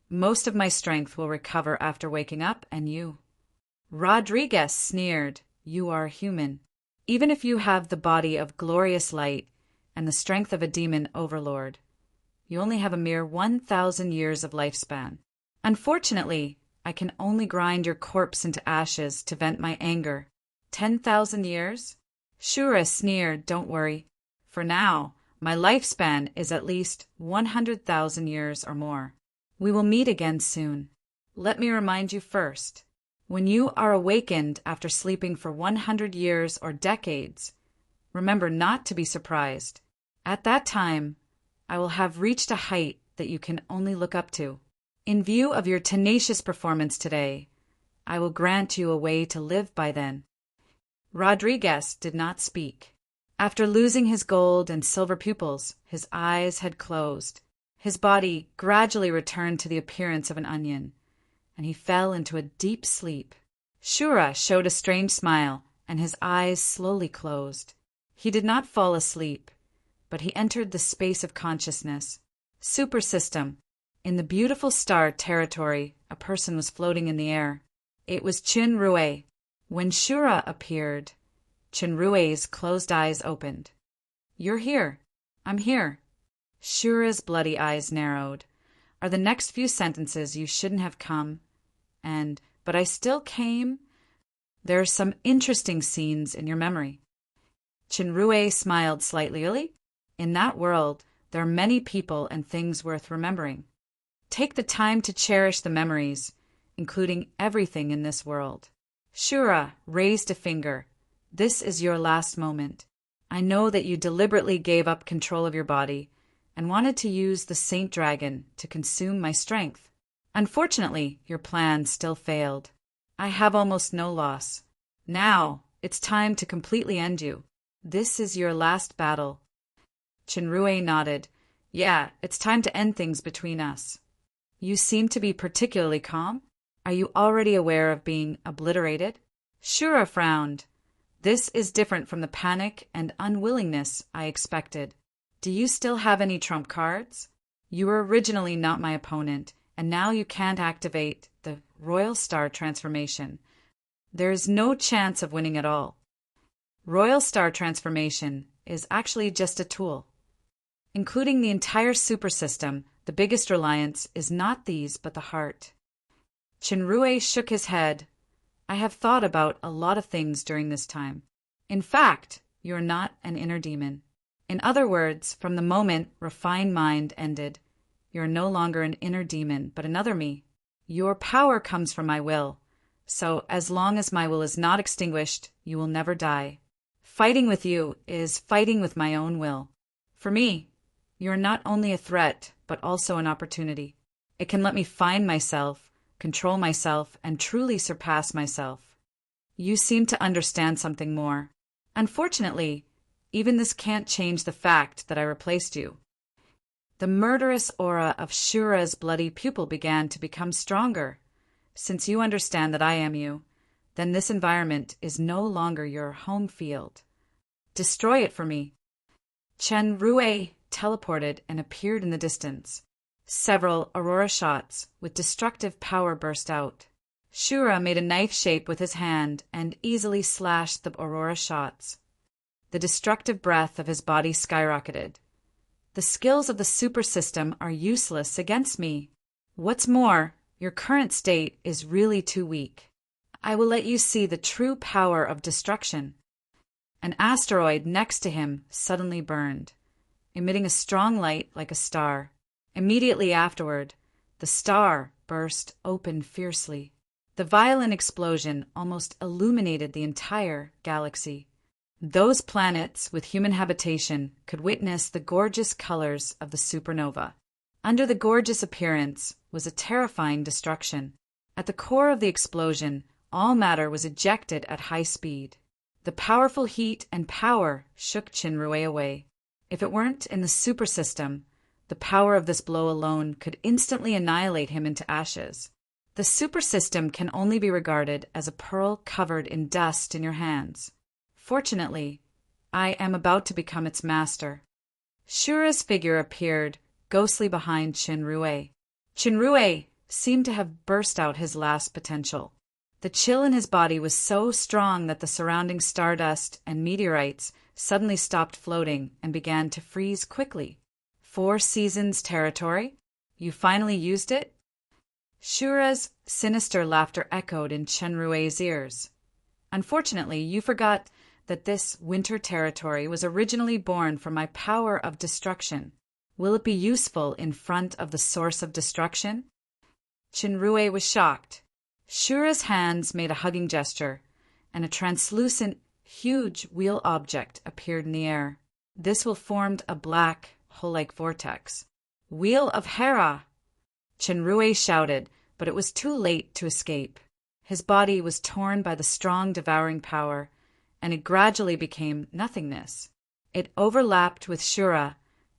most of my strength will recover after waking up, and you. Rodriguez sneered, "You are human. Even if you have the body of glorious light and the strength of a demon overlord, you only have a mere 1,000 years of lifespan. Unfortunately, I can only grind your corpse into ashes to vent my anger. 10,000 years? Shura sneered, "Don't worry. For now, my lifespan is at least 100,000 years or more. We will meet again soon. Let me remind you first. When you are awakened after sleeping for 100 years or decades, remember not to be surprised. At that time, I will have reached a height that you can only look up to. In view of your tenacious performance today, I will grant you a way to live by then." Rodriguez did not speak. After losing his gold and silver pupils, his eyes had closed. His body gradually returned to the appearance of an onion, and he fell into a deep sleep. Shura showed a strange smile, and his eyes slowly closed. He did not fall asleep, but he entered the space of consciousness. Super system. In the beautiful star territory, a person was floating in the air. It was Chinrue. When Shura appeared, Chinrue's closed eyes opened. "You're here. I'm here." Shura's bloody eyes narrowed. "Are the next few sentences you shouldn't have come? And, but I still came? There are some interesting scenes in your memory." Chinrue smiled slightly. "In that world, there are many people and things worth remembering. Take the time to cherish the memories, including everything in this world." Shura raised a finger. "This is your last moment. I know that you deliberately gave up control of your body and wanted to use the Saint Dragon to consume my strength. Unfortunately, your plan still failed. I have almost no loss. Now, it's time to completely end you. This is your last battle." Chinrue nodded. "Yeah, it's time to end things between us." "You seem to be particularly calm. Are you already aware of being obliterated?" Shura frowned. "This is different from the panic and unwillingness I expected. Do you still have any trump cards? You were originally not my opponent, and now you can't activate the Royal Star transformation. There is no chance of winning at all. Royal Star transformation is actually just a tool. Including the entire super system, the biggest reliance is not these but the heart." Chinrue shook his head. I have thought about a lot of things during this time. In fact, you're not an inner demon. In other words, from the moment refined mind ended, you're no longer an inner demon, but another me. Your power comes from my will. So as long as my will is not extinguished, you will never die. Fighting with you is fighting with my own will. For me, you're not only a threat, but also an opportunity. It can let me find myself, control myself, and truly surpass myself. You seem to understand something more. Unfortunately, even this can't change the fact that I replaced you. The murderous aura of Shura's bloody pupil began to become stronger. Since you understand that I am you, then this environment is no longer your home field. Destroy it for me. Chinrue teleported and appeared in the distance. Several aurora shots with destructive power burst out. Shura made a knife shape with his hand and easily slashed the aurora shots. The destructive breath of his body skyrocketed. The skills of the super system are useless against me. What's more, your current state is really too weak. I will let you see the true power of destruction. An asteroid next to him suddenly burned, emitting a strong light like a star. Immediately afterward, the star burst open fiercely. The violent explosion almost illuminated the entire galaxy. Those planets with human habitation could witness the gorgeous colors of the supernova. Under the gorgeous appearance was a terrifying destruction. At the core of the explosion, all matter was ejected at high speed. The powerful heat and power shook Chinrue away. If it weren't in the super system, the power of this blow alone could instantly annihilate him into ashes. The super system can only be regarded as a pearl covered in dust in your hands. Fortunately, I am about to become its master. Shura's figure appeared, ghostly behind Chinrue. Chinrue seemed to have burst out his last potential. The chill in his body was so strong that the surrounding stardust and meteorites suddenly stopped floating and began to freeze quickly. 4 seasons territory? You finally used it? Shura's sinister laughter echoed in Chinrue's ears. Unfortunately, you forgot that this winter territory was originally born from my power of destruction. Will it be useful in front of the source of destruction? Chinrue was shocked. Shura's hands made a hugging gesture, and a translucent, huge wheel object appeared in the air. This will formed a black, hole-like vortex. Wheel of Hera! Chinrue shouted, but it was too late to escape. His body was torn by the strong devouring power, and it gradually became nothingness. It overlapped with Shura,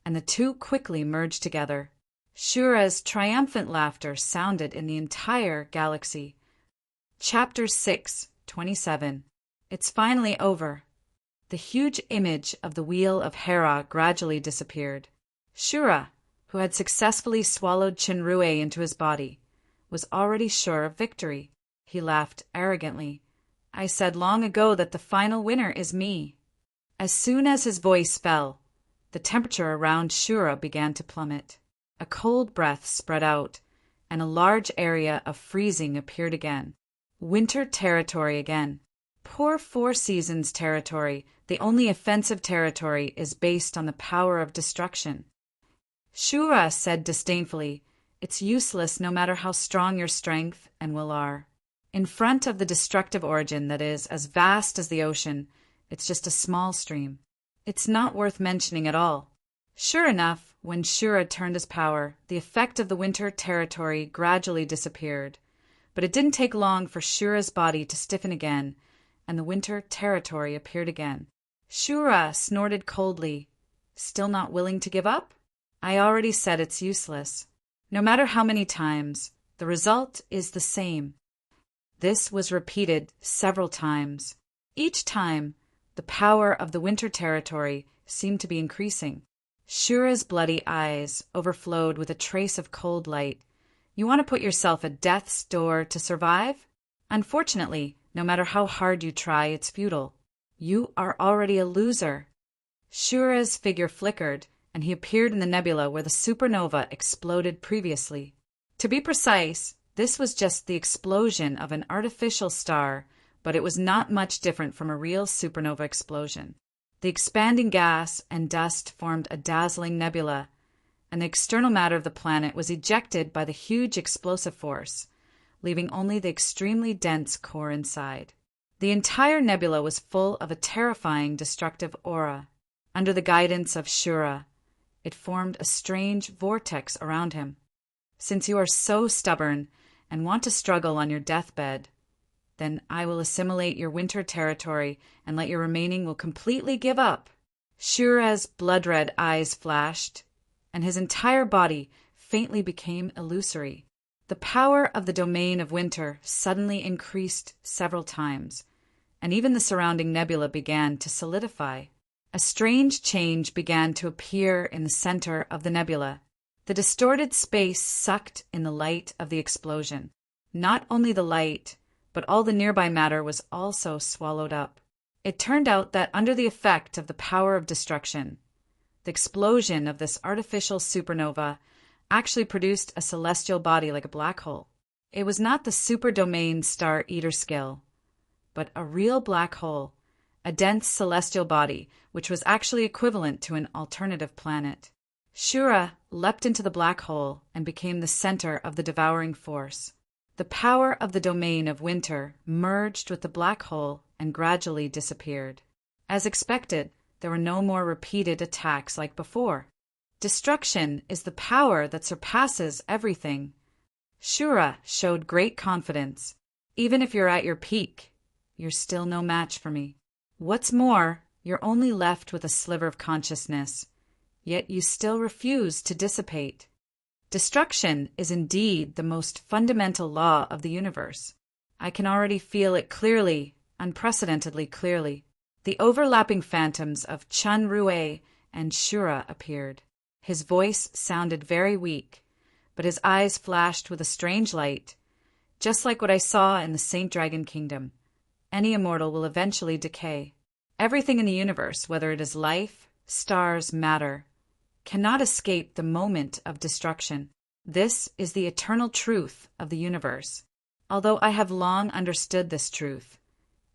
and the two quickly merged together. Shura's triumphant laughter sounded in the entire galaxy. Chapter 6:27. It's finally over. The huge image of the Wheel of Hera gradually disappeared. Shura, who had successfully swallowed Chinrue into his body, was already sure of victory. He laughed arrogantly. I said long ago that the final winner is me. As soon as his voice fell, the temperature around Shura began to plummet. A cold breath spread out, and a large area of freezing appeared again. Winter territory again. Poor 4 seasons territory, the only offensive territory, is based on the power of destruction. Shura said disdainfully, it's useless no matter how strong your strength and will are. In front of the destructive origin that is as vast as the ocean, it's just a small stream. It's not worth mentioning at all. Sure enough, when Shura turned his power, the effect of the winter territory gradually disappeared. But it didn't take long for Shura's body to stiffen again, and the winter territory appeared again. Shura snorted coldly. Still not willing to give up? I already said it's useless. No matter how many times, the result is the same. This was repeated several times. Each time, the power of the winter territory seemed to be increasing. Shura's bloody eyes overflowed with a trace of cold light. You want to put yourself at death's door to survive? Unfortunately, no matter how hard you try, it's futile. You are already a loser. Shura's figure flickered, and he appeared in the nebula where the supernova exploded previously. To be precise, This was just the explosion of an artificial star, but it was not much different from a real supernova explosion. The expanding gas and dust formed a dazzling nebula, and the external matter of the planet was ejected by the huge explosive force, leaving only the extremely dense core inside. The entire nebula was full of a terrifying destructive aura. Under the guidance of Shura, it formed a strange vortex around him. Since you are so stubborn and want to struggle on your deathbed, then I will assimilate your winter territory and let your remaining will completely give up. Shura's blood-red eyes flashed, and his entire body faintly became illusory. The power of the domain of winter suddenly increased several times, and even the surrounding nebula began to solidify. A strange change began to appear in the center of the nebula. The distorted space sucked in the light of the explosion. Not only the light, but all the nearby matter was also swallowed up. It turned out that under the effect of the power of destruction, the explosion of this artificial supernova actually produced a celestial body like a black hole. It was not the super-domain star eater skill, but a real black hole, a dense celestial body which was actually equivalent to an alternative planet. Shura leapt into the black hole and became the center of the devouring force. The power of the domain of winter merged with the black hole and gradually disappeared. As expected, there were no more repeated attacks like before. Destruction is the power that surpasses everything. Shura showed great confidence. Even if you're at your peak, you're still no match for me. What's more, you're only left with a sliver of consciousness, yet you still refuse to dissipate. Destruction is indeed the most fundamental law of the universe. I can already feel it clearly, unprecedentedly clearly. The overlapping phantoms of Chun Rue and Shura appeared. His voice sounded very weak, but his eyes flashed with a strange light, just like what I saw in the Saint Dragon Kingdom. Any immortal will eventually decay. Everything in the universe, whether it is life, stars, matter, cannot escape the moment of destruction. This is the eternal truth of the universe. Although I have long understood this truth,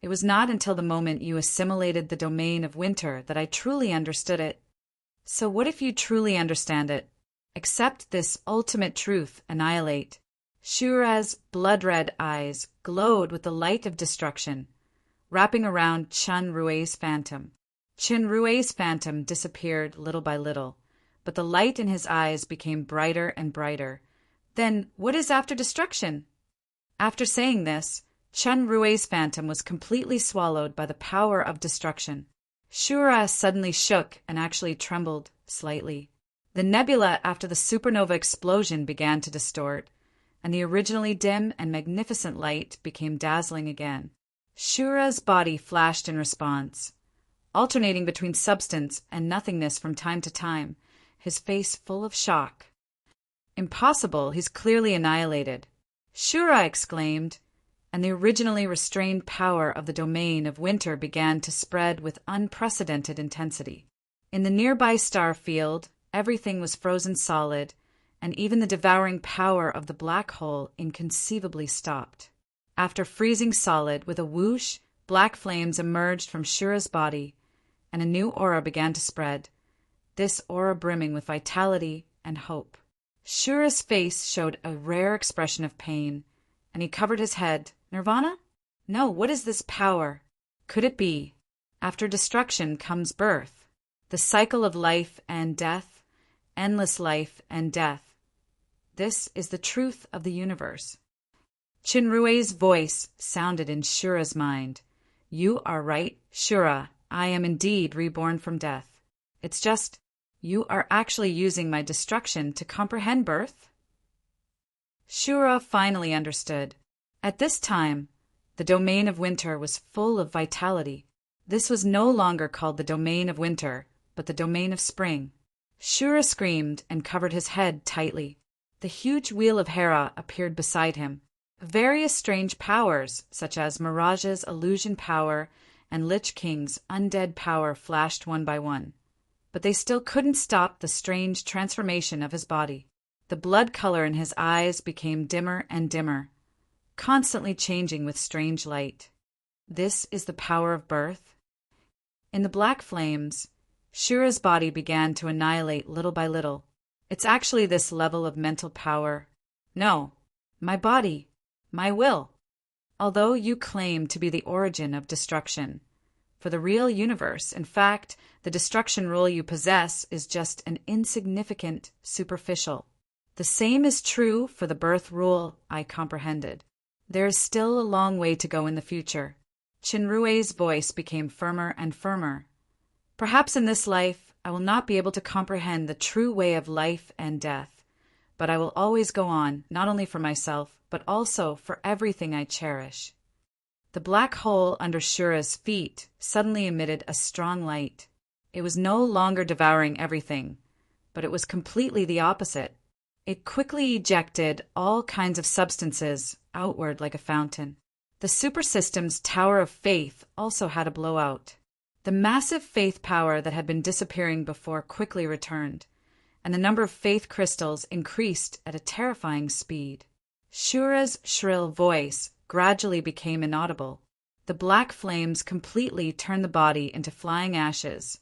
it was not until the moment you assimilated the domain of winter that I truly understood it. So what if you truly understand it? Accept this ultimate truth, annihilate. Shura's blood-red eyes glowed with the light of destruction, wrapping around Chun Rue's phantom. Chun Rue's phantom disappeared little by little, but the light in his eyes became brighter and brighter. Then what is after destruction? After saying this, Chun Rue's phantom was completely swallowed by the power of destruction. Shura suddenly shook and actually trembled slightly. The nebula after the supernova explosion began to distort, and the originally dim and magnificent light became dazzling again. Shura's body flashed in response, alternating between substance and nothingness from time to time, his face full of shock. Impossible, he's clearly annihilated. Shura exclaimed, and the originally restrained power of the domain of winter began to spread with unprecedented intensity. In the nearby star field, everything was frozen solid, and even the devouring power of the black hole inconceivably stopped. After freezing solid, with a whoosh, black flames emerged from Shura's body, and a new aura began to spread, this aura brimming with vitality and hope. Shura's face showed a rare expression of pain, and he covered his head. Nirvana? No, what is this power? Could it be? After destruction comes birth, the cycle of life and death, endless life and death. This is the truth of the universe. Chinrue's voice sounded in Shura's mind. You are right, Shura. I am indeed reborn from death. It's just, you are actually using my destruction to comprehend birth? Shura finally understood. At this time, the domain of winter was full of vitality. This was no longer called the domain of winter, but the domain of spring. Shura screamed and covered his head tightly. The huge wheel of Hera appeared beside him. Various strange powers, such as Mirage's illusion power and Lich King's undead power, flashed one by one, but they still couldn't stop the strange transformation of his body. The blood color in his eyes became dimmer and dimmer, constantly changing with strange light. This is the power of birth? In the black flames, Shura's body began to annihilate little by little. It's actually this level of mental power. No, my body, my will. Although you claim to be the origin of destruction, for the real universe, in fact, the destruction rule you possess is just an insignificant, superficial. The same is true for the birth rule I comprehended. There is still a long way to go in the future. Chinrue's voice became firmer and firmer. Perhaps in this life I will not be able to comprehend the true way of life and death, but I will always go on, not only for myself, but also for everything I cherish. The black hole under Shura's feet suddenly emitted a strong light. It was no longer devouring everything, but it was completely the opposite. It quickly ejected all kinds of substances outward like a fountain. The supersystem's tower of faith also had a blowout. The massive faith power that had been disappearing before quickly returned, and the number of faith crystals increased at a terrifying speed. Shura's shrill voice gradually became inaudible. The black flames completely turned the body into flying ashes,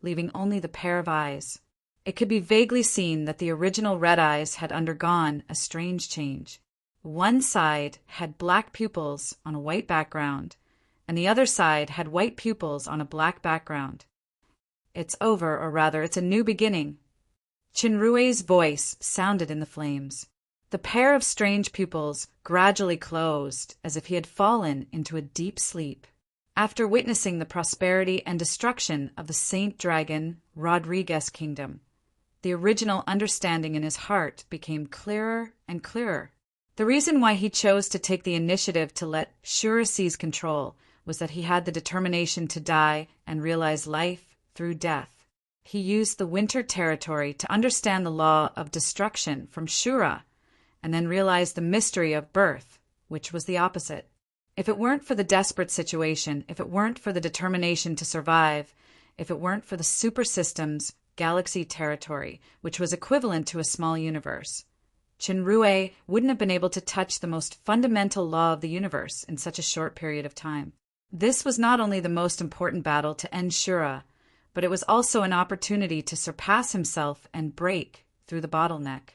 leaving only the pair of eyes. It could be vaguely seen that the original red eyes had undergone a strange change. One side had black pupils on a white background, and the other side had white pupils on a black background. It's over, or rather, it's a new beginning. Chinrue's voice sounded in the flames. The pair of strange pupils gradually closed as if he had fallen into a deep sleep. After witnessing the prosperity and destruction of the Saint Dragon Rodriguez kingdom, the original understanding in his heart became clearer and clearer. The reason why he chose to take the initiative to let Shura seize control was that he had the determination to die and realize life through death. He used the winter territory to understand the law of destruction from Shura, and then realize the mystery of birth, which was the opposite. If it weren't for the desperate situation, if it weren't for the determination to survive, if it weren't for the super system's galaxy territory, which was equivalent to a small universe, Chinrue wouldn't have been able to touch the most fundamental law of the universe in such a short period of time. This was not only the most important battle to end Shura, but it was also an opportunity to surpass himself and break through the bottleneck.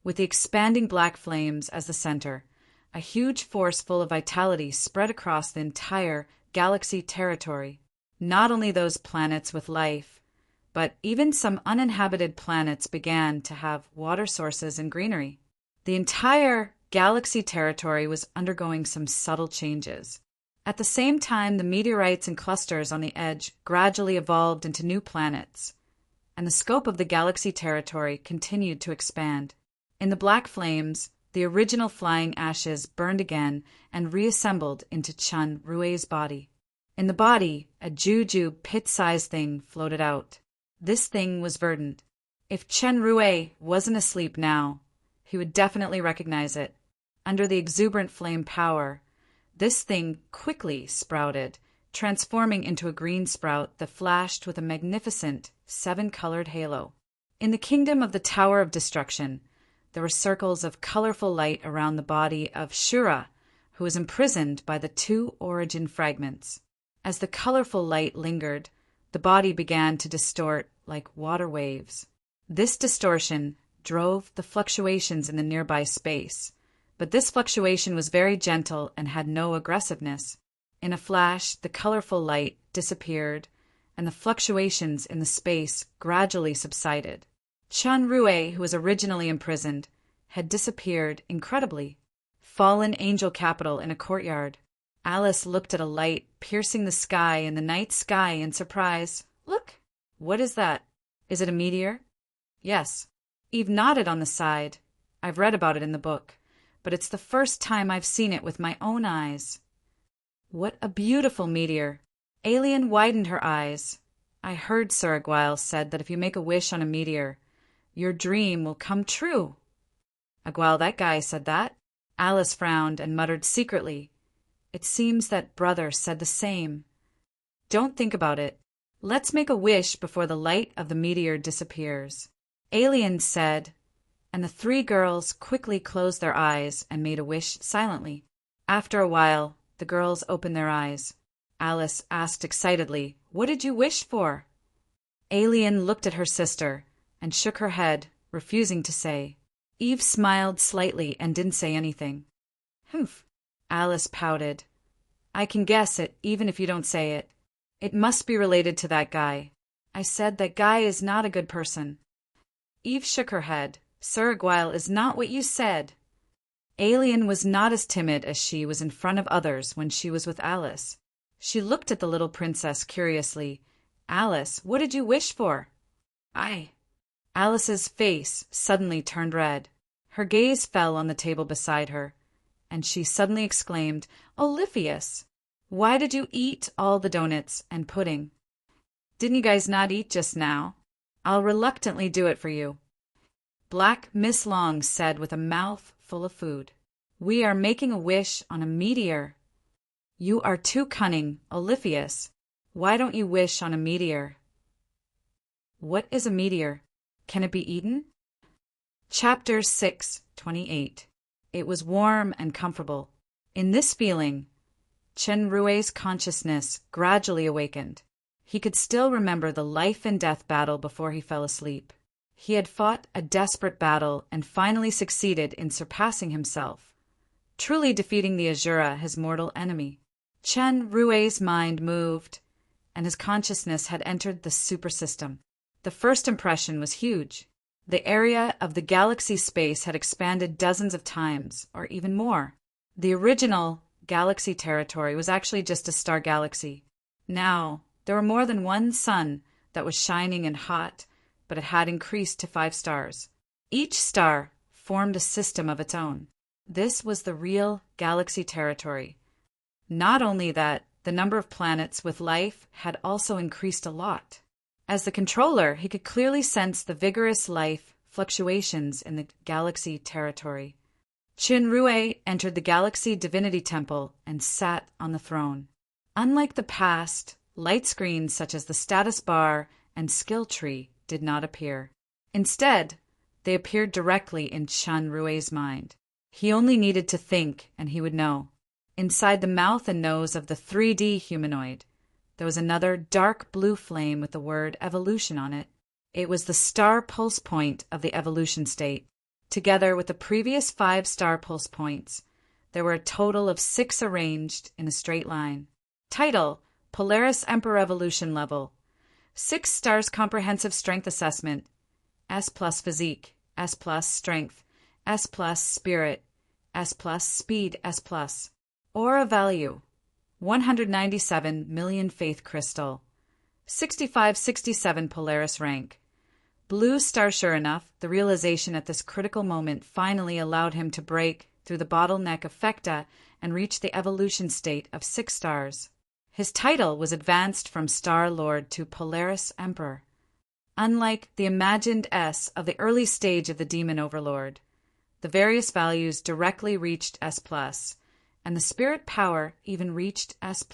With the expanding black flames as the center, a huge force full of vitality spread across the entire galaxy territory. Not only those planets with life, but even some uninhabited planets began to have water sources and greenery. The entire galaxy territory was undergoing some subtle changes. At the same time, the meteorites and clusters on the edge gradually evolved into new planets, and the scope of the galaxy territory continued to expand. In the black flames, the original flying ashes burned again and reassembled into Chinrue's body. In the body, a juju pit-sized thing floated out. This thing was verdant. If Chinrue wasn't asleep now, he would definitely recognize it. Under the exuberant flame power, this thing quickly sprouted, transforming into a green sprout that flashed with a magnificent 7-colored halo. In the kingdom of the Tower of Destruction, there were circles of colorful light around the body of Shura, who was imprisoned by the 2 origin fragments. As the colorful light lingered, the body began to distort like water waves. This distortion drove the fluctuations in the nearby space, but this fluctuation was very gentle and had no aggressiveness. In a flash, the colorful light disappeared, and the fluctuations in the space gradually subsided. Chinrue, who was originally imprisoned, had disappeared incredibly. Fallen angel capital in a courtyard. Alice looked at a light piercing the sky in the night sky in surprise. Look! What is that? Is it a meteor? Yes. Eve nodded on the side. I've read about it in the book, but it's the first time I've seen it with my own eyes. What a beautiful meteor. Alien widened her eyes. I heard Sir Aguile said that if you make a wish on a meteor, your dream will come true. Aguile, that guy said that. Alice frowned and muttered secretly. It seems that brother said the same. Don't think about it. Let's make a wish before the light of the meteor disappears. Alien said, and the three girls quickly closed their eyes and made a wish silently. After a while, the girls opened their eyes. Alice asked excitedly, "What did you wish for?" Alien looked at her sister and shook her head, refusing to say. Eve smiled slightly and didn't say anything. "Humph," Alice pouted. "I can guess it, even if you don't say it. It must be related to that guy. I said that guy is not a good person." Eve shook her head. "Sir Aguile is not what you said." Alien was not as timid as she was in front of others when she was with Alice. She looked at the little princess curiously. "Alice, what did you wish for?" Alice's face suddenly turned red. Her gaze fell on the table beside her, and she suddenly exclaimed, "Oliphius, why did you eat all the donuts and pudding? Didn't you guys not eat just now? I'll reluctantly do it for you." Black Miss Long said with a mouth full of food, "We are making a wish on a meteor." "You are too cunning, Oliphius. Why don't you wish on a meteor?" "What is a meteor? Can it be eaten?" Chapter 6:28. It was warm and comfortable. In this feeling, Chen Rui's consciousness gradually awakened. He could still remember the life-and-death battle before he fell asleep. He had fought a desperate battle and finally succeeded in surpassing himself, truly defeating the Azura, his mortal enemy. Chen Rui's mind moved, and his consciousness had entered the super system. The first impression was huge. The area of the galaxy space had expanded dozens of times, or even more. The original galaxy territory was actually just a star galaxy. Now, there were more than one sun that was shining and hot, but it had increased to 5 stars. Each star formed a system of its own. This was the real galaxy territory. Not only that, the number of planets with life had also increased a lot. As the controller, he could clearly sense the vigorous life fluctuations in the galaxy territory. Chen Rui entered the Galaxy Divinity Temple and sat on the throne. Unlike the past, light screens such as the status bar and skill tree did not appear. Instead, they appeared directly in Chen Rui's mind. He only needed to think and he would know. Inside the mouth and nose of the 3D humanoid, there was another dark blue flame with the word evolution on it. It was the star pulse point of the evolution state. Together with the previous 5 star pulse points, there were a total of 6 arranged in a straight line. Title: Polaris Emperor Evolution Level. 6 stars comprehensive strength assessment. S+ physique, S+ strength, S+ spirit, S+ speed, S+. Aura value: 197 million faith crystal, 6567 Polaris rank. Blue star. Sure enough, the realization at this critical moment finally allowed him to break through the bottleneck of Fecta and reach the evolution state of 6 stars. His title was advanced from Star Lord to Polaris Emperor. Unlike the imagined S of the early stage of the Demon Overlord, the various values directly reached S+, and the spirit power even reached S++.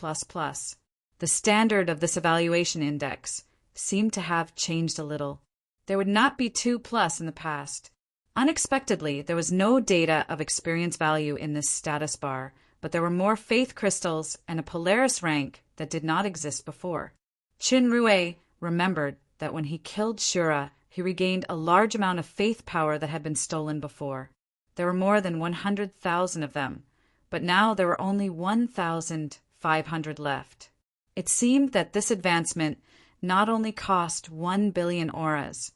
The standard of this evaluation index seemed to have changed a little. There would not be 2+ in the past. Unexpectedly, there was no data of experience value in this status bar, but there were more faith crystals and a Polaris rank that did not exist before. Chen Rui remembered that when he killed Shura, he regained a large amount of faith power that had been stolen before. There were more than 100,000 of them, but now there were only 1,500 left. It seemed that this advancement not only cost 1 billion auras,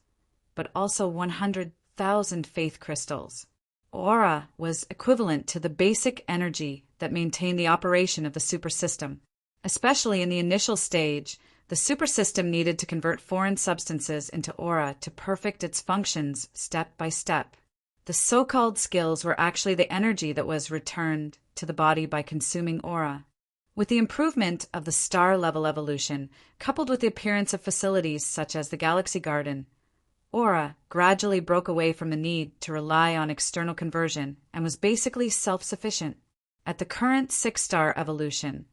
but also 100,000 faith crystals. Aura was equivalent to the basic energy that maintained the operation of the super system. Especially in the initial stage, the super system needed to convert foreign substances into aura to perfect its functions step by step. The so-called skills were actually the energy that was returned to the body by consuming aura. With the improvement of the star-level evolution, coupled with the appearance of facilities such as the Galaxy Garden, aura gradually broke away from the need to rely on external conversion and was basically self-sufficient. At the current 6-star evolution,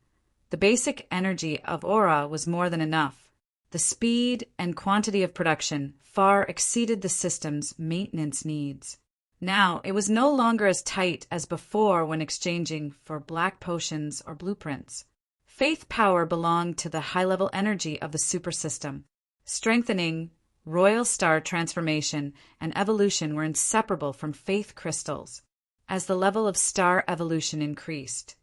the basic energy of aura was more than enough. The speed and quantity of production far exceeded the system's maintenance needs. Now, it was no longer as tight as before when exchanging for black potions or blueprints. Faith power belonged to the high-level energy of the super system. Strengthening, royal star transformation, and evolution were inseparable from faith crystals. As the level of star evolution increased,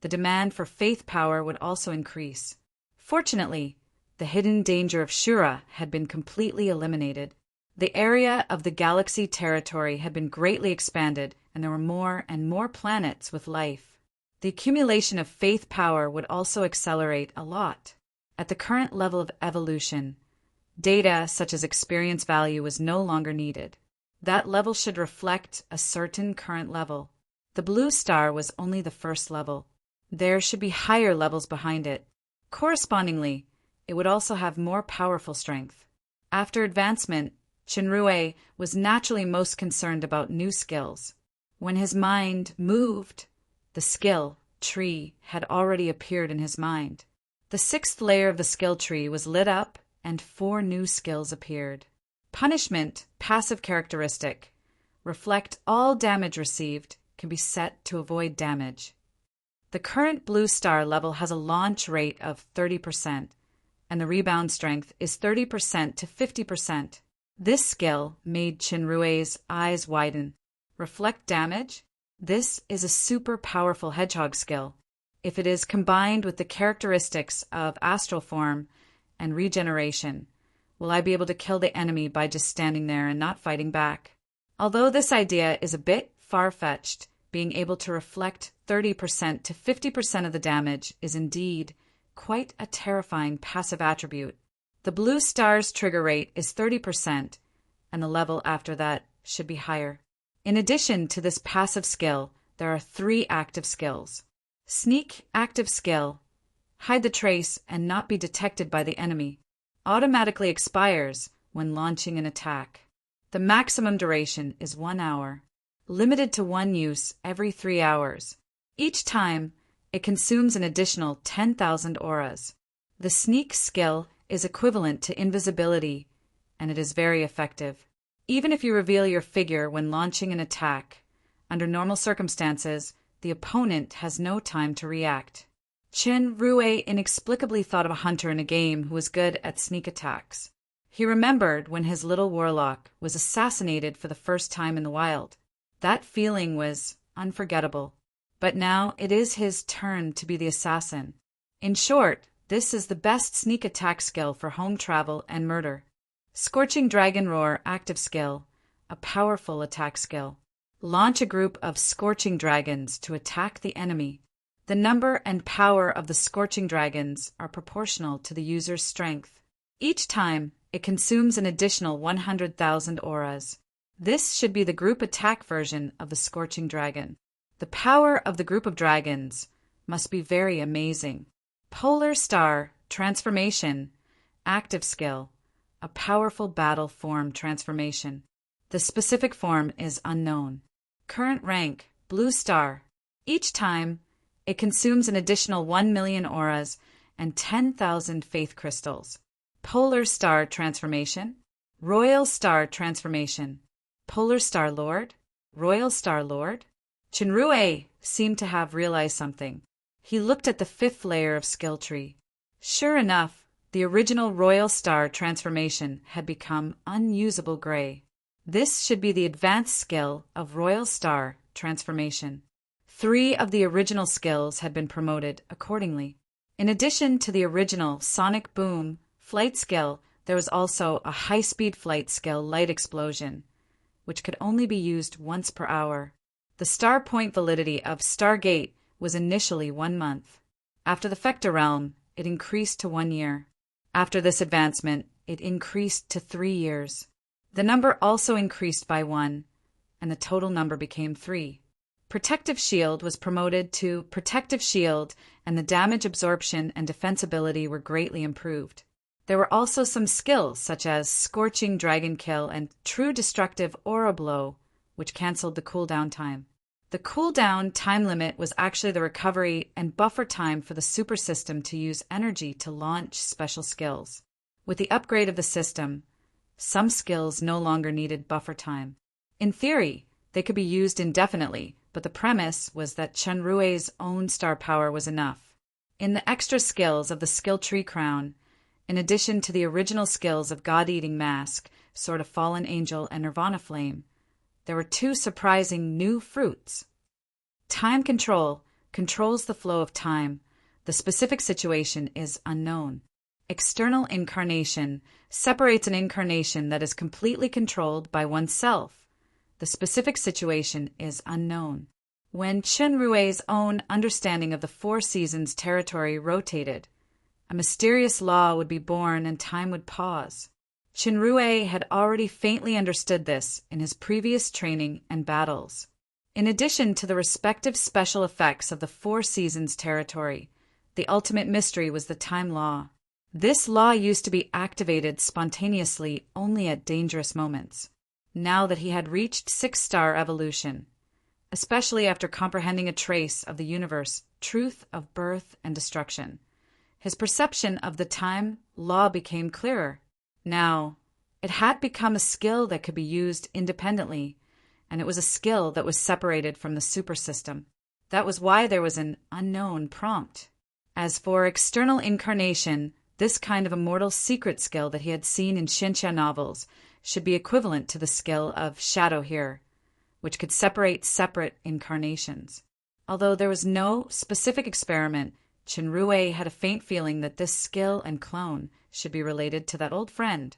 the demand for faith power would also increase. Fortunately, the hidden danger of Shura had been completely eliminated. The area of the galaxy territory had been greatly expanded, and there were more and more planets with life. The accumulation of faith power would also accelerate a lot. At the current level of evolution, data such as experience value was no longer needed. That level should reflect a certain current level. The blue star was only the first level. There should be higher levels behind it. Correspondingly, it would also have more powerful strength. After advancement, Shinrue was naturally most concerned about new skills. When his mind moved, the skill tree had already appeared in his mind. The 6th layer of the skill tree was lit up, and 4 new skills appeared. Punishment, passive characteristic. Reflect all damage received, can be set to avoid damage. The current blue star level has a launch rate of 30%, and the rebound strength is 30% to 50%. This skill made Shinrue's eyes widen. Reflect damage? This is a super powerful hedgehog skill. If it is combined with the characteristics of astral form and regeneration, will I be able to kill the enemy by just standing there and not fighting back? Although this idea is a bit far-fetched, being able to reflect 30% to 50% of the damage is indeed quite a terrifying passive attribute. The blue star's trigger rate is 30%, and the level after that should be higher. In addition to this passive skill, there are 3 active skills. Sneak active skill. Hide the trace and not be detected by the enemy. Automatically expires when launching an attack. The maximum duration is 1 hour. Limited to 1 use every 3 hours. Each time, it consumes an additional 10,000 auras. The sneak skill is equivalent to invisibility, and it is very effective. Even if you reveal your figure when launching an attack, under normal circumstances, the opponent has no time to react. Shinrue inexplicably thought of a hunter in a game who was good at sneak attacks. He remembered when his little warlock was assassinated for the first time in the wild. That feeling was unforgettable. But now it is his turn to be the assassin. In short, this is the best sneak attack skill for home travel and murder. Scorching Dragon Roar active skill, a powerful attack skill. Launch a group of scorching dragons to attack the enemy. The number and power of the scorching dragons are proportional to the user's strength. Each time, it consumes an additional 100,000 auras. This should be the group attack version of the scorching dragon. The power of the group of dragons must be very amazing. Polar Star Transformation active skill, a powerful battle form transformation. The specific form is unknown. Current rank, Blue Star. Each time, it consumes an additional 1 million auras and 10,000 faith crystals. Polar Star Transformation, Royal Star Transformation. Polar Star Lord, Royal Star Lord. Shinrue seemed to have realized something. He looked at the 5th layer of skill tree. Sure enough, the original Royal Star transformation had become unusable gray. This should be the advanced skill of Royal Star transformation. 3 of the original skills had been promoted accordingly. In addition to the original Sonic Boom flight skill, there was also a high-speed flight skill, Light Explosion, which could only be used once per hour. The star point validity of Stargate was initially 1 month. After the Fecta realm, it increased to 1 year. After this advancement, it increased to 3 years. The number also increased by 1, and the total number became 3. Protective Shield was promoted to Protective Shield, and the damage absorption and defensibility were greatly improved. There were also some skills such as Scorching Dragon Kill and True Destructive Aura Blow, which cancelled the cooldown time. The cooldown time limit was actually the recovery and buffer time for the super system to use energy to launch special skills. With the upgrade of the system, some skills no longer needed buffer time. In theory, they could be used indefinitely, but the premise was that Chunrue's own star power was enough. In the extra skills of the skill tree crown, in addition to the original skills of God-Eating Mask, Sword of Fallen Angel, and Nirvana Flame, there were two surprising new fruits. Time Control controls the flow of time. The specific situation is unknown. External Incarnation separates an incarnation that is completely controlled by oneself. The specific situation is unknown. When Chunrue's own understanding of the Four Seasons territory rotated, a mysterious law would be born and time would pause. Chunrue had already faintly understood this in his previous training and battles. In addition to the respective special effects of the Four Seasons territory, the ultimate mystery was the time law. This law used to be activated spontaneously only at dangerous moments. Now that he had reached 6-star evolution, especially after comprehending a trace of the universe, truth of birth and destruction, his perception of the time law became clearer. Now, it had become a skill that could be used independently, and it was a skill that was separated from the super system. That was why there was an unknown prompt. As for external incarnation, this kind of immortal secret skill that he had seen in Shincha novels should be equivalent to the skill of Shadow Here, which could separate separate incarnations. Although there was no specific experiment, Chunrue had a faint feeling that this skill and clone should be related to that old friend.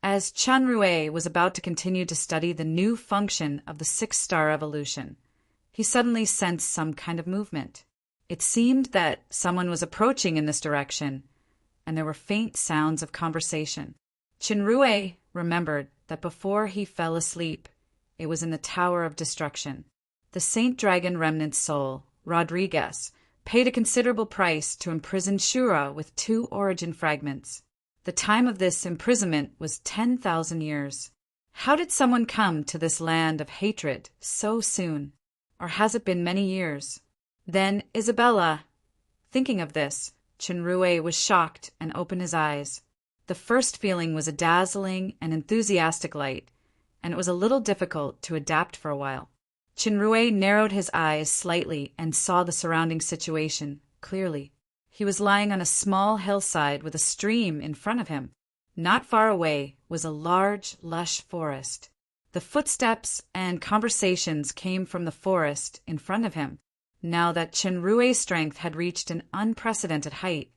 As Chunrue was about to continue to study the new function of the 6-star evolution, he suddenly sensed some kind of movement. It seemed that someone was approaching in this direction, and there were faint sounds of conversation. Chunrue remembered that before he fell asleep, it was in the Tower of Destruction. The Saint Dragon Remnant soul, Rodriguez, paid a considerable price to imprison Shura with 2 origin fragments. The time of this imprisonment was 10,000 years. How did someone come to this land of hatred so soon? Or has it been many years? Then Isabella. Thinking of this, Chunrue was shocked and opened his eyes. The first feeling was a dazzling and enthusiastic light, and it was a little difficult to adapt for a while. Chunrue narrowed his eyes slightly and saw the surrounding situation clearly. He was lying on a small hillside with a stream in front of him. Not far away was a large, lush forest. The footsteps and conversations came from the forest in front of him. Now that Chunrue's strength had reached an unprecedented height,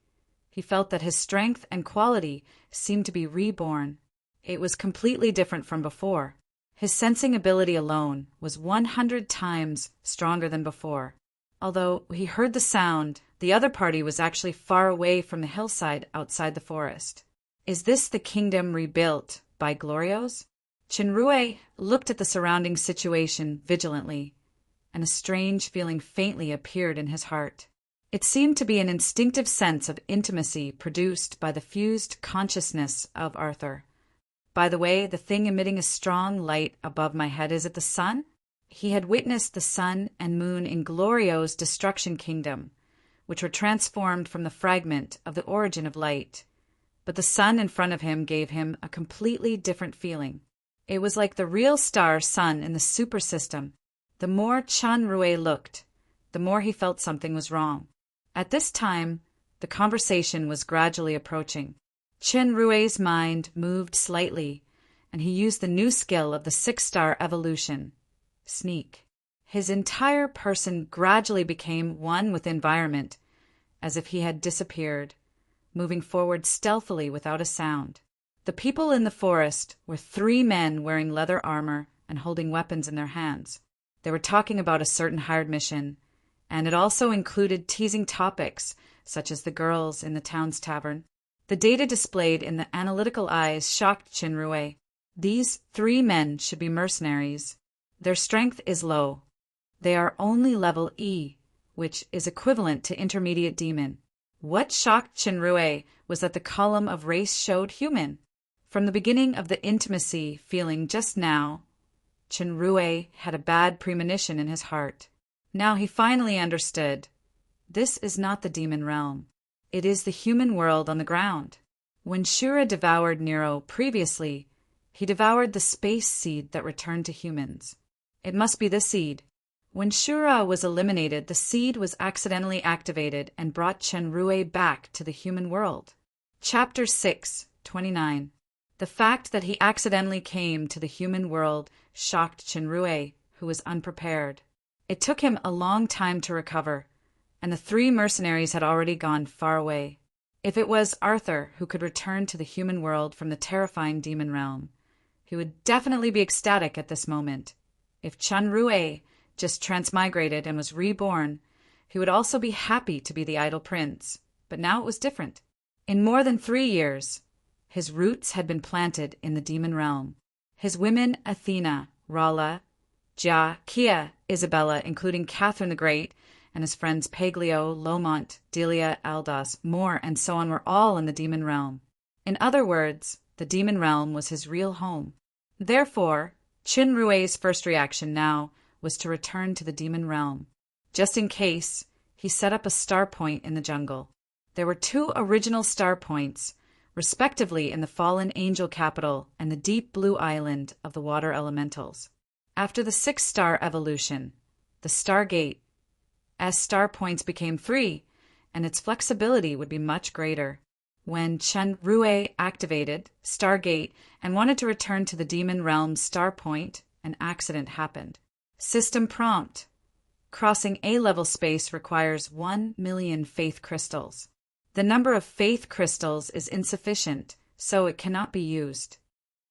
he felt that his strength and quality seemed to be reborn. It was completely different from before. His sensing ability alone was 100 times stronger than before. Although he heard the sound, the other party was actually far away from the hillside outside the forest. Is this the kingdom rebuilt by Glorios? Chunrue looked at the surrounding situation vigilantly, and a strange feeling faintly appeared in his heart. It seemed to be an instinctive sense of intimacy produced by the fused consciousness of Arthur. By the way, the thing emitting a strong light above my head, is it the sun? He had witnessed the sun and moon in Glorio's destruction kingdom, which were transformed from the fragment of the origin of light. But the sun in front of him gave him a completely different feeling. It was like the real star sun in the super system. The more Chunrue looked, the more he felt something was wrong. At this time, the conversation was gradually approaching. Chunrue's mind moved slightly, and he used the new skill of the 6-star evolution, Sneak. His entire person gradually became one with the environment, as if he had disappeared, moving forward stealthily without a sound. The people in the forest were 3 men wearing leather armor and holding weapons in their hands. They were talking about a certain hired mission, and it also included teasing topics, such as the girls in the town's tavern. The data displayed in the analytical eyes shocked Chunrue. These 3 men should be mercenaries. Their strength is low. They are only level E, which is equivalent to intermediate demon. What shocked Chunrue was that the column of race showed human. From the beginning of the intimacy feeling just now, Chunrue had a bad premonition in his heart. Now he finally understood. This is not the demon realm. It is the human world on the ground. When Shura devoured Nero previously, he devoured the space seed that returned to humans. It must be this seed. When Shura was eliminated, the seed was accidentally activated and brought Chenrue back to the human world. Chapter 6:29. The fact that he accidentally came to the human world shocked Chenrue, who was unprepared. It took him a long time to recover, and the 3 mercenaries had already gone far away. If it was Arthur who could return to the human world from the terrifying demon realm, he would definitely be ecstatic at this moment. If Chenrue just transmigrated and was reborn, he would also be happy to be the idol prince. But now it was different. In more than 3 years, his roots had been planted in the demon realm. His women Athena, Rala, Gia, Kia, Isabella, including Catherine the Great, and his friends Paglio, Lomont, Delia, Aldas, Moore, and so on were all in the demon realm. In other words, the demon realm was his real home. Therefore, Chenrue's first reaction now was to return to the demon realm. Just in case, he set up a star point in the jungle. There were 2 original star points, respectively in the fallen angel capital and the deep blue island of the water elementals. After the 6-star evolution, the Stargate, as star points became 3, and its flexibility would be much greater. When Chenrue activated Stargate and wanted to return to the demon realm's star point, an accident happened. System prompt. Crossing A-level space requires 1 million faith crystals. The number of faith crystals is insufficient, so it cannot be used.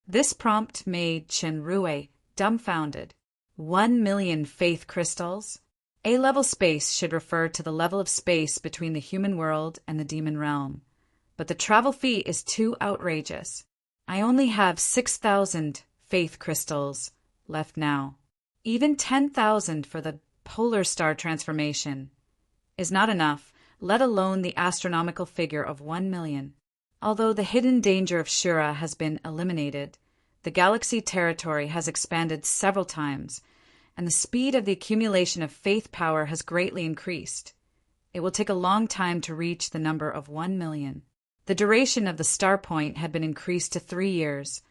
This prompt made Chenrue dumbfounded. 1 million faith crystals? A-level space should refer to the level of space between the human world and the demon realm. But the travel fee is too outrageous. I only have 6,000 faith crystals left now. Even 10,000 for the polar star transformation is not enough, let alone the astronomical figure of 1 million. Although the hidden danger of Shura has been eliminated, the galaxy territory has expanded several times, and the speed of the accumulation of faith power has greatly increased. It will take a long time to reach the number of 1 million. The duration of the star point had been increased to 3 years,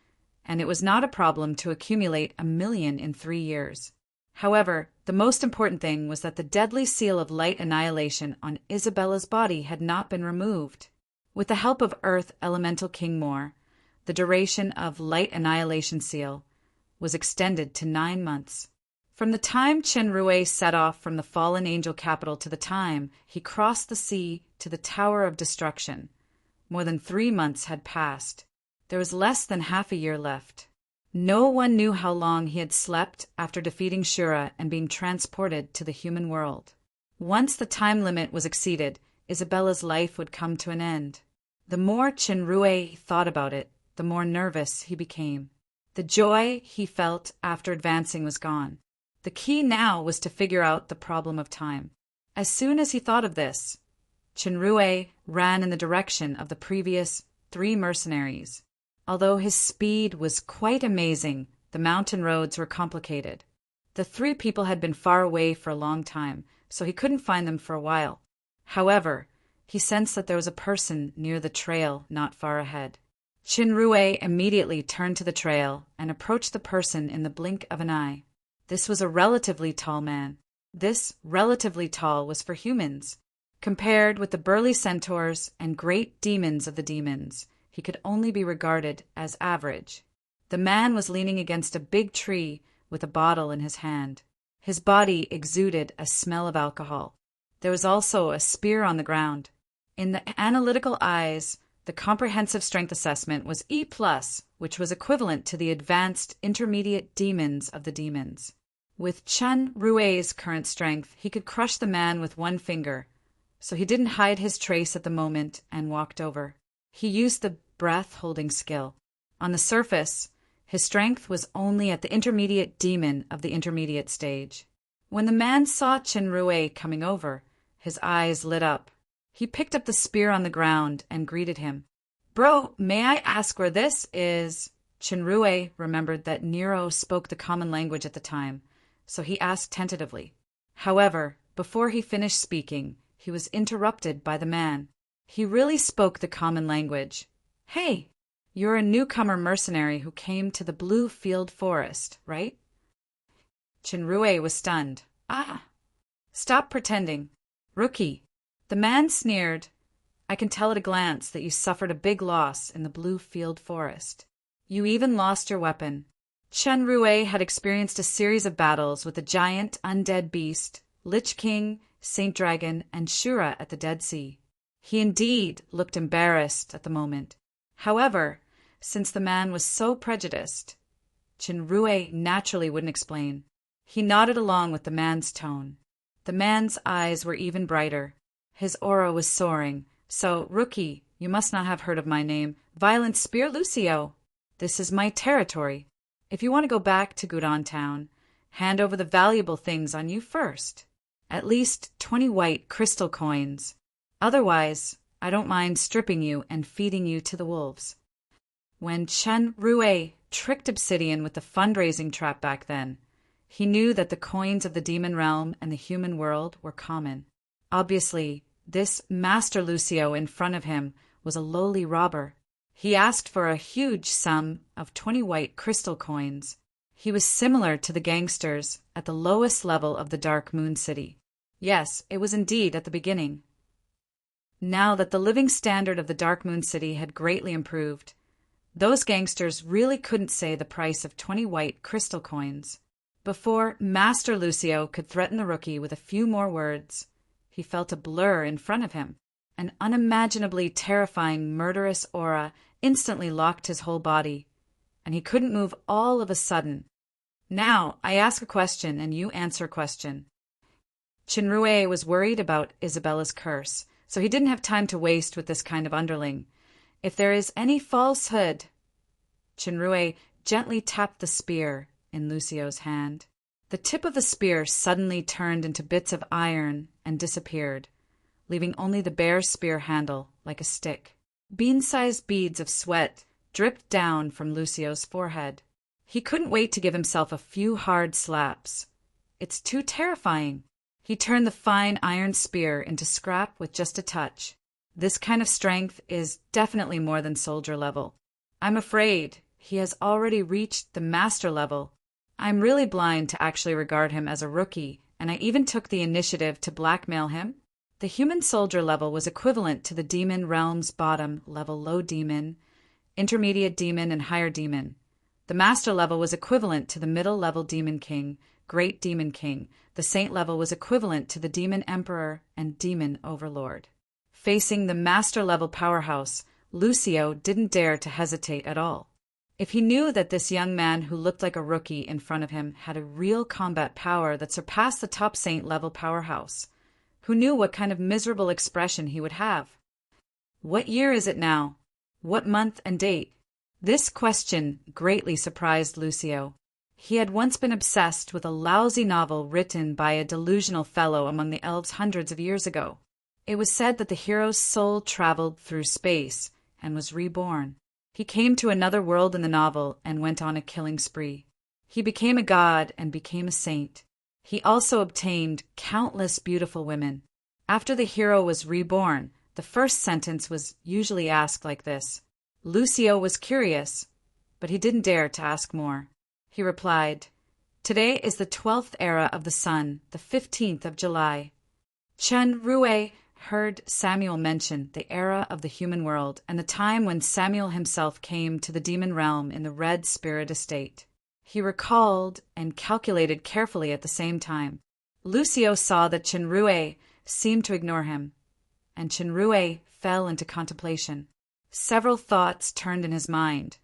and it was not a problem to accumulate 1 million in 3 years. However, the most important thing was that the deadly seal of light annihilation on Isabella's body had not been removed. With the help of Earth Elemental King Moore, the duration of light annihilation seal was extended to 9 months. From the time Chenrue set off from the fallen angel capital to the time he crossed the sea to the Tower of Destruction, more than 3 months had passed. There was less than half a year left. No one knew how long he had slept after defeating Shura and being transported to the human world. Once the time limit was exceeded, Isabella's life would come to an end. The more Chenrue thought about it, the more nervous he became. The joy he felt after advancing was gone. The key now was to figure out the problem of time. As soon as he thought of this, Chenrue ran in the direction of the previous 3 mercenaries. Although his speed was quite amazing, the mountain roads were complicated. The 3 people had been far away for a long time, so he couldn't find them for a while. However, he sensed that there was a person near the trail not far ahead. Chenrue immediately turned to the trail and approached the person in the blink of an eye. This was a relatively tall man. This relatively tall was for humans. Compared with the burly centaurs and great demons of the demons, he could only be regarded as average. The man was leaning against a big tree with a bottle in his hand. His body exuded a smell of alcohol. There was also a spear on the ground. In the analytical eyes, the comprehensive strength assessment was E+, which was equivalent to the advanced intermediate demons of the demons. With Chenrue's current strength, he could crush the man with 1 finger, so he didn't hide his trace at the moment and walked over. He used the breath-holding skill. On the surface, his strength was only at the intermediate demon of the intermediate stage. When the man saw Chenrue coming over, his eyes lit up. He picked up the spear on the ground and greeted him. "Bro, may I ask where this is?" Chenrue remembered that Nero spoke the common language at the time, so he asked tentatively. However, before he finished speaking, he was interrupted by the man. He really spoke the common language. Hey, you're a newcomer mercenary who came to the Blue Field Forest, right? Chinrue was stunned. Ah, stop pretending. Rookie. The man sneered. I can tell at a glance that you suffered a big loss in the Blue Field Forest. You even lost your weapon. Chenrue had experienced a series of battles with the giant undead beast, Lich King, Saint Dragon, and Shura at the Dead Sea. He indeed looked embarrassed at the moment. However, since the man was so prejudiced, Chenrue naturally wouldn't explain. He nodded along with the man's tone. The man's eyes were even brighter. His aura was soaring. So, Rookie, you must not have heard of my name. Violent Spear Lucio. This is my territory. If you want to go back to Gudon Town, hand over the valuable things on you first. At least 20 white crystal coins. Otherwise, I don't mind stripping you and feeding you to the wolves. When Chen Rue tricked Obsidian with the fundraising trap back then, he knew that the coins of the demon realm and the human world were common. Obviously, this Master Lucio in front of him was a lowly robber. He asked for a huge sum of 20 white crystal coins. He was similar to the gangsters at the lowest level of the Dark Moon City. Yes, it was indeed at the beginning. Now that the living standard of the Dark Moon City had greatly improved, those gangsters really couldn't say the price of 20 white crystal coins. Before Master Lucio could threaten the rookie with a few more words, he felt a blur in front of him. An unimaginably terrifying, murderous aura instantly locked his whole body, and he couldn't move all of a sudden. Now, I ask a question and you answer a question. Chinrue was worried about Isabella's curse, so he didn't have time to waste with this kind of underling. If there is any falsehood... Chinrue gently tapped the spear in Lucio's hand. The tip of the spear suddenly turned into bits of iron and disappeared, leaving only the bare spear handle like a stick. Bean-sized beads of sweat dripped down from Lucio's forehead. He couldn't wait to give himself a few hard slaps. It's too terrifying. He turned the fine iron spear into scrap with just a touch. This kind of strength is definitely more than soldier level. I'm afraid he has already reached the master level. I'm really blind to actually regard him as a rookie, and I even took the initiative to blackmail him. The human soldier level was equivalent to the demon realm's bottom level low demon, intermediate demon, and higher demon. The master level was equivalent to the middle level demon king, great demon king. The saint level was equivalent to the demon emperor and demon overlord. Facing the master level powerhouse, Lucio didn't dare to hesitate at all. If he knew that this young man who looked like a rookie in front of him had a real combat power that surpassed the top saint level powerhouse, who knew what kind of miserable expression he would have? What year is it now? What month and date? This question greatly surprised Lucio. He had once been obsessed with a lousy novel written by a delusional fellow among the elves hundreds of years ago. It was said that the hero's soul traveled through space and was reborn. He came to another world in the novel and went on a killing spree. He became a god and became a saint. He also obtained countless beautiful women. After the hero was reborn, the first sentence was usually asked like this. Lucio was curious, but he didn't dare to ask more. He replied, "Today is the 12th era of the sun, the 15th of July." Chen Rue heard Samuel mention the era of the human world and the time when Samuel himself came to the demon realm in the Red Spirit Estate. He recalled and calculated carefully at the same time. Lucio saw that Chinrue seemed to ignore him, and Chinrue fell into contemplation. Several thoughts turned in his mind,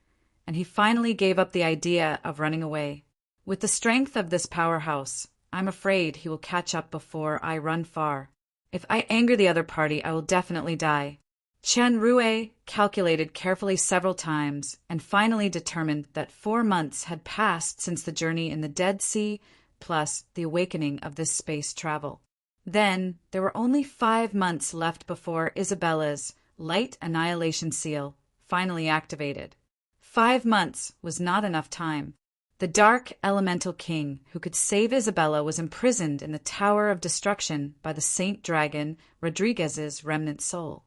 and he finally gave up the idea of running away. With the strength of this powerhouse, I'm afraid he will catch up before I run far. If I anger the other party, I will definitely die. Chen Rue calculated carefully several times and finally determined that 4 months had passed since the journey in the Dead Sea, plus the awakening of this space travel. Then there were only 5 months left before Isabella's light annihilation seal finally activated. 5 months was not enough time. The dark elemental king who could save Isabella was imprisoned in the Tower of Destruction by the Saint Dragon Rodriguez's remnant soul.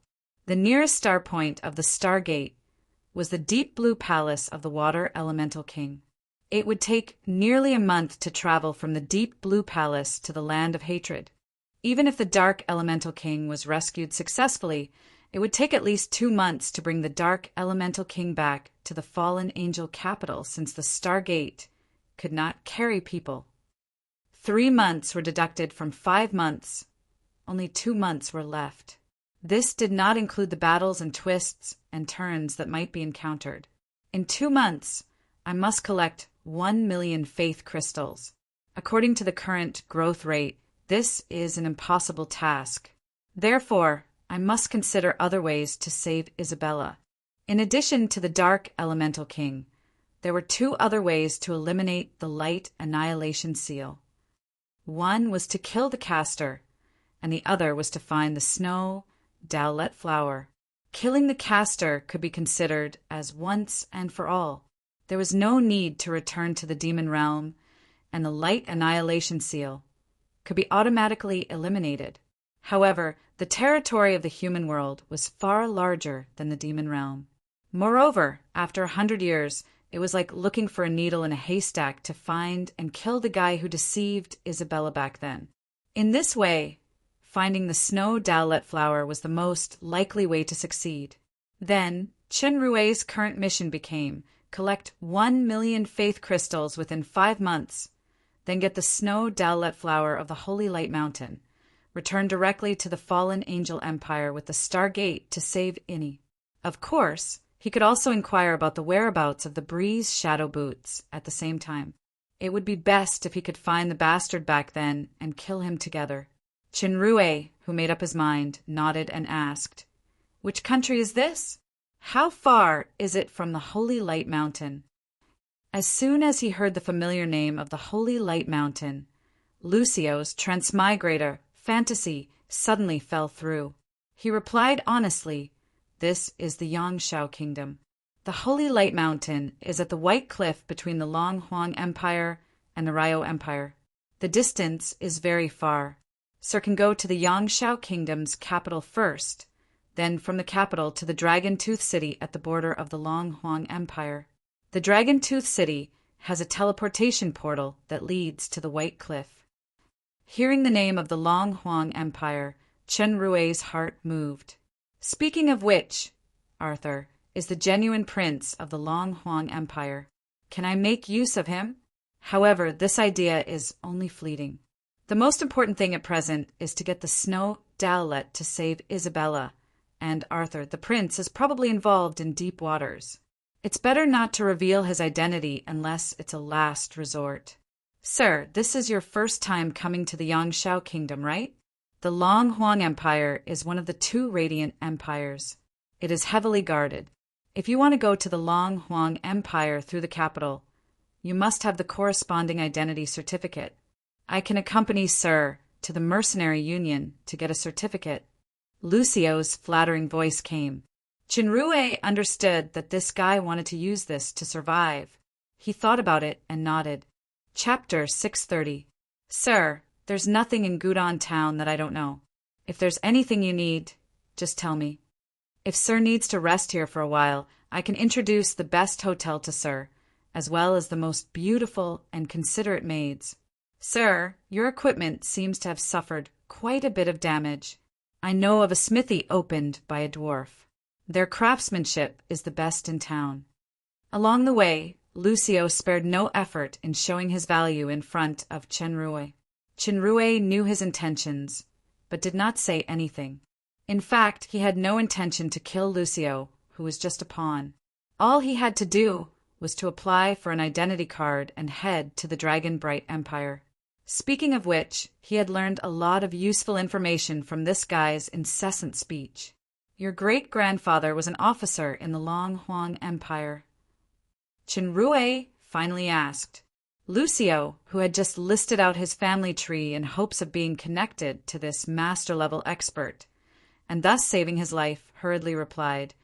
The nearest star point of the Stargate was the deep blue palace of the Water Elemental King. It would take nearly a month to travel from the deep blue palace to the land of hatred. Even if the Dark Elemental King was rescued successfully, it would take at least 2 months to bring the Dark Elemental King back to the fallen angel capital, since the Stargate could not carry people. 3 months were deducted from 5 months. Only 2 months were left. This did not include the battles and twists and turns that might be encountered. In 2 months, I must collect 1 million faith crystals. According to the current growth rate, this is an impossible task. Therefore, I must consider other ways to save Isabella. In addition to the Dark Elemental King, there were 2 other ways to eliminate the Light Annihilation Seal. One was to kill the caster, and the other was to find the Snow Dowlet Flower. Killing the caster could be considered as once and for all. There was no need to return to the demon realm, and the Light Annihilation Seal could be automatically eliminated. However, the territory of the human world was far larger than the demon realm. Moreover, after 100 years, it was like looking for a needle in a haystack to find and kill the guy who deceived Isabella back then. In this way, finding the Snow Dowlet Flower was the most likely way to succeed. Then, Chenrue's current mission became collect 1 million faith crystals within 5 months, then get the Snow Dowlet Flower of the Holy Light Mountain, return directly to the fallen angel empire with the Stargate to save Innie. Of course, he could also inquire about the whereabouts of the Breeze Shadow Boots at the same time. It would be best if he could find the bastard back then and kill him together. Chenrue, who made up his mind, nodded and asked, "Which country is this? How far is it from the Holy Light Mountain?" As soon as he heard the familiar name of the Holy Light Mountain, Lucio's transmigrator fantasy suddenly fell through. He replied honestly, "This is the Yangshao Kingdom. The Holy Light Mountain is at the White Cliff between the Long Huang Empire and the Ryo Empire. The distance is very far. Sir can go to the Yangshao Kingdom's capital first, then from the capital to the Dragon Tooth City at the border of the Long Huang Empire. The Dragon Tooth City has a teleportation portal that leads to the White Cliff." Hearing the name of the Long Huang Empire, Chenrue's heart moved. "Speaking of which, Arthur is the genuine prince of the Long Huang Empire. Can I make use of him? However, this idea is only fleeting. The most important thing at present is to get the Snow Dowlet to save Isabella, and Arthur, the prince, is probably involved in deep waters. It's better not to reveal his identity unless it's a last resort. Sir, this is your first time coming to the Yangshao Kingdom, right? The Long Huang Empire is one of the 2 radiant empires. It is heavily guarded. If you want to go to the Long Huang Empire through the capital, you must have the corresponding identity certificate. I can accompany Sir to the Mercenary Union to get a certificate." Lucio's flattering voice came. Chenrue understood that this guy wanted to use this to survive. He thought about it and nodded. Chapter 630. "Sir, there's nothing in Gudon town that I don't know. If there's anything you need, just tell me. If Sir needs to rest here for a while, I can introduce the best hotel to Sir, as well as the most beautiful and considerate maids. Sir, your equipment seems to have suffered quite a bit of damage. I know of a smithy opened by a dwarf. Their craftsmanship is the best in town." Along the way, Lucio spared no effort in showing his value in front of Chenrue. Chenrue knew his intentions, but did not say anything. In fact, he had no intention to kill Lucio, who was just a pawn. All he had to do was to apply for an identity card and head to the Dragon Bright Empire. Speaking of which, he had learned a lot of useful information from this guy's incessant speech. "Your great-grandfather was an officer in the Long Huang Empire?" Chenrue finally asked. Lucio, who had just listed out his family tree in hopes of being connected to this master-level expert, and thus saving his life, hurriedly replied,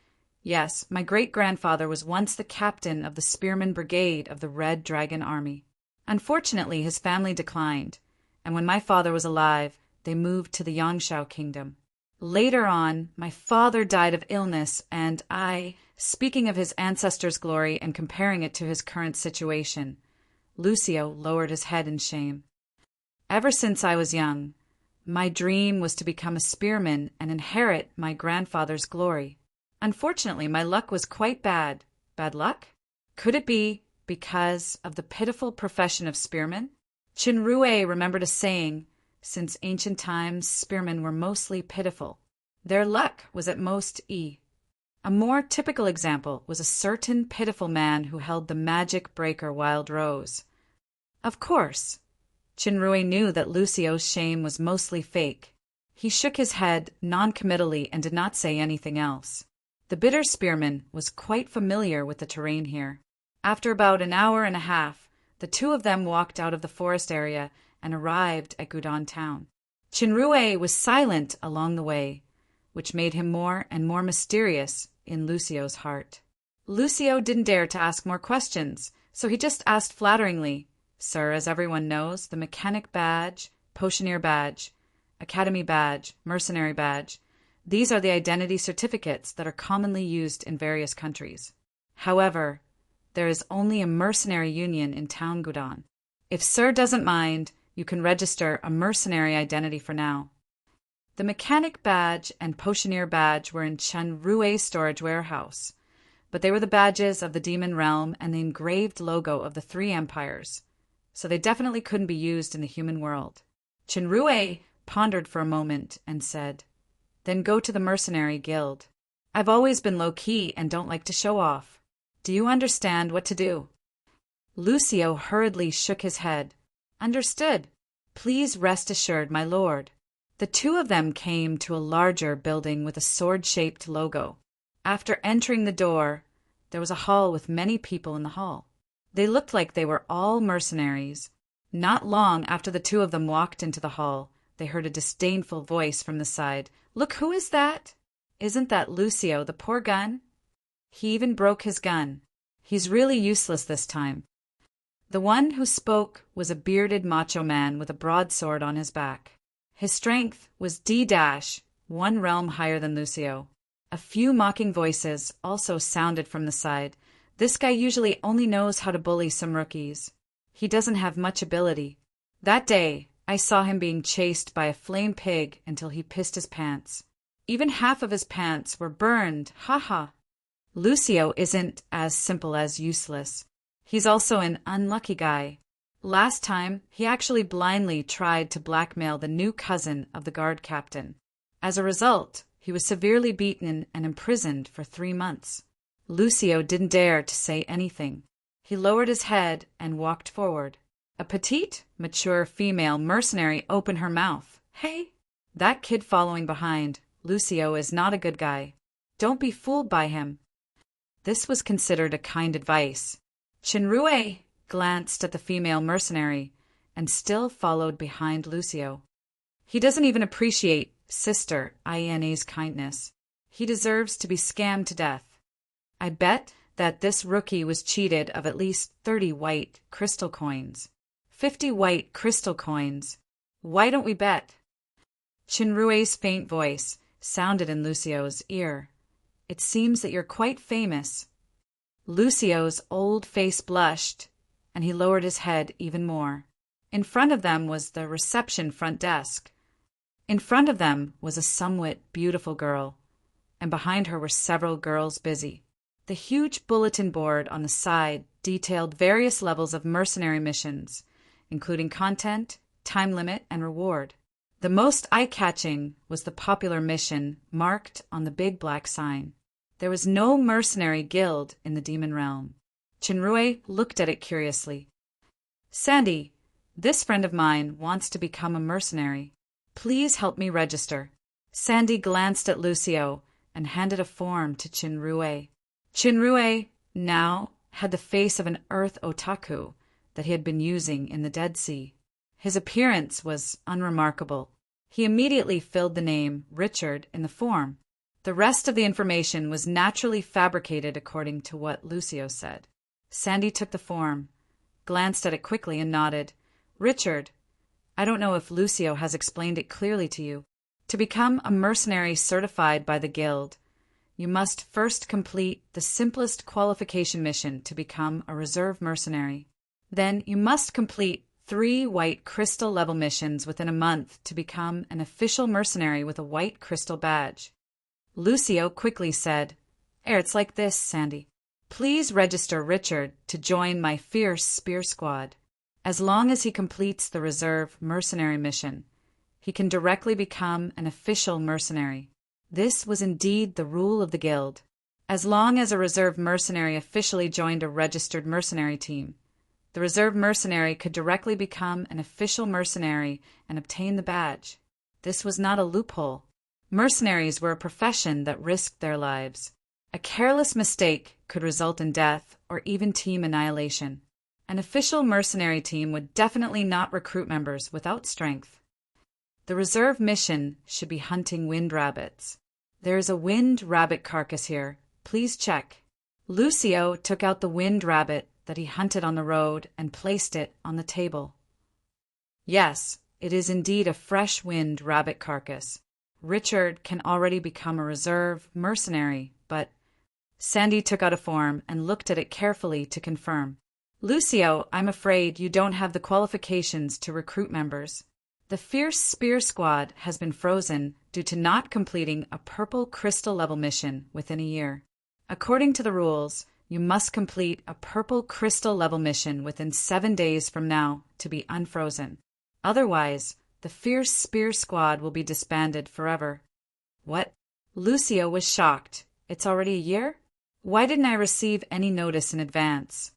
"Yes, my great-grandfather was once the captain of the Spearman Brigade of the Red Dragon Army. Unfortunately, his family declined, and when my father was alive, they moved to the Yangshao Kingdom. Later on, my father died of illness, and I, Speaking of his ancestors' glory and comparing it to his current situation, Lucio lowered his head in shame. Ever since I was young, my dream was to become a spearman and inherit my grandfather's glory. Unfortunately, my luck was quite bad. Bad luck? Could it be because of the pitiful profession of spearman? Chinrue remembered a saying, since ancient times spearmen were mostly pitiful. Their luck was at most E. A more typical example was a certain pitiful man who held the magic breaker Wild Rose. Of course, Chinrue knew that Lucio's shame was mostly fake. He shook his head non-committally and did not say anything else. The bitter spearman was quite familiar with the terrain here. After about an hour and a half, the two of them walked out of the forest area and arrived at Gudon town. Chinrue was silent along the way, which made him more and more mysterious in Lucio's heart. Lucio didn't dare to ask more questions, so he just asked flatteringly, "Sir, as everyone knows, the mechanic badge, potioneer badge, academy badge, mercenary badge, these are the identity certificates that are commonly used in various countries. However, there is only a mercenary union in town Gudon. If Sir doesn't mind, you can register a mercenary identity for now." The mechanic badge and potioneer badge were in Chinrue's storage warehouse, but they were the badges of the demon realm and the engraved logo of the three empires, so they definitely couldn't be used in the human world. Chinrue pondered for a moment and said, "Then go to the mercenary guild. I've always been low-key and don't like to show off. Do you understand what to do?" Lucio hurriedly shook his head. "Understood. Please rest assured, my lord." The two of them came to a larger building with a sword-shaped logo. After entering the door, there was a hall with many people in the hall. They looked like they were all mercenaries. Not long after the two of them walked into the hall, they heard a disdainful voice from the side. "Look, who is that? Isn't that Lucio, the poor gun? He even broke his gun. He's really useless this time." The one who spoke was a bearded macho man with a broadsword on his back. His strength was D-1 realm higher than Lucio. A few mocking voices also sounded from the side. "This guy usually only knows how to bully some rookies. He doesn't have much ability. That day, I saw him being chased by a flame pig until he pissed his pants. Even half of his pants were burned, haha. Lucio isn't as simple as useless. He's also an unlucky guy. Last time, he actually blindly tried to blackmail the new cousin of the guard captain. As a result, he was severely beaten and imprisoned for 3 months. Lucio didn't dare to say anything. He lowered his head and walked forward. A petite, mature female mercenary opened her mouth. "Hey, that kid following behind. Lucio is not a good guy. Don't be fooled by him." This was considered a kind advice. Chinrue glanced at the female mercenary and still followed behind Lucio. He doesn't even appreciate Sister Iane's kindness. He deserves to be scammed to death. I bet that this rookie was cheated of at least 30 white crystal coins. 50 white crystal coins. Why don't we bet? Chinrue's faint voice sounded in Lucio's ear. "It seems that you're quite famous." Lucio's old face blushed, and he lowered his head even more. In front of them was the reception front desk. In front of them was a somewhat beautiful girl, and behind her were several girls busy. The huge bulletin board on the side detailed various levels of mercenary missions, including content, time limit, and reward. The most eye-catching was the popular mission marked on the big black sign. There was no mercenary guild in the demon realm. Chinrue looked at it curiously. "Sandy, this friend of mine wants to become a mercenary. Please help me register." Sandy glanced at Lucio and handed a form to Chinrue. Chinrue now had the face of an earth otaku that he had been using in the Dead Sea. His appearance was unremarkable. He immediately filled the name Richard in the form. The rest of the information was naturally fabricated according to what Lucio said. Sandy took the form, glanced at it quickly, and nodded. "Richard, I don't know if Lucio has explained it clearly to you. To become a mercenary certified by the guild, you must first complete the simplest qualification mission to become a reserve mercenary. Then you must complete 3 white crystal level missions within a month to become an official mercenary with a white crystal badge. Lucio quickly said, It's like this, Sandy. Please register Richard to join my fierce spear squad. As long as he completes the reserve mercenary mission, he can directly become an official mercenary. This was indeed the rule of the guild. As long as a reserve mercenary officially joined a registered mercenary team, the reserve mercenary could directly become an official mercenary and obtain the badge. This was not a loophole. Mercenaries were a profession that risked their lives. A careless mistake could result in death or even team annihilation. An official mercenary team would definitely not recruit members without strength. The reserve mission should be hunting wind rabbits. There is a wind rabbit carcass here. Please check. Lucio took out the wind rabbit that he hunted on the road and placed it on the table. Yes, it is indeed a fresh wind rabbit carcass. Richard can already become a reserve mercenary, but Sandy took out a form and looked at it carefully to confirm. Lucio, I'm afraid you don't have the qualifications to recruit members. The Fierce Spear Squad has been frozen due to not completing a purple crystal level mission within a year. According to the rules, you must complete a purple crystal level mission within 7 days from now to be unfrozen. Otherwise, the Fierce Spear Squad will be disbanded forever. What? Lucio was shocked. It's already a year? Why didn't I receive any notice in advance?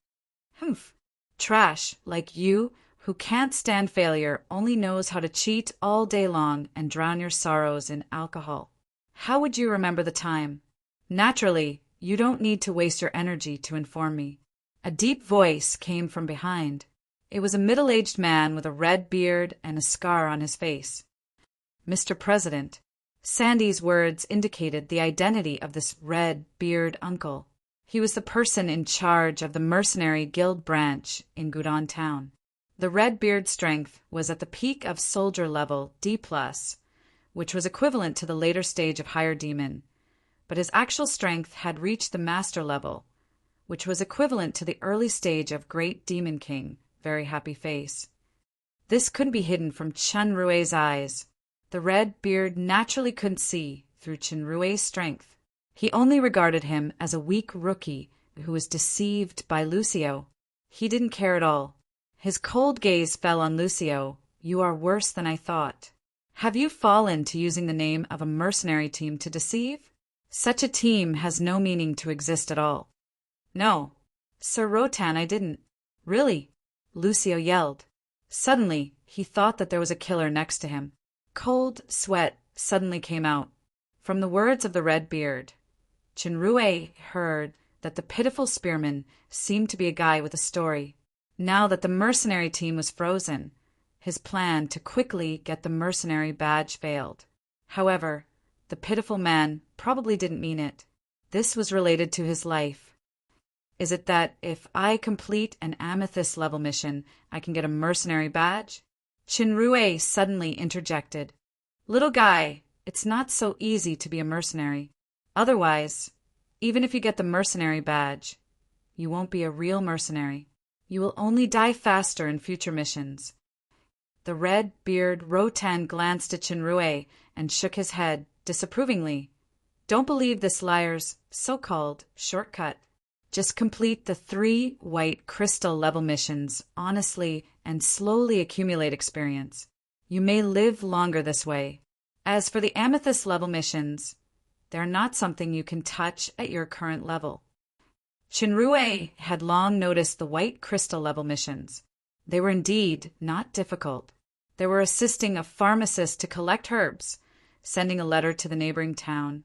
Humph. Trash, like you, who can't stand failure, only knows how to cheat all day long and drown your sorrows in alcohol. How would you remember the time? Naturally, you don't need to waste your energy to inform me. A deep voice came from behind. It was a middle-aged man with a red beard and a scar on his face. Mr. President, Sandy's words indicated the identity of this red-beard uncle. He was the person in charge of the mercenary guild branch in Gudon Town. The red-beard strength was at the peak of soldier level D+, which was equivalent to the later stage of higher demon, but his actual strength had reached the master level, which was equivalent to the early stage of Great Demon King, very happy face. This couldn't be hidden from Chunrue's eyes. The red beard naturally couldn't see through Chunrue's strength. He only regarded him as a weak rookie who was deceived by Lucio. He didn't care at all. His cold gaze fell on Lucio. You are worse than I thought. Have you fallen to using the name of a mercenary team to deceive? Such a team has no meaning to exist at all. No, Sir Rotan, I didn't. Really? Lucio yelled. Suddenly, he thought that there was a killer next to him. Cold sweat suddenly came out. From the words of the red beard, Chunrue heard that the pitiful spearman seemed to be a guy with a story. Now that the mercenary team was frozen, his plan to quickly get the mercenary badge failed. However, the pitiful man probably didn't mean it. This was related to his life. Is it that if I complete an amethyst level mission, I can get a mercenary badge? Chunrue suddenly interjected. Little guy, it's not so easy to be a mercenary. Otherwise, even if you get the mercenary badge, you won't be a real mercenary. You will only die faster in future missions. The red-beard Rotan glanced at Chunrue and shook his head disapprovingly. Don't believe this liar's so-called shortcut. Just complete the 3 white crystal level missions honestly and slowly accumulate experience. You may live longer this way. As for the amethyst level missions, they're not something you can touch at your current level. Chunrue had long noticed the white crystal level missions. They were indeed not difficult. They were assisting a pharmacist to collect herbs, sending a letter to the neighboring town,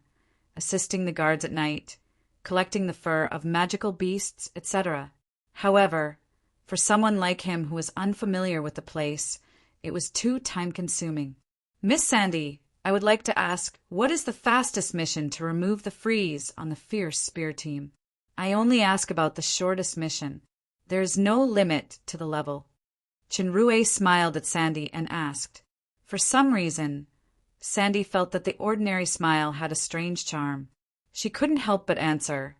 assisting the guards at night, collecting the fur of magical beasts, etc. However, for someone like him who was unfamiliar with the place, it was too time-consuming. Miss Sandy, I would like to ask, what is the fastest mission to remove the freeze on the Fierce Spear team? I only ask about the shortest mission. There is no limit to the level. Chunrue smiled at Sandy and asked. For some reason, Sandy felt that the ordinary smile had a strange charm. She couldn't help but answer.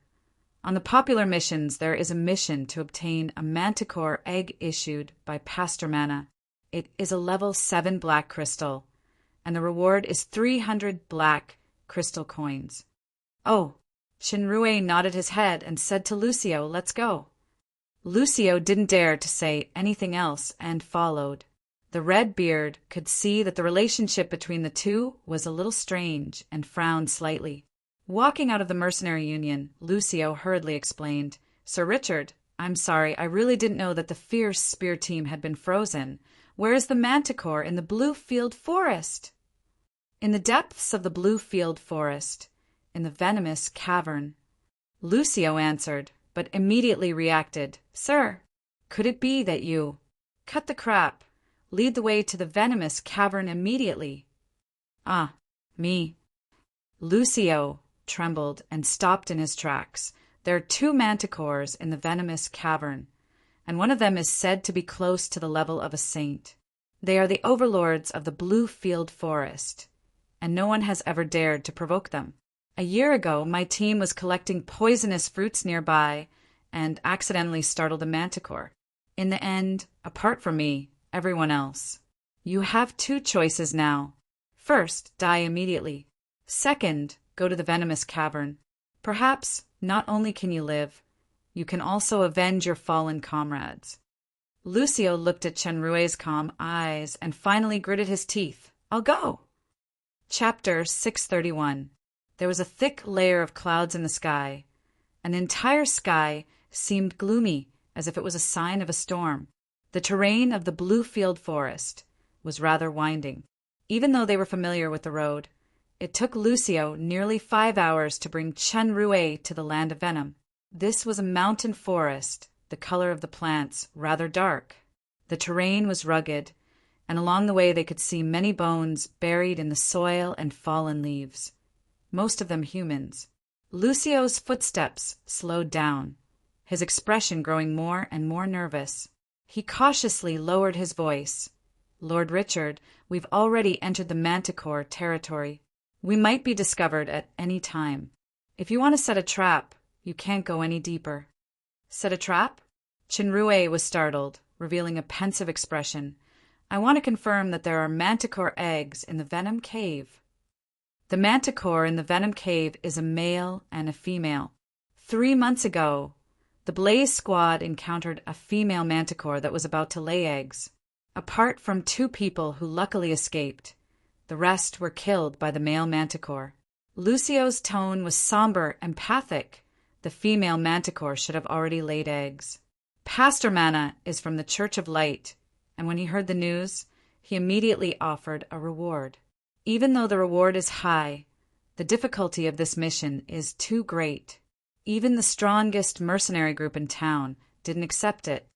On the popular missions, there is a mission to obtain a manticore egg issued by Pastor Mana. It is a level 7 black crystal, and the reward is 300 black crystal coins. Oh, Shinrue nodded his head and said to Lucio, "Let's go." Lucio didn't dare to say anything else and followed. The red beard could see that the relationship between the two was a little strange and frowned slightly. Walking out of the mercenary union, Lucio hurriedly explained, "Sir Richard, I'm sorry, I really didn't know that the fierce spear team had been frozen. Where is the manticore in the Blue Field Forest?" "In the depths of the Blue Field Forest, in the venomous cavern," Lucio answered, but immediately reacted. "Sir, could it be that you—" "Cut the crap. Lead the way to the venomous cavern immediately." "Ah, me." Lucio trembled and stopped in his tracks. "There are 2 manticores in the venomous cavern, and one of them is said to be close to the level of a saint. They are the overlords of the Blue Field Forest, and no one has ever dared to provoke them. A year ago, my team was collecting poisonous fruits nearby and accidentally startled a manticore. In the end, apart from me, everyone else. You have 2 choices now. First, die immediately. Second, go to the venomous cavern. Perhaps not only can you live, you can also avenge your fallen comrades." Lucio looked at Shinrue's calm eyes and finally gritted his teeth. "I'll go." Chapter 631. There was a thick layer of clouds in the sky. An entire sky seemed gloomy, as if it was a sign of a storm. The terrain of the Blue Field Forest was rather winding. Even though they were familiar with the road, it took Lucio nearly 5 hours to bring Shinrue to the land of venom. This was a mountain forest, the color of the plants rather dark. The terrain was rugged, and along the way they could see many bones buried in the soil and fallen leaves, most of them humans. Lucio's footsteps slowed down, his expression growing more and more nervous. He cautiously lowered his voice. "Lord Richard, we've already entered the manticore territory. We might be discovered at any time. If you want to set a trap, you can't go any deeper." "Set a trap?" Shinrue was startled, revealing a pensive expression. "I want to confirm that there are manticore eggs in the Venom Cave." "The manticore in the Venom Cave is a male and a female. 3 months ago, the Blaze Squad encountered a female manticore that was about to lay eggs. Apart from 2 people who luckily escaped, the rest were killed by the male manticore." Lucio's tone was somber, empathic. The female manticore should have already laid eggs. "Pastor Mana is from the Church of Light, and when he heard the news, he immediately offered a reward. Even though the reward is high, the difficulty of this mission is too great. Even the strongest mercenary group in town didn't accept it.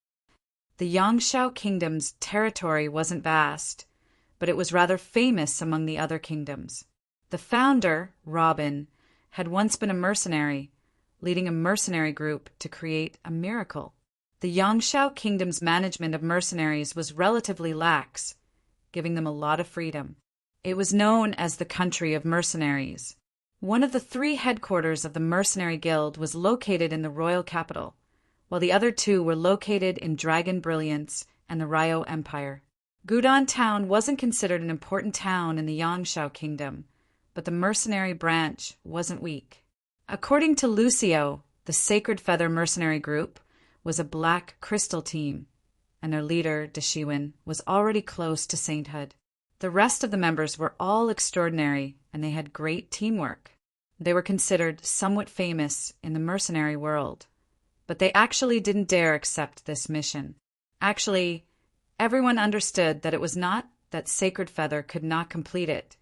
The Yangshao Kingdom's territory wasn't vast, but it was rather famous among the other kingdoms. The founder, Robin, had once been a mercenary, leading a mercenary group to create a miracle. The Yangshao Kingdom's management of mercenaries was relatively lax, giving them a lot of freedom. It was known as the country of mercenaries. One of the 3 headquarters of the Mercenary Guild was located in the royal capital, while the other 2 were located in Dragon Brilliance and the Ryo Empire. Gudan Town wasn't considered an important town in the Yangshao Kingdom, but the mercenary branch wasn't weak. According to Lucio, the Sacred Feather Mercenary Group was a black crystal team, and their leader, Deshiwin, was already close to sainthood. The rest of the members were all extraordinary, and they had great teamwork. They were considered somewhat famous in the mercenary world, but they actually didn't dare accept this mission. Actually, everyone understood that it was not that Sacred Feather could not complete it,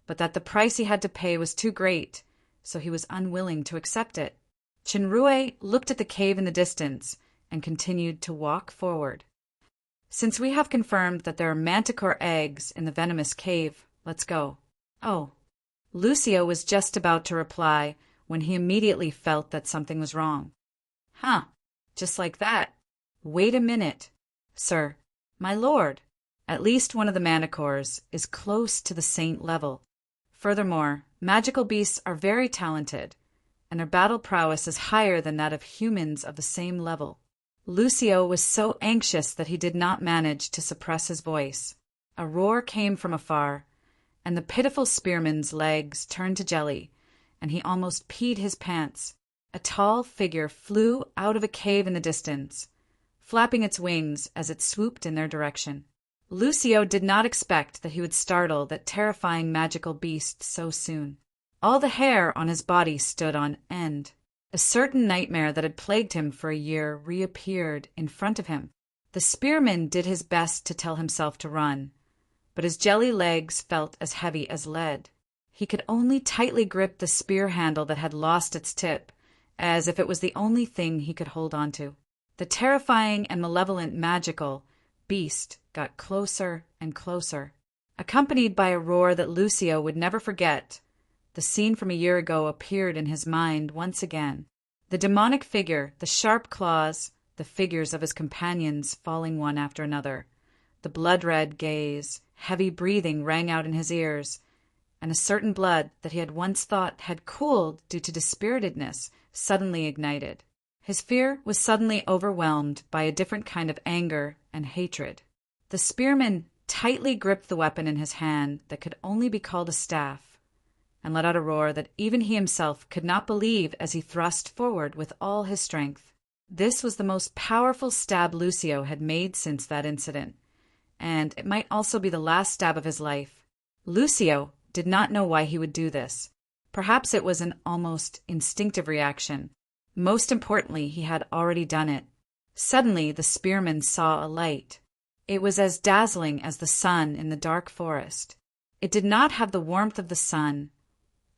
but that the price he had to pay was too great, so he was unwilling to accept it. Shinrue looked at the cave in the distance and continued to walk forward. "Since we have confirmed that there are manticore eggs in the venomous cave, let's go." "Oh." Lucio was just about to reply when he immediately felt that something was wrong. "Huh, just like that. Wait a minute. Sir, my lord, at least one of the manticores is close to the saint level. Furthermore, magical beasts are very talented, and their battle prowess is higher than that of humans of the same level. Lucio was so anxious that he did not manage to suppress his voice. A roar came from afar, and the pitiful spearman's legs turned to jelly, and he almost peed his pants. A tall figure flew out of a cave in the distance, flapping its wings as it swooped in their direction. Lucio did not expect that he would startle that terrifying magical beast so soon. All the hair on his body stood on end. A certain nightmare that had plagued him for a year reappeared in front of him. The spearman did his best to tell himself to run, but his jelly legs felt as heavy as lead. He could only tightly grip the spear handle that had lost its tip, as if it was the only thing he could hold on to. The terrifying and malevolent magical beast got closer and closer, accompanied by a roar that Lucio would never forget. The scene from a year ago appeared in his mind once again. The demonic figure, the sharp claws, the figures of his companions falling one after another. The blood-red gaze, heavy breathing rang out in his ears, and a certain blood that he had once thought had cooled due to dispiritedness suddenly ignited. His fear was suddenly overwhelmed by a different kind of anger and hatred. The spearman tightly gripped the weapon in his hand that could only be called a staff, and let out a roar that even he himself could not believe as he thrust forward with all his strength. This was the most powerful stab Lucio had made since that incident, and it might also be the last stab of his life. Lucio did not know why he would do this. Perhaps it was an almost instinctive reaction. Most importantly, he had already done it. Suddenly, the spearman saw a light. It was as dazzling as the sun in the dark forest. It did not have the warmth of the sun,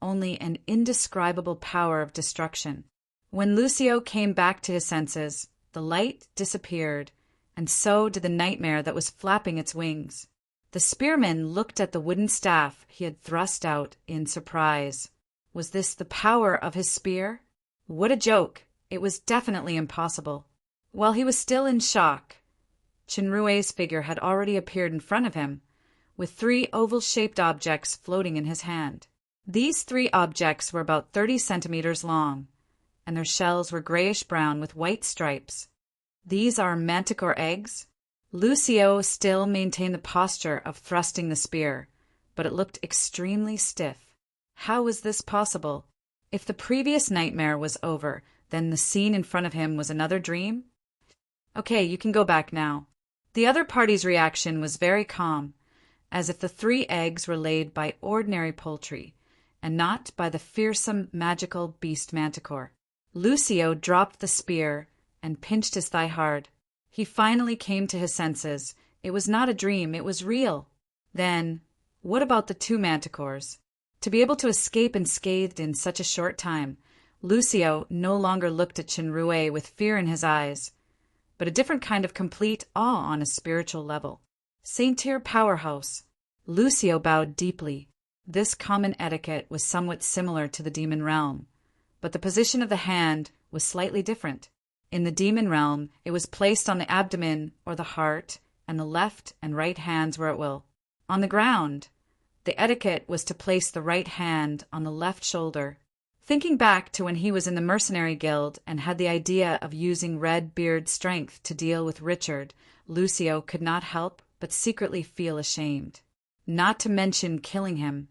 only an indescribable power of destruction. When Lucio came back to his senses, the light disappeared, and so did the nightmare that was flapping its wings. The spearman looked at the wooden staff he had thrust out in surprise. Was this the power of his spear? What a joke! It was definitely impossible. While he was still in shock, Chinrue's figure had already appeared in front of him, with 3 oval-shaped objects floating in his hand. These 3 objects were about 30 centimeters long, and their shells were grayish-brown with white stripes. These are manticore eggs? Lucio still maintained the posture of thrusting the spear, but it looked extremely stiff. How was this possible? If the previous nightmare was over, then the scene in front of him was another dream? Okay, you can go back now. The other party's reaction was very calm, as if the 3 eggs were laid by ordinary poultry, and not by the fearsome magical beast manticore. Lucio dropped the spear and pinched his thigh hard. He finally came to his senses. It was not a dream, it was real. Then, what about the 2 manticores? To be able to escape unscathed in such a short time, Lucio no longer looked at Chinrue with fear in his eyes, but a different kind of complete awe on a spiritual level. Saint-Tyr powerhouse. Lucio bowed deeply. This common etiquette was somewhat similar to the demon realm, but the position of the hand was slightly different. In the demon realm, it was placed on the abdomen or the heart, and the left and right hands were at will. On the ground, the etiquette was to place the right hand on the left shoulder. Thinking back to when he was in the mercenary guild and had the idea of using Red Beard's strength to deal with Richard, Lucio could not help but secretly feel ashamed. Not to mention killing him.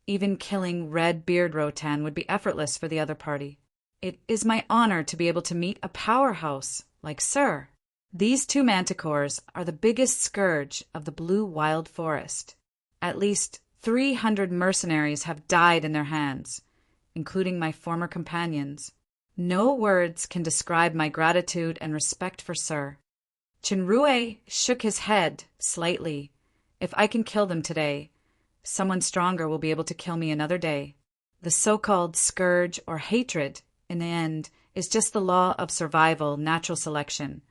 Even killing Red Beard Rotan would be effortless for the other party. It is my honor to be able to meet a powerhouse like Sir. These 2 manticores are the biggest scourge of the Blue Wild Forest. At least 300 mercenaries have died in their hands, including my former companions. No words can describe my gratitude and respect for Sir. Chinrue shook his head slightly. If I can kill them today, someone stronger will be able to kill me another day. The so-called scourge or hatred, in the end, is just the law of survival, natural selection,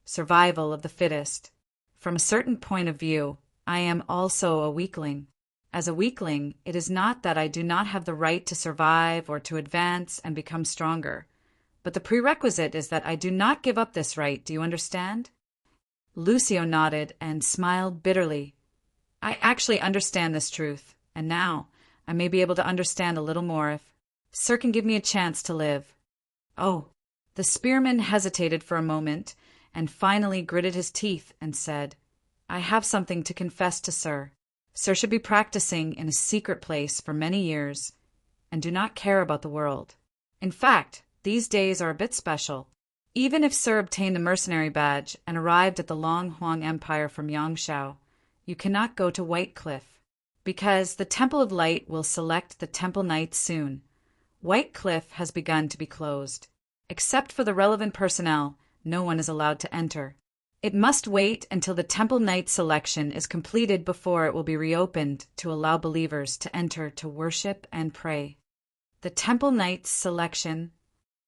survival of the fittest. From a certain point of view, I am also a weakling. As a weakling, it is not that I do not have the right to survive or to advance and become stronger, but the prerequisite is that I do not give up this right, do you understand? Lucio nodded and smiled bitterly. I actually understand this truth, and now I may be able to understand a little more if Sir can give me a chance to live. Oh. The spearman hesitated for a moment, and finally gritted his teeth and said, I have something to confess to Sir. Sir should be practicing in a secret place for many years, and do not care about the world. In fact, these days are a bit special. Even if Sir obtained the mercenary badge and arrived at the Long Huang Empire from Yangshao, you cannot go to White Cliff, because the Temple of Light will select the Temple Knights soon. White Cliff has begun to be closed. Except for the relevant personnel, no one is allowed to enter. It must wait until the Temple Knight selection is completed before it will be reopened to allow believers to enter to worship and pray. The Temple Knights selection.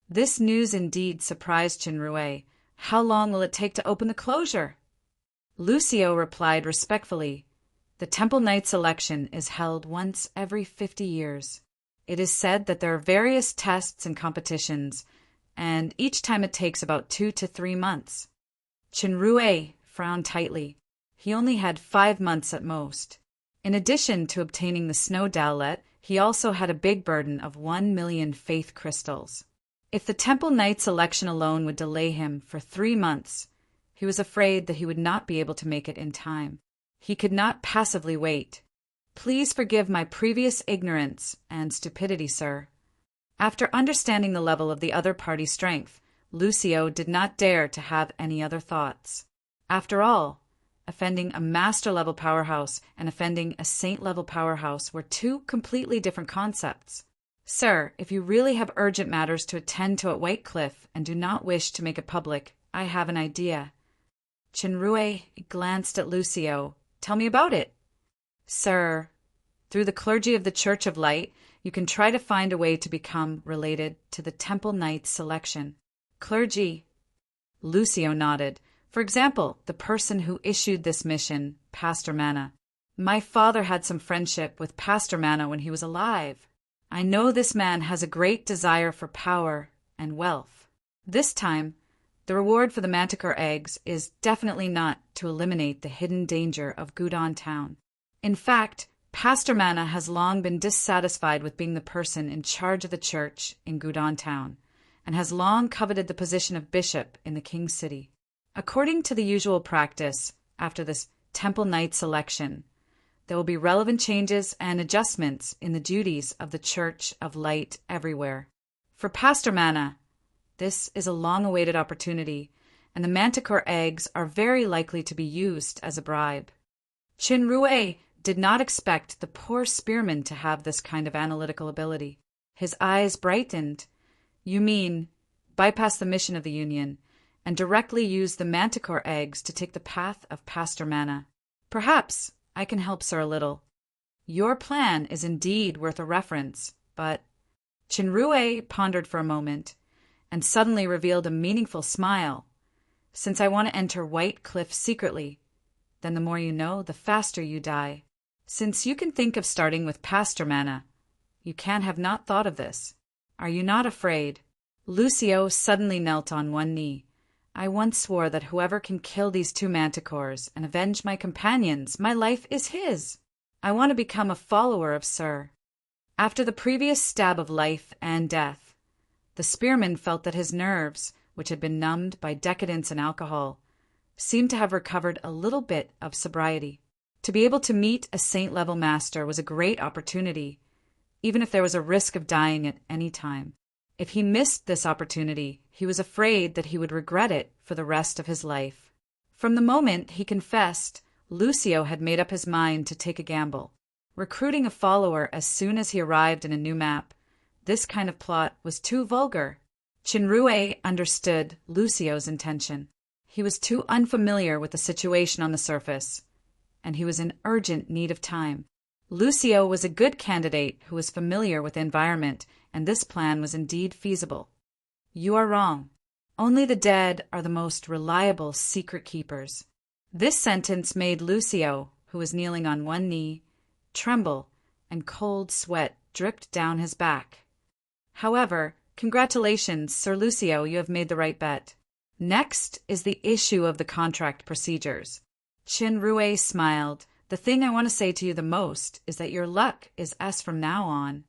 This news indeed surprised Qinrui. How long will it take to open the closure? Lucio replied respectfully, the Temple Knight selection is held once every 50 years. It is said that there are various tests and competitions, and each time it takes about 2 to 3 months. Qinrui frowned tightly. He only had 5 months at most. In addition to obtaining the snow dowlet, he also had a big burden of 1 million faith crystals. If the Temple Knight selection alone would delay him for 3 months, he was afraid that he would not be able to make it in time. He could not passively wait. Please forgive my previous ignorance and stupidity, sir. After understanding the level of the other party's strength, Lucio did not dare to have any other thoughts. After all, offending a master-level powerhouse and offending a saint-level powerhouse were 2 completely different concepts. Sir, if you really have urgent matters to attend to at White Cliff and do not wish to make it public, I have an idea. Qinrui glanced at Lucio. Tell me about it. Sir, through the clergy of the Church of Light, you can try to find a way to become related to the Temple Knights selection. Clergy? Lucio nodded. For example, the person who issued this mission, Pastor Manna. My father had some friendship with Pastor Manna when he was alive. I know this man has a great desire for power and wealth. This time, the reward for the manticore eggs is definitely not to eliminate the hidden danger of Gudon Town. In fact, Pastor Manna has long been dissatisfied with being the person in charge of the church in Gudon Town, and has long coveted the position of bishop in the King's City. According to the usual practice, after this Temple Knight selection, there will be relevant changes and adjustments in the duties of the Church of Light everywhere. For Pastor Manna, this is a long-awaited opportunity, and the manticore eggs are very likely to be used as a bribe. Qinrui did not expect the poor spearman to have this kind of analytical ability. His eyes brightened. You mean, bypass the mission of the Union, and directly use the manticore eggs to take the path of Pastor Manna. Perhaps I can help Sir a little. Your plan is indeed worth a reference, but Qinrui pondered for a moment, and suddenly revealed a meaningful smile. Since I want to enter White Cliff secretly, then the more you know, the faster you die. Since you can think of starting with Pastor Manna, you can have not thought of this. Are you not afraid? Lucio suddenly knelt on one knee. I once swore that whoever can kill these 2 manticores and avenge my companions, my life is his. I want to become a follower of Sir. After the previous stab of life and death, the spearman felt that his nerves, which had been numbed by decadence and alcohol, seemed to have recovered a little bit of sobriety. To be able to meet a saint-level master was a great opportunity, even if there was a risk of dying at any time. If he missed this opportunity, he was afraid that he would regret it for the rest of his life. From the moment he confessed, Lucio had made up his mind to take a gamble. Recruiting a follower as soon as he arrived in a new map, this kind of plot was too vulgar. Qinrui understood Lucio's intention. He was too unfamiliar with the situation on the surface, and he was in urgent need of time. Lucio was a good candidate who was familiar with the environment, and this plan was indeed feasible. You are wrong. Only the dead are the most reliable secret keepers. This sentence made Lucio, who was kneeling on one knee, tremble, and cold sweat dripped down his back. However, congratulations, Sir Lucio, you have made the right bet. Next is the issue of the contract procedures. Qinrui smiled. The thing I want to say to you the most is that your luck is S from now on.